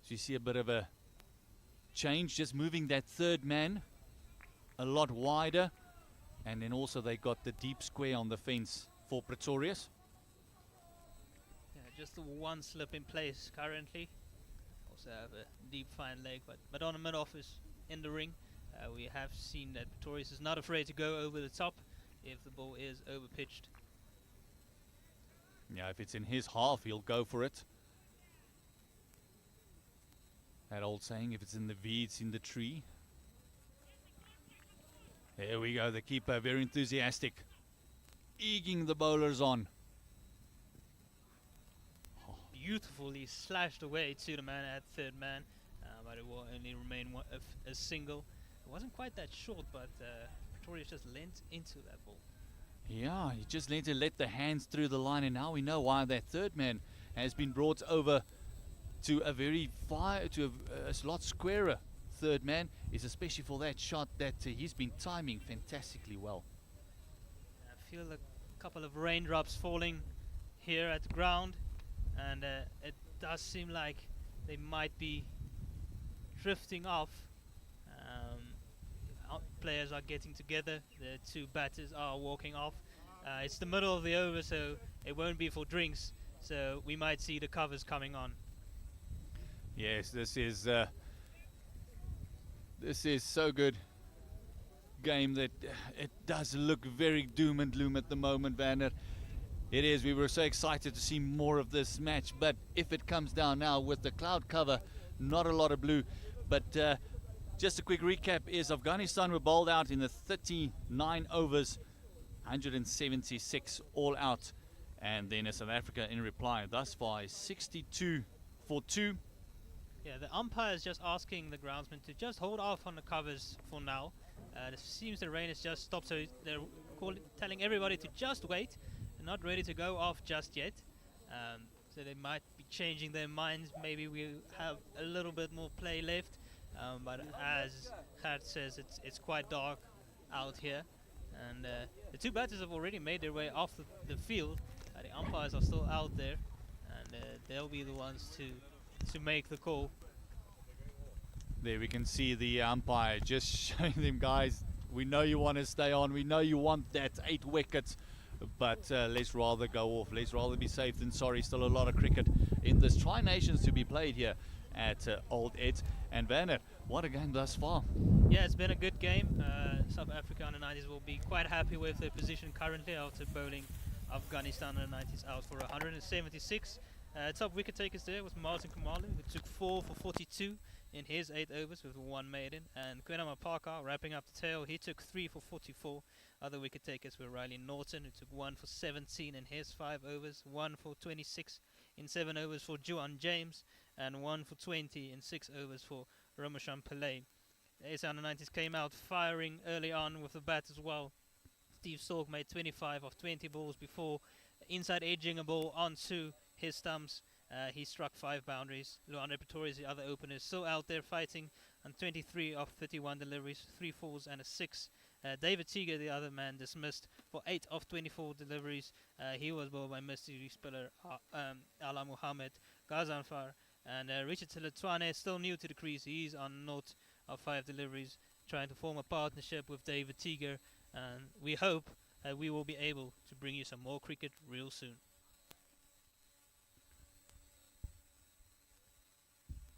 So you see a bit of a change, just moving that third man a lot wider. And then also they got the deep square on the fence for Pretorius. Yeah, just the one slip in place currently. Also have a deep fine leg, but on the mid-office in the ring, we have seen that Pretorius is not afraid to go over the top if the ball is over-pitched. Yeah, if it's in his half, he'll go for it. That old saying, if it's in the V, it's in the tree. There we go, the keeper, very enthusiastic. Egging the bowlers on. Beautifully slashed away to the man at third man, but it will only remain a single. It wasn't quite that short, but Pretorius just leant into that ball. Yeah, he just need to let the hands through the line, and now we know why that third man has been brought over to a very a lot squarer third man, is especially for that shot that he's been timing fantastically well. I feel a couple of raindrops falling here at the ground, and it does seem like they might be drifting off. Players are getting together, the two batters are walking off. It's the middle of the over, so it won't be for drinks, so we might see the covers coming on. Yes, this is so good game that it does look very doom and gloom at the moment, Werner. It is. We were so excited to see more of this match, but if it comes down now with the cloud cover, not a lot of blue. But just a quick recap is Afghanistan were bowled out in the 39 overs, 176 all out, and then South Africa in reply thus far is 62 for 2. Yeah, the umpire is just asking the groundsman to just hold off on the covers for now. It seems the rain has just stopped, so they're telling everybody to just wait. They're not ready to go off just yet. So they might be changing their minds. Maybe we have a little bit more play left. But as Gert says, it's quite dark out here. And the two batters have already made their way off the field. The umpires are still out there. And they'll be the ones to make the call. There we can see the umpire just showing them, guys, we know you want to stay on, we know you want that 8 wickets, but let's rather go off, let's rather be safe than sorry. Still a lot of cricket in this Tri-Nations to be played here at Old Eds. And Werner, what a game thus far. Yeah, it's been a good game. South Africa under 90s will be quite happy with their position currently after bowling Afghanistan under 90s out for 176. Top wicket takers there was Martin Khumalo, who took 4 for 42 in his 8 overs with 1 maiden, and Kwenama Parker wrapping up the tail. He took 3 for 44. Other wicket takers were Riley Norton, who took 1 for 17 in his 5 overs, 1 for 26 in 7 overs for Juan James, and 1 for 20 in 6 overs for Ramachan Pillay. The SA under 90s came out firing early on with the bat as well. Steve Stork made 25 of 20 balls before inside edging a ball onto his stumps. He struck 5 boundaries. Luandre Pretorius, the other opener, still out there fighting on 23 of 31 deliveries, 3 fours and a 6. David Seager, the other man, dismissed for 8 of 24 deliveries. He was bowled by mystery spiller Ala Muhammad, Gazanfar, and Richard Tiletwane, still new to the crease. He's on 0 of 5 deliveries, trying to form a partnership with David Seager, and we hope that we will be able to bring you some more cricket real soon.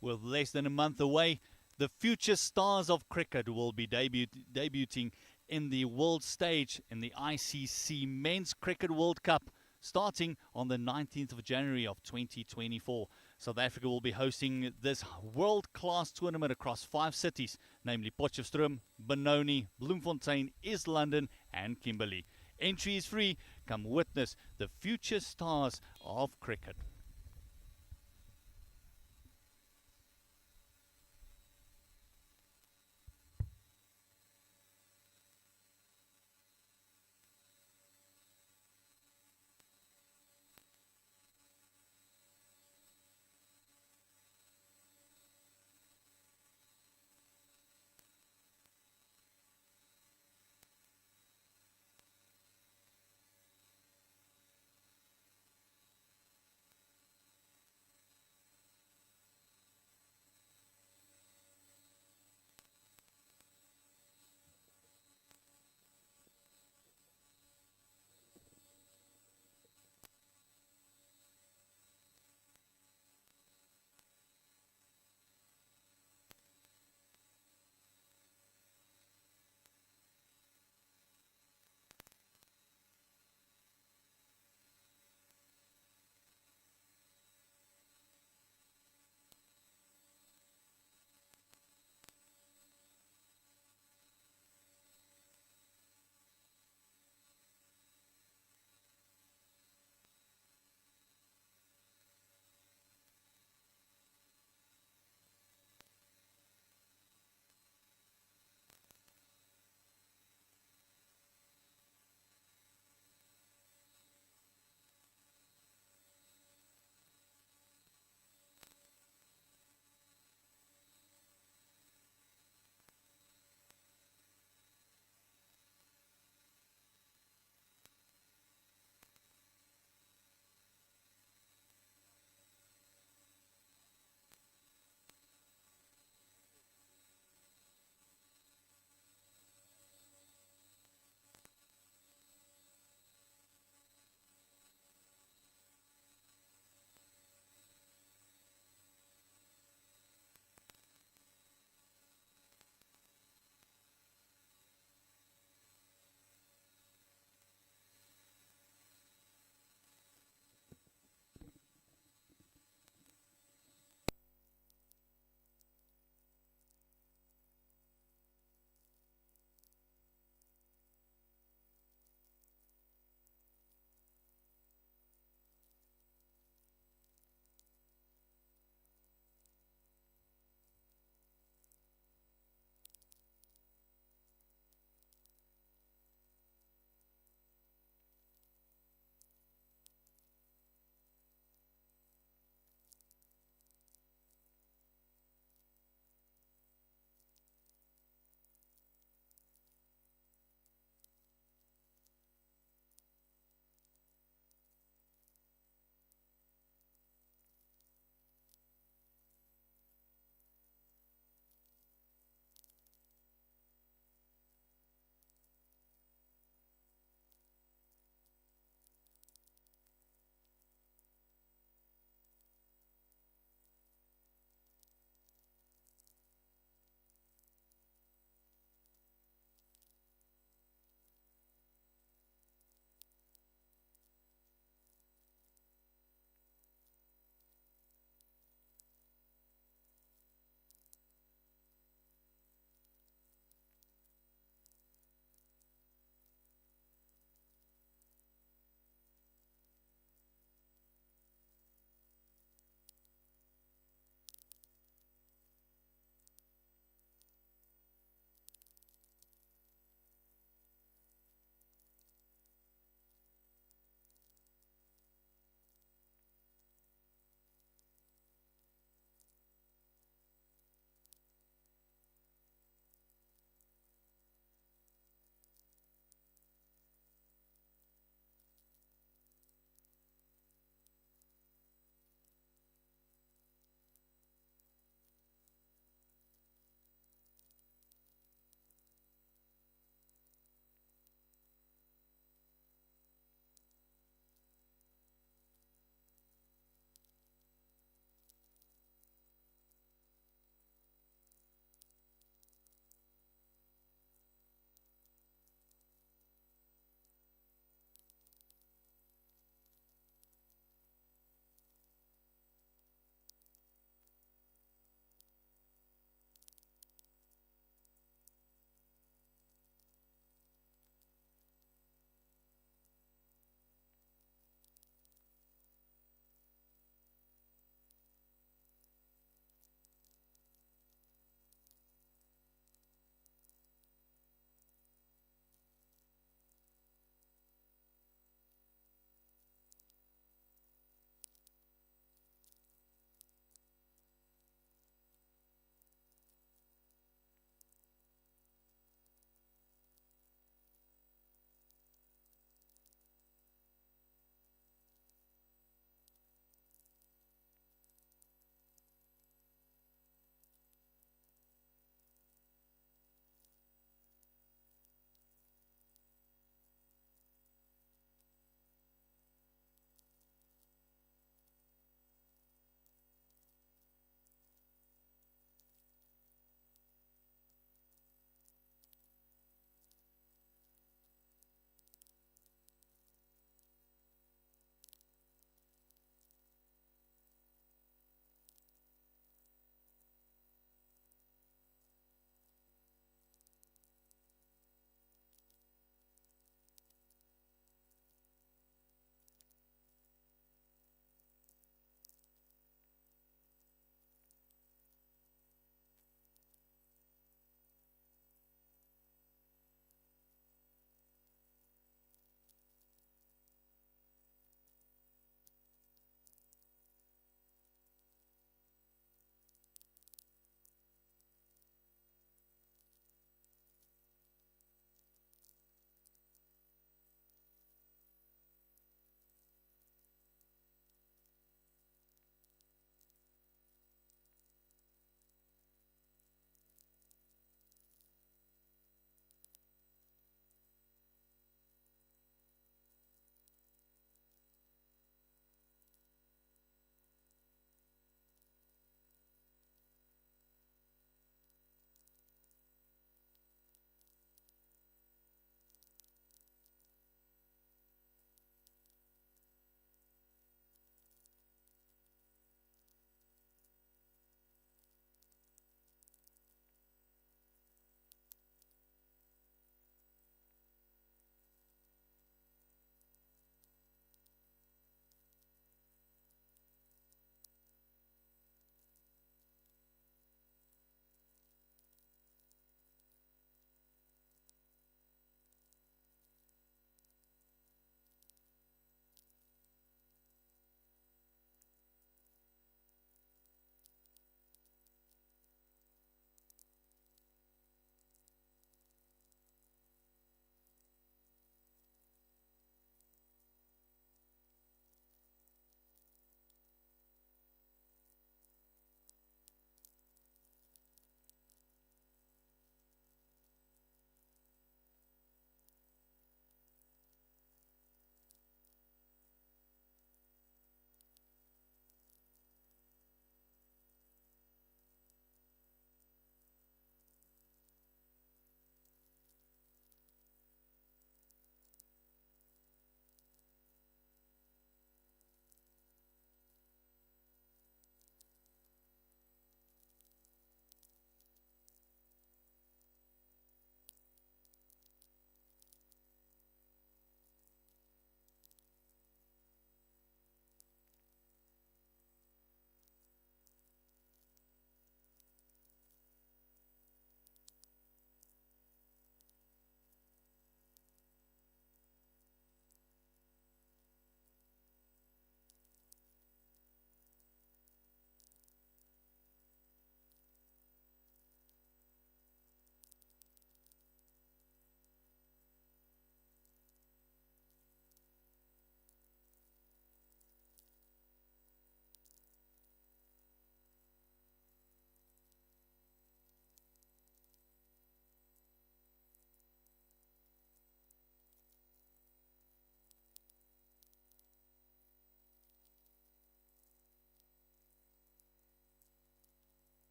With less than a month away, the future stars of cricket will be debuting in the world stage in the ICC Men's Cricket World Cup, starting on the 19th of January of 2024. South Africa will be hosting this world-class tournament across 5 cities, namely Potchefstroom, Benoni, Bloemfontein, East London and Kimberley. Entry is free. Come witness the future stars of cricket.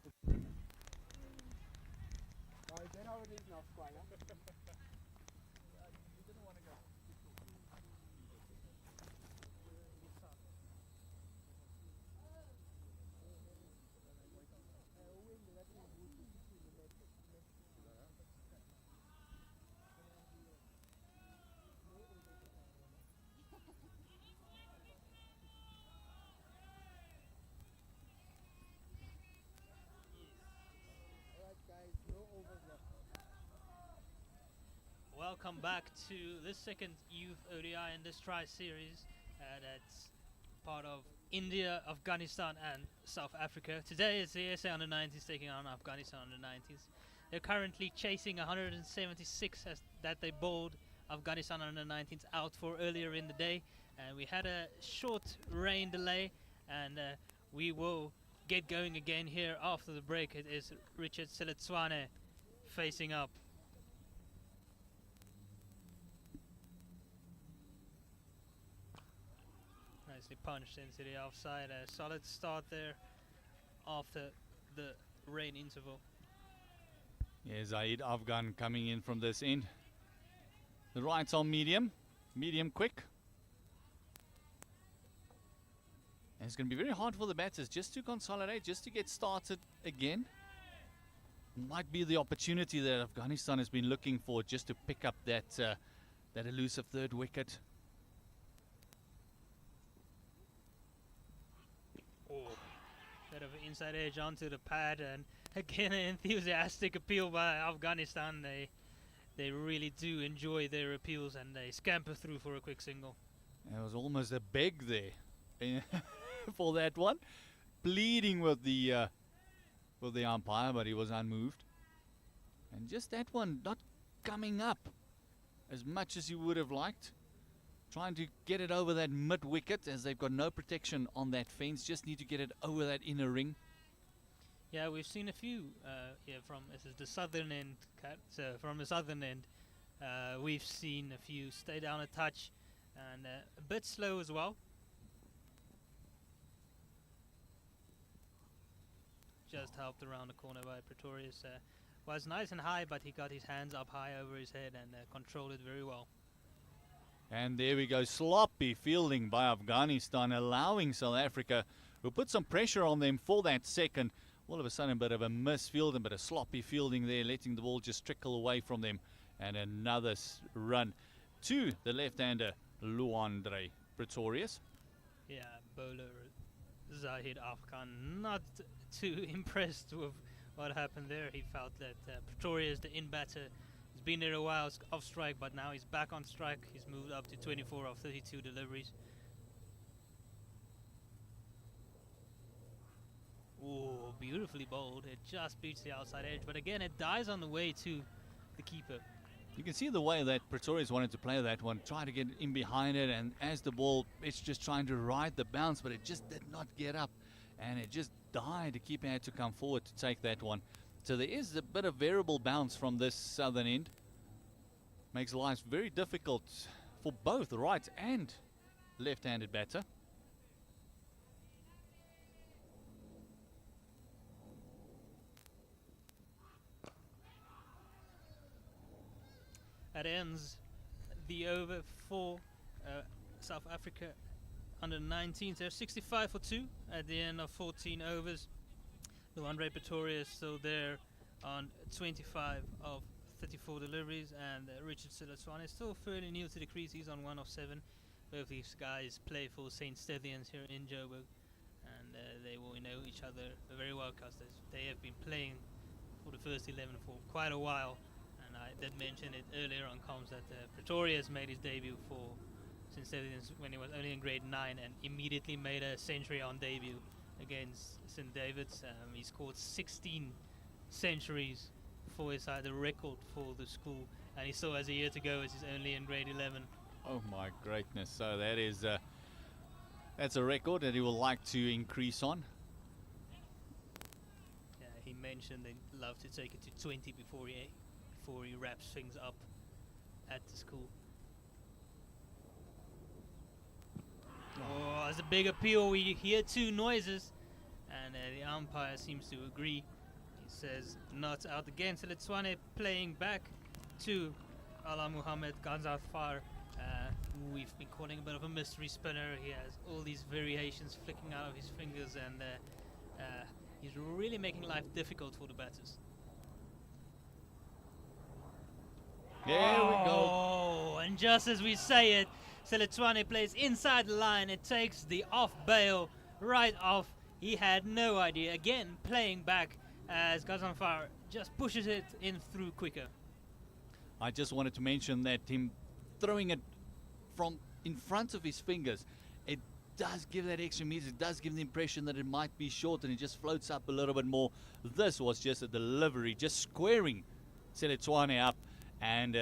Oh, is that how it is now, Squire? Alright guys, no overs left. Welcome back to the second youth ODI in this tri-series. That's part of India, Afghanistan and South Africa. Today it's the SA under-19s taking on Afghanistan under-19s. They're currently chasing 176 that they bowled Afghanistan under-19s out for earlier in the day. And we had a short rain delay, and we will get going again here after the break. It is Richard Seletswane facing up. Nicely punched into the offside. A solid start there after the rain interval. Yeah, Zaid Afghan coming in from this end. The rights on medium quick. And it's going to be very hard for the batters just to consolidate, just to get started again. Might be the opportunity that Afghanistan has been looking for, just to pick up that that elusive third wicket. Bit of an inside edge onto the pad, and again an enthusiastic appeal by Afghanistan. They really do enjoy their appeals, and they scamper through for a quick single. There was almost a beg there for that one, pleading with the umpire, but he was unmoved. And just that one not coming up as much as you would have liked. Trying to get it over that mid wicket, as they've got no protection on that fence. Just need to get it over that inner ring. Yeah, we've seen a few from this is the southern end. From the southern end, we've seen a few stay down a touch, and a bit slow as well. Just helped around the corner by Pretorius. Was nice and high, but he got his hands up high over his head and controlled it very well. And there we go, sloppy fielding by Afghanistan, allowing South Africa, who put some pressure on them for that second. All of a sudden, a bit of a misfield, a bit of sloppy fielding there, letting the ball just trickle away from them. And another run to the left-hander, Luandre Pretorius. Yeah, bowler Zahid Afghan not too impressed with what happened there. He felt that Pretorius, the in-batter, has been there a while off strike, but now he's back on strike. He's moved up to 24 of 32 deliveries. Oh, beautifully bowled. It just beats the outside edge, but again, it dies on the way to the keeper. You can see the way that Pretorius wanted to play that one, try to get in behind it, and as the ball, it's just trying to ride the bounce, but it just did not get up, and it just died. The keeper had to come forward to take that one. So there is a bit of variable bounce from this southern end. Makes life very difficult for both right and left-handed batter. That ends the over for South Africa under 19s. They're 65 for 2 at the end of 14 overs. Luandre Pretorius still there on 25 of 34 deliveries, and Richard Seletswane is still fairly new to the crease. He's on 1 of 7. Both these guys play for St. Stithians here in Joburg, and they will know each other very well because they have been playing for the first 11 for quite a while. And I did mention it earlier on comms that Pretorius made his debut for St. Stithians when he was only in grade 9, and immediately made a century on debut against St. David's. He scored 16 centuries for his side, the record for the school, and he still has a year to go as he's only in grade 11. Oh my greatness. So that is that's a record that he will like to increase on. Yeah, he mentioned they'd love to take it to 20 before he wraps things up at the school. Oh, it's a big appeal. We hear two noises, and and the umpire seems to agree. He says not out again. So Letswane playing back to Ala Muhammad Ganzafar, who we've been calling a bit of a mystery spinner. He has all these variations flicking out of his fingers, and he's really making life difficult for the batters. There we go. Oh, and just as we say it, Letswane plays inside the line. It takes the off bail right off. He had no idea. Again, playing back as Ganzafar just pushes it in through quicker. I just wanted to mention that him throwing it from in front of his fingers, it does give that extra meters. It does give the impression that it might be short, and it just floats up a little bit more. This was just a delivery, just squaring Letswane up. And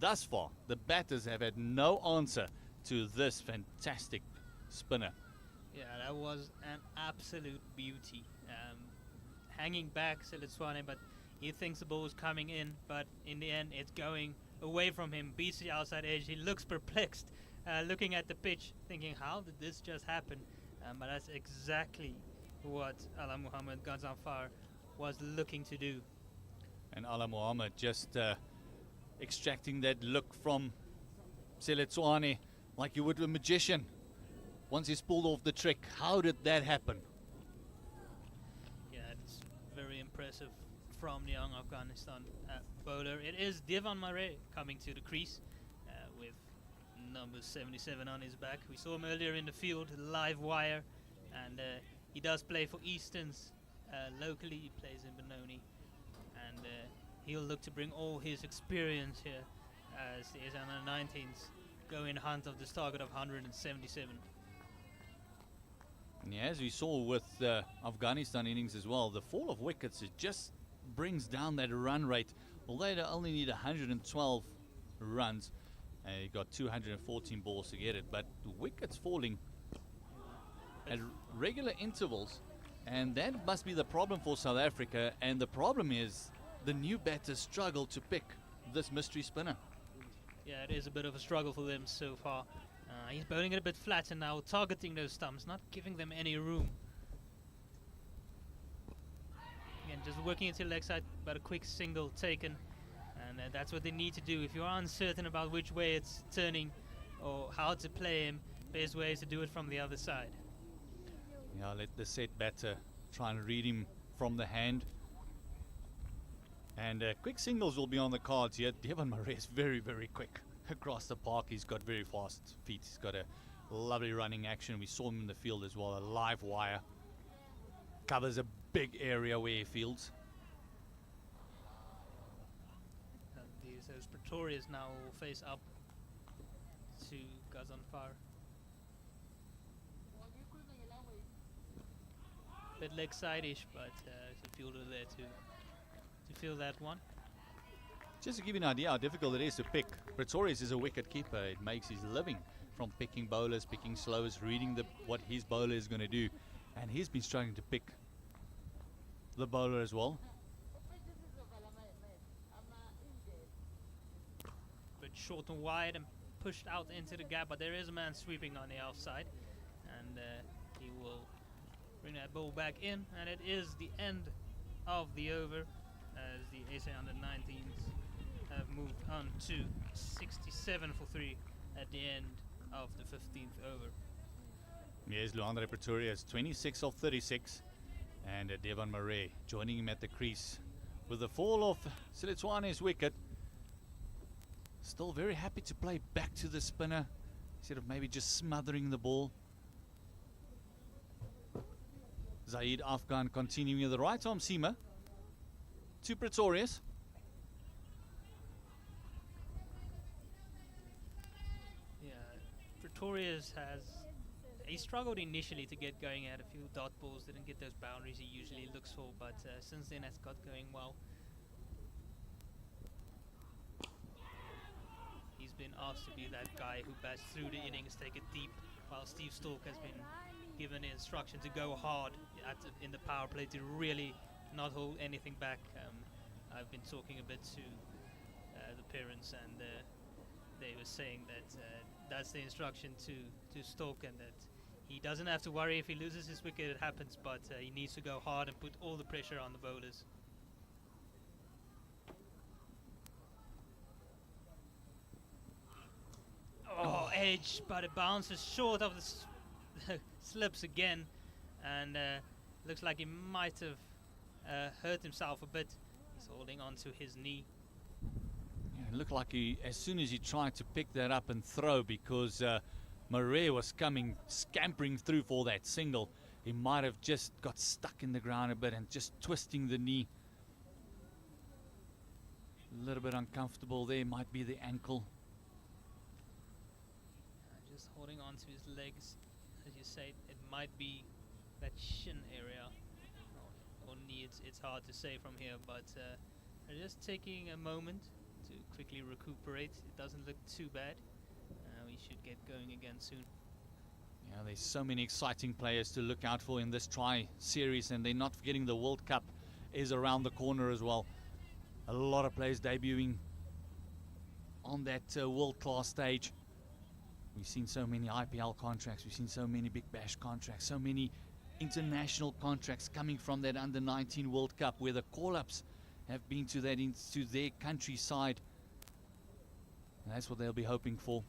thus far, the batters have had no answer to this fantastic spinner. Yeah, that was an absolute beauty. Hanging back Letswane, but he thinks the ball is coming in, but in the end it's going away from him, beats the outside edge. He looks perplexed, looking at the pitch, thinking, how did this just happen? But that's exactly what Ala Muhammad Ganzafar was looking to do. And Ala Muhammad just extracting that look from Letswane like you would a magician. Once he's pulled off the trick, how did that happen? Yeah, it's very impressive from the young Afghanistan bowler. It is Devon Murray coming to the crease with number 77 on his back. We saw him earlier in the field, live wire, and he does play for Easterns locally. He plays in Benoni, and he'll look to bring all his experience here as the under-19s go in hunt of this target of 177. Yeah, as we saw with the Afghanistan innings as well, the fall of wickets, it just brings down that run rate. Although they only need 112 runs, you got 214 balls to get it, but the wickets falling at regular intervals, and that must be the problem for South Africa. And the problem is the new batters struggle to pick this mystery spinner. Yeah, it is a bit of a struggle for them so far. He's bowling it a bit flat and now targeting those stumps, not giving them any room. Again, just working into leg side, but a quick single taken. And that's what they need to do. If you're uncertain about which way it's turning or how to play him, best way is to do it from the other side. Yeah, let the set batter try and read him from the hand. And quick singles will be on the cards here. Devon Murray is very, very quick across the park. He's got very fast feet. He's got a lovely running action. We saw him in the field as well. A live wire. Covers a big area where he fields. And those Pretorias now will face up to Ganzafar. Bit leg side-ish, but there's a fielder there to feel that one. Just to give you an idea how difficult it is to pick, Pretorius is a wicket keeper. It makes his living from picking bowlers, picking slowers, reading what his bowler is going to do. And he's been struggling to pick the bowler as well. Bit short and wide and pushed out into the gap, but there is a man sweeping on the outside, and he will bring that ball back in, and it is the end of the over as the SA under-19s have moved on to 67 for 3 at the end of the 15th over. Yes, Luandre Pretorius, 26 of 36. And Devon Murray joining him at the crease. With the fall of Letswane's wicket, still very happy to play back to the spinner instead of maybe just smothering the ball. Zaid Afghan continuing with the right arm seamer to Pretorius. Yeah, Pretorius he struggled initially to get going. He had a few dot balls, didn't get those boundaries he usually looks for, but since then has got going well. He's been asked to be that guy who bats through the innings, take it deep, while Steve Stork has been given the instruction to go hard in the power play, to really not hold anything back. I've been talking a bit to the parents, and they were saying that that's the instruction to Stork, and that He doesn't have to worry if he loses his wicket, it happens, but he needs to go hard and put all the pressure on the bowlers. Oh, edge, but it bounces short of the slips again, and looks like he might have hurt himself a bit. He's holding on to his knee. Yeah, it looked like as soon as he tried to pick that up and throw, because Murray was coming, scampering through for that single, he might have just got stuck in the ground a bit and just twisting the knee. A little bit uncomfortable there, might be the ankle. Just holding on to his legs, as you say, it might be that shin area or knee. It's hard to say from here, but just taking a moment to quickly recuperate. It doesn't look too bad. We should get going again soon. Yeah, there's so many exciting players to look out for in this tri-series, and they're not forgetting the World Cup is around the corner as well. A lot of players debuting on that world-class stage. We've seen so many IPL contracts, we've seen so many Big Bash contracts, so many international contracts coming from that Under-19 World Cup, where the call-ups have been to that into their countryside. And that's what they'll be hoping for.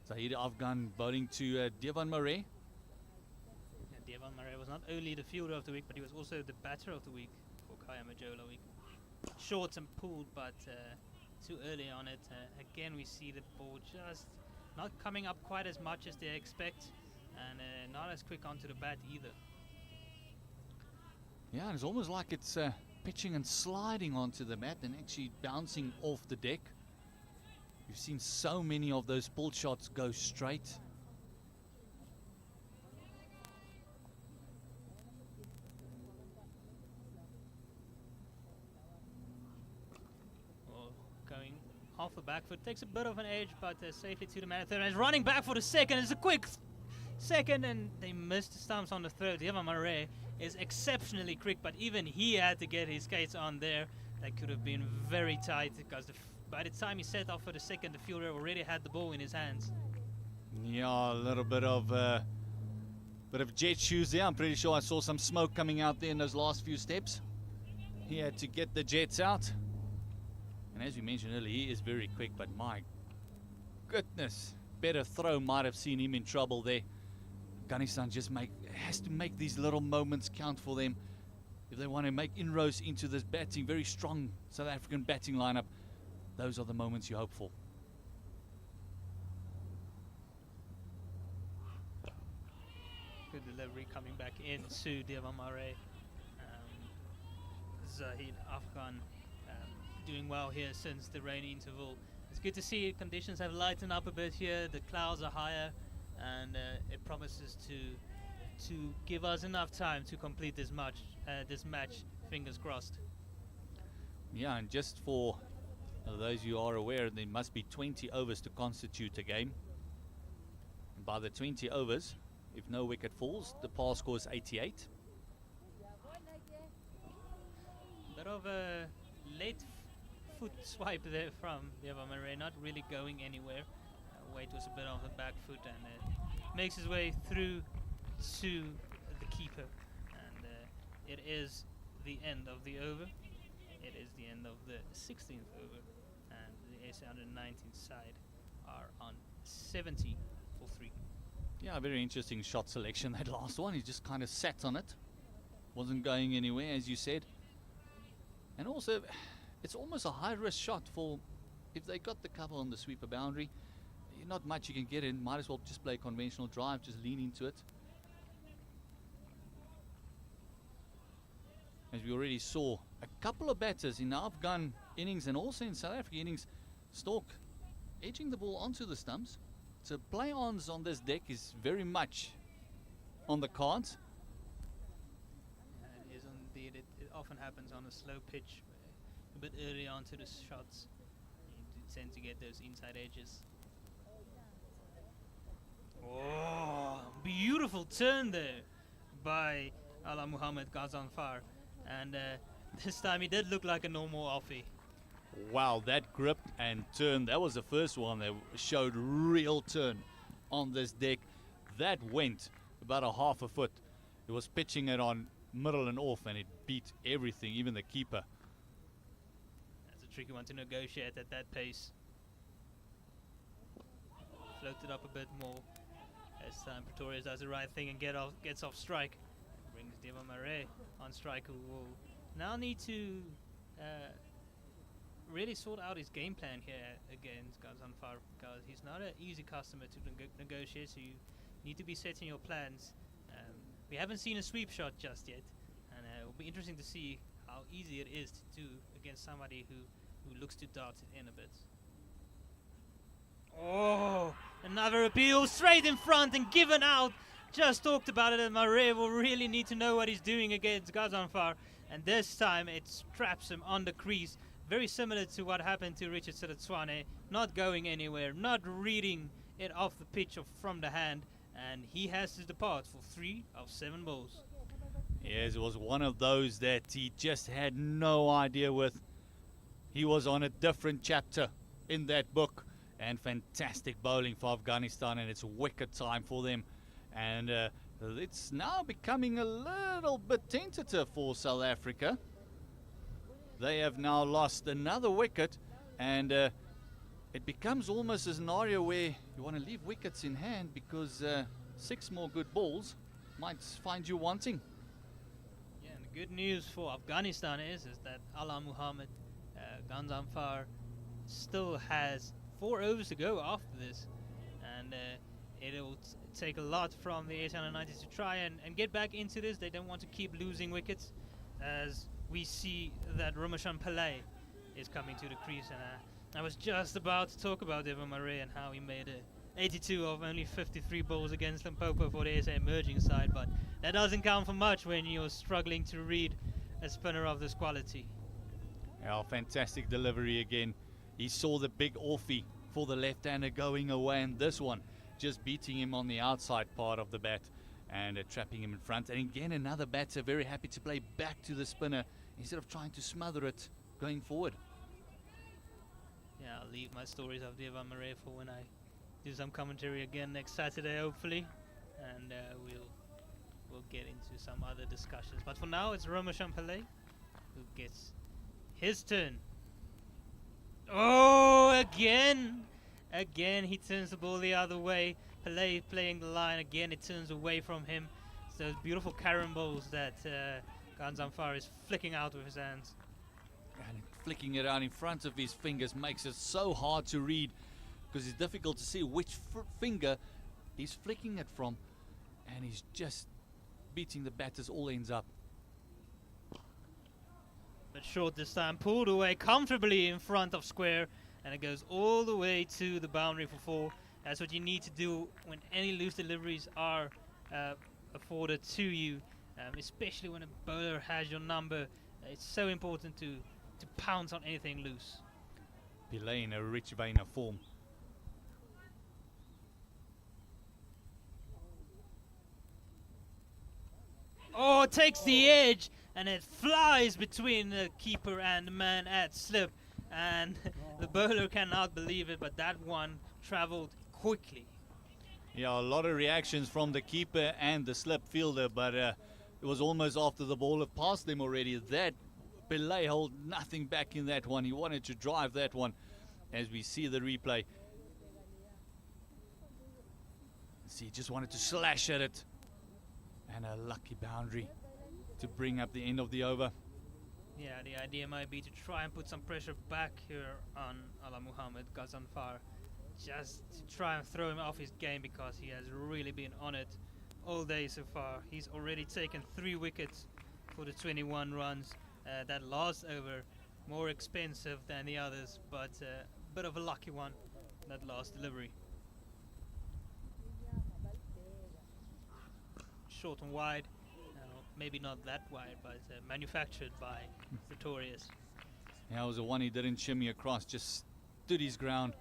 Zahid Afghan bowling to Devon Murray. And Devon Murray was not only the fielder of the week, but he was also the batter of the week for Kaya Majola week. Short and pulled, but too early on it. Again, we see the ball just not coming up quite as much as they expect, and not as quick onto the bat either. Yeah, it's almost like it's pitching and sliding onto the mat and actually bouncing off the deck. We've seen so many of those pull shots go straight. Well, going off the back foot, takes a bit of an edge, but safely to the man at third. And he's running back for the second. It's a quick second, and they missed the stumps on the third. Devon Murray is exceptionally quick, but even he had to get his skates on there. That could have been very tight, because by the time he set off for the second, the fielder already had the ball in his hands. Yeah, a little bit of jet shoes there. I'm pretty sure I saw some smoke coming out there in those last few steps. He had to get the jets out. And as we mentioned earlier, he is very quick, but my goodness, better throw might have seen him in trouble there. Afghanistan just has to make these little moments count for them if they want to make inroads into this batting, very strong South African batting lineup. Those are the moments you hope for. Good delivery coming back into Devon Murray. Zahid Afghan doing well here since the rain interval. It's good to see conditions have lightened up a bit here. The clouds are higher, and it promises to give us enough time to complete this match. Fingers crossed. Yeah, and just for those who are aware, there must be 20 overs to constitute a game. And by the 20 overs, if no wicket falls, the par score is 88. Bit of a late foot swipe there from Devon Murray, not really going anywhere. Weight was a bit on the back foot, and makes his way through to the keeper. And it is the end of the over. It is the end of the 16th over. And the AC under 19 side are on 70 for 3. Yeah, very interesting shot selection. That last one, he just kind of sat on it. Wasn't going anywhere, as you said. And also, it's almost a high-risk shot for, if they got the cover on the sweeper boundary, not much you can get in. Might as well just play a conventional drive, just lean into it. As we already saw, a couple of batters in the Afghan innings and also in South Africa innings, Stork edging the ball onto the stumps. So play-ons on this deck is very much on the cards. It is indeed. It often happens on a slow pitch, a bit early onto the shots. You tend to get those inside edges. Oh, beautiful turn there by Ala Muhammad Ghazanfar. And this time he did look like a normal offie. Wow, that grip and turn, that was the first one that showed real turn on this deck. that went about a half a foot. It was pitching it on middle and off, and it beat everything, even the keeper. That's a tricky one to negotiate at that pace. Floated up a bit more. As Pretoria does the right thing and gets off strike. Brings Devon Murray on strike, who will now need to really sort out his game plan here against Gazanfar, because he's not an easy customer to negotiate, so you need to be setting your plans. We haven't seen a sweep shot just yet, and it will be interesting to see how easy it is to do against somebody who looks to dart it in a bit. Oh, another appeal straight in front and given out. Just talked about it, and Murray will really need to know what he's doing against Gazanfar, and this time it straps him on the crease. Very similar to what happened to Richard Siratswane, not going anywhere, not reading it off the pitch or from the hand, and he has to depart for 3 of 7 balls. Yes, it was one of those that he just had no idea with. He was on a different chapter in that book, and fantastic bowling for Afghanistan, and it's wicked time for them. And it's now becoming a little bit tentative for South Africa. They have now lost another wicket, and it becomes almost a scenario where you want to leave wickets in hand, because 6 more good balls might find you wanting. Yeah, and the good news for Afghanistan is that Ala Muhammad Gazanfar still has 4 overs to go after this, and it'll take a lot from the 890s to try and get back into this. They don't want to keep losing wickets, as we see that Ramachan Pillay is coming to the crease, and I was just about to talk about Devon Murray and how he made 82 of only 53 balls against Limpopo for the SA emerging side, but that doesn't count for much when you're struggling to read a spinner of this quality. Oh, fantastic delivery again. He saw the big offie for the left-hander going away, and this one just beating him on the outside part of the bat and trapping him in front. And again, another batter very happy to play back to the spinner instead of trying to smother it going forward. Yeah, I'll leave my stories of Devon Murray for when I do some commentary again next Saturday, hopefully, and we'll get into some other discussions. But for now, it's Ramachan Pillay who gets his turn. Oh, again he turns the ball the other way. Pillay playing the line again. It turns away from him. It's those beautiful carambols that Gazanfar is flicking out with his hands. And flicking it out in front of his fingers makes it so hard to read, because it's difficult to see which finger he's flicking it from, and he's just beating the batters all ends up. But short this time, pulled away comfortably in front of square, and it goes all the way to the boundary for 4. That's what you need to do when any loose deliveries are afforded to you, especially when a bowler has your number. It's so important to pounce on anything loose. Pillay in a rich vein of form. Oh, it takes the edge, and it flies between the keeper and the man at slip, and the bowler cannot believe it, but that one travelled quickly. Yeah, a lot of reactions from the keeper and the slip fielder, but it was almost after the ball had passed them already. That Pillay held nothing back in that one. He wanted to drive that one, as we see the replay. See, he just wanted to slash at it. And a lucky boundary to bring up the end of the over. Yeah, the idea might be to try and put some pressure back here on Ala Muhammad Gazanfar, just to try and throw him off his game, because he has really been on it all day so far. He's already taken 3 wickets for the 21 runs. That last over, more expensive than the others, but a bit of a lucky one, that last delivery. Short and wide, maybe not that wide, but manufactured by Pretorius. Yeah, it was the one he didn't shimmy across, just stood his ground,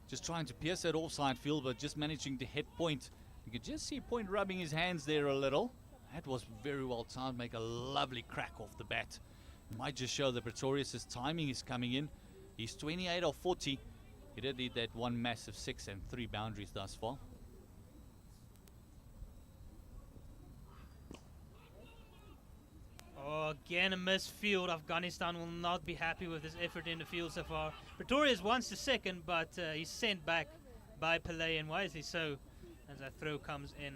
just trying to pierce that offside field, but just managing to hit point. You could just see Point rubbing his hands there a little. That was very well timed, make a lovely crack off the bat. It might just show that Pretorius' timing is coming in. He's 28 of 40. He did need that one massive 6 and 3 boundaries thus far. Oh, again a missed field. Afghanistan will not be happy with his effort in the field so far. Pretorius wants the second, but he's sent back by Pillay, and wisely so, as that throw comes in.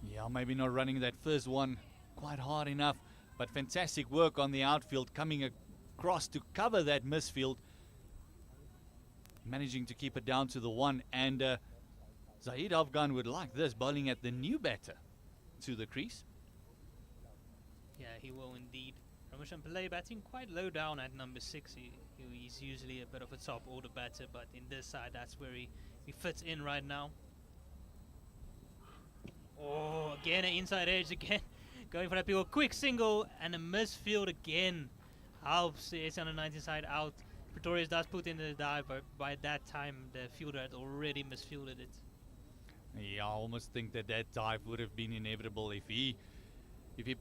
Yeah, maybe not running that first one quite hard enough, but fantastic work on the outfield, coming across to cover that misfield, managing to keep it down to the one. And Zahid Afghan would like this, bowling at the new batter to the crease. Yeah, he will indeed. Ramushan Pillay batting quite low down at number 6. He's usually a bit of a top order batter, but in this side, that's where he fits in right now. Oh, again an inside edge again. Going for that big quick single and a misfield again. Helps the AC-19 side out. Pretorius does put in the dive, but by that time the fielder had already misfielded it. Yeah, I almost think that dive would have been inevitable if he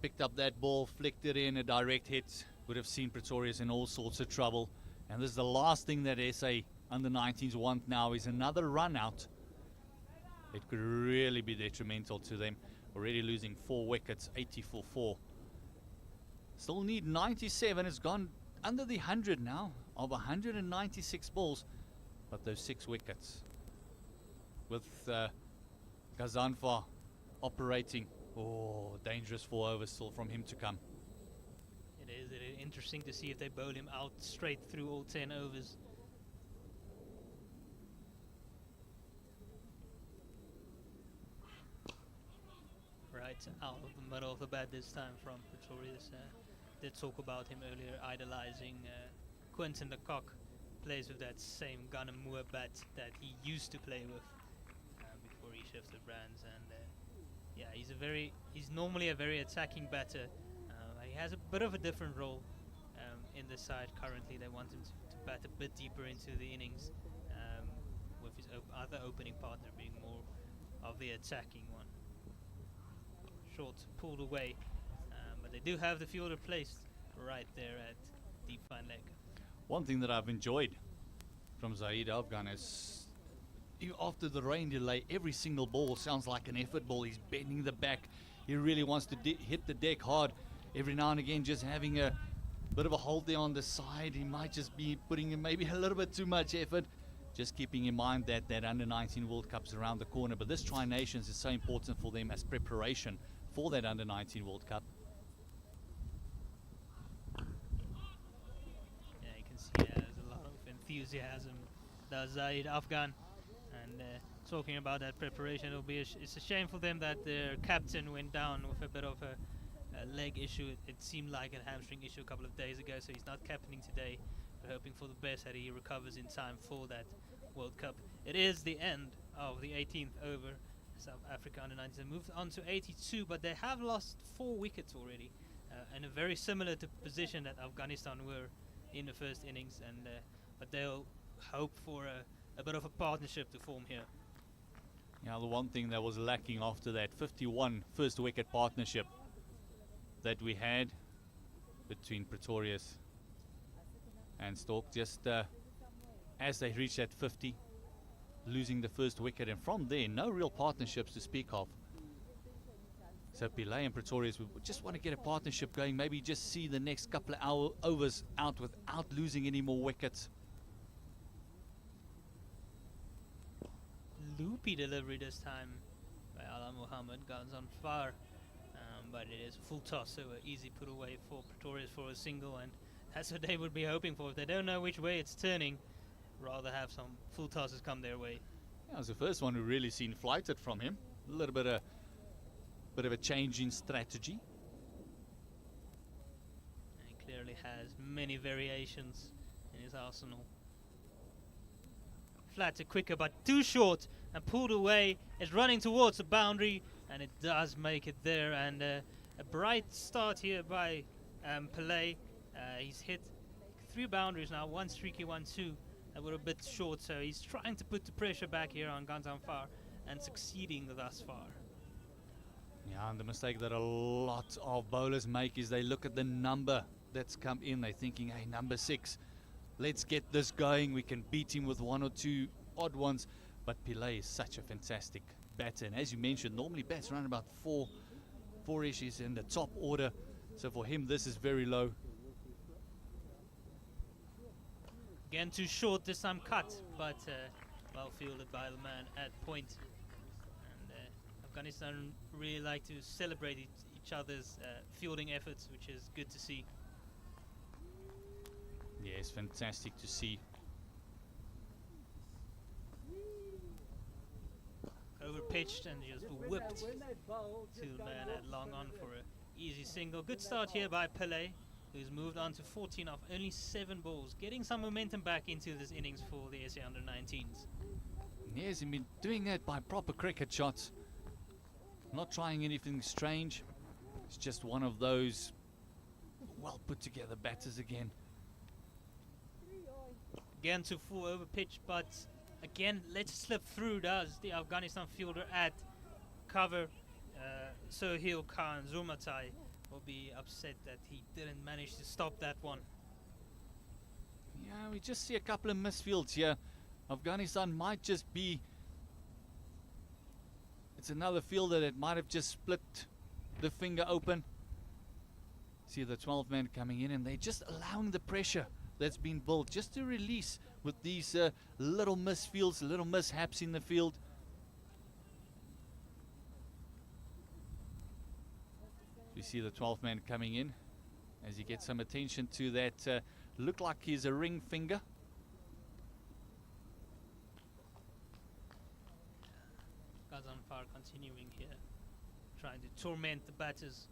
picked up that ball, flicked it in, a direct hit, would have seen Pretorius in all sorts of trouble. And this is the last thing that SA under-19s want now, is another run out. It could really be detrimental to them. Already losing 4 wickets, 80 for 4. Still need 97. It's gone under the 100 now, of 196 balls, but those 6 wickets. With Gazanfa operating, oh, dangerous 4 overs still from him to come. It is interesting to see if they bowl him out straight through all 10 overs. Right out of the middle of the bat this time from Pretorius. Did talk about him earlier, idolizing Quentin de Kock. Plays with that same Gunnar Moore bat that he used to play with before he shifted brands. And yeah, he's normally a very attacking batter. He has a bit of a different role in the side currently. They want him to bat a bit deeper into the innings, with his other opening partner being more of the attacking one. Short pulled away, but they do have the fielder placed right there at deep fine leg. One thing that I've enjoyed from Zahid Afghan is after the rain delay, every single ball sounds like an effort ball. He's bending the back. He really wants to hit the deck hard. Every now and again, just having a bit of a hold there on the side. He might just be putting in maybe a little bit too much effort. Just keeping in mind that under-19 World Cup's around the corner. But this Tri-Nations is so important for them as preparation for that under-19 World Cup. Yeah, you can see there's a lot of enthusiasm. Does Zahid Afghan, and talking about that preparation, it's a shame for them that their captain went down with a bit of a leg issue. It seemed like a hamstring issue a couple of days ago, so he's not captaining today. We're hoping for the best that he recovers in time for that World Cup. It is the end of the 18th over. South Africa under-19 have moved on to 82, but they have lost 4 wickets already, in a very similar to position that Afghanistan were in the first innings. And but they'll hope for a bit of a partnership to form here. Yeah, the one thing that was lacking after that 51 first wicket partnership that we had between Pretorius and Stork, just as they reached that 50, losing the first wicket, and from there no real partnerships to speak of. So Pillay and Pretorius would just want to get a partnership going, maybe just see the next couple of overs out without losing any more wickets. Loopy delivery this time by Ala Muhammad. Guns on fire, but it is a full toss, so an easy put away for Pretorius for a single, and that's what they would be hoping for. If they don't know which way it's turning, rather have some full tosses come their way. Yeah, it was the first one who really seen flighted from him. A little bit of a change in strategy. And he clearly has many variations in his arsenal. Flatter, quicker, but too short, and pulled away. It's running towards the boundary, and it does make it there. And a bright start here by Pillay. He's hit 3 boundaries now, 1 streaky, 1 2. That were a bit short, so he's trying to put the pressure back here on Guns on Fire, and succeeding thus far. Yeah, and the mistake that a lot of bowlers make is they look at the number that's come in. They're thinking, hey, number 6, let's get this going. We can beat him with 1 or 2 odd ones. But Pillay is such a fantastic batter, and as you mentioned, normally bats around about 4 4-ish is in the top order. So for him, this is very low. Again, too short this time cut, but well fielded by the man at point. And Afghanistan really like to celebrate each other's fielding efforts, which is good to see. Yes, fantastic to see. Over pitched and just whipped to the man at long on for an easy single. Good start here by Pele, who's moved on to 14 off only 7 balls, getting some momentum back into this innings for the SA under-19s. Yes, he's been doing that by proper cricket shots. Not trying anything strange. It's just one of those well put together batters again. Again to full over pitch, but again let's slip through does the Afghanistan fielder at cover. Sohail Khan Zurmatai will be upset that he didn't manage to stop that one. Yeah, we just see a couple of misfields here. Afghanistan might just be... It's another fielder that might have just split the finger open. See the 12 men coming in and they're just allowing the pressure that's been built just to release with these little misfields, little mishaps in the field. We see the 12 man coming in as he gets some attention to that look like he's a ring finger. Gazanfar continuing here, trying to torment the batters.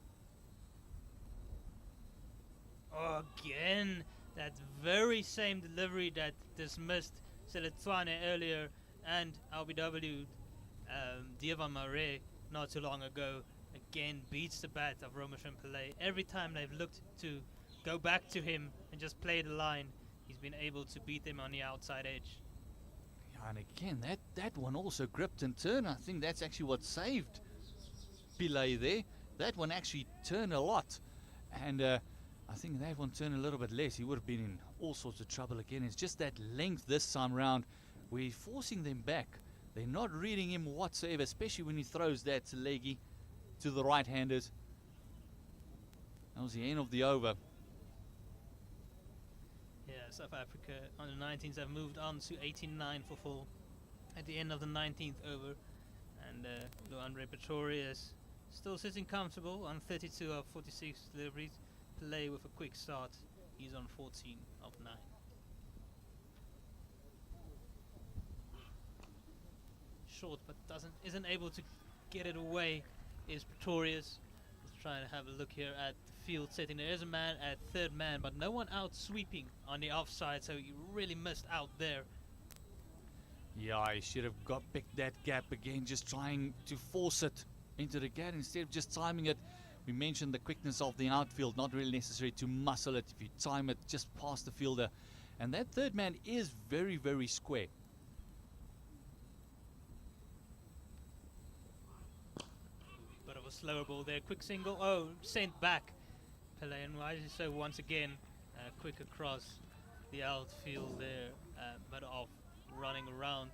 Again, that very same delivery that dismissed Seletwane earlier and LBW Diva Mare not too long ago. Again, beats the bat of Romesh Pillay. Every time they've looked to go back to him and just play the line, he's been able to beat them on the outside edge. Yeah, and again, that one also gripped and turned. I think that's actually what saved Pillay there. That one actually turned a lot. And I think that one turned a little bit less. He would have been in all sorts of trouble again. It's just that length this time round. We're forcing them back. They're not reading him whatsoever, especially when he throws that leggy to the right-handers. That was the end of the over. Yeah, South Africa under 19s have moved on to 18-9 for full at the end of the 19th over. And Luandre Pretorius still sitting comfortable on 32 of 46 deliveries. Play with a quick start. He's on 14 of 9. Short, but isn't able to get it away is Pretorius. Let's try and have a look here at the field setting. There is a man at third man, but no one out sweeping on the offside, so you really missed out there. Yeah, I should have picked that gap again, just trying to force it into the gap instead of just timing it. We mentioned the quickness of the outfield, not really necessary to muscle it. If you time it just past the fielder. And that third man is very, very square. Bit of a slower ball there. Quick single. Oh, sent back. Pele and wisely so once again. Quick across the outfield there. But off running around.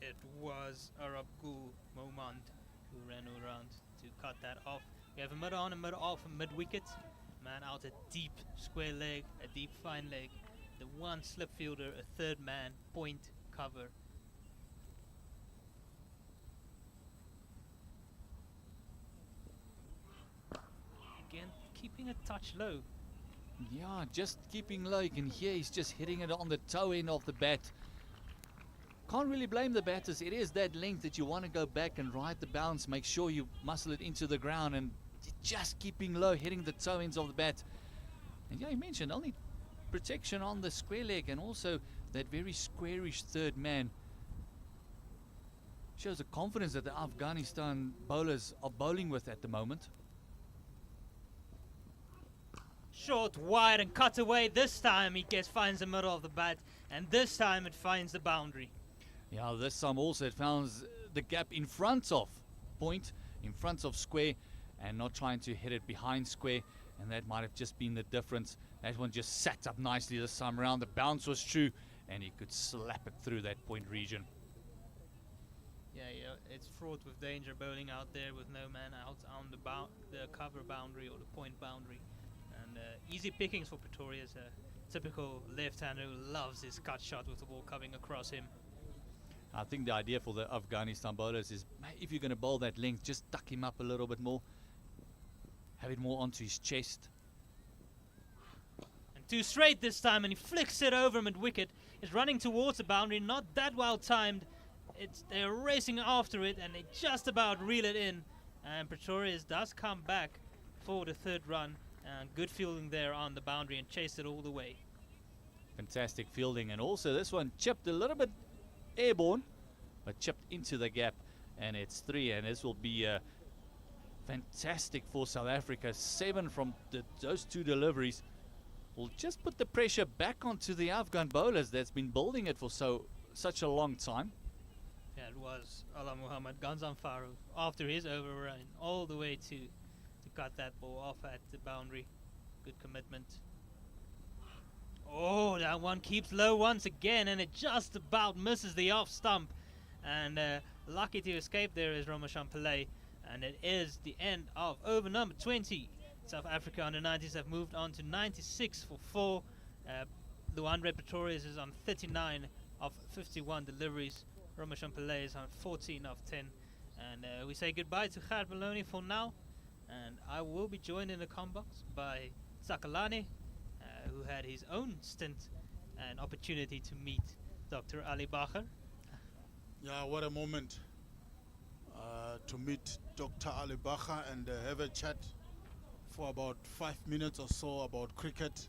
It was Arabgu Momand who ran around to cut that off. We have a mid on, a mid off, a mid wicket. Man out a deep square leg, a deep fine leg. The one slip fielder, a third man, point, cover. Again, keeping a touch low. Yeah, just keeping low. You can hear he's just hitting it on the toe end of the bat. Can't really blame the batters. It is that length that you want to go back and ride the bounce. Make sure you muscle it into the ground and just keeping low, hitting the toe ends of the bat. And yeah, you mentioned only protection on the square leg and also that very squarish third man. Shows the confidence that the Afghanistan bowlers are bowling with at the moment. Short, wide and cut away. This time he finds the middle of the bat, and this time it finds the boundary. Yeah, this time also it finds the gap in front of point, in front of square, and not trying to hit it behind square, and that might have just been the difference. That one just sat up nicely this time around. The bounce was true, and he could slap it through that point region. Yeah, it's fraught with danger bowling out there with no man out on the cover boundary or the point boundary. And easy pickings for Pretoria is a typical left-hander who loves his cut shot with the ball coming across him. I think the idea for the Afghanistan bowlers is, if you're going to bowl that length, just tuck him up a little bit more. Have it more onto his chest. And 2 straight this time, and he flicks it over mid-wicket. It's running towards the boundary, not that well timed. They're racing after it, and they just about reel it in. And Pretoria does come back for the 3rd run. And good fielding there on the boundary and chased it all the way. Fantastic fielding, and also this one chipped a little bit airborne, but chipped into the gap, and it's 3. And this will be fantastic for South Africa. 7 from those 2 deliveries will just put the pressure back onto the Afghan bowlers that's been building it for such a long time. Yeah, it was Ala Muhammad Ganzanfaru after his overrun all the way to cut that ball off at the boundary. Good commitment. Oh, that one keeps low once again, and it just about misses the off stump. And lucky to escape there is Ramachan Pillay. And it is the end of over number 20. South Africa under 90s have moved on to 96 for 4. Luandre Pretorius is on 39 of 51 deliveries. Ramachan Pillay is on 14 of 10. And we say goodbye to Gert Maloney for now. And I will be joined in the combox by Sakalani, who had his own stint and opportunity to meet Dr. Ali Bacher. Yeah, what a moment to meet Dr. Ali Bacher and have a chat for about 5 minutes or so about cricket.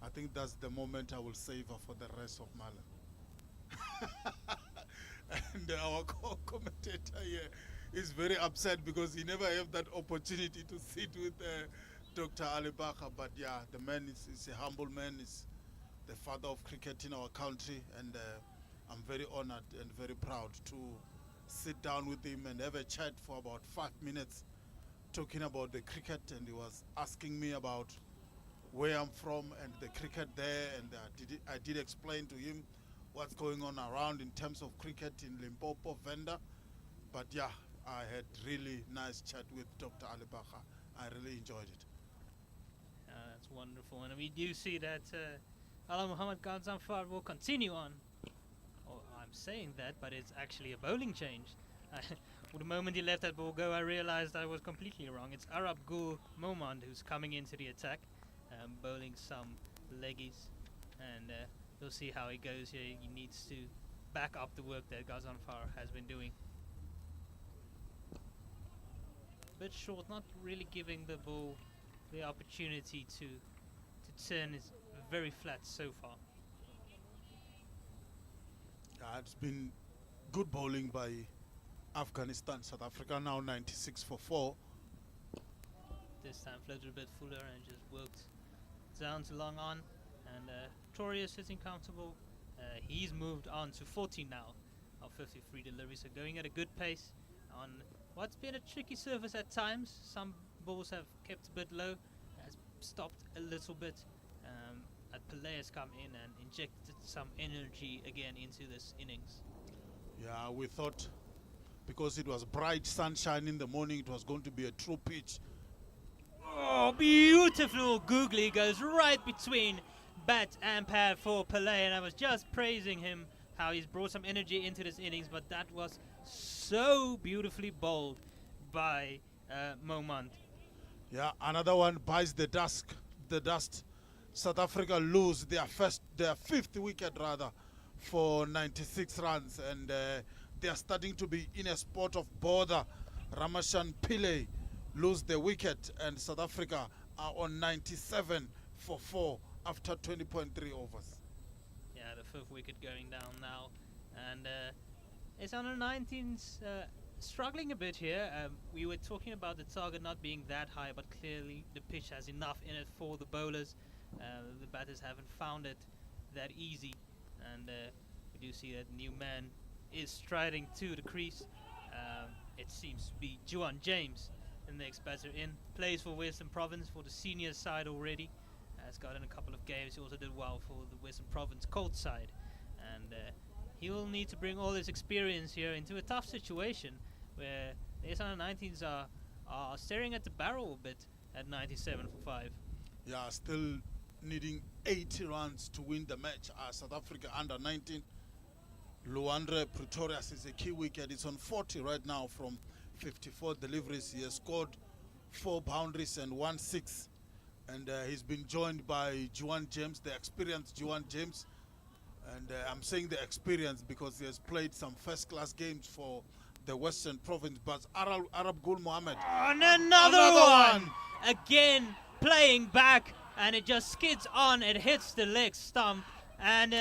I think that's the moment I will savor for the rest of my life. And our commentator here is very upset because he never had that opportunity to sit with Dr. Ali Bacher. But yeah, the man is a humble man. He's the father of cricket in our country, and I'm very honored and very proud to sit down with him and have a chat for about 5 minutes talking about the cricket. And he was asking me about where I'm from and the cricket there, and I did explain to him what's going on around in terms of cricket in Limpopo, Venda. But yeah, I had really nice chat with Dr. Ali Bacher. I really enjoyed it. That's wonderful. And we do see that Ala Muhammad Ganzanfar will continue on. Oh, I'm saying that, but it's actually a bowling change. The moment he let that ball go, I realized I was completely wrong. It's Arab Gul Momand who's coming into the attack, bowling some leggies. And we'll see how he goes here. He needs to back up the work that Ganzanfar has been doing. Bit short, not really giving the ball the opportunity to turn. Is very flat so far. It's been good bowling by Afghanistan. South Africa now 96 for 4. This time floated a bit fuller and just worked down to long on. And Pretoria sitting comfortable. He's moved on to 14 now of 53 deliveries, so going at a good pace on what's been a tricky surface at times. Some balls have kept a bit low, has stopped a little bit. Pillay has come in and injected some energy again into this innings. Yeah, we thought because it was bright sunshine in the morning, it was going to be a true pitch. Oh, beautiful googly goes right between bat and pad for Pillay, and I was just praising him how he's brought some energy into this innings, but that was so beautifully bowled by Momand. Yeah, another one buys the dust. South Africa lose their 5th wicket rather for 96 runs, and they are starting to be in a spot of bother. Ramachan Pillay lose the wicket, and South Africa are on 97 for 4 after 20.3 overs. Yeah, the 5th wicket going down now, and it's under 19s struggling a bit here. We were talking about the target not being that high, but clearly the pitch has enough in it for the bowlers. The batters haven't found it that easy, and we do see that new man is striding to the crease. It seems to be Juan James, the next batter in. Plays for Western Province for the senior side already. Has got in a couple of games. He also did well for the Western Province cold side, and he will need to bring all his experience here into a tough situation where the S19s are staring at the barrel a bit at 97 for 5. Yeah, still needing 80 runs to win the match. South Africa under 19. Luandre Pretorius is a key wicket. It's on 40 right now from 54 deliveries. He has scored 4 boundaries and 1 6. And he's been joined by Juan James, the experienced Juan James. And I'm saying the experience because he has played some first-class games for the Western Province. But Arab Gul Mohammed. And another one! Again, playing back, and it just skids on. It hits the leg stump. And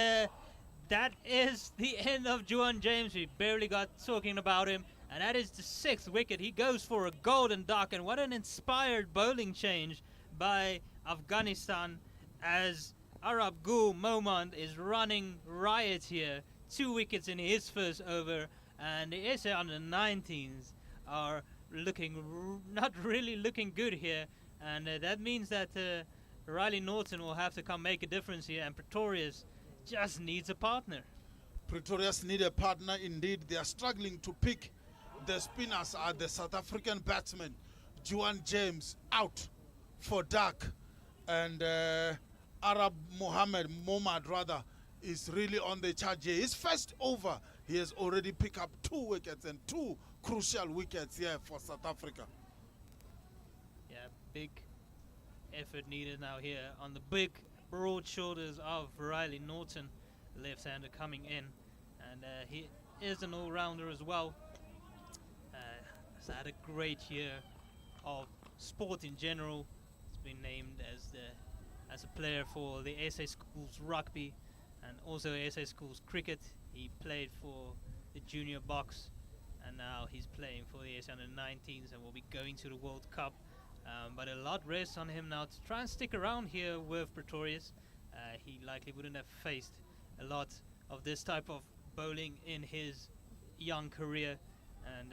that is the end of Juan James. We barely got talking about him. And that is the 6th wicket. He goes for a golden duck. And what an inspired bowling change by Afghanistan as Arab Gul Momand is running riot here. 2 wickets in his first over, and the SA under 19s are looking not really looking good here, and that means that Riley Norton will have to come make a difference here, and Pretorius just needs a partner. Pretorius need a partner indeed. They are struggling to pick. The spinners are the South African batsmen. Juan James out for duck, and Arab Momad rather is really on the charge here. His first over, he has already picked up 2 wickets and 2 crucial wickets here for South Africa. Yeah, big effort needed now here on the big broad shoulders of Riley Norton, left-hander coming in, and he is an all-rounder as well. Has had a great year of sport in general. He's been named as a player for the SA Schools Rugby and also SA Schools Cricket. He played for the junior box, and now he's playing for the SA Under-19s and will be going to the World Cup. But a lot rests on him now to try and stick around here with Pretorius. He likely wouldn't have faced a lot of this type of bowling in his young career, and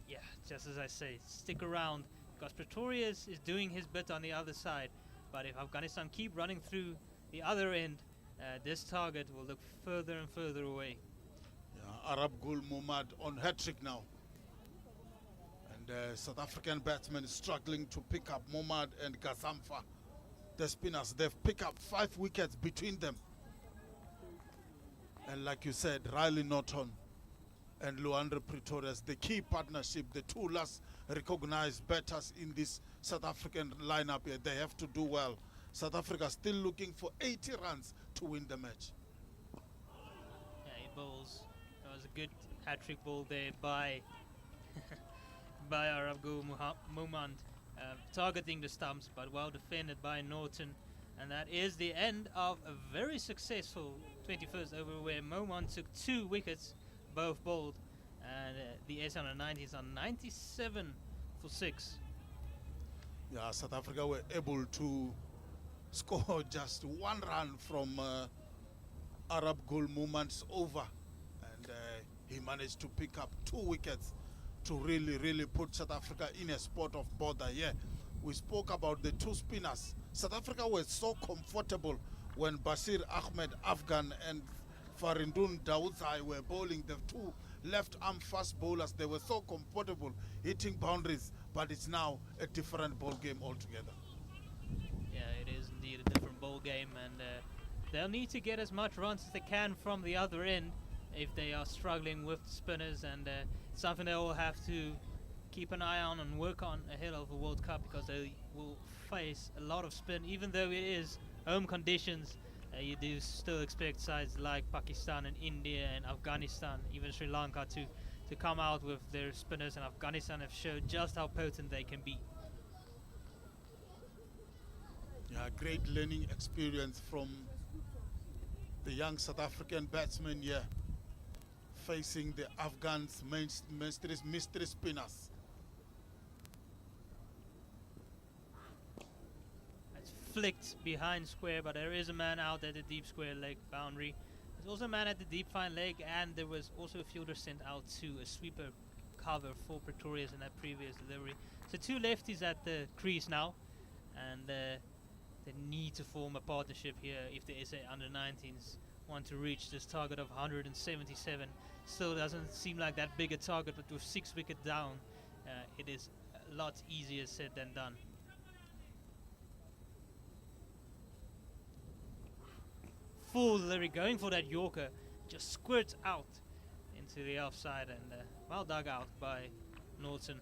yeah, just as I say, stick around because Pretorius is doing his bit on the other side. But if Afghanistan keep running through the other end, this target will look further and further away. Yeah, Arab Gul Momad on hat-trick now. And South African batsmen struggling to pick up Momad and Gazamfa. The spinners, they've picked up 5 wickets between them. And like you said, Riley Norton and Luandre Pretorius, the key partnership, the 2 last recognized batters in this South African lineup here, they have to do well. South Africa still looking for 80 runs to win the match. Yeah, he bowls. That was a good hat-trick ball there by by Arab Gul Momand, targeting the stumps, but well defended by Norton. And that is the end of a very successful 21st over where Momand took 2 wickets, both bowled, and the S under 90s on 97 for 6. Yeah, South Africa were able to score just 1 run from Arab Gul Momand's over, and he managed to pick up 2 wickets to really put South Africa in a spot of bother. Yeah, we spoke about the 2 spinners. South Africa was so comfortable when Bashir Ahmed Afghan and Farindun Daudzai were bowling. The 2 left-arm fast bowlers, they were so comfortable hitting boundaries, but it's now a different ball game altogether. Yeah, it is indeed a different ball game, and they'll need to get as much runs as they can from the other end if they are struggling with spinners, and something they will have to keep an eye on and work on ahead of the World Cup, because they will face a lot of spin. Even though it is home conditions, you do still expect sides like Pakistan and India and Afghanistan, even Sri Lanka, to come out with their spinners, and Afghanistan have showed just how potent they can be. Yeah, great learning experience from the young South African batsmen here, facing the Afghans mystery spinners. It's flicked behind square, but there is a man out at the deep square leg boundary. There's also a man at the deep fine leg, and there was also a fielder sent out to a sweeper cover for Pretorius in that previous delivery. So 2 lefties at the crease now, and they need to form a partnership here if the SA under-19s want to reach this target of 177. Still doesn't seem like that big a target, but with 6 wickets down, it is a lot easier said than done. Full delivery, going for that Yorker, just squirts out into the offside, and well dug out by Norton.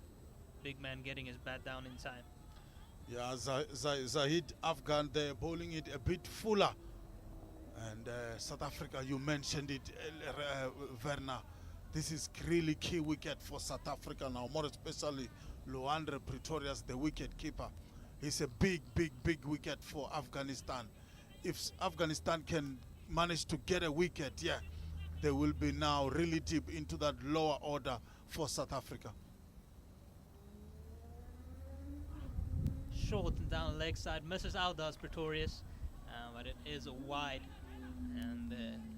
Big man getting his bat down in time. Yeah, Zahid Afghan, they're bowling it a bit fuller. And South Africa, you mentioned it, Werner. This is really key wicket for South Africa now, more especially Luandre Pretorius, the wicket keeper. He's a big wicket for Afghanistan. If Afghanistan can manage to get a wicket, yeah, they will be now really deep into that lower order for South Africa. Short and down leg side, misses out does Pretorius, but it is a wide, and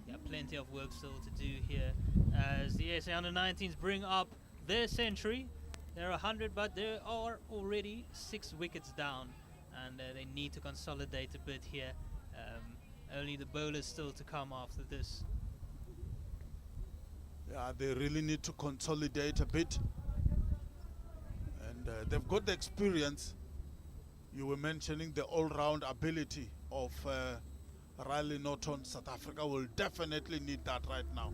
yeah, plenty of work still to do here as the SA Under-19s bring up their century. They're 100, but they are already 6 wickets down, and they need to consolidate a bit here. Only the bowlers still to come after this. Yeah, they really need to consolidate a bit, and they've got the experience. You were mentioning the all-round ability of Riley Norton. South Africa will definitely need that right now.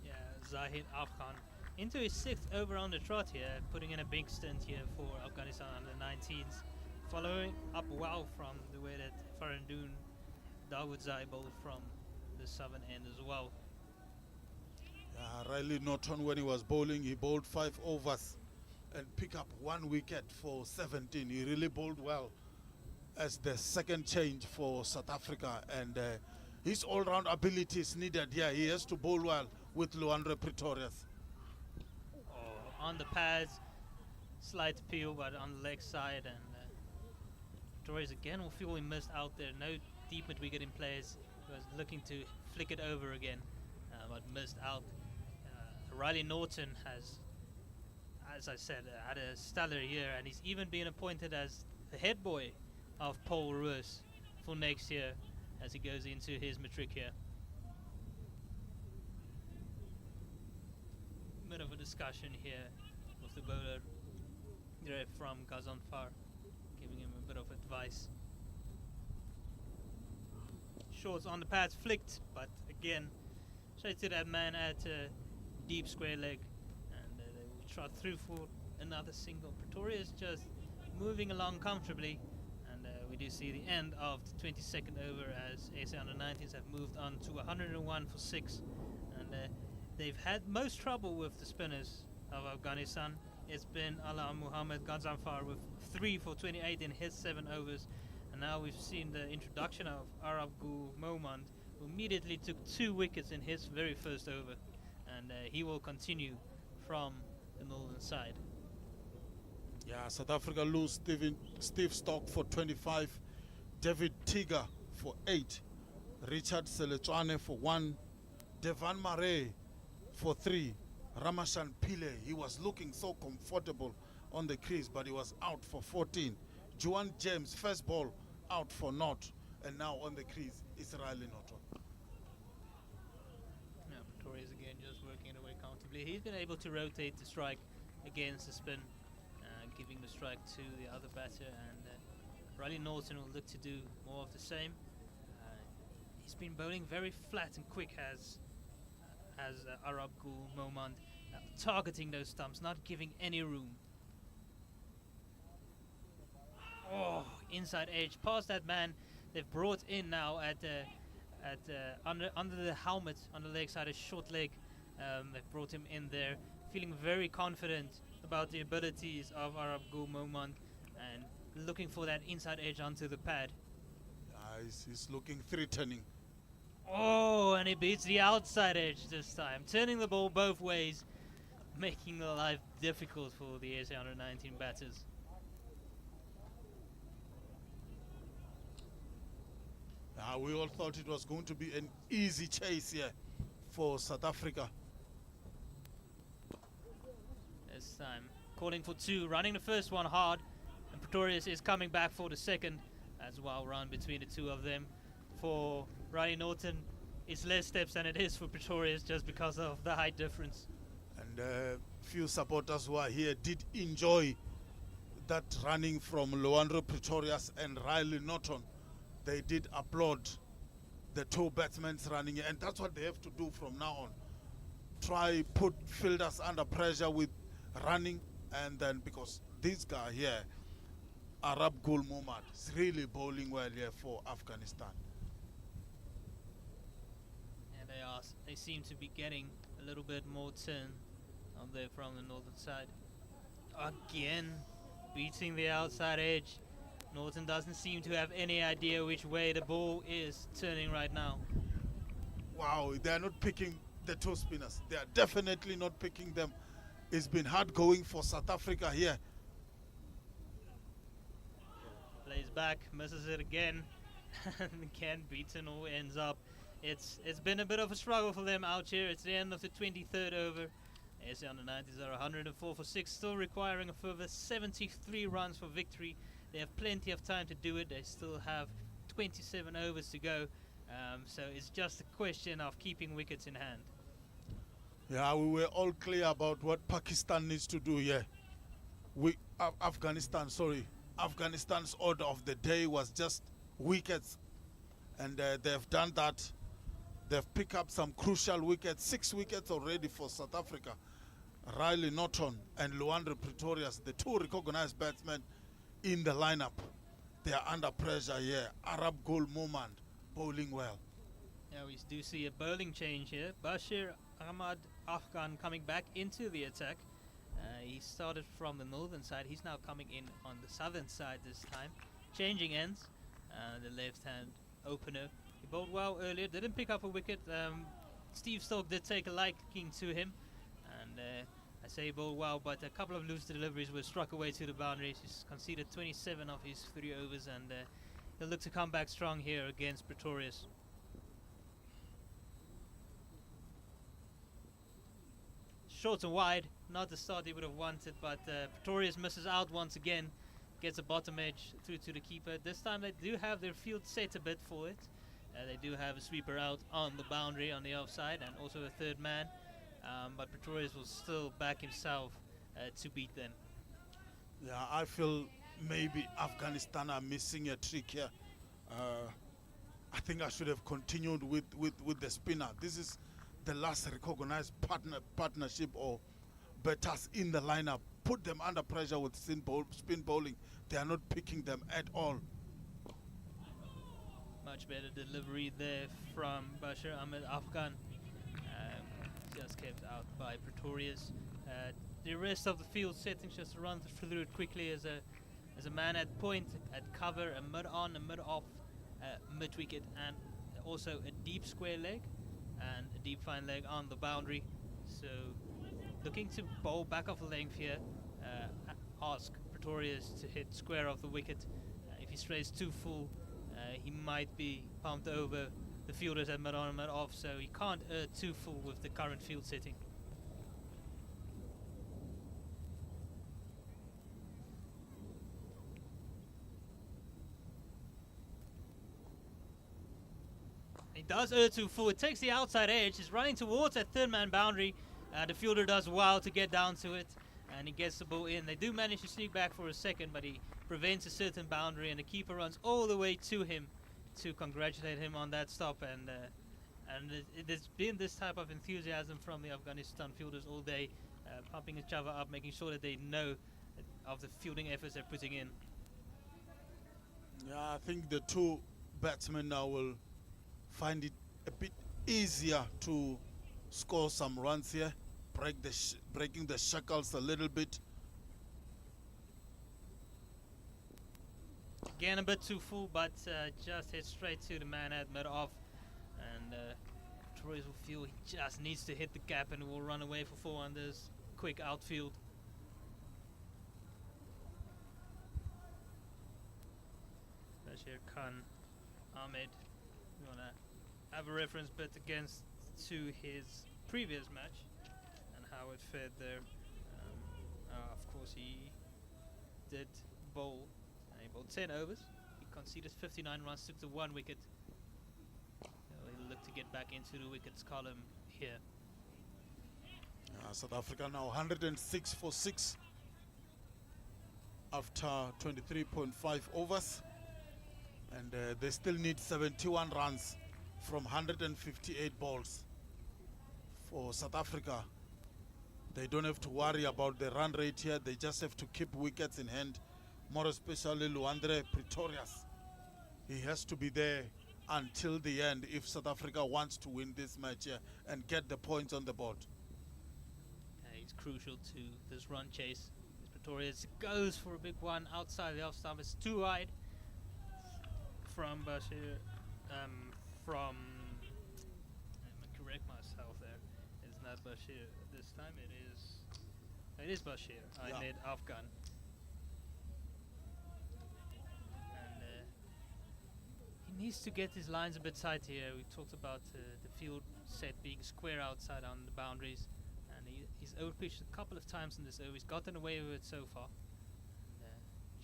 Yeah, Zahid Afghan into his 6th over on the trot here, putting in a big stint here for Afghanistan Under-19s. Following up well from the way that Farandun Dawood bowled from the southern end as well. Yeah, Riley Norton, when he was bowling, he bowled 5 overs and pick up 1 wicket for 17. He really bowled well as the second change for South Africa, and his all-round ability is needed. Yeah, he has to bowl well with Luandre Pretorius. Oh, on the pads, slight appeal, but on the leg side, and Pretorius again will feel he missed out there. No deep mid-wicket in place. He was looking to flick it over again, but missed out. Riley Norton has, as I said, had a stellar year, and he's even been appointed as the head boy of Paul Roos for next year as he goes into his matric here. Bit of a discussion here with the bowler from Gazanfar, giving him a bit of advice. Shorts on the pads, flicked, but again, straight to that man at deep square leg, and they will trot through for another single. Pretorius just moving along comfortably, and we do see the end of the 22nd over as SA Under-19s have moved on to 101 for 6, and they've had most trouble with the spinners of Afghanistan. It's been Ala Muhammad Gazanfar with 3 for 28 in his 7 overs, and now we've seen the introduction of Arab Gul Momand, who immediately took 2 wickets in his very first over, and he will continue from the northern side. Yeah, South Africa lose Steve Stock for 25, David Tiga for 8, Richard Selechwane for 1, Devan Mare for 3, Ramashan Pile, he was looking so comfortable on the crease, but he was out for 14. Juan James, first ball, out for naught, and now on the crease is Riley Norton. Yeah, Pretorius again just working away comfortably. He's been able to rotate the strike against the spin, giving the strike to the other batter, and Riley Norton will look to do more of the same. He's been bowling very flat and quick as Arab Gul Momand, targeting those stumps, not giving any room. Oh, inside edge, past that man. They've brought in now under the helmet on the leg side, a short leg. They've brought him in there, feeling very confident about the abilities of Arab Gul Momand and looking for that inside edge onto the pad. He's looking threatening. Oh, and he beats the outside edge this time, turning the ball both ways, making the life difficult for the SA Under-19 batters. We all thought it was going to be an easy chase here for South Africa. This time, calling for 2, running the first one hard, and Pretorius is coming back for the second. As well run between the two of them. For Riley Norton, it's less steps than it is for Pretorius just because of the height difference. And few supporters who are here did enjoy that running from Luandro Pretorius and Riley Norton. They did applaud the two batsmen running, and that's what they have to do from now on. Try put fielders under pressure with running, and then because this guy here, Arab Gul Muhammad, is really bowling well here for Afghanistan. And they seem to be getting a little bit more turn on there from the northern side. Again, beating the outside edge. Norton doesn't seem to have any idea which way the ball is turning right now. Wow, they are not picking the two spinners. They are definitely not picking them. It's been hard going for South Africa here. Plays back, misses it again, and again beaten or ends up. It's been a bit of a struggle for them out here. It's the end of the 23rd over. SA under 90s are 104 for 6, still requiring a further 73 runs for victory. They have plenty of time to do it. They still have 27 overs to go. So it's just a question of keeping wickets in hand. Yeah, we were all clear about what Pakistan needs to do here. Afghanistan's order of the day was just wickets, and they've done that. They've picked up some crucial wickets, 6 wickets already for South Africa. Riley Norton and Luandro Pretorius, the two recognized batsmen in the lineup. They are under pressure here. Arab Gul Muhammad bowling well. Yeah, we do see a bowling change here. Bashir Ahmad Afghan coming back into the attack. He started from the northern side. He's now coming in on the southern side this time. Changing ends. The left-hand opener. He bowled well earlier. Didn't pick up a wicket. Steve Stokes did take a liking to him. And I say he bowled well, but a couple of loose deliveries were struck away to the boundaries. He's conceded 27 of his 3 overs, and he'll look to come back strong here against Pretorius. Short and wide, not the start he would have wanted, but Pretorius misses out once again, gets a bottom edge through to the keeper. This time they do have their field set a bit for it. They do have a sweeper out on the boundary on the offside and also a third man, but Pretorius will still back himself to beat them. Yeah, I feel maybe Afghanistan are missing a trick here. I think I should have continued with the spinner. This is the last recognized partnership or batters in the lineup. Put them under pressure with spin bowling. They are not picking them at all. Much better delivery there from Bashir Ahmed Afghan. Just kept out by Pretorius. The rest of the field settings, just run through it quickly, as a man at point, at cover, a mid on, a mid off, mid wicket, and also a deep square leg and a deep fine leg on the boundary. So looking to bowl back off the length here. Ask Pretorius to hit square off the wicket. If he strays too full, he might be pumped over the fielders at mid on and mid off, so he can't too full with the current field setting. He does too full. It takes the outside edge. He's running towards that third man boundary. The fielder does well to get down to it, and he gets the ball in. They do manage to sneak back for a second, but he prevents a certain boundary, and the keeper runs all the way to him to congratulate him on that stop. And there's been this type of enthusiasm from the Afghanistan fielders all day, pumping each other up, making sure that they know of the fielding efforts they're putting in. Yeah, I think the two batsmen now will find it a bit easier to score some runs here, breaking the shackles a little bit. Again, a bit too full, but just hit straight to the man at mid-off. And Troyes will feel he just needs to hit the gap and will run away for 4 unders. Quick outfield. Bashir Khan Ahmed. You want to have a reference bit against to his previous match and how it fared there. Of course, he did bowl. He bowled 10 overs. He conceded 59 runs, took the 1 wicket. So he'll look to get back into the wickets column here. South Africa now 106 for 6 after 23.5 overs. And they still need 71 runs from 158 balls. For South Africa, they don't have to worry about the run rate here. They just have to keep wickets in hand, more especially Luandre Pretorius. He has to be there until the end if South Africa wants to win this match here and get the points on the board. He's crucial to this run chase. Pretorius goes for a big one outside the off stump. It's too wide from Bashir. Let me correct myself there. It's not Bashir this time. It is Bashir. Yeah. I made Afghan. And he needs to get his lines a bit tight here. We talked about the field set being square outside on the boundaries. And he's overpitched a couple of times in this over. He's gotten away with it so far.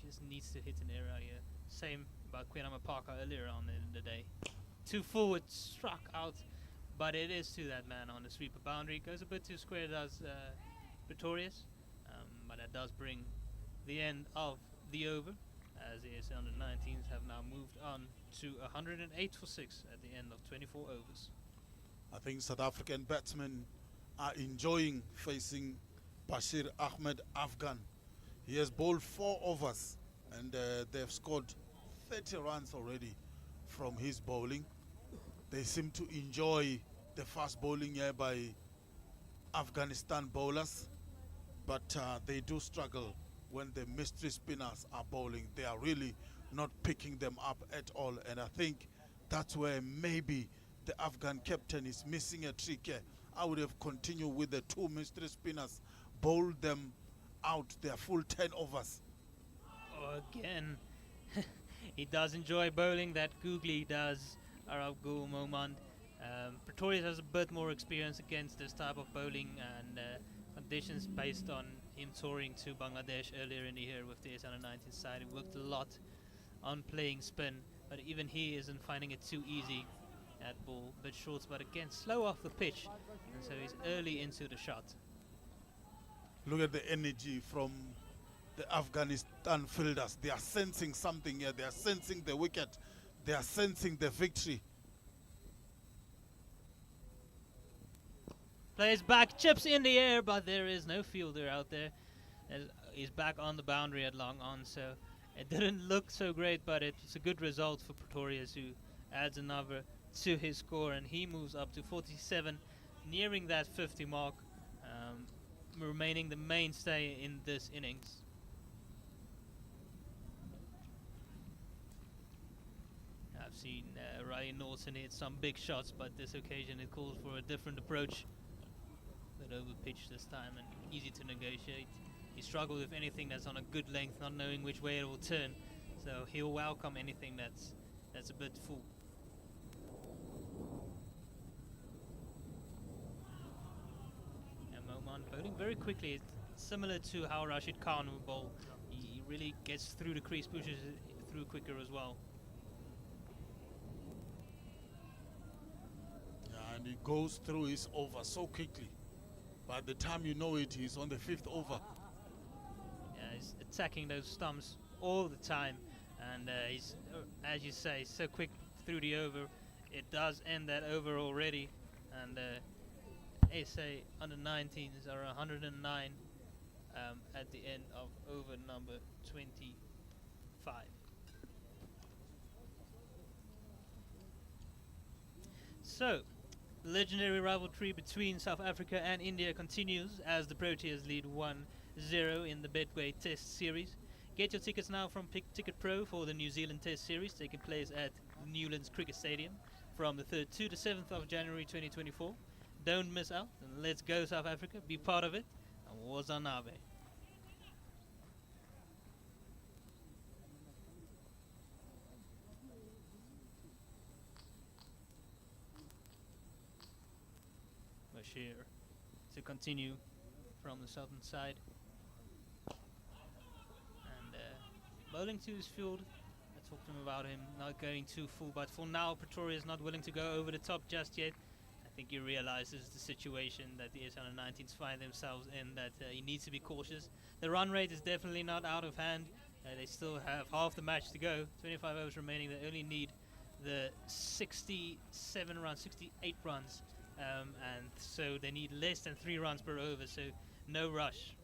Just needs to hit an area here. Same about Kweanama Parker earlier on in the day. 2 forward, struck out, but it is to that man on the sweeper boundary. Goes a bit too square, does Pretorius, but that does bring the end of the over, as the ASA under 19s have now moved on to 108 for 6 at the end of 24 overs. I think South African batsmen are enjoying facing Bashir Ahmed Afghan. He has bowled 4 overs and they've scored 30 runs already from his bowling. They seem to enjoy the fast bowling here by Afghanistan bowlers, but they do struggle when the mystery spinners are bowling. They are really not picking them up at all, and I think that's where maybe the Afghan captain is missing a trick here. I would have continued with the 2 mystery spinners, bowled them out their full 10 overs. Again, he does enjoy bowling. That googly does, Arab Gul Momand. Pretorius has a bit more experience against this type of bowling and conditions based on him touring to Bangladesh earlier in the year with the S19 side. He worked a lot on playing spin, but even he isn't finding it too easy at ball. Bit short, but again, slow off the pitch, and so he's early into the shot. Look at the energy from the Afghanistan fielders. They are sensing something here. They are sensing the wicket. They are sensing the victory. Plays back, chips in the air, but there is no fielder out there. He's back on the boundary at long on, so it didn't look so great, but it's a good result for Pretorius, who adds another to his score, and he moves up to 47, nearing that 50 mark, remaining the mainstay in this innings. I've seen Ryan Norton hit some big shots, but this occasion it calls for a different approach. But over pitch this time and easy to negotiate. He struggled with anything that's on a good length, not knowing which way it will turn. So he'll welcome anything that's a bit full. And Moman bowling very quickly. It's similar to how Rashid Khan will bowl. He really gets through the crease, pushes it through quicker as well. Yeah, and he goes through his over so quickly. By the time you know it, he's on the 5th over. Yeah, he's attacking those stumps all the time, and he's, as you say, so quick through the over. It does end that over already, and SA under 19s are 109 at the end of over number 25. So, the legendary rivalry between South Africa and India continues as the Proteas lead 1-0 in the Betway Test Series. Get your tickets now from Pick Ticket Pro for the New Zealand Test Series taking place at Newlands Cricket Stadium from the 3rd to the 7th of January 2024. Don't miss out, and let's go South Africa, be part of it, and Wazanabe. Bashir to continue from the southern side, and bowling to his field at talked to him about him not going too full, but for now, Pretoria is not willing to go over the top just yet. I think he realizes the situation that the S19s find themselves in, that he needs to be cautious. The run rate is definitely not out of hand. They still have half the match to go, 25 overs remaining. They only need the 67 runs, 68 runs, and so they need less than 3 runs per over, so no rush.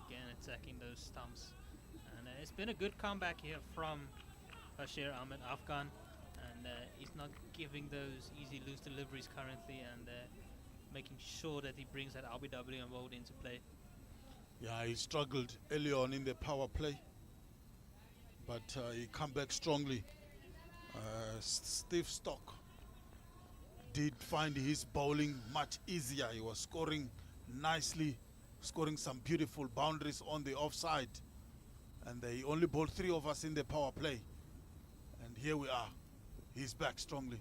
Again attacking those stumps, and it's been a good comeback here from Bashir Ahmed Afghan, and he's not giving those easy loose deliveries currently, and making sure that he brings that RBW involved into play. Yeah, he struggled early on in the power play, but he come back strongly. Steve Stock did find his bowling much easier. He was scoring nicely, scoring some beautiful boundaries on the offside, and he only bowled 3 of us in the power play, and here we are. He's back strongly.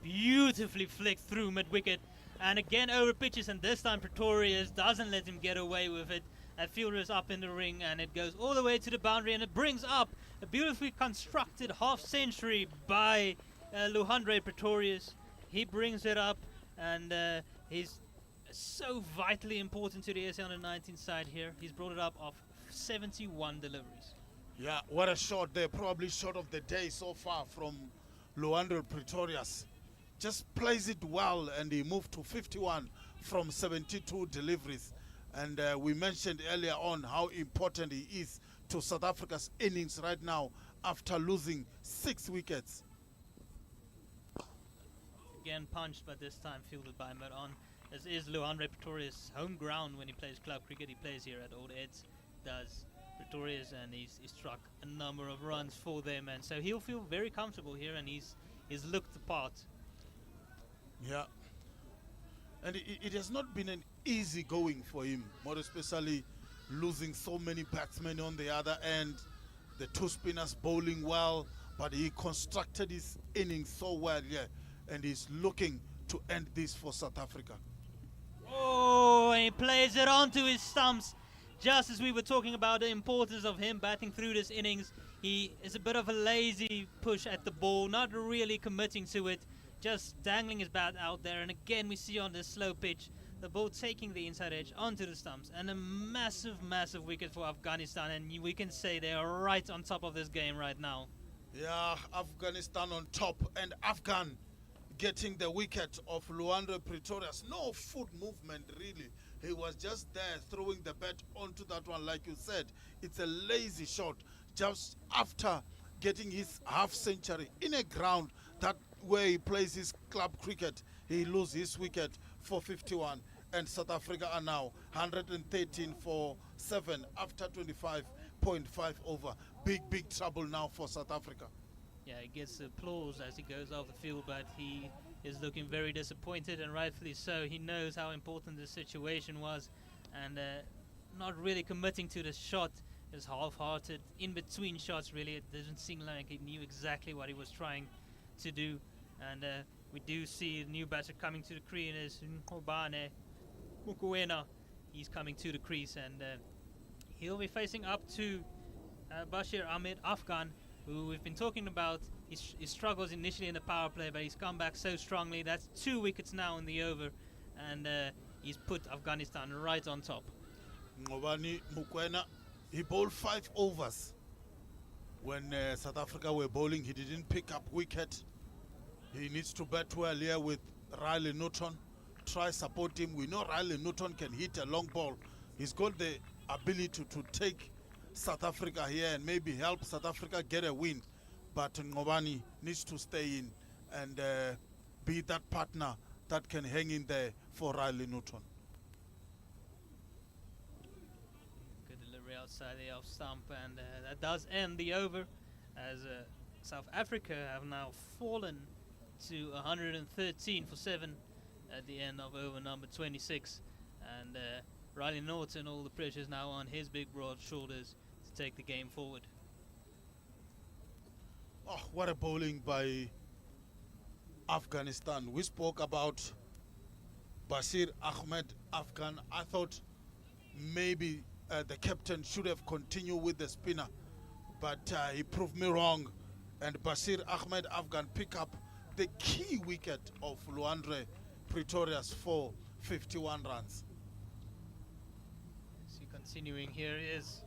Beautifully flicked through mid-wicket, and again over pitches, and this time Pretorius doesn't let him get away with it. That fielder is up in the ring, and it goes all the way to the boundary, and it brings up a beautifully constructed half-century by Luhandre Pretorius. He brings it up, and he's so vitally important to the SL19 side here. He's brought it up of 71 deliveries. Yeah, what a shot there. Probably shot of the day so far from Luhandre Pretorius. Just plays it well, and he moved to 51 from 72 deliveries. And we mentioned earlier on how important he is to South Africa's innings right now after losing 6 wickets. Again punched, but this time fielded by Maron. This is Luhandre Pretorius' home ground when he plays club cricket. He plays here at Old Eds, does Pretorius, and he's struck a number of runs for them, and so he'll feel very comfortable here, and he's looked the part. Yeah, and it has not been an easy going for him, more especially losing so many batsmen on the other end, the 2 spinners bowling well, but he constructed his innings so well, yeah, and he's looking to end this for South Africa. Oh, and he plays it onto his stumps. Just as we were talking about the importance of him batting through this innings, he is a bit of a lazy push at the ball, not really committing to it, just dangling his bat out there. And again, we see on this slow pitch, the ball taking the inside edge onto the stumps, and a massive, massive wicket for Afghanistan, and we can say they are right on top of this game right now. Yeah, Afghanistan on top, and Afghan getting the wicket of Luhandre Pretorius. No foot movement, really. He was just there throwing the bat onto that one, like you said. It's a lazy shot just after getting his half-century in a ground that where he plays his club cricket. He loses his wicket for 51, and South Africa are now 113 for 7 after 25.5 over. Big trouble now for South Africa. Yeah, he gets applause as he goes off the field, but he is looking very disappointed, and rightfully so. He knows how important the situation was, and not really committing to the shot. Is half-hearted in between shots, really. It doesn't seem like he knew exactly what he was trying to do, and we do see the new batter coming to the crease, and it's Nkobane Mukwena. He's coming to the crease, and he'll be facing up to Bashir Ahmed Afghan, who we've been talking about. He struggles initially in the power play, but he's come back so strongly. That's 2 wickets now in the over, and he's put Afghanistan right on top. Ngobani Mukwena, he bowled 5 overs. When South Africa were bowling, he didn't pick up wicket. He needs to bat well here with Riley Newton. Try support him. We know Riley Newton can hit a long ball. He's got the ability to take South Africa here and maybe help South Africa get a win. But Ngobani needs to stay in and be that partner that can hang in there for Riley Newton. Good delivery outside the off stump, and that does end the over, as South Africa have now fallen to 113 for 7 at the end of over number 26, and Riley Norton, all the pressure is now on his big broad shoulders to take the game forward. Oh, what a bowling by Afghanistan. We spoke about Bashir Ahmed Afghan. I thought maybe the captain should have continued with the spinner, but he proved me wrong. And Bashir Ahmed Afghan pick up the key wicket of Luandre Pretorius for 51 runs. So continuing here is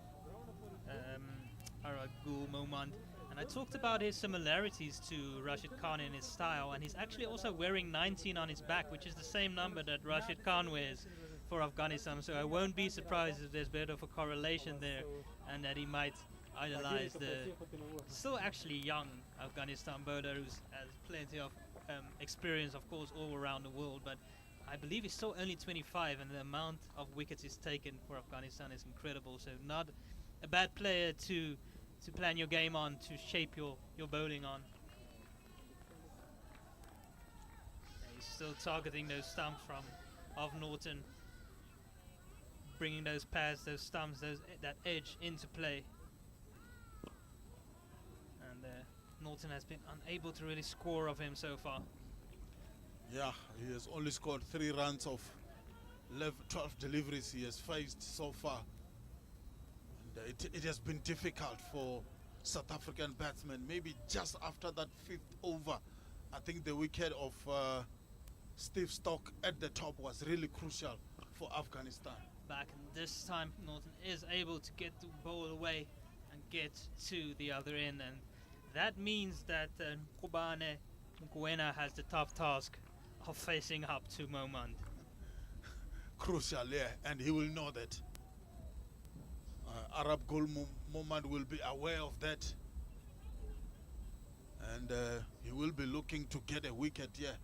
Aragul Momand. And I talked about his similarities to Rashid Khan in his style, and he's actually also wearing 19 on his back, which is the same number that Rashid Khan wears for Afghanistan. So I won't be surprised if there's a bit of a correlation there, and that he might idolize the still actually young Afghanistan bowler who has plenty of experience, of course, all around the world. But I believe he's still only 25, and the amount of wickets he's taken for Afghanistan is incredible. So not a bad player to plan your game on, to shape your bowling on. Yeah, he's still targeting those stumps of Norton, bringing those pads, those stumps, that edge into play. And Norton has been unable to really score of him so far. Yeah, he has only scored 3 runs of 12 deliveries he has faced so far. It has been difficult for South African batsmen. Maybe just after that 5th over, I think the wicket of Steve Stock at the top was really crucial for Afghanistan. Back, and this time Norton is able to get the ball away and get to the other end, and that means that Nkobane Mokoena has the tough task of facing up to Momand. Crucial, yeah, and he will know that. Arab Gul Momand will be aware of that, and he will be looking to get a wicket, yeah.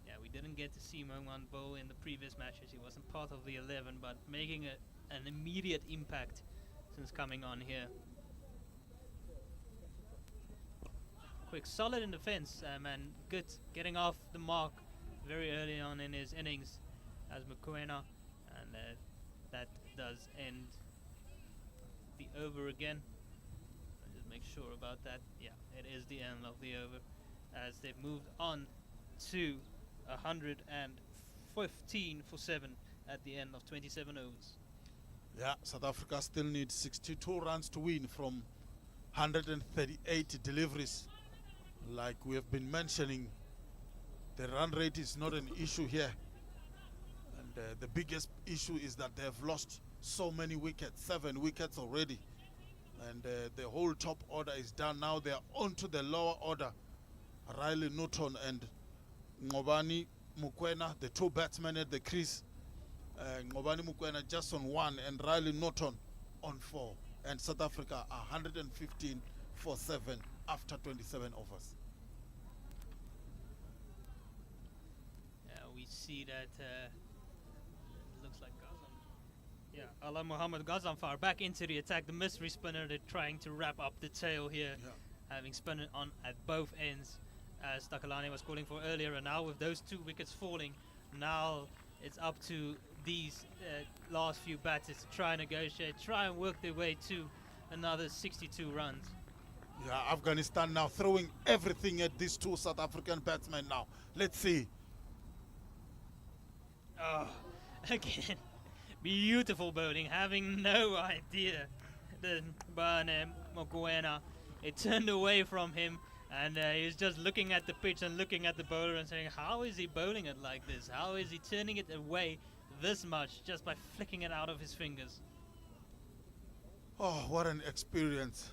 Yeah, we didn't get to see Momand bowl in the previous matches. He wasn't part of the 11, but making an immediate impact since coming on here. Quick, solid in defense, and good getting off the mark very early on in his innings as Mokoena, and that does end the over again. I'll just make sure about that. Yeah, it is the end of the over as they've moved on to 115 for 7 at the end of 27 overs. Yeah, South Africa still needs 62 runs to win from 138 deliveries. Like we have been mentioning, the run rate is not an issue here. And the biggest issue is that they have lost so many wickets, 7 wickets already. And the whole top order is done. Now they are on to the lower order. Riley Norton and Ngobani Mokoena, the 2 batsmen at the crease. Ngobani Mokoena just on 1 and Riley Norton on 4. And South Africa are 115 for 7 after 27 overs. Yeah, we see that looks like Ghazan. Yeah, Ala Muhammad Ghazanfar back into the attack. The mystery spinner, they're trying to wrap up the tail here, having spun it on at both ends, as Takalani was calling for earlier. And now with those 2 wickets falling, now it's up to these last few batters to try and negotiate, try and work their way to another 62 runs. Yeah, Afghanistan now throwing everything at these 2 South African batsmen now. Let's see. Oh, again, beautiful bowling, having no idea. The Bane Mokoena, it turned away from him, and he was just looking at the pitch and looking at the bowler and saying, how is he bowling it like this? How is he turning it away this much just by flicking it out of his fingers? Oh, what an experience.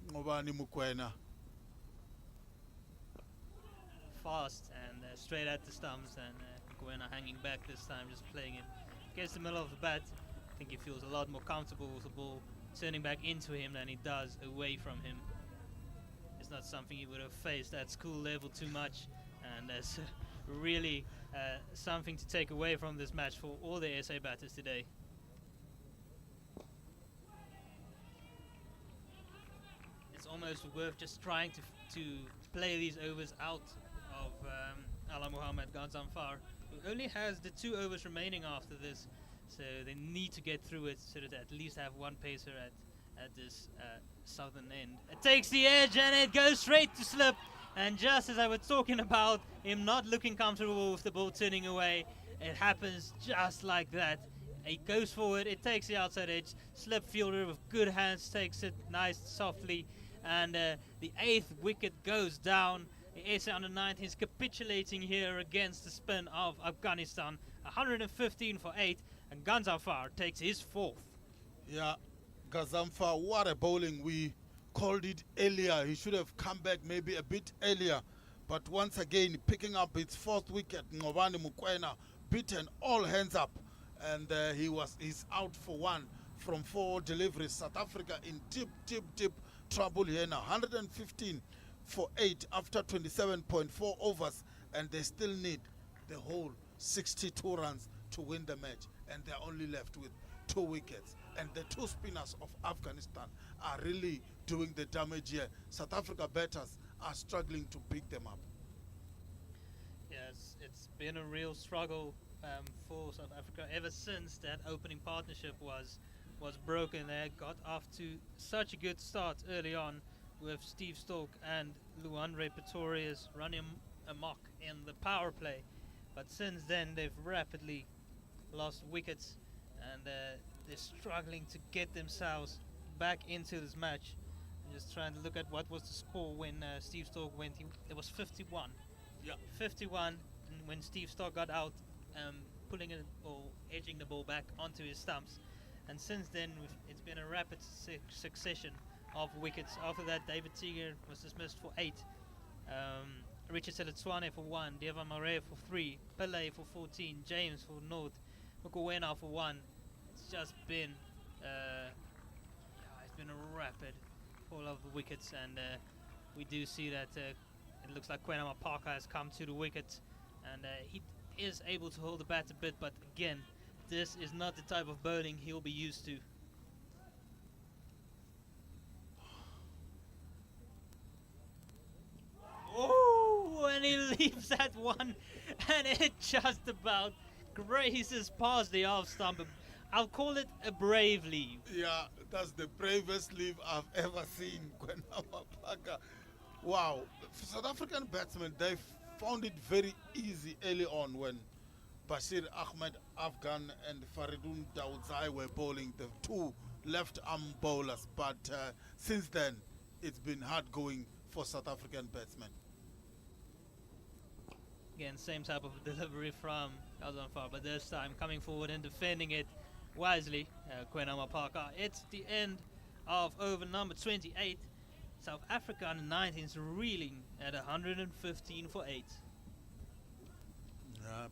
Ngobani Mokoena. Fast and straight at the stumps, and Mokoena hanging back this time, just playing it against the middle of the bat. I think he feels a lot more comfortable with the ball turning back into him than he does away from him. It's not something he would have faced at school level too much, and that's really something to take away from this match for all the SA batters today. It's almost worth just trying to play these overs out of Ala Muhammad Ghazanfar, who only has the 2 overs remaining after this, so they need to get through it so that they at least have 1 pacer at this southern end. It takes the edge and it goes straight to slip. And just as I was talking about him not looking comfortable with the ball turning away, it happens just like that. He goes forward, it takes the outside edge. Slip fielder with good hands takes it nice, softly. And the 8th wicket goes down. The SA under-19 is capitulating here against the spin of Afghanistan. 115 for 8. And Ganzafar takes his 4th. Yeah, Gazamfa, what a bowling. We called it earlier. He should have come back maybe a bit earlier. But once again, picking up his 4th wicket, Ngobani Mukwena, beaten all hands up. And he's out for 1 from 4 deliveries. South Africa in deep trouble here now. 115 for 8 after 27.4 overs. And they still need the whole 62 runs to win the match. And they're only left with 2 wickets. And the 2 spinners of Afghanistan are really doing the damage here. South Africa batters are struggling to pick them up. Yes, it's been a real struggle for South Africa ever since that opening partnership was broken. They got off to such a good start early on with Steve Stork and Luandre Pretorius running amok in the power play. But since then, they've rapidly lost wickets, and they're struggling to get themselves back into this match. I'm just trying to look at what was the score when Steve Stork went. It was 51. Yeah. 51 when Steve Stork got out, pulling it or edging the ball back onto his stumps. And since then, it's been a rapid succession of wickets. After that, David Seeger was dismissed for 8. Richard Seletswane for 1. Devan Mare for 3. Pele for 14. James for 0. Mukowena for 1. It's just been it's been a rapid fall of the wickets, and we do see that it looks like Kwenama Parker has come to the wicket, and he is able to hold the bat a bit, but again, this is not the type of bowling he'll be used to. Oh, and he leaves that one, and it just about grazes past the off stump. I'll call it a brave leave. Yeah, that's the bravest leave I've ever seen. Kwenama Parker. Wow. South African batsmen, they found it very easy early on when Bashir Ahmed Afghan and Faridun Daudzai were bowling, the 2 left-arm bowlers. But since then, it's been hard going for South African batsmen. Again, same type of delivery from Ganzafar, but this time coming forward and defending it wisely. Kwenama Parker. It's the end of over number 28. South Africa under 19 is reeling at 115 for 8. Yeah.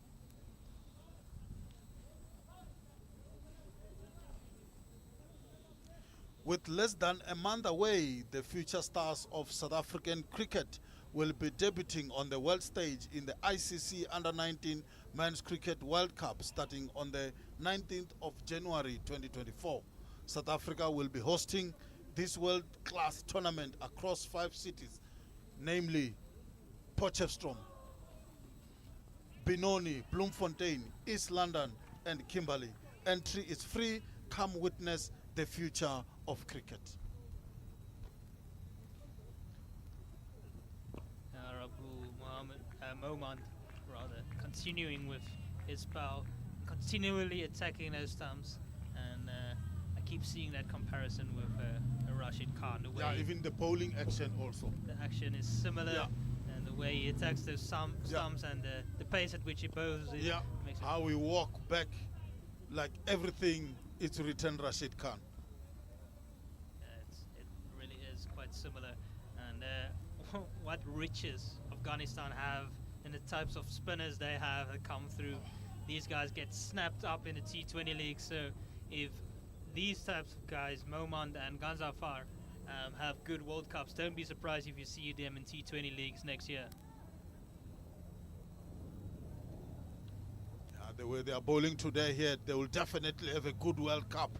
With less than a month away, the future stars of South African cricket will be debuting on the world stage in the ICC Under-19 Men's Cricket World Cup starting on the 19th of January 2024. South Africa will be hosting this world-class tournament across 5 cities, namely Potchefstroom, Benoni, Bloemfontein, East London, and Kimberley. Entry is free. Come witness the future of cricket. Momand, rather, continuing with his power, continually attacking those stumps, and I keep seeing that comparison with Rashid Khan. The way Yeah, even the bowling action also. the action is similar, Yeah. and the way he attacks those stumps and the pace at which he bowls it Yeah, makes it how we walk back like everything is to return Rashid Khan. it really is quite similar. And what riches Afghanistan have and the types of spinners they have that come through. These guys get snapped up in the T20 league, so if these types of guys, Momand and Ganzafar, have good World Cups, don't be surprised if you see them in T20 leagues next year. Yeah, the way they are bowling today here, they will definitely have a good World Cup.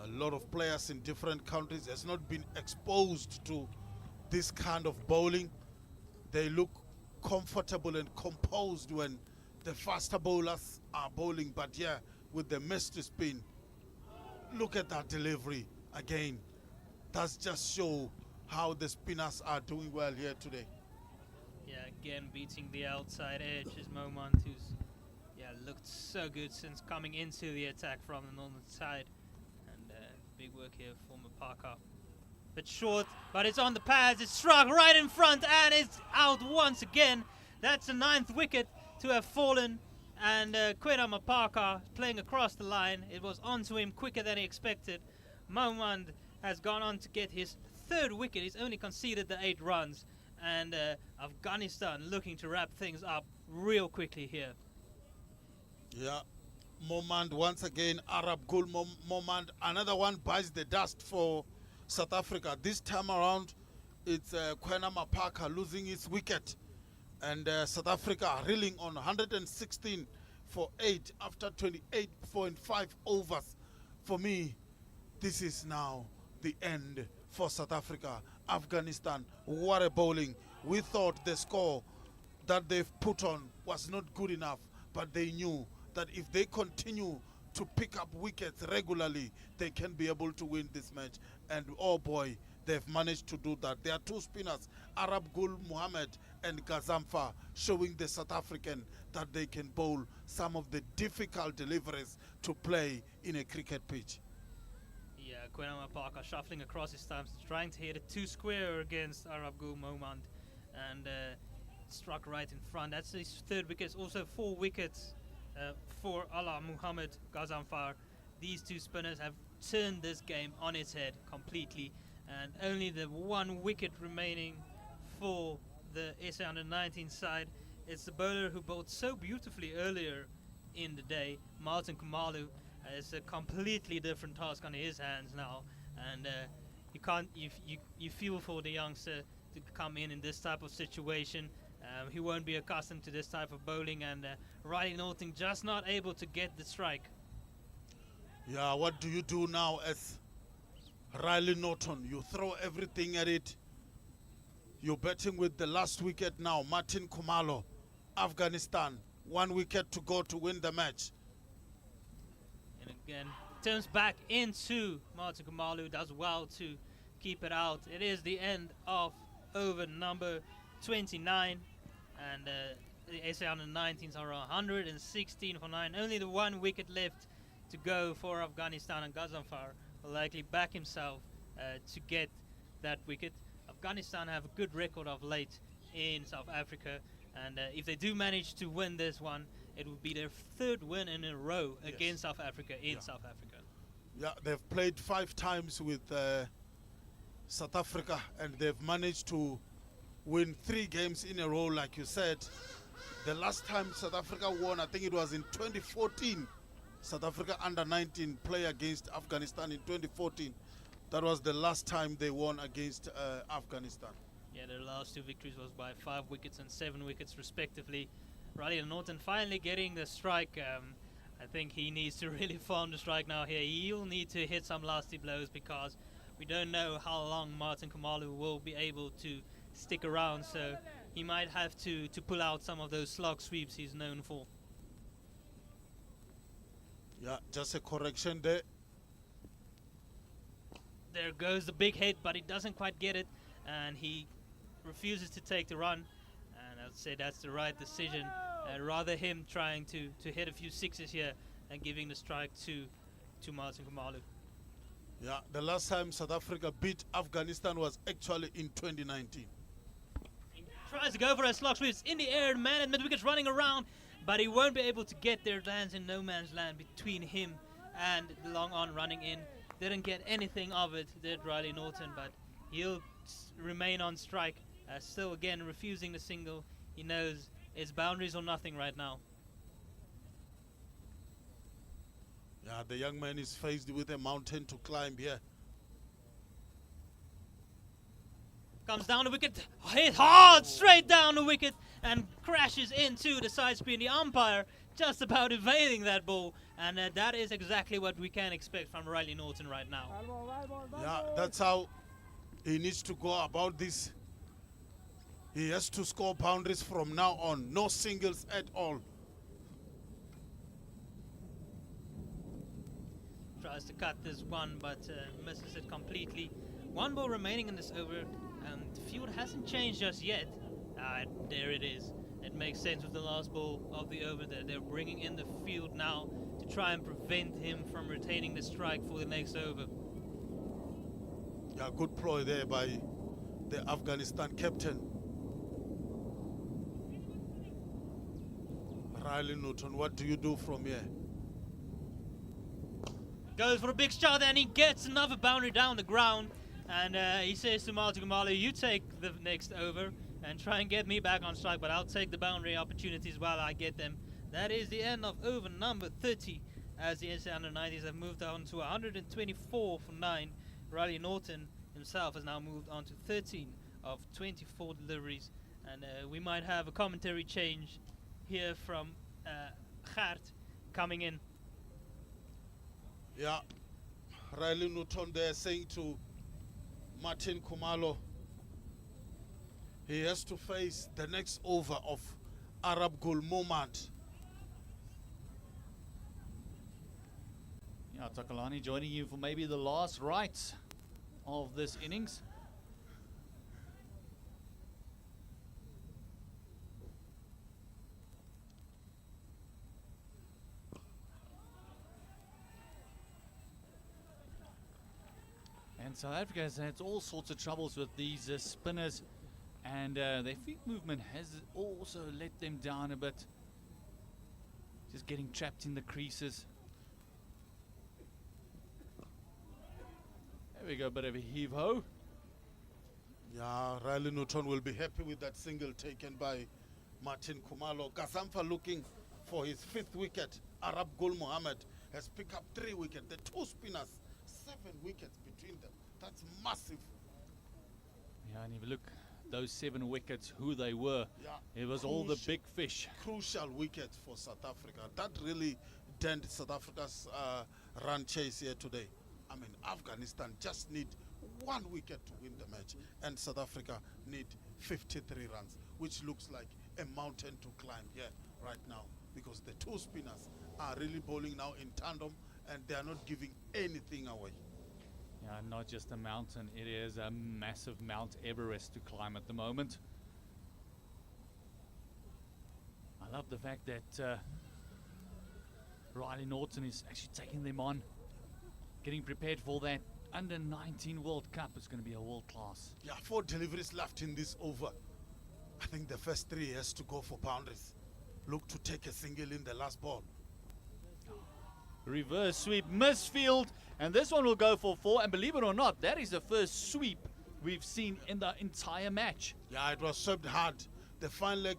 A lot of players in different countries has not been exposed to this kind of bowling. They look comfortable and composed when the faster bowlers are bowling, but yeah, with the missed spin, look at that delivery again. That's just show how the spinners are doing well here today. Yeah, again beating the outside edge is Momand, who's looked so good since coming into the attack from the northern side. And big work here for Mapaka. Bit short, but it's on the pads. It's struck right in front and it's out once again. That's the 9th wicket to have fallen. And Kwena Mapaka playing across the line. It was onto him quicker than he expected. Momand has gone on to get his 3rd wicket. He's only conceded the 8 runs. And Afghanistan looking to wrap things up real quickly here. Yeah, Momand once again, Arab Gul Momand. Another one bites the dust for South Africa. This time around, it's Kwena Mapaka losing his wicket. And South Africa reeling on 116 for 8 after 28.5 overs. For me, this is now the end for South Africa. Afghanistan, what a bowling. We thought the score that they've put on was not good enough, but they knew that if they continue to pick up wickets regularly, they can be able to win this match. And oh boy, they've managed to do that. There are 2 spinners, Arab Gul Muhammad and Gazamfa, showing the South African that they can bowl some of the difficult deliveries to play in a cricket pitch. Yeah, Kwena Mapaka shuffling across his stumps, trying to hit a 2 square against Arab Gul Momand, and struck right in front. That's his 3rd wicket. It's also 4 wickets for Allah Muhammad Gazamfar. These 2 spinners have turned this game on its head completely, and only the 1 wicket remaining for the SA Under-19 side. It's the bowler who bowled so beautifully earlier in the day, Martin Kumalu. It's a completely different task on his hands now, and you feel for the youngster to come in this type of situation. He won't be accustomed to this type of bowling, and Riley Norton just not able to get the strike. Yeah, what do you do now as Riley Norton? You throw everything at it. You're betting with the last wicket now. Martin Kumalo, Afghanistan, 1 wicket to go to win the match. And again, turns back into Martin Kumalu, does well to keep it out. It is the end of over number 29, and the SA Under-19s are 116 for 9. Only the 1 wicket left to go for Afghanistan, and Gazamfar will likely back himself to get that wicket. Afghanistan have a good record of late in South Africa, and if they do manage to win this one, it will be their 3rd win in a row against South Africa in South Africa. Yeah, they've played 5 times with South Africa, and they've managed to win 3 games in a row, like you said. The last time South Africa won, I think it was in 2014. South Africa under-19 play against Afghanistan in 2014. That was the last time they won against Afghanistan. Yeah, their last 2 victories was by 5 wickets and 7 wickets respectively. Riley Norton finally getting the strike. I think he needs to really farm the strike now here. He'll need to hit some lasty blows, because we don't know how long Martin Kumalu will be able to stick around, so he might have to pull out some of those slog sweeps he's known for. Yeah, just a correction there. There goes the big hit, but he doesn't quite get it, and he refuses to take the run. And I'd say that's the right decision. Rather him trying to hit a few 6s here and giving the strike to Martin Kumalu. Yeah, the last time South Africa beat Afghanistan was actually in 2019. He tries to go for a slog sweep. It's in the air, man at mid-wicket's running around, but he won't be able to get there. Lands in no man's land between him and the long on running in. Didn't get anything of it, did Riley Norton, but he'll remain on strike. Still, again, refusing the single. He knows it's boundaries or nothing right now. Yeah, the young man is faced with a mountain to climb here. Comes down the wicket, hit hard, straight down the wicket, and crashes into the side screen. The umpire just about evading that ball, and that is exactly what we can expect from Riley Norton right now. Yeah, that's how he needs to go about this. He has to score boundaries from now on. No singles at all. Tries to cut this one, but misses it completely. One ball remaining in this over, and the field hasn't changed just yet. There it is. It makes sense with the last ball of the over that they're bringing in the field now to try and prevent him from retaining the strike for the next over. Yeah, good ploy there by the Afghanistan captain. Riley Newton, what do you do from here? Goes for a big shot and he gets another boundary down the ground. And he says to Martin Kumalo, you take the next over and try and get me back on strike, but I'll take the boundary opportunities while I get them. That is the end of over number 30 as the SA Under-90s have moved on to 124 for 9. Riley Norton himself has now moved on to 13 of 24 deliveries. And we might have a commentary change here from Gert coming in. Yeah, Riley Newton there saying to Martin Kumalo, he has to face the next over of Arab Gul Momad. Yeah, Takalani joining you for maybe the last right of this innings. And South Africa has had all sorts of troubles with these spinners, and their feet movement has also let them down a bit. Just getting trapped in the creases. There we go, bit of a heave-ho. Yeah, Riley Newton will be happy with that single taken by Martin Kumalo. Gazamfa looking for his 5th wicket. Arab Gul Mohammed has picked up 3 wickets. The 2 spinners, 7 wickets between them. That's massive. Yeah, and if you look, those 7 wickets, who they were. Yeah, It was all the big fish. Crucial wickets for South Africa. That really dented South Africa's run chase here today. I mean, Afghanistan just need 1 wicket to win the match, and South Africa need 53 runs, which looks like a mountain to climb here right now, because the 2 spinners are really bowling now in tandem, and they are not giving anything away. Yeah, not just a mountain, it is a massive Mount Everest to climb at the moment. I love the fact that Riley Norton is actually taking them on, getting prepared for that Under-19 World Cup. It's going to be a world class. Yeah, 4 deliveries left in this over. I think the first 3 has to go for boundaries. Look to take a single in the last ball. Reverse sweep, misfield, and this one will go for 4. And believe it or not, that is the first sweep we've seen in the entire match. Yeah, it was swept hard. The fine leg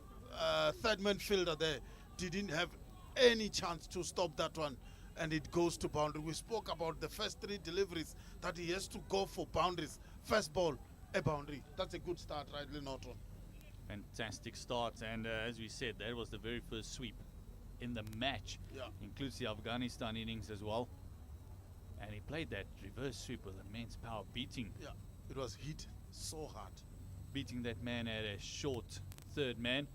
third man fielder there didn't have any chance to stop that one, and it goes to boundary. We spoke about the first 3 deliveries that he has to go for boundaries. First ball, a boundary. That's a good start, Riley Norton. Fantastic start, and as we said, that was the very first sweep in the match. Yeah. Includes the Afghanistan innings as well. And he played that reverse sweep with immense power, beating Yeah, it was hit so hard. that man at a short third man.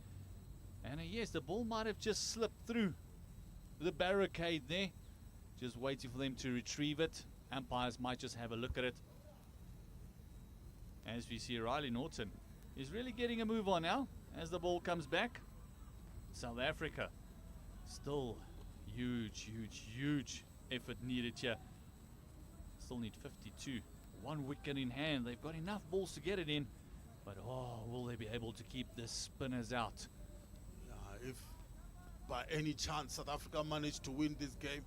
And yes, the ball might have just slipped through the barricade there, just waiting for them to retrieve it. Umpires might just have a look at it. As we see, Riley Norton is really getting a move on now as the ball comes back. South Africa, still huge effort needed here. Still need 52. 1 wicket in hand. They've got enough balls to get it in, but will they be able to keep the spinners out? Yeah, if by any chance South Africa managed to win this game,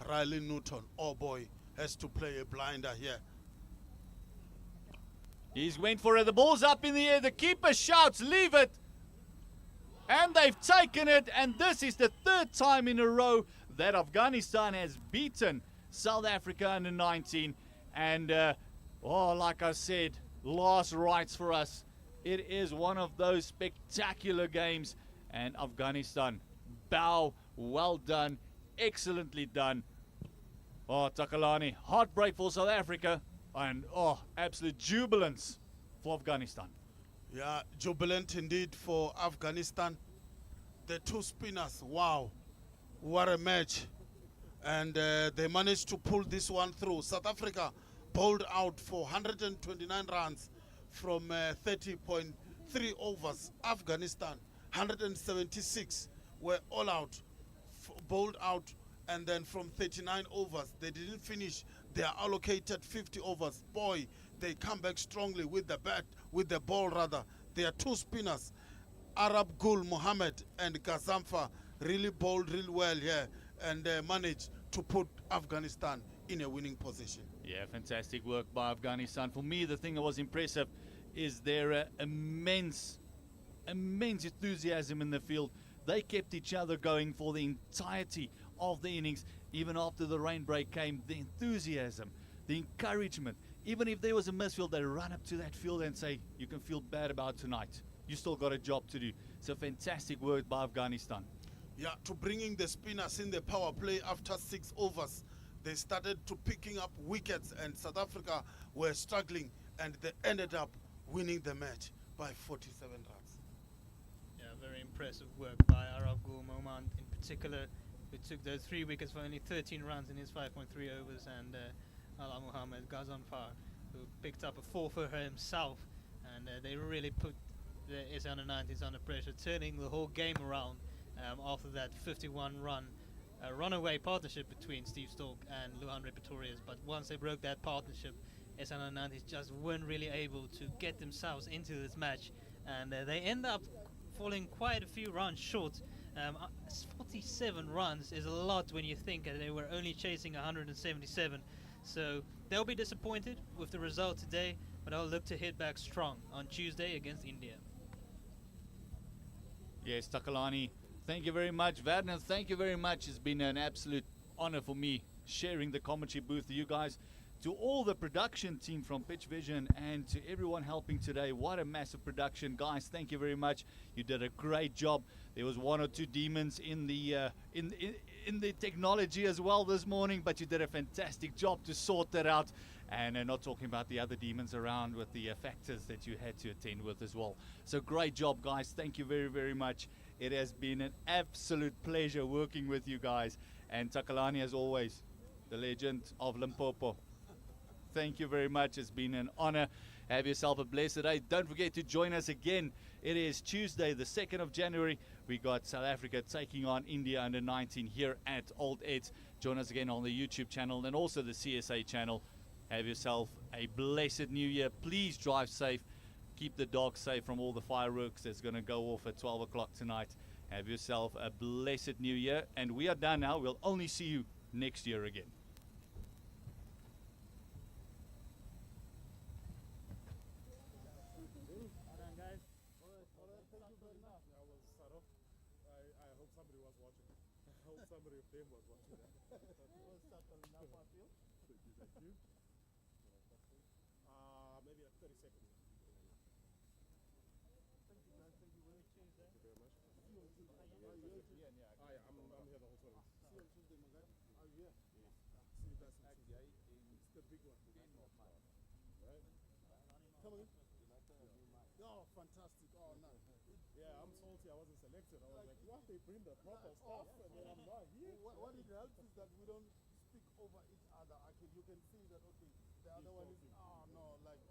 Riley Newton, oh boy, has to play a blinder here. He's went for it. The ball's up in the air. The keeper shouts, leave it. And they've taken it. And this is the 3rd time in a row that Afghanistan has beaten South Africa under 19. And, like I said, last rights for us. It is one of those spectacular games. And Afghanistan, bow, well done, excellently done. Oh, Takalani, heartbreak for South Africa. And, absolute jubilance for Afghanistan. Yeah, jubilant indeed for Afghanistan. The 2 spinners, wow, what a match. And they managed to pull this one through. South Africa, bowled out for 129 runs from 30.3 overs. Afghanistan, 176 were all out, bowled out, and then from 39 overs, they didn't finish their allocated 50 overs. Boy, they come back strongly with the bat, with the ball rather. There are two spinners, Arab Gul Mohammed and Gazamfa, really bowled really well here and managed to put Afghanistan in a winning position. Yeah, fantastic work by Afghanistan. For me, the thing that was impressive is their immense enthusiasm in the field. They kept each other going for the entirety of the innings. Even after the rain break came, the enthusiasm, the encouragement. Even if there was a misfield, they run up to that field and say, you can feel bad about tonight. You still got a job to do. It's a fantastic work by Afghanistan. Yeah, to bringing the spinners in the power play after 6 overs. They started to picking up wickets, and South Africa were struggling, and they ended up winning the match by 47 runs. Yeah, very impressive work by Arab Gul Mohammed in particular, who took those 3 wickets for only 13 runs in his 5.3 overs, and Ala Mohammed Ghazanfar, who picked up a 4 for himself, and they really put the SA under-19s under pressure, turning the whole game around after that 51-run runaway partnership between Steve Stork and Luhan Pretorius. But once they broke that partnership, SA under-19s just weren't really able to get themselves into this match, and they end up falling quite a few runs short. 47 runs is a lot when you think that they were only chasing 177. So they'll be disappointed with the result today, but I'll look to hit back strong on Tuesday against India. Yes, Takalani, thank you very much. Werner, thank you very much. It's been an absolute honor for me sharing the commentary booth with you guys. To all the production team from Pitch Vision and to everyone helping today, what a massive production. Guys, thank you very much. You did a great job. There was 1 or 2 demons in the technology as well this morning, but you did a fantastic job to sort that out. And not talking about the other demons around with the factors that you had to attend with as well. So great job, guys. Thank you very, very much. It has been an absolute pleasure working with you guys. And Takalani, as always, the legend of Limpopo. Thank you very much. It's been an honor. Have yourself a blessed day. Don't forget to join us again. It is Tuesday, the 2nd of January. We got South Africa taking on India under 19 here at Old Eds. Join us again on the YouTube channel and also the CSA channel. Have yourself a blessed new year. Please drive safe. Keep the dogs safe from all the fireworks that's going to go off at 12 o'clock tonight. Have yourself a blessed new year. And we are done now. We'll only see you next year again. I hope somebody was watching. I hope somebody of them was watching that. Thank you. Maybe like 30 seconds. Thank you, man. Thank you very much. See you on Tuesday. I'm here the whole time. See you on Tuesday, my guy. Are you here? Yes. See you guys on Tuesday. It's the big one. Right? Come on. Oh, fantastic. Oh, no. Yeah, I'm salty. I wasn't selected. I was like, what? They bring the proper stuff and then I'm not here. What it helps is that we don't speak over each other. You can see that, okay, the other one is, oh no, like,